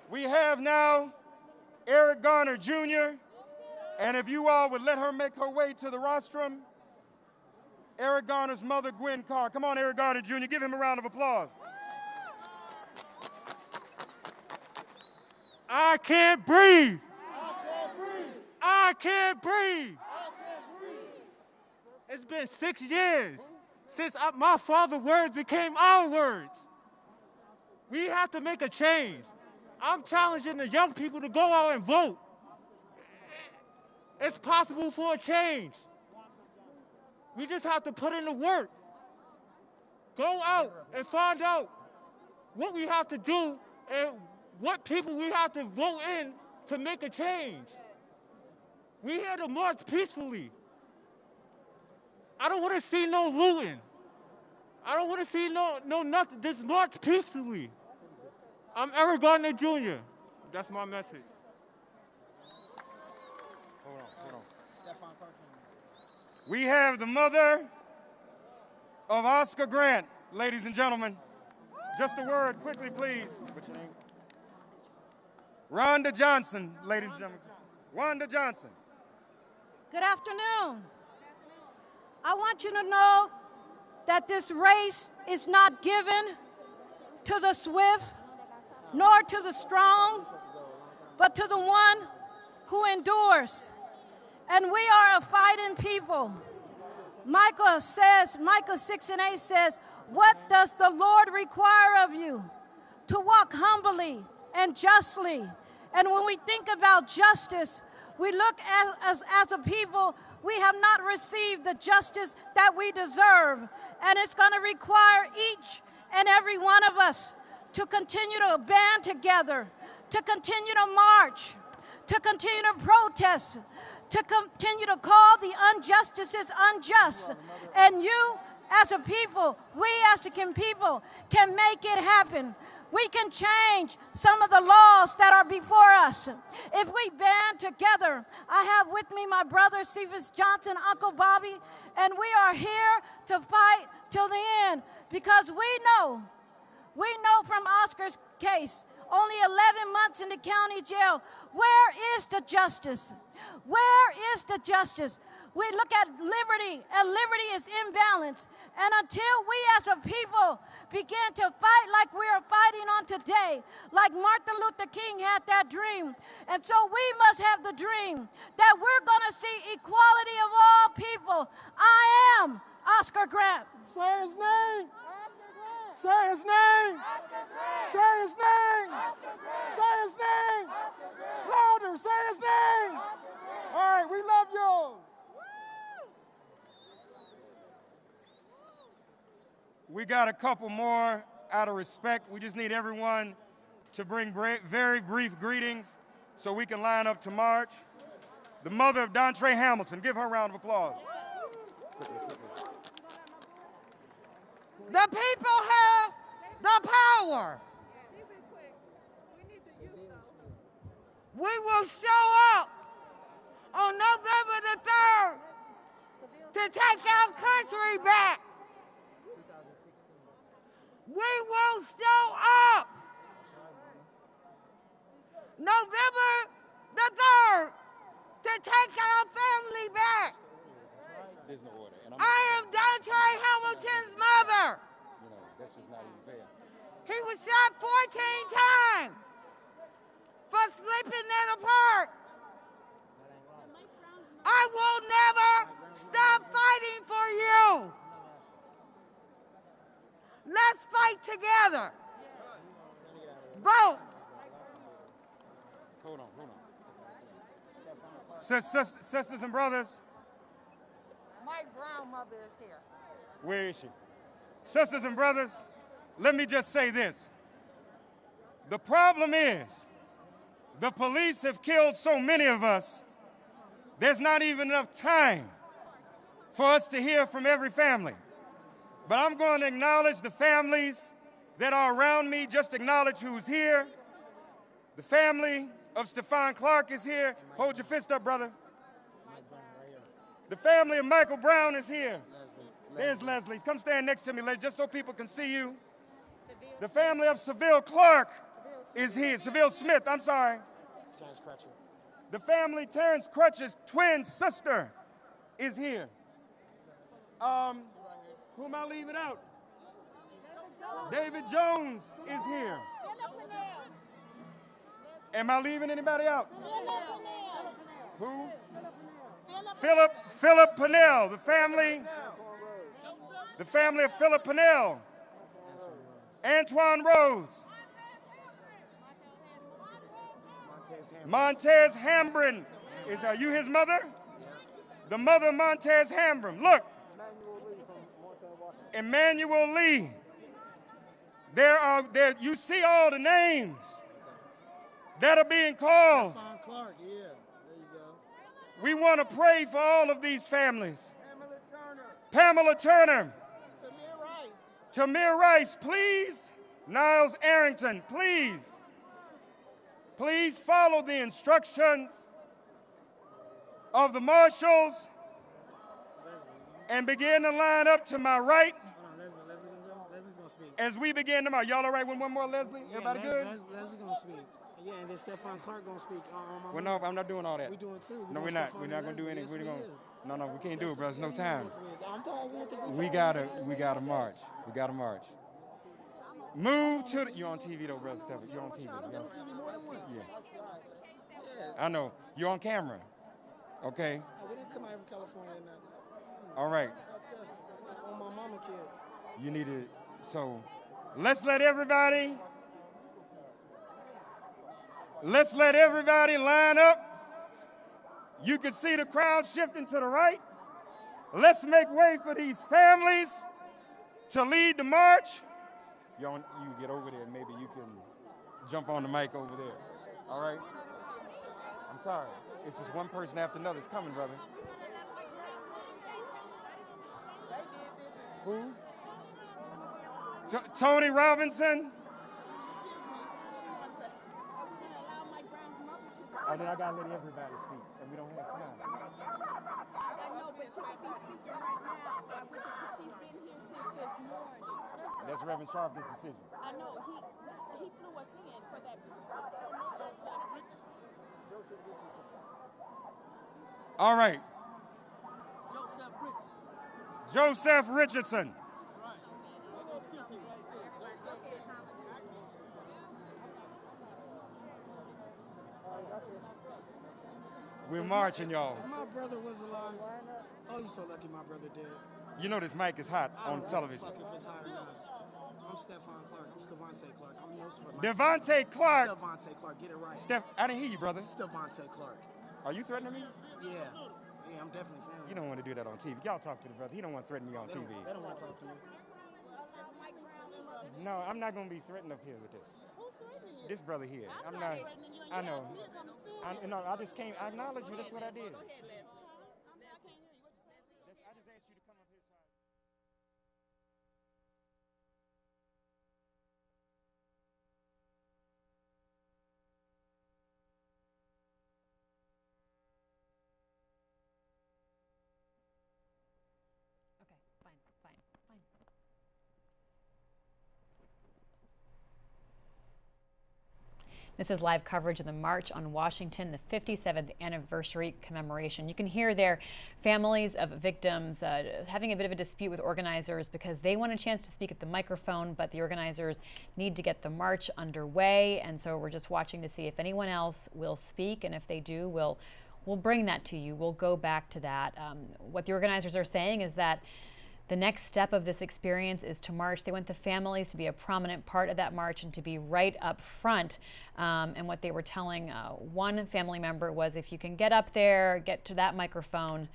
We have now Eric Garner Jr., and if you all would let her make her way to the rostrum, Eric Garner's mother, Gwen Carr. Come on, Eric Garner Jr., give him a round of applause. I can't breathe. I can't breathe. It's been 6 years since my father's words became our words. We have to make a change. I'm challenging the young people to go out and vote. It's possible for a change. We just have to put in the work. Go out and find out what we have to do and what people we have to vote in to make a change. We had to march peacefully. I don't want to see no looting. I don't want to see no nothing. Just march peacefully. I'm Eric Garner Jr. That's my message. Hold on. We have the mother of Oscar Grant, ladies and gentlemen. Just a word, quickly, please. What's your name? Rhonda Johnson, ladies and gentlemen. Rhonda Johnson. Good afternoon. I want you to know that this race is not given to the swift nor to the strong, but to the one who endures. And we are a fighting people. Micah 6:8 says, what does the Lord require of you? To walk humbly and justly. And when we think about justice, we look as a people, we have not received the justice that we deserve. And it's going to require each and every one of us to continue to band together, to continue to march, to continue to protest, to continue to call the injustices unjust. And you, as a people, we as a people, can make it happen. We can change some of the laws that are before us. If we band together, I have with me my brother, Cephas Johnson, Uncle Bobby, and we are here to fight till the end because we know from Oscar's case, only 11 months in the county jail, where is the justice? Where is the justice? We look at liberty, and liberty is imbalanced. And until we as a people begin to fight like we are fighting on today, like Martin Luther King had that dream, and so we must have the dream that we're going to see equality of all people. I am Oscar Grant. Say his name. Say his name. Say his name. Say his name. Louder, say his name. All right, we love you. We got a couple more out of respect. We just need everyone to bring very brief greetings. so we can line up to march. The mother of Dontre Hamilton. Give her a round of applause. The people have the power. We will show up on November the 3rd to take our country back. We will show up November the 3rd to take our family back. There's no order. And I am Dontre Hamilton's mother. You know, that's just not even fair. He was shot 14 times for sleeping in a park. I will never stop fighting for you. Let's fight together. Vote. Hold on. Sisters and brothers. My grandmother is here. Where is she? Sisters and brothers, let me just say this. The problem is, the police have killed so many of us, there's not even enough time for us to hear from every family. But I'm going to acknowledge the families that are around me, just acknowledge who's here. The family of Stephon Clark is here. Hold your fist up, brother. The family of Michael Brown is here. There's Leslie. Come stand next to me, just so people can see you. The family of Seville Clark is here. Seville Smith, I'm sorry. The family Terrence Crutch's twin sister is here. Who am I leaving out? David Jones is here. Am I leaving anybody out? Who? Philip Pennell, the family of Philip Pennell. Antoine Rhodes. Montez Hambrin. Are you his mother? The mother of Montez Hambrin. Look. Emmanuel Lee. You see all the names that are being called. Clark, yeah. There you go. We want to pray for all of these families. Pamela Turner. Tamir Rice, please. Niles Arrington, please. Please follow the instructions of the marshals and begin to line up to my right as we begin to march. Y'all all right with one more, Leslie? Everybody good? Leslie's going to speak. Yeah, and then Stephon Clark going to speak. Well, no, I'm not doing all that. We doing too. No, we're not. We're not going to do anything. No, we can't do it, bro. There's no time. We gotta march. We gotta march. Move to the, you're on TV though, brother Stephen. You're on TV. Yeah. I know. You're on camera. Okay. We didn't come out from California or nothing. All right. On my mama kids. You need to, so let's let everybody line up. You can see the crowd shifting to the right. Let's make way for these families to lead the march. You get over there, maybe you can jump on the mic over there. All right? I'm sorry. It's just one person after another. It's coming, brother. Who? Tony Robinson. And then I gotta let everybody speak, and we don't have time. I know, but she might be speaking right now. Because she's been here since this morning. That's Reverend Sharp's decision. I know. He flew us in for that purpose. All right. Joseph Richardson. We're marching, y'all. If my brother was alive, oh, you're so lucky my brother did. You know this mic is hot on television. Fuck if it's hot or not. I'm Stephon Clark. I'm Devontae Clark. I'm Devontae Clark. Devontae Clark. Get it right. I didn't hear you, brother. Devontae Clark. Are you threatening me? Yeah. Yeah, I'm definitely feeling. You don't want to do that on TV. Y'all talk to the brother. He don't want to threaten me on TV. They don't want to talk to me. No, I'm not going to be threatened up here with this. Who's threatening you? This brother here. I'm not threatening you, and I you know. asked me to come and stand. No, I just came. I acknowledge you. That's what I did. Go ahead, Leslie. I can't hear you. What you say? I just asked you to come up here. Okay, fine. This is live coverage of the March on Washington, the 57th anniversary commemoration. You can hear there families of victims having a bit of a dispute with organizers because they want a chance to speak at the microphone, but the organizers need to get the march underway. And so we're just watching to see if anyone else will speak. And if they do, we'll bring that to you. We'll go back to that. What the organizers are saying is that the next step of this experience is to march. They want the families to be a prominent part of that march and to be right up front. And what they were telling one family member was, if you can get up there, get to that microphone,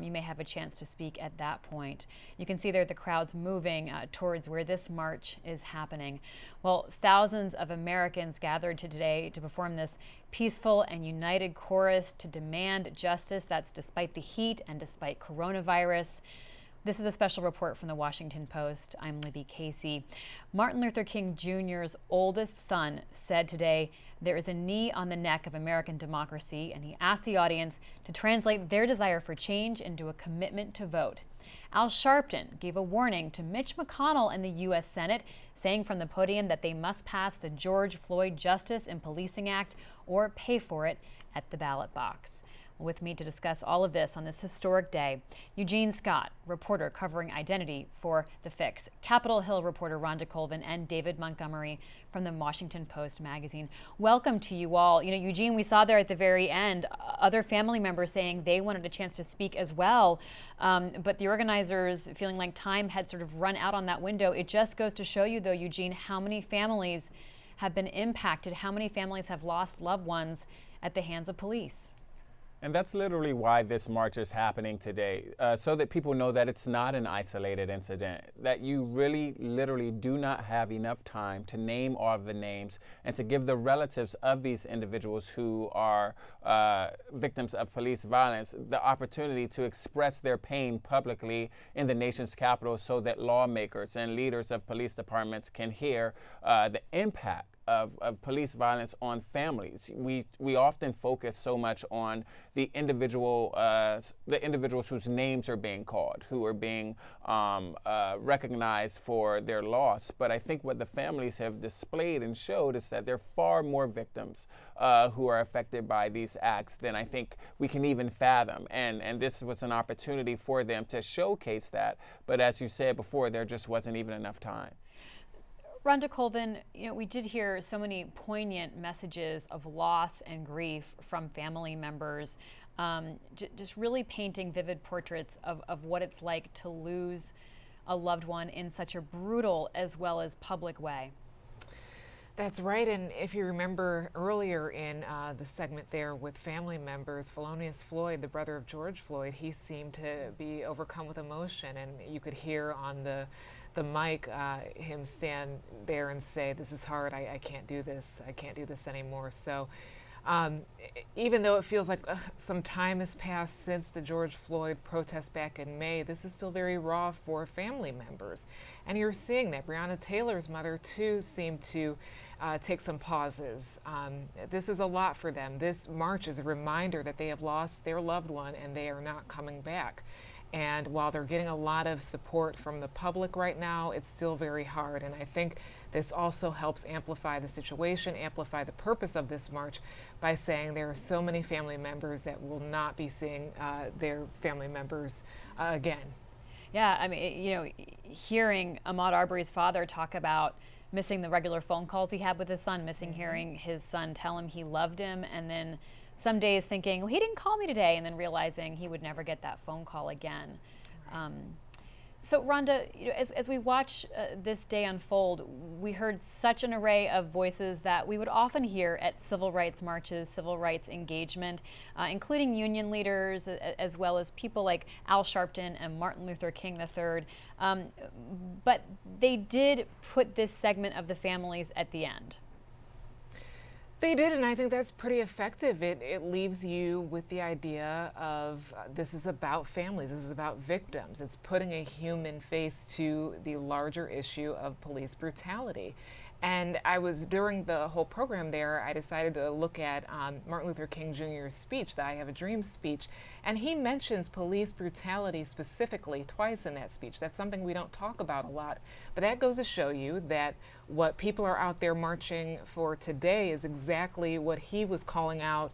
you may have a chance to speak at that point. You can see there the crowds moving towards where this march is happening. Well, thousands of Americans gathered today to perform this peaceful and united chorus to demand justice. That's despite the heat and despite coronavirus. This is a special report from the Washington Post. I'm Libby Casey. Martin Luther King Jr.'s oldest son said today there is a knee on the neck of American democracy, and he asked the audience to translate their desire for change into a commitment to vote. Al Sharpton gave a warning to Mitch McConnell and the U.S. Senate, saying from the podium that they must pass the George Floyd Justice in Policing Act or pay for it at the ballot box. With me to discuss all of this on this historic day, Eugene Scott, reporter covering identity for The Fix, Capitol Hill reporter Rhonda Colvin, and David Montgomery from the Washington Post magazine. Welcome to you all. You know, Eugene, we saw there at the very end other family members saying they wanted a chance to speak as well, but the organizers feeling like time had sort of run out on that window. It just goes to show you, though, Eugene, how many families have been impacted, how many families have lost loved ones at the hands of police. And that's literally why this march is happening today, so that people know that it's not an isolated incident, that you really literally do not have enough time to name all of the names and to give the relatives of these individuals who are victims of police violence the opportunity to express their pain publicly in the nation's capital, so that lawmakers and leaders of police departments can hear the impact of police violence on families. We often focus so much on the individuals whose names are being called, who are being recognized for their loss. But I think what the families have displayed and showed is that there are far more victims who are affected by these acts than I think we can even fathom. And this was an opportunity for them to showcase that. But as you said before, there just wasn't even enough time. Rhonda Colvin, you know, we did hear so many poignant messages of loss and grief from family members, just really painting vivid portraits of what it's like to lose a loved one in such a brutal as well as public way. That's right, and if you remember earlier in the segment there with family members, Felonious Floyd, the brother of George Floyd, he seemed to be overcome with emotion, and you could hear on the mic him stand there and say, "This is hard, I can't do this, I can't do this anymore." So even though it feels like some time has passed since the George Floyd protest back in May, this is still very raw for family members. And you're seeing that. Breonna Taylor's mother, too, seemed to take some pauses. This is a lot for them. This march is a reminder that they have lost their loved one and they are not coming back. And while they're getting a lot of support from the public right now, it's still very hard. And I think this also helps amplify the situation, amplify the purpose of this march by saying there are so many family members that will not be seeing their family members again. Yeah, I mean, you know, hearing Ahmaud Arbery's father talk about missing the regular phone calls he had with his son, missing hearing his son tell him he loved him, and then some days thinking, well, he didn't call me today, and then realizing he would never get that phone call again. So, Rhonda, as we watch this day unfold, we heard such an array of voices that we would often hear at civil rights marches, civil rights engagement, including union leaders, as well as people like Al Sharpton and Martin Luther King III. But they did put this segment of the families at the end. They did, and I think that's pretty effective. It leaves you with the idea of this is about families, this is about victims. It's putting a human face to the larger issue of police brutality. And during the whole program there, I decided to look at Martin Luther King Jr.'s speech, the I Have a Dream speech, and he mentions police brutality specifically twice in that speech. That's something we don't talk about a lot, but that goes to show you that what people are out there marching for today is exactly what he was calling out,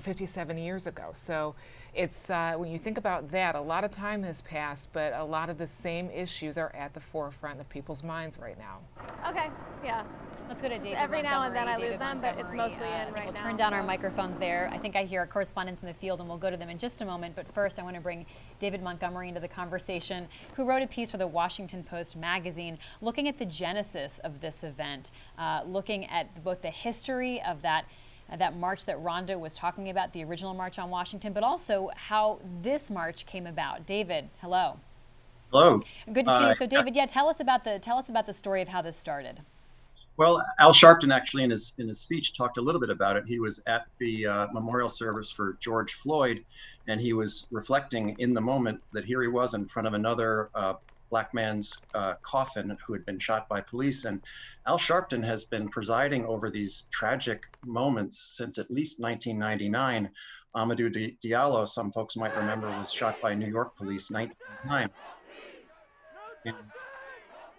57 years ago. So it's, when you think about that, a lot of time has passed, but a lot of the same issues are at the forefront of people's minds right now. Okay, yeah. Let's go to David Every now and then I Montgomery. lose them, but it's mostly in I think right we'll now. turn down our microphones there. I think I hear our correspondents in the field, and we'll go to them in just a moment. But first, I want to bring David Montgomery into the conversation, who wrote a piece for the Washington Post magazine looking at the genesis of this event, looking at both the history of that march that Rhonda was talking about, the original March on Washington, but also how this march came about. David, hello. Hello. Good to see you. So, David, tell us about the story of how this started. Well, Al Sharpton actually in his speech talked a little bit about it. He was at the memorial service for George Floyd, and he was reflecting in the moment that here he was in front of another black man's coffin who had been shot by police. And Al Sharpton has been presiding over these tragic moments since at least 1999. Amadou Diallo, some folks might remember, was shot by New York police 19 times. And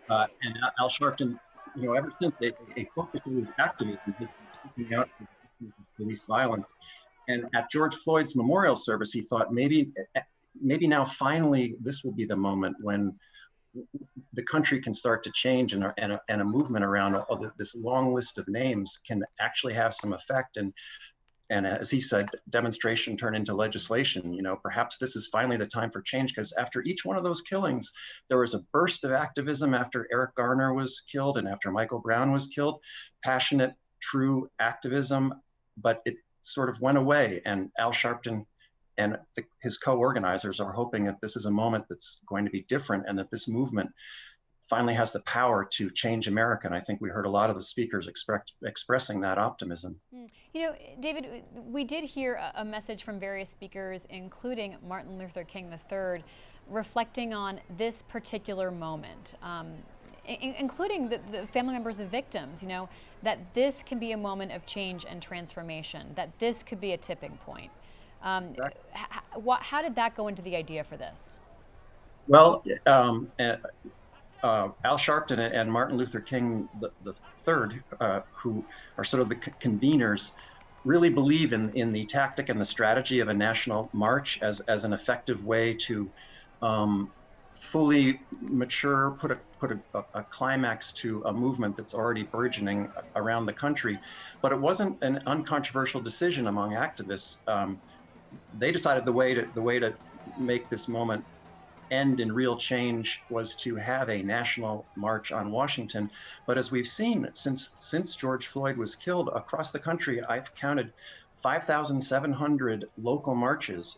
Al Sharpton, ever since a focus of his activism has been speaking out for police violence. And at George Floyd's memorial service, he thought maybe now finally this will be the moment when the country can start to change, and a movement around this long list of names can actually have some effect. And as he said, demonstration turned into legislation. Perhaps this is finally the time for change, because after each one of those killings, there was a burst of activism after Eric Garner was killed and after Michael Brown was killed, passionate, true activism, but it sort of went away. And Al Sharpton and his co-organizers are hoping that this is a moment that's going to be different, and that this movement finally has the power to change America. And I think we heard a lot of the speakers expressing that optimism. David, we did hear a message from various speakers, including Martin Luther King III, reflecting on this particular moment, including the family members of victims, that this can be a moment of change and transformation, that this could be a tipping point. How did that go into the idea for this? Well, Al Sharpton and Martin Luther King III, who are sort of the conveners, really believe in the tactic and the strategy of a national march as an effective way to fully mature, put a climax to a movement that's already burgeoning around the country. But it wasn't an uncontroversial decision among activists. They decided the way to make this moment end in real change was to have a national march on Washington. But as we've seen since George Floyd was killed across the country, I've counted 5,700 local marches.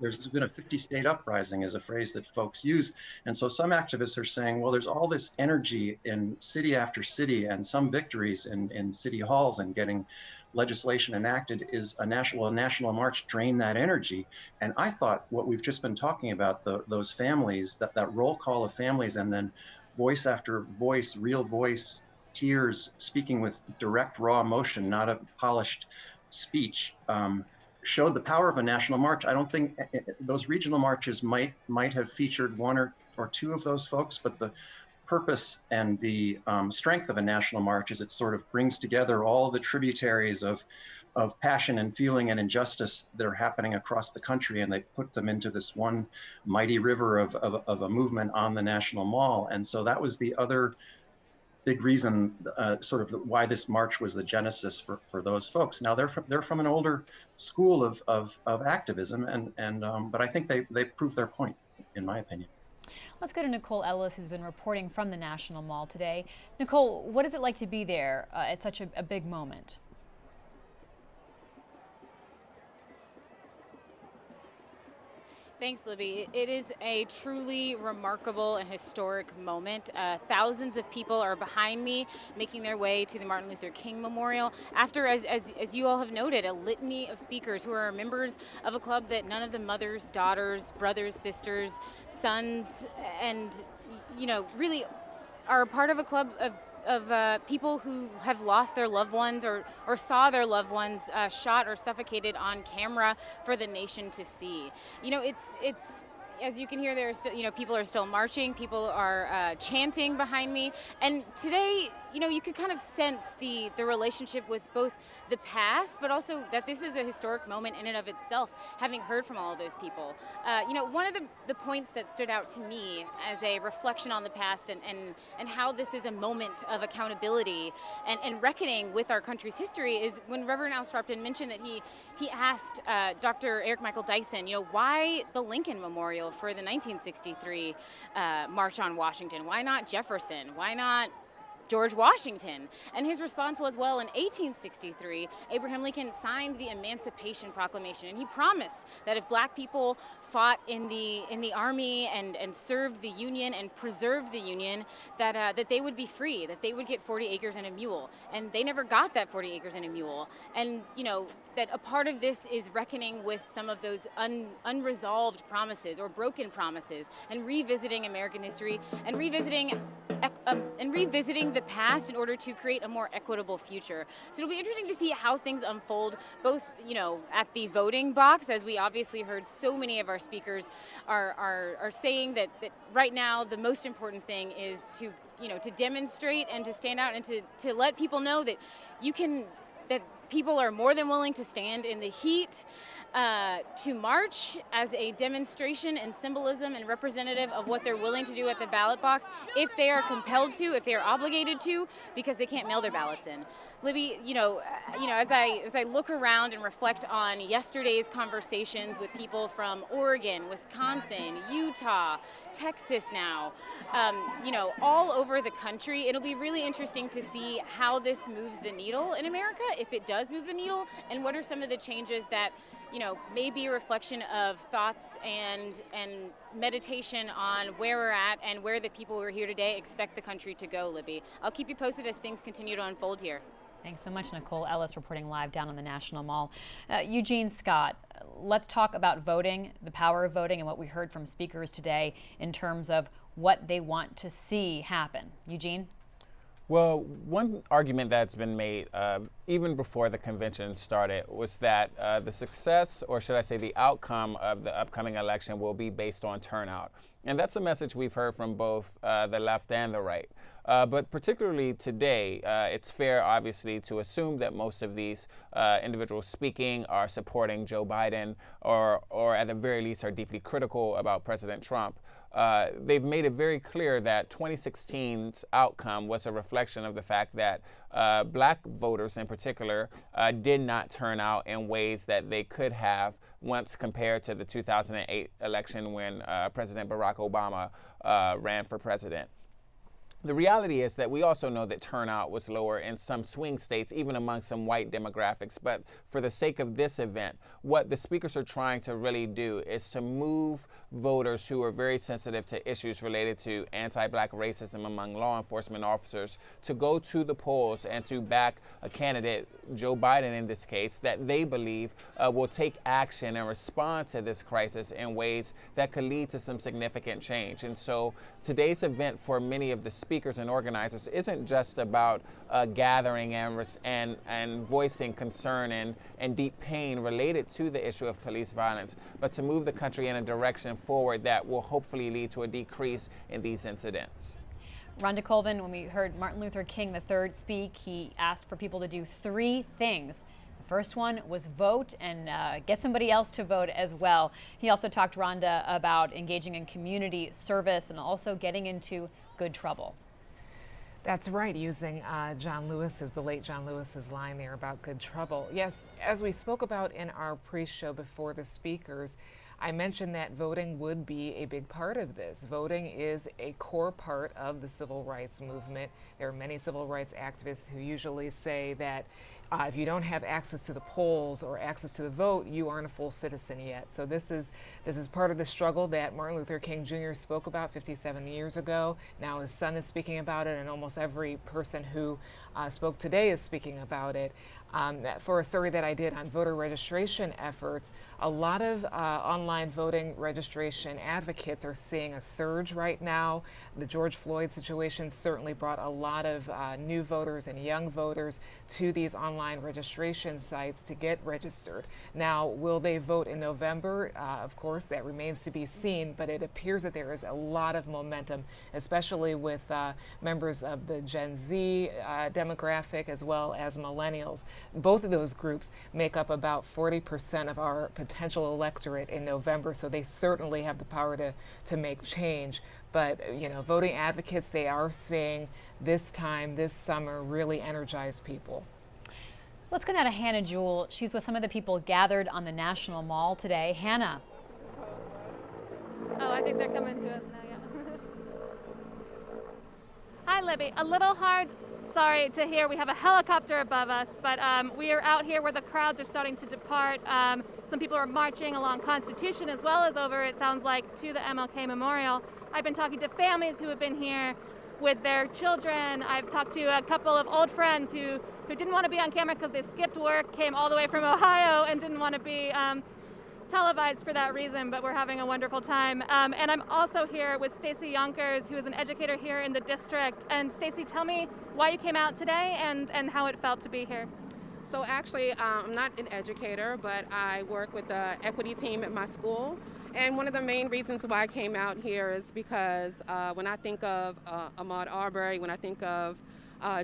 There's been a 50-state uprising, is a phrase that folks use. And so some activists are saying, well, there's all this energy in city after city, and some victories in city halls and getting legislation enacted. Is a national march drain that energy? And I thought what we've just been talking about, those families, that roll call of families, and then voice after voice, real voice, tears, speaking with direct, raw emotion, not a polished speech, showed the power of a national march. I don't think those regional marches might have featured one or two of those folks, but the purpose and the strength of a national march is it sort of brings together all the tributaries of passion and feeling and injustice that are happening across the country, and they put them into this one mighty river of a movement on the National Mall. And so that was the other big reason, sort of why this march was the genesis for those folks. Now they're from an older school of activism, and but I think they proved their point, in my opinion. Let's go to Nicole Ellis, who's been reporting from the National Mall today. Nicole, what is it like to be there at such a big moment? Thanks, Libby. It is a truly remarkable and historic moment. Thousands of people are behind me, making their way to the Martin Luther King Memorial after, as you all have noted, a litany of speakers who are members of a club that none of the mothers, daughters, brothers, sisters, sons, and, really are a part of a club of people who have lost their loved ones or saw their loved ones shot or suffocated on camera for the nation to see. It's as you can hear, there are still, people are still marching, people are chanting behind me, and today, you could kind of sense the relationship with both the past, but also that this is a historic moment in and of itself, having heard from all of those people. One of the points that stood out to me as a reflection on the past and how this is a moment of accountability and reckoning with our country's history is when Reverend Al Sharpton mentioned that he asked Dr. Eric Michael Dyson, why the Lincoln Memorial for the 1963 March on Washington? Why not Jefferson? Why not George Washington? And his response was, well, in 1863, Abraham Lincoln signed the Emancipation Proclamation, and he promised that if black people fought in the army and served the Union and preserved the Union, that they would be free, that they would get 40 acres and a mule. And they never got that 40 acres and a mule. And, that a part of this is reckoning with some of those unresolved promises or broken promises and revisiting American history and revisiting the past in order to create a more equitable future. So it'll be interesting to see how things unfold, both, at the voting box, as we obviously heard so many of our speakers are saying that right now the most important thing is to demonstrate and to stand out and to let people know that that people are more than willing to stand in the heat to march as a demonstration and symbolism and representative of what they're willing to do at the ballot box if they are compelled to, if they are obligated to, because they can't mail their ballots in. Libby, as I look around and reflect on yesterday's conversations with people from Oregon, Wisconsin, Utah, Texas now, all over the country, it'll be really interesting to see how this moves the needle in America, if it does move the needle, and what are some of the changes that may be a reflection of thoughts and meditation on where we're at and where the people who are here today expect the country to go, Libby. I'll keep you posted as things continue to unfold here. Thanks so much, Nicole Ellis, reporting live down on the National Mall. Eugene Scott, let's talk about voting, the power of voting, and what we heard from speakers today in terms of what they want to see happen. Eugene? Well, one argument that's been made even before the convention started was that the success, or should I say the outcome of the upcoming election will be based on turnout. And that's a message we've heard from both the left and the right. But particularly today, it's fair, obviously, to assume that most of these individuals speaking are supporting Joe Biden or at the very least are deeply critical about President Trump. They've made it very clear that 2016's outcome was a reflection of the fact that black voters in particular did not turn out in ways that they could have once compared to the 2008 election when President Barack Obama ran for president. The reality is that we also know that turnout was lower in some swing states, even among some white demographics. But for the sake of this event, what the speakers are trying to really do is to move voters who are very sensitive to issues related to anti-black racism among law enforcement officers to go to the polls and to back a candidate, Joe Biden in this case, that they believe will take action and respond to this crisis in ways that could lead to some significant change. And so today's event for many of the speakers and organizers isn't just about gathering and voicing concern and deep pain related to the issue of police violence, but to move the country in a direction forward that will hopefully lead to a decrease in these incidents. Rhonda Colvin, when we heard Martin Luther King III speak, he asked for people to do 3 things. The first one was vote and get somebody else to vote as well. He also talked, Rhonda, about engaging in community service and also getting into good trouble. That's right, using the late John Lewis's line there about good trouble. Yes, as we spoke about in our pre-show before the speakers, I mentioned that voting would be a big part of this. Voting is a core part of the civil rights movement. There are many civil rights activists who usually say that if you don't have access to the polls or access to the vote, you aren't a full citizen yet. So this is part of the struggle that Martin Luther King Jr. spoke about 57 years ago. Now his son is speaking about it, and almost every person who spoke today is speaking about it. For a survey that I did on voter registration efforts, a lot of online voting registration advocates are seeing a surge right now. The George Floyd situation certainly brought a lot of new voters and young voters to these online registration sites to get registered. Now, will they vote in November? Of course, that remains to be seen, but it appears that there is a lot of momentum, especially with members of the Gen Z demographic as well as millennials. Both of those groups make up about 40% of our potential electorate in November, so they certainly have the power to make change. But, you know, voting advocates, they are seeing this time, this summer, really energize people. Let's go now to Hannah Jewell. She's with some of the people gathered on the National Mall today. Hannah. Oh, I think they're coming to us now, yeah. Hi, Libby. A little hard, sorry, to hear. We have a helicopter above us, but we are out here where the crowds are starting to depart. Some people are marching along Constitution as well as over, it sounds like, to the MLK Memorial. I've been talking to families who have been here with their children. I've talked to a couple of old friends who didn't want to be on camera because they skipped work, came all the way from Ohio, and didn't want to be televised for that reason, but we're having a wonderful time. And I'm also here with Stacey Yonkers, who is an educator here in the district. And Stacey, tell me why you came out today and how it felt to be here. So actually, I'm not an educator, but I work with the equity team at my school. And one of the main reasons why I came out here is because when I think of Ahmaud Arbery, when I think of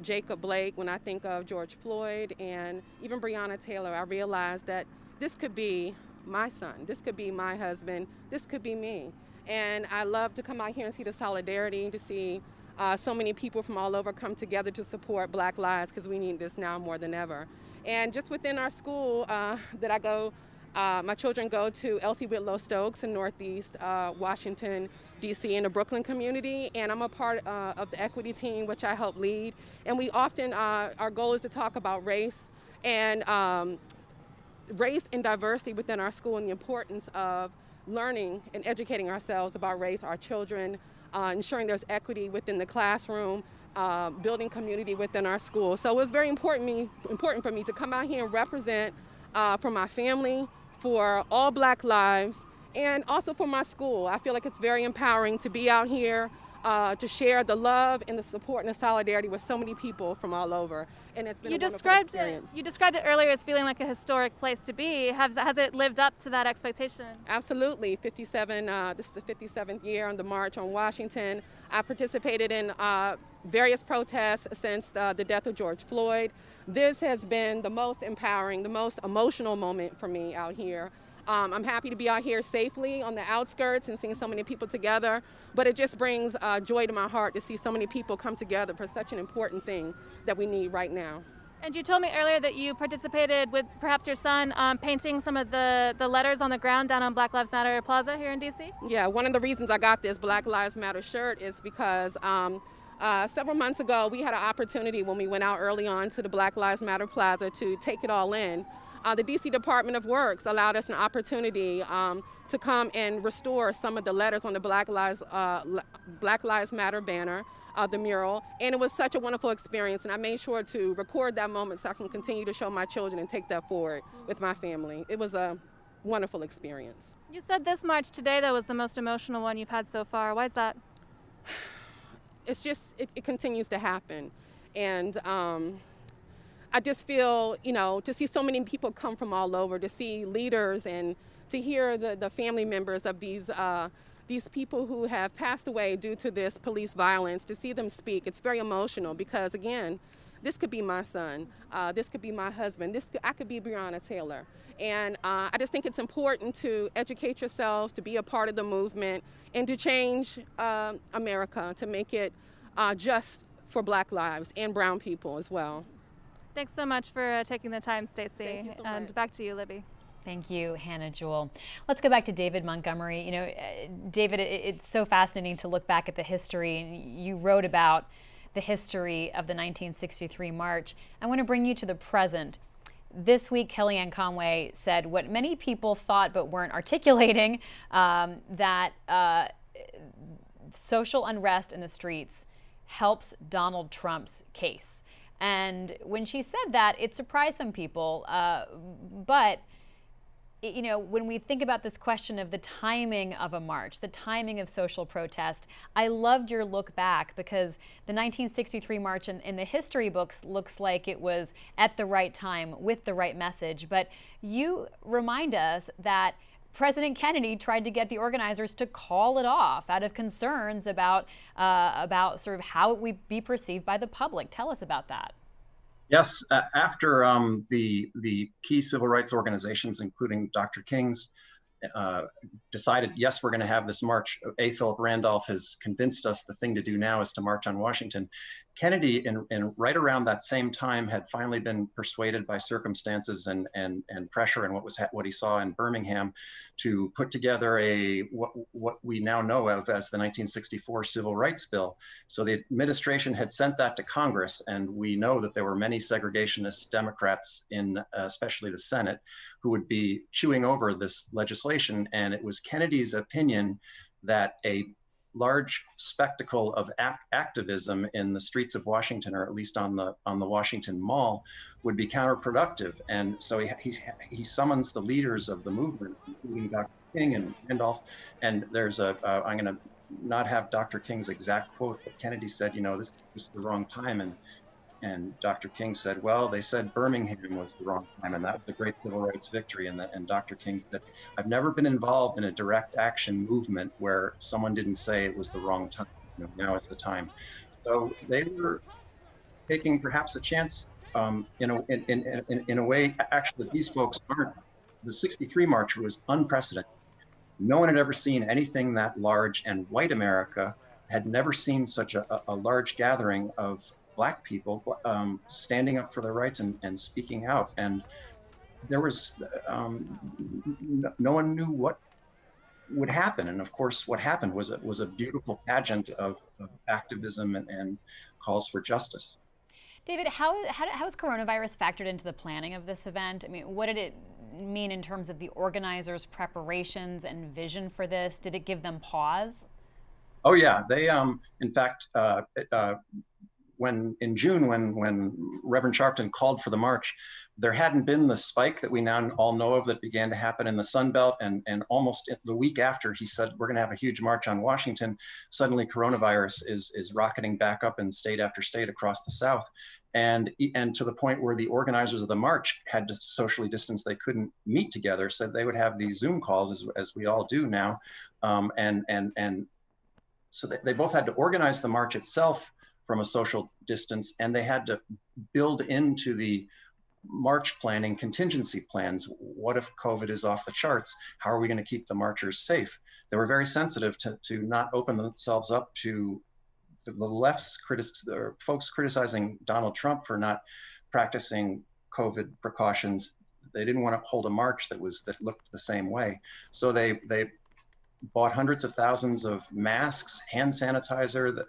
Jacob Blake, when I think of George Floyd, and even Breonna Taylor, I realized that this could be my son, this could be my husband, this could be me. And I love to come out here and see the solidarity, to see so many people from all over come together to support Black lives, because we need this now more than ever. And just within our school that I go, my children go to Elsie Whitlow Stokes in Northeast Washington, D.C. in the Brooklyn community, and I'm a part of the equity team, which I help lead. And we often, our goal is to talk about race and race and diversity within our school, and the importance of learning and educating ourselves about race, our children, ensuring there's equity within the classroom, building community within our school. So it was very important for me to come out here and represent for my family, for all Black lives, and also for my school. I feel like it's very empowering to be out here, to share the love and the support and the solidarity with so many people from all over. And it's been a wonderful experience. You described it earlier as feeling like a historic place to be. Has it lived up to that expectation? Absolutely. 57. This is the 57th year on the March on Washington. I participated in various protests since the death of George Floyd. This has been the most empowering, the most emotional moment for me out here. I'm happy to be out here safely on the outskirts and seeing so many people together, but it just brings joy to my heart to see so many people come together for such an important thing that we need right now. And you told me earlier that you participated with perhaps your son painting some of the letters on the ground down on Black Lives Matter Plaza here in D.C.? Yeah, one of the reasons I got this Black Lives Matter shirt is because several months ago we had an opportunity when we went out early on to the Black Lives Matter Plaza to take it all in. The D.C. Department of Works allowed us an opportunity to come and restore some of the letters on the Black Lives Matter banner, the mural, and it was such a wonderful experience, and I made sure to record that moment so I can continue to show my children and take that forward with my family. It was a wonderful experience. You said this march today, though, was the most emotional one you've had so far. Why is that? It's just, it continues to happen, and I just feel, you know, to see so many people come from all over, to see leaders and to hear the family members of these people who have passed away due to this police violence, to see them speak, it's very emotional because, again, this could be my son, this could be my husband, I could be Breonna Taylor. And I just think it's important to educate yourself, to be a part of the movement, and to change America, to make it just for Black lives and brown people as well. Thanks so much for taking the time, Stacey. Thank you so and much. back to you, Libby. Thank you, Hannah Jewell. Let's go back to David Montgomery. You know, David, it's so fascinating to look back at the history. You wrote about the history of the 1963 march. I want to bring you to the present. This week, Kellyanne Conway said what many people thought but weren't articulating, that social unrest in the streets helps Donald Trump's case. And when she said that, it surprised some people, but you know, when we think about this question of the timing of a march, the timing of social protest, I loved your look back, because the 1963 march in the history books looks like it was at the right time with the right message. But you remind us that President Kennedy tried to get the organizers to call it off out of concerns about sort of how it would be perceived by the public. Tell us about that. Yes, after the key civil rights organizations, including Dr. King's, decided, yes, we're going to have this march. A. Philip Randolph has convinced us the thing to do now is to march on Washington. Kennedy, in right around that same time, had finally been persuaded by circumstances and pressure and what he saw in Birmingham to put together what we now know of as the 1964 Civil Rights Bill. So the administration had sent that to Congress, and we know that there were many segregationist Democrats in especially the Senate who would be chewing over this legislation. And it was Kennedy's opinion that a large spectacle of activism in the streets of Washington, or at least on the Washington Mall, would be counterproductive. And so he summons the leaders of the movement, including Dr. King and Randolph. And there's I'm going to not have Dr. King's exact quote, but Kennedy said, you know, this is the wrong time. And Dr. King said, well, they said Birmingham was the wrong time, and that was a great civil rights victory. And Dr. King said, I've never been involved in a direct action movement where someone didn't say it was the wrong time. You know, now is the time. So they were taking perhaps a chance in a way. Actually, these folks aren't. The 63 march was unprecedented. No one had ever seen anything that large, and white America had never seen such a large gathering of Black people standing up for their rights and speaking out. And there was, no one knew what would happen. And of course, what happened was a beautiful pageant of activism and calls for justice. David, how has coronavirus factored into the planning of this event? I mean, what did it mean in terms of the organizers' preparations and vision for this? Did it give them pause? Oh yeah, they, in fact, when in June, when Reverend Sharpton called for the march, there hadn't been the spike that we now all know of that began to happen in the Sun Belt, and almost the week after he said we're going to have a huge march on Washington, suddenly coronavirus is rocketing back up in state after state across the South, and to the point where the organizers of the march had to socially distance. They couldn't meet together, said they would have these Zoom calls as we all do now, and so they both had to organize the march itself from a social distance, and they had to build into the march planning contingency plans. What if COVID is off the charts? How are we going to keep the marchers safe? They were very sensitive to not open themselves up to the left's folks criticizing Donald Trump for not practicing COVID precautions. They didn't want to hold a march that looked the same way. So they bought hundreds of thousands of masks, hand sanitizer,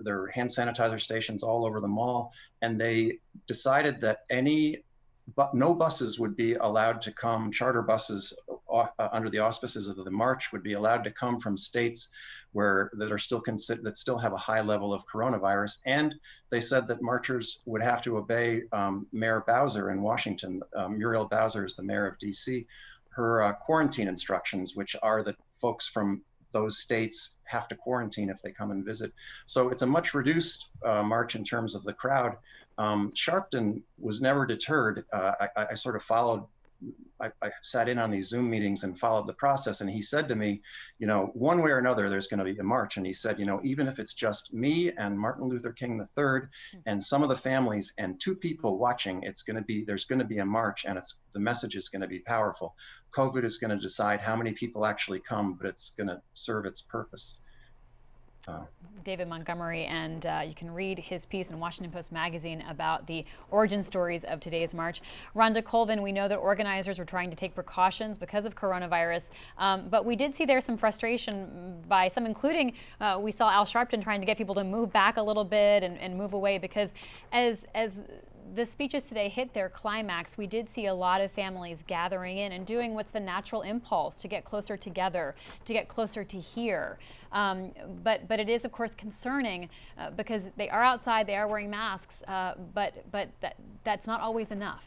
there were hand sanitizer stations all over the mall, and they decided that no buses would be allowed to come, charter buses under the auspices of the march would be allowed to come from states that still have a high level of coronavirus. And they said that marchers would have to obey Mayor Bowser in Washington. Muriel Bowser is the mayor of DC. Her quarantine instructions, which are that folks from those states have to quarantine if they come and visit. So it's a much reduced march in terms of the crowd. Sharpton was never deterred. I sort of followed, I sat in on these Zoom meetings and followed the process. And he said to me, you know, one way or another, there's going to be a march. And he said, you know, even if it's just me and Martin Luther King III and some of the families and 2 people watching, there's going to be a march, and the message is going to be powerful. COVID is going to decide how many people actually come, but it's going to serve its purpose. David Montgomery, and you can read his piece in Washington Post magazine about the origin stories of today's march. Rhonda Colvin, we know that organizers were trying to take precautions because of coronavirus, but we did see there some frustration by some, including we saw Al Sharpton trying to get people to move back a little bit and move away, because as the speeches today hit their climax, we did see a lot of families gathering in and doing what's the natural impulse to get closer together, to get closer to here. But it is, of course, concerning because they are outside, they are wearing masks, but that's not always enough.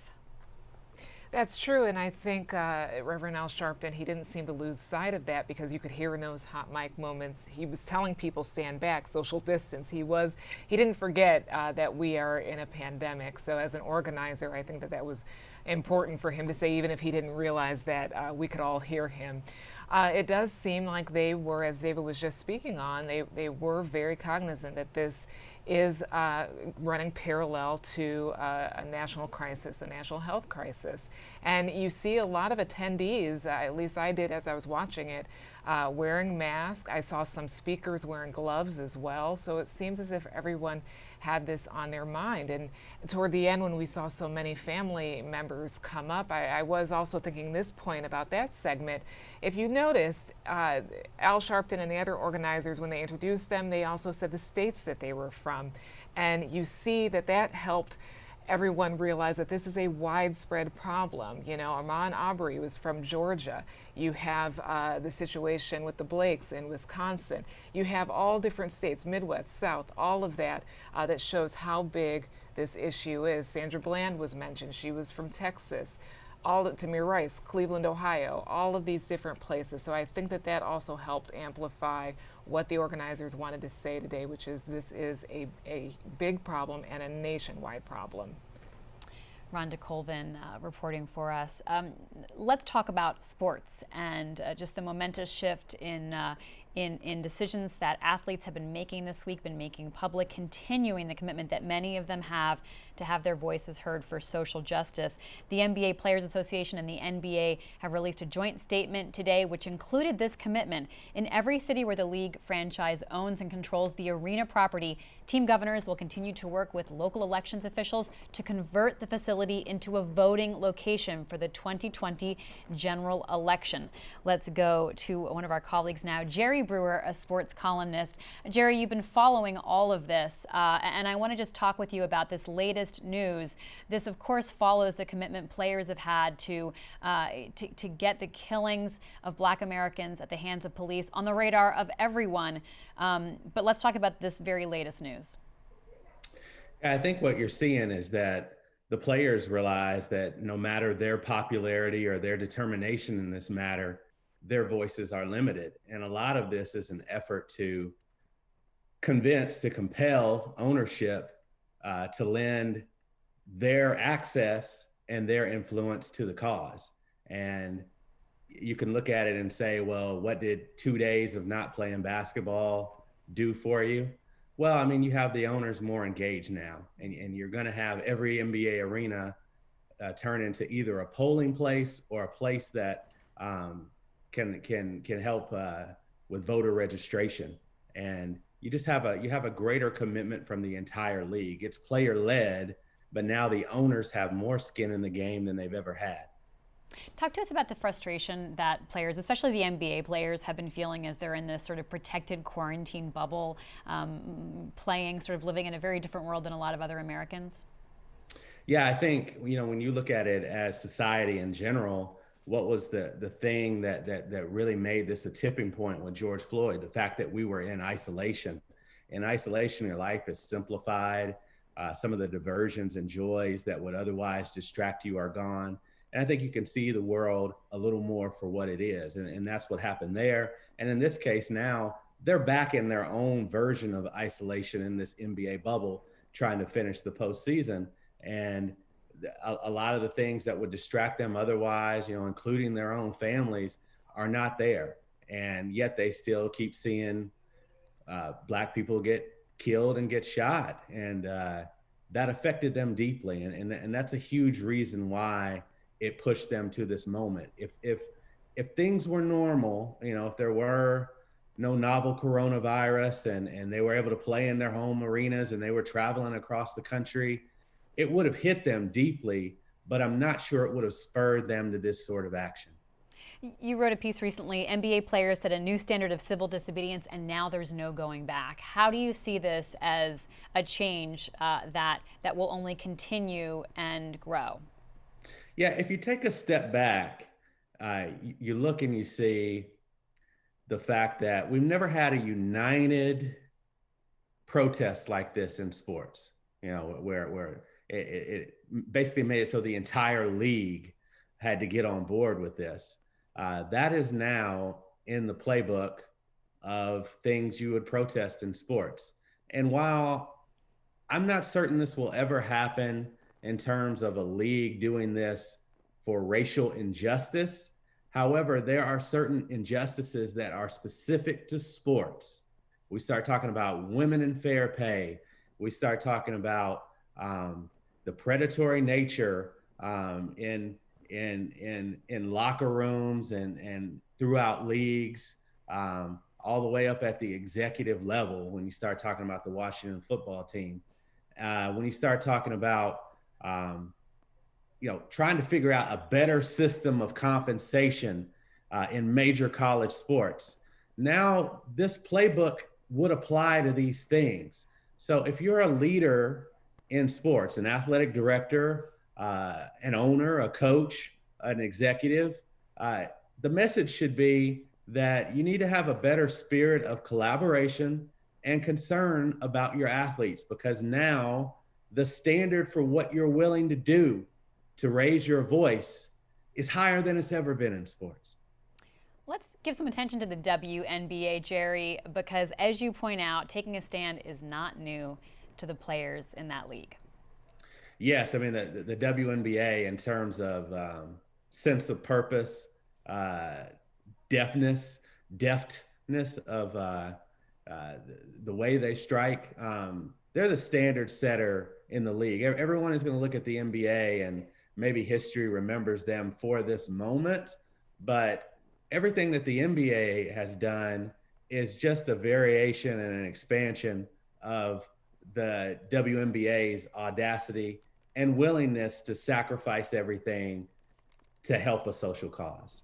That's true, and I think Reverend Al Sharpton, he didn't seem to lose sight of that, because you could hear in those hot mic moments, he was telling people stand back, social distance. He didn't forget that we are in a pandemic. So as an organizer, I think that was important for him to say, even if he didn't realize that we could all hear him. It does seem like they were, as David was just speaking on, they were very cognizant that this is running parallel to a national crisis, a national health crisis. And you see a lot of attendees, at least I did as I was watching it, wearing masks. I saw some speakers wearing gloves as well. So it seems as if everyone had this on their mind. And toward the end, when we saw so many family members come up, I was also thinking this point about that segment. If you noticed, Al Sharpton and the other organizers, when they introduced them, they also said the states that they were from. And you see that that helped everyone realize that this is a widespread problem. You know, Ahmaud Arbery was from Georgia. You have the situation with the Blakes in Wisconsin. You have all different states, Midwest, South, all of that, that shows how big this issue is. Sandra Bland was mentioned. She was from Texas. Tamir Rice, Cleveland, Ohio, all of these different places. So I think that that also helped amplify what the organizers wanted to say today, which is this is a big problem and a nationwide problem. Rhonda Colvin reporting for us. Let's talk about sports and just the momentous shift in decisions that athletes have been making this week, been making public, continuing the commitment that many of them have to have their voices heard for social justice. The NBA Players Association and the NBA have released a joint statement today, which included this commitment. In every city where the league franchise owns and controls the arena property, team governors will continue to work with local elections officials to convert the facility into a voting location for the 2020 general election. Let's go to one of our colleagues now, Jerry Brewer, a sports columnist. Jerry, you've been following all of this, and I want to just talk with you about this latest news. This, of course, follows the commitment players have had to get the killings of Black Americans at the hands of police on the radar of everyone. But let's talk about this very latest news. I think what you're seeing is that the players realize that no matter their popularity or their determination in this matter, their voices are limited. And a lot of this is an effort to compel ownership to lend their access and their influence to the cause. And you can look at it and say, well, what did 2 days of not playing basketball do for you? Well, I mean, you have the owners more engaged now, and you're going to have every NBA arena turn into either a polling place or a place that can help with voter registration. And you just have a greater commitment from the entire league. It's player led, but now the owners have more skin in the game than they've ever had. Talk to us about the frustration that players, especially the NBA players, have been feeling as they're in this sort of protected quarantine bubble, playing, sort of living in a very different world than a lot of other Americans. Yeah, I think, when you look at it as society in general, what was the thing that really made this a tipping point with George Floyd? The fact that we were in isolation. In isolation, your life is simplified. Some of the diversions and joys that would otherwise distract you are gone. And I think you can see the world a little more for what it is. And that's what happened there. And in this case now, they're back in their own version of isolation in this NBA bubble, trying to finish the postseason. And a lot of the things that would distract them otherwise, including their own families, are not there. And yet they still keep seeing Black people get killed and get shot. And that affected them deeply. And that's a huge reason why it pushed them to this moment. If things were normal, if there were no novel coronavirus, and they were able to play in their home arenas and they were traveling across the country, it would have hit them deeply, but I'm not sure it would have spurred them to this sort of action. You wrote a piece recently, NBA players set a new standard of civil disobedience and now there's no going back. How do you see this as a change that will only continue and grow? Yeah, if you take a step back, you look and you see the fact that we've never had a united protest like this in sports, you know, where it basically made it so the entire league had to get on board with this. That is now in the playbook of things you would protest in sports. And while I'm not certain this will ever happen in terms of a league doing this for racial injustice, however, there are certain injustices that are specific to sports. We start talking about women in fair pay. We start talking about the predatory nature in locker rooms and throughout leagues, all the way up at the executive level. When you start talking about the Washington football team, when you start talking about trying to figure out a better system of compensation in major college sports. Now, this playbook would apply to these things. So if you're a leader in sports, an athletic director, an owner, a coach, an executive, the message should be that you need to have a better spirit of collaboration and concern about your athletes, because now the standard for what you're willing to do to raise your voice is higher than it's ever been in sports. Let's give some attention to the WNBA, Jerry, because as you point out, taking a stand is not new to the players in that league. Yes, I mean, the WNBA in terms of sense of purpose, deftness of the way they strike, they're the standard setter in the league. Everyone is going to look at the NBA and maybe history remembers them for this moment, but everything that the NBA has done is just a variation and an expansion of the WNBA's audacity and willingness to sacrifice everything to help a social cause.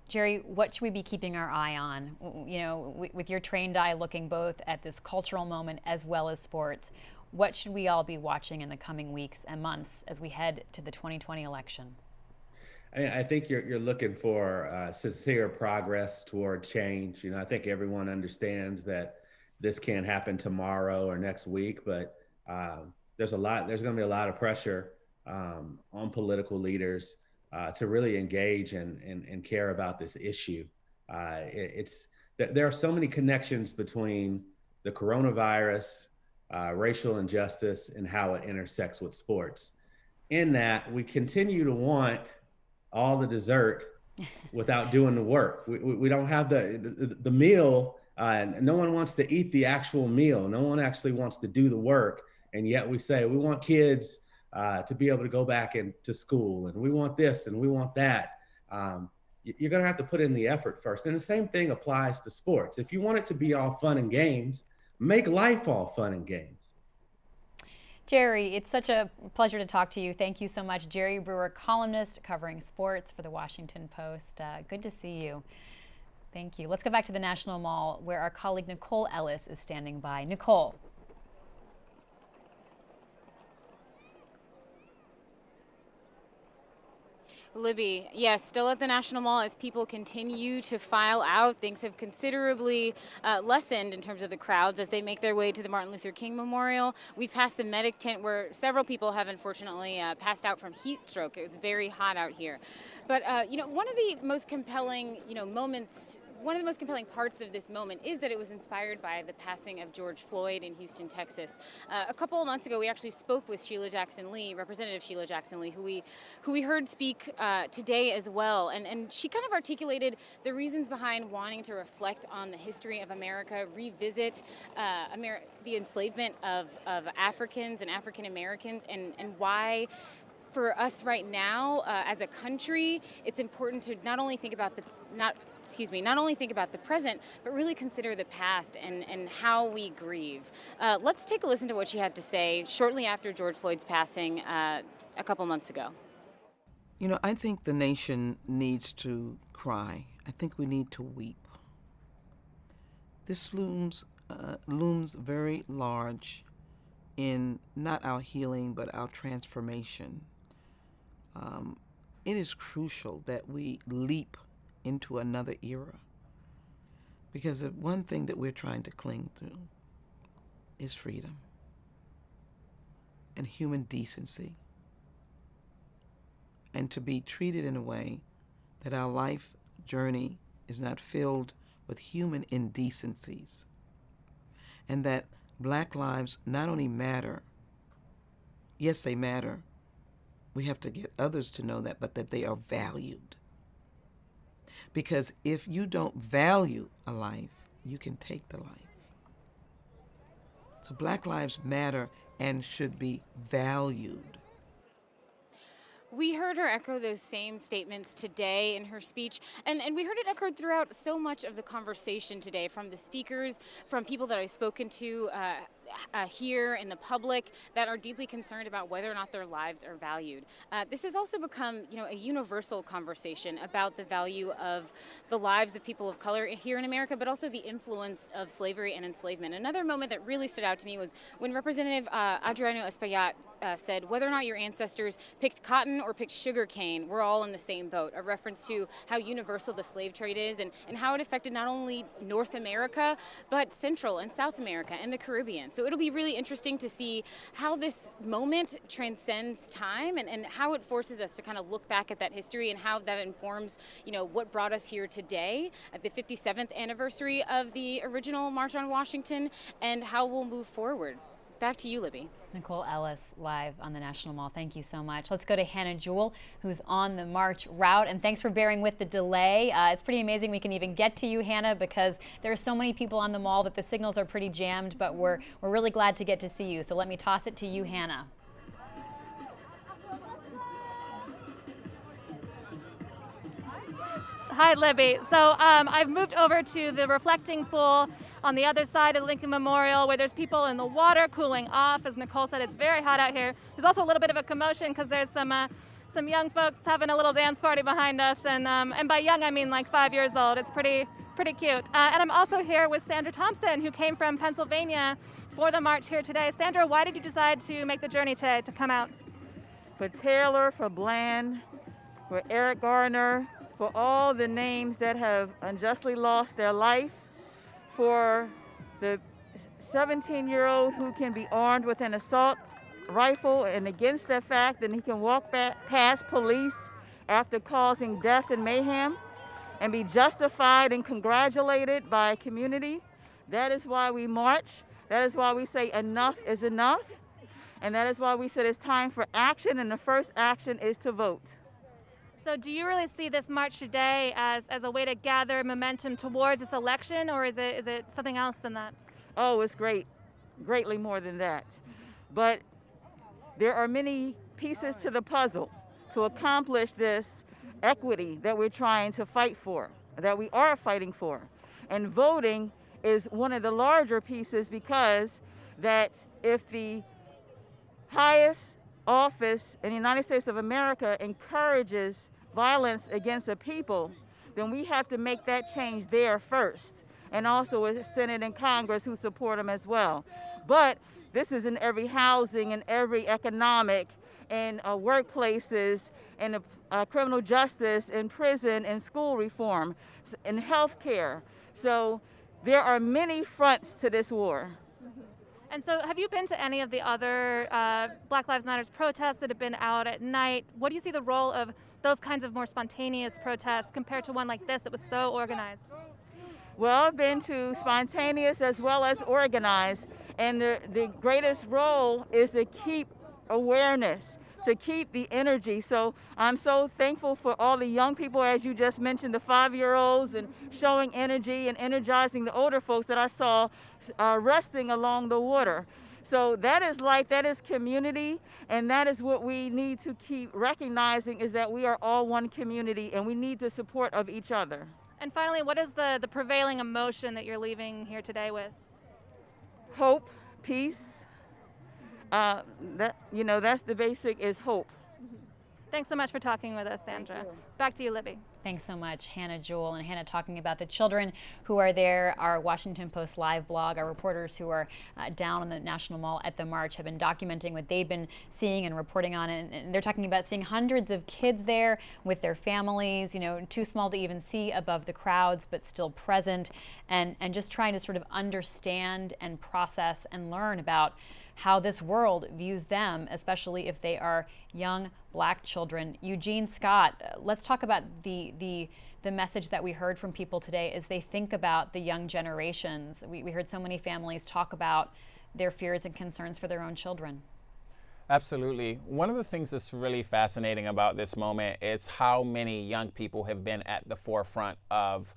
Jerry, what should we be keeping our eye on? You know, with your trained eye looking both at this cultural moment as well as sports, what should we all be watching in the coming weeks and months as we head to the 2020 election? I think you're looking for sincere progress toward change. You know, I think everyone understands that this can't happen tomorrow or next week, but there's going to be a lot of pressure on political leaders to really engage and care about this issue. There are so many connections between the coronavirus, racial injustice, and how it intersects with sports. In that, we continue to want all the dessert without doing the work. We don't have the meal. No one wants to eat the actual meal. No one actually wants to do the work. And yet we say we want kids to be able to go back into school, and we want this and we want that. You're going to have to put in the effort first. And the same thing applies to sports. If you want it to be all fun and games, make life all fun and games. Jerry, it's such a pleasure to talk to you. Thank you so much. Jerry Brewer, columnist covering sports for the Washington Post. Good to see you. Thank you. Let's go back to the National Mall where our colleague Nicole Ellis is standing by. Nicole. Libby, yes, still at the National Mall as people continue to file out. Things have considerably lessened in terms of the crowds as they make their way to the Martin Luther King Memorial. We've passed the medic tent where several people have unfortunately passed out from heat stroke. It was very hot out here. But, one of the most compelling, moments, one of the most compelling parts of this moment is that it was inspired by the passing of George Floyd in Houston, Texas. A couple of months ago, we actually spoke with Sheila Jackson Lee, Representative Sheila Jackson Lee, who we heard speak today as well. And she kind of articulated the reasons behind wanting to reflect on the history of America, revisit the enslavement of Africans and African Americans, and why for us right now as a country, it's important to not only think about not only think about the present, but really consider the past and how we grieve. Let's take a listen to what she had to say shortly after George Floyd's passing a couple months ago. You know, I think the nation needs to cry. I think we need to weep. This looms very large in not our healing, but our transformation. It is crucial that we leap into another era, because the one thing that we're trying to cling to is freedom and human decency, and to be treated in a way that our life journey is not filled with human indecencies, and that Black lives not only matter, yes, they matter, we have to get others to know that, but that they are valued. Because if you don't value a life, you can take the life. So Black lives matter and should be valued. We heard her echo those same statements today in her speech, and we heard it echoed throughout so much of the conversation today, from the speakers, from people that I've spoken to here in the public that are deeply concerned about whether or not their lives are valued. This has also become, a universal conversation about the value of the lives of people of color here in America, but also the influence of slavery and enslavement. Another moment that really stood out to me was when Representative Adriano Espaillat said, whether or not your ancestors picked cotton or picked sugar cane, we're all in the same boat, a reference to how universal the slave trade is and how it affected not only North America, but Central and South America and the Caribbean. So it'll be really interesting to see how this moment transcends time and how it forces us to kind of look back at that history and how that informs, what brought us here today at the 57th anniversary of the original March on Washington and how we'll move forward. Back to you, Libby. Nicole Ellis, live on the National Mall. Thank you so much. Let's go to Hannah Jewell, who's on the march route. And thanks for bearing with the delay. It's pretty amazing we can even get to you, Hannah, because there are so many people on the mall that the signals are pretty jammed, but we're really glad to get to see you. So let me toss it to you, Hannah. Hi, Libby. So I've moved over to the reflecting pool on the other side of Lincoln Memorial, where there's people in the water cooling off. As Nicole said, it's very hot out here. There's also a little bit of a commotion because there's some young folks having a little dance party behind us, and by young I mean like 5 years old. It's pretty cute. And I'm also here with Sandra Thompson, who came from Pennsylvania for the march here today. Sandra, why did you decide to make the journey today to come out? For Taylor, for Bland, for Eric Garner, for all the names that have unjustly lost their life, for the 17-year-old who can be armed with an assault rifle and against the fact that he can walk past police after causing death and mayhem and be justified and congratulated by a community. That is why we march. That is why we say enough is enough. And that is why we said it's time for action, and the first action is to vote. So do you really see this march today as a way to gather momentum towards this election, or is it something else than that? Oh, it's greatly more than that. But there are many pieces to the puzzle to accomplish this equity that we're trying to fight for, that we are fighting for. And voting is one of the larger pieces, because that if the highest office in the United States of America encourages violence against a people, then we have to make that change there first, and also with Senate and Congress who support them as well. But this is in every housing and every economic and workplaces and criminal justice and prison and school reform and health care. So there are many fronts to this war. And so have you been to any of the other Black Lives Matter protests that have been out at night? What do you see the role of those kinds of more spontaneous protests compared to one like this that was so organized? Well, I've been to spontaneous as well as organized, and the greatest role is to keep awareness, to keep the energy. So I'm so thankful for all the young people, as you just mentioned, the 5-year-olds, and showing energy and energizing the older folks that I saw resting along the water. So that is life, that is community, and that is what we need to keep recognizing, is that we are all one community and we need the support of each other. And finally, what is the prevailing emotion that you're leaving here today with? Hope, peace. That's the basic, is hope. Thanks so much for talking with us, Sandra. Back to you, Libby. Thanks so much, Hannah Jewell. And Hannah talking about the children who are there. Our Washington Post Live blog, our reporters who are down on the National Mall at the march have been documenting what they've been seeing and reporting on it. And they're talking about seeing hundreds of kids there with their families, too small to even see above the crowds, but still present, and just trying to sort of understand and process and learn about how this world views them, especially if they are young Black children. Eugene Scott, let's talk about the message that we heard from people today as they think about the young generations. We heard so many families talk about their fears and concerns for their own children. Absolutely. One of the things that's really fascinating about this moment is how many young people have been at the forefront of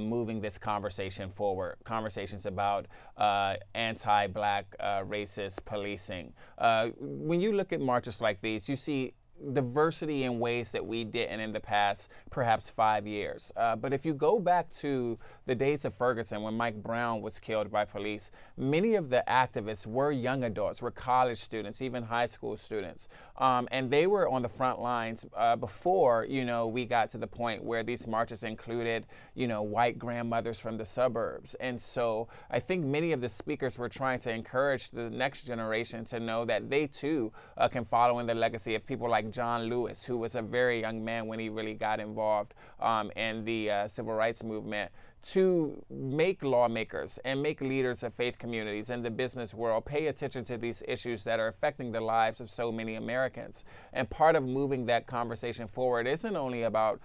moving this conversation forward. Conversations about anti-Black racist policing. When you look at marches like these, you see diversity in ways that we didn't in the past, perhaps 5 years. But if you go back to the days of Ferguson, when Mike Brown was killed by police, many of the activists were young adults, were college students, even high school students. And they were on the front lines before, we got to the point where these marches included, white grandmothers from the suburbs. And so I think many of the speakers were trying to encourage the next generation to know that they too can follow in the legacy of people like John Lewis, who was a very young man when he really got involved in the civil rights movement, to make lawmakers and make leaders of faith communities and the business world pay attention to these issues that are affecting the lives of so many Americans. And part of moving that conversation forward isn't only about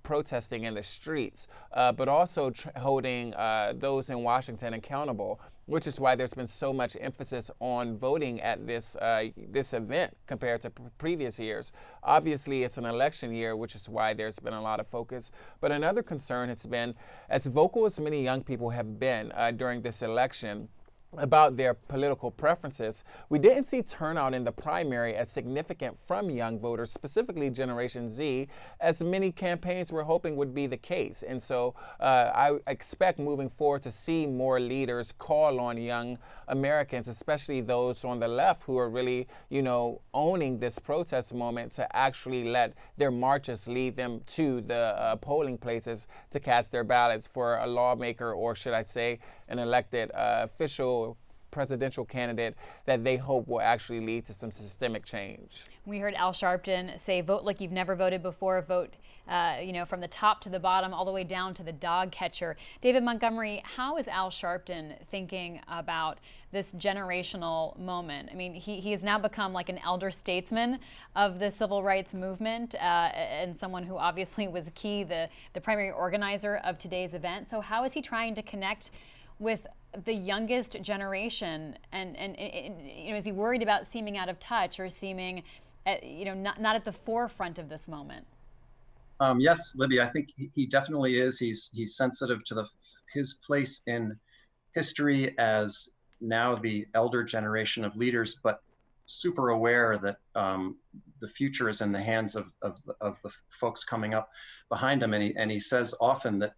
protesting in the streets, but also holding those in Washington accountable, which is why there's been so much emphasis on voting at this event compared to previous years. Obviously, it's an election year, which is why there's been a lot of focus. But another concern has been, as vocal as many young people have been during this election about their political preferences, we didn't see turnout in the primary as significant from young voters, specifically Generation Z, as many campaigns were hoping would be the case. And so I expect moving forward to see more leaders call on young Americans, especially those on the left who are really, owning this protest moment, to actually let their marches lead them to the polling places to cast their ballots for a lawmaker, or should I say, an elected official presidential candidate that they hope will actually lead to some systemic change. We heard Al Sharpton say, vote like you've never voted before, vote from the top to the bottom, all the way down to the dog catcher. David Montgomery, how is Al Sharpton thinking about this generational moment? I mean, he has now become like an elder statesman of the civil rights movement and someone who obviously was key, the primary organizer of today's event. So how is he trying to connect with the youngest generation, and is he worried about seeming out of touch or seeming not at the forefront of this moment? Yes, Libby, I think he definitely is. He's sensitive to his place in history as now the elder generation of leaders, but super aware that the future is in the hands of the folks coming up behind him, and he says often that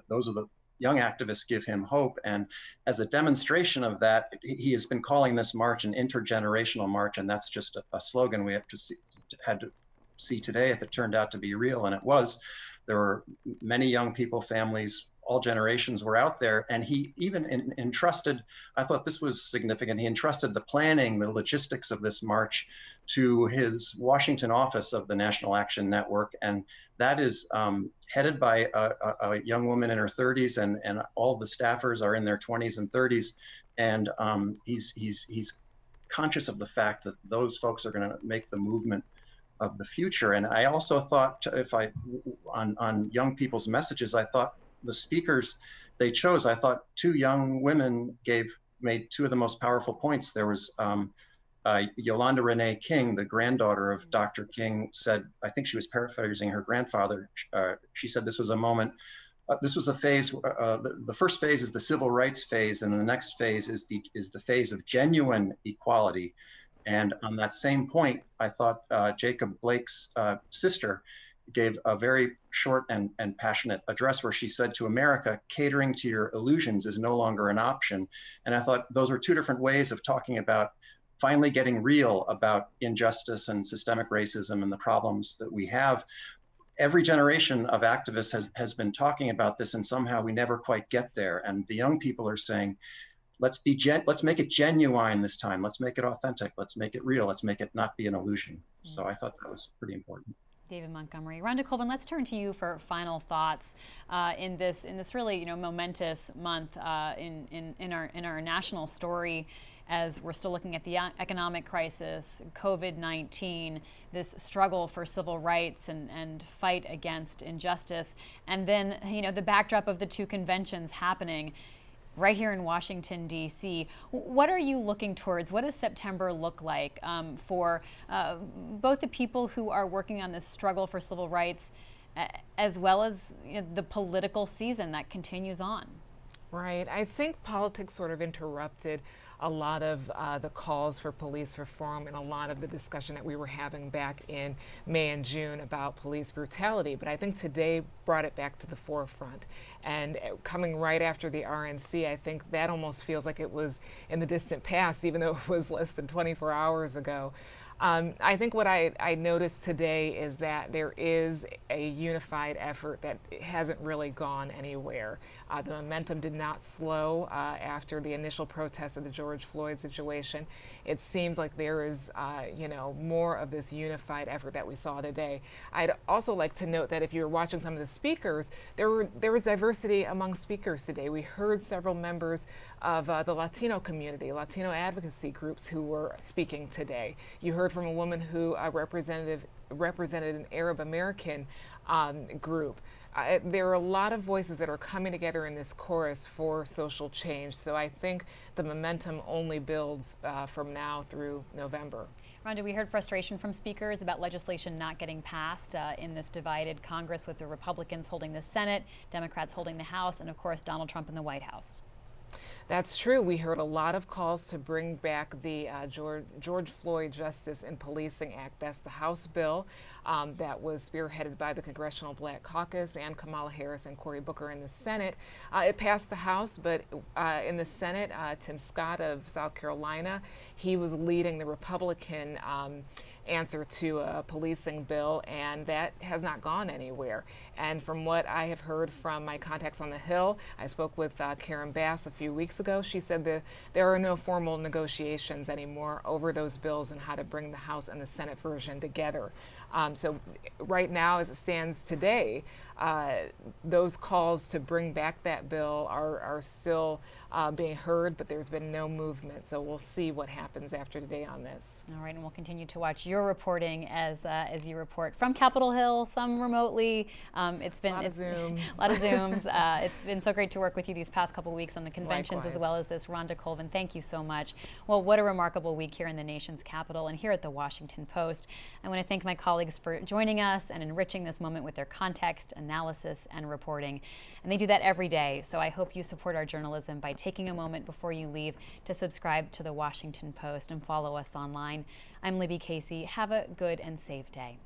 those are the young activists give him hope. And as a demonstration of that, he has been calling this march an intergenerational march, and that's just a slogan we had to see today if it turned out to be real, and it was. There were many young people, families, all generations were out there, and he even entrusted, I thought this was significant, he entrusted the planning, the logistics of this march to his Washington office of the National Action Network, and that is headed by a young woman in her 30s, and all the staffers are in their 20s and 30s, and he's conscious of the fact that those folks are going to make the movement of the future. And I also thought, on young people's messages, I thought the speakers they chose, I thought two young women made two of the most powerful points. There was Yolanda Renee King, the granddaughter of Dr. King, said, I think she was paraphrasing her grandfather, she said this was a moment, this was a phase, the first phase is the civil rights phase, and the next phase is the phase of genuine equality. And on that same point, I thought Jacob Blake's sister gave a very short and passionate address where she said to America, catering to your illusions is no longer an option. And I thought those were two different ways of talking about finally getting real about injustice and systemic racism and the problems that we have. Every generation of activists has been talking about this, and somehow we never quite get there. And the young people are saying, let's make it genuine this time. Let's make it authentic. Let's make it real. Let's make it not be an illusion. So I thought that was pretty important. David Montgomery. Rhonda Colvin, let's turn to you for final thoughts in this really momentous month in our national story, as we're still looking at the economic crisis, COVID-19, this struggle for civil rights and fight against injustice, and then the backdrop of the two conventions happening right here in Washington, D.C. What are you looking towards? What does September look like for both the people who are working on this struggle for civil rights, as well as the political season that continues on? Right. I think politics sort of interrupted a lot of the calls for police reform and a lot of the discussion that we were having back in May and June about police brutality. But I think today brought it back to the forefront. And coming right after the RNC, I think that almost feels like it was in the distant past, even though it was less than 24 hours ago. I think what I noticed today is that there is a unified effort that hasn't really gone anywhere. The momentum did not slow after the initial protest of the George Floyd situation. It seems like there is, more of this unified effort that we saw today. I'd also like to note that if you were watching some of the speakers, there was diversity among speakers today. We heard several members of the Latino community, Latino advocacy groups who were speaking today. You heard from a woman who represented an Arab American group. There are a lot of voices that are coming together in this chorus for social change. So I think the momentum only builds from now through November. Rhonda, we heard frustration from speakers about legislation not getting passed in this divided Congress, with the Republicans holding the Senate, Democrats holding the House, and of course Donald Trump in the White House. That's true. We heard a lot of calls to bring back the George Floyd Justice in Policing Act. That's the House bill that was spearheaded by the Congressional Black Caucus and Kamala Harris and Cory Booker in the Senate. It passed the House, but in the Senate, Tim Scott of South Carolina, he was leading the Republican answer to a policing bill, and that has not gone anywhere. And from what I have heard from my contacts on the Hill, I spoke with Karen Bass a few weeks ago. She said that there are no formal negotiations anymore over those bills and how to bring the House and the Senate version together. So right now, as it stands today, those calls to bring back that bill are still being heard, but there's been no movement. So we'll see what happens after today on this. All right, and we'll continue to watch your reporting as you report from Capitol Hill, some remotely. It's been a lot of Zooms. It's been so great to work with you these past couple of weeks on the conventions. Likewise. As well as this. Rhonda Colvin, thank you so much. Well, what a remarkable week here in the nation's capital and here at the Washington Post. I want to thank my colleagues for joining us and enriching this moment with their context, analysis, and reporting. And they do that every day. So I hope you support our journalism by taking a moment before you leave to subscribe to the Washington Post and follow us online. I'm Libby Casey. Have a good and safe day.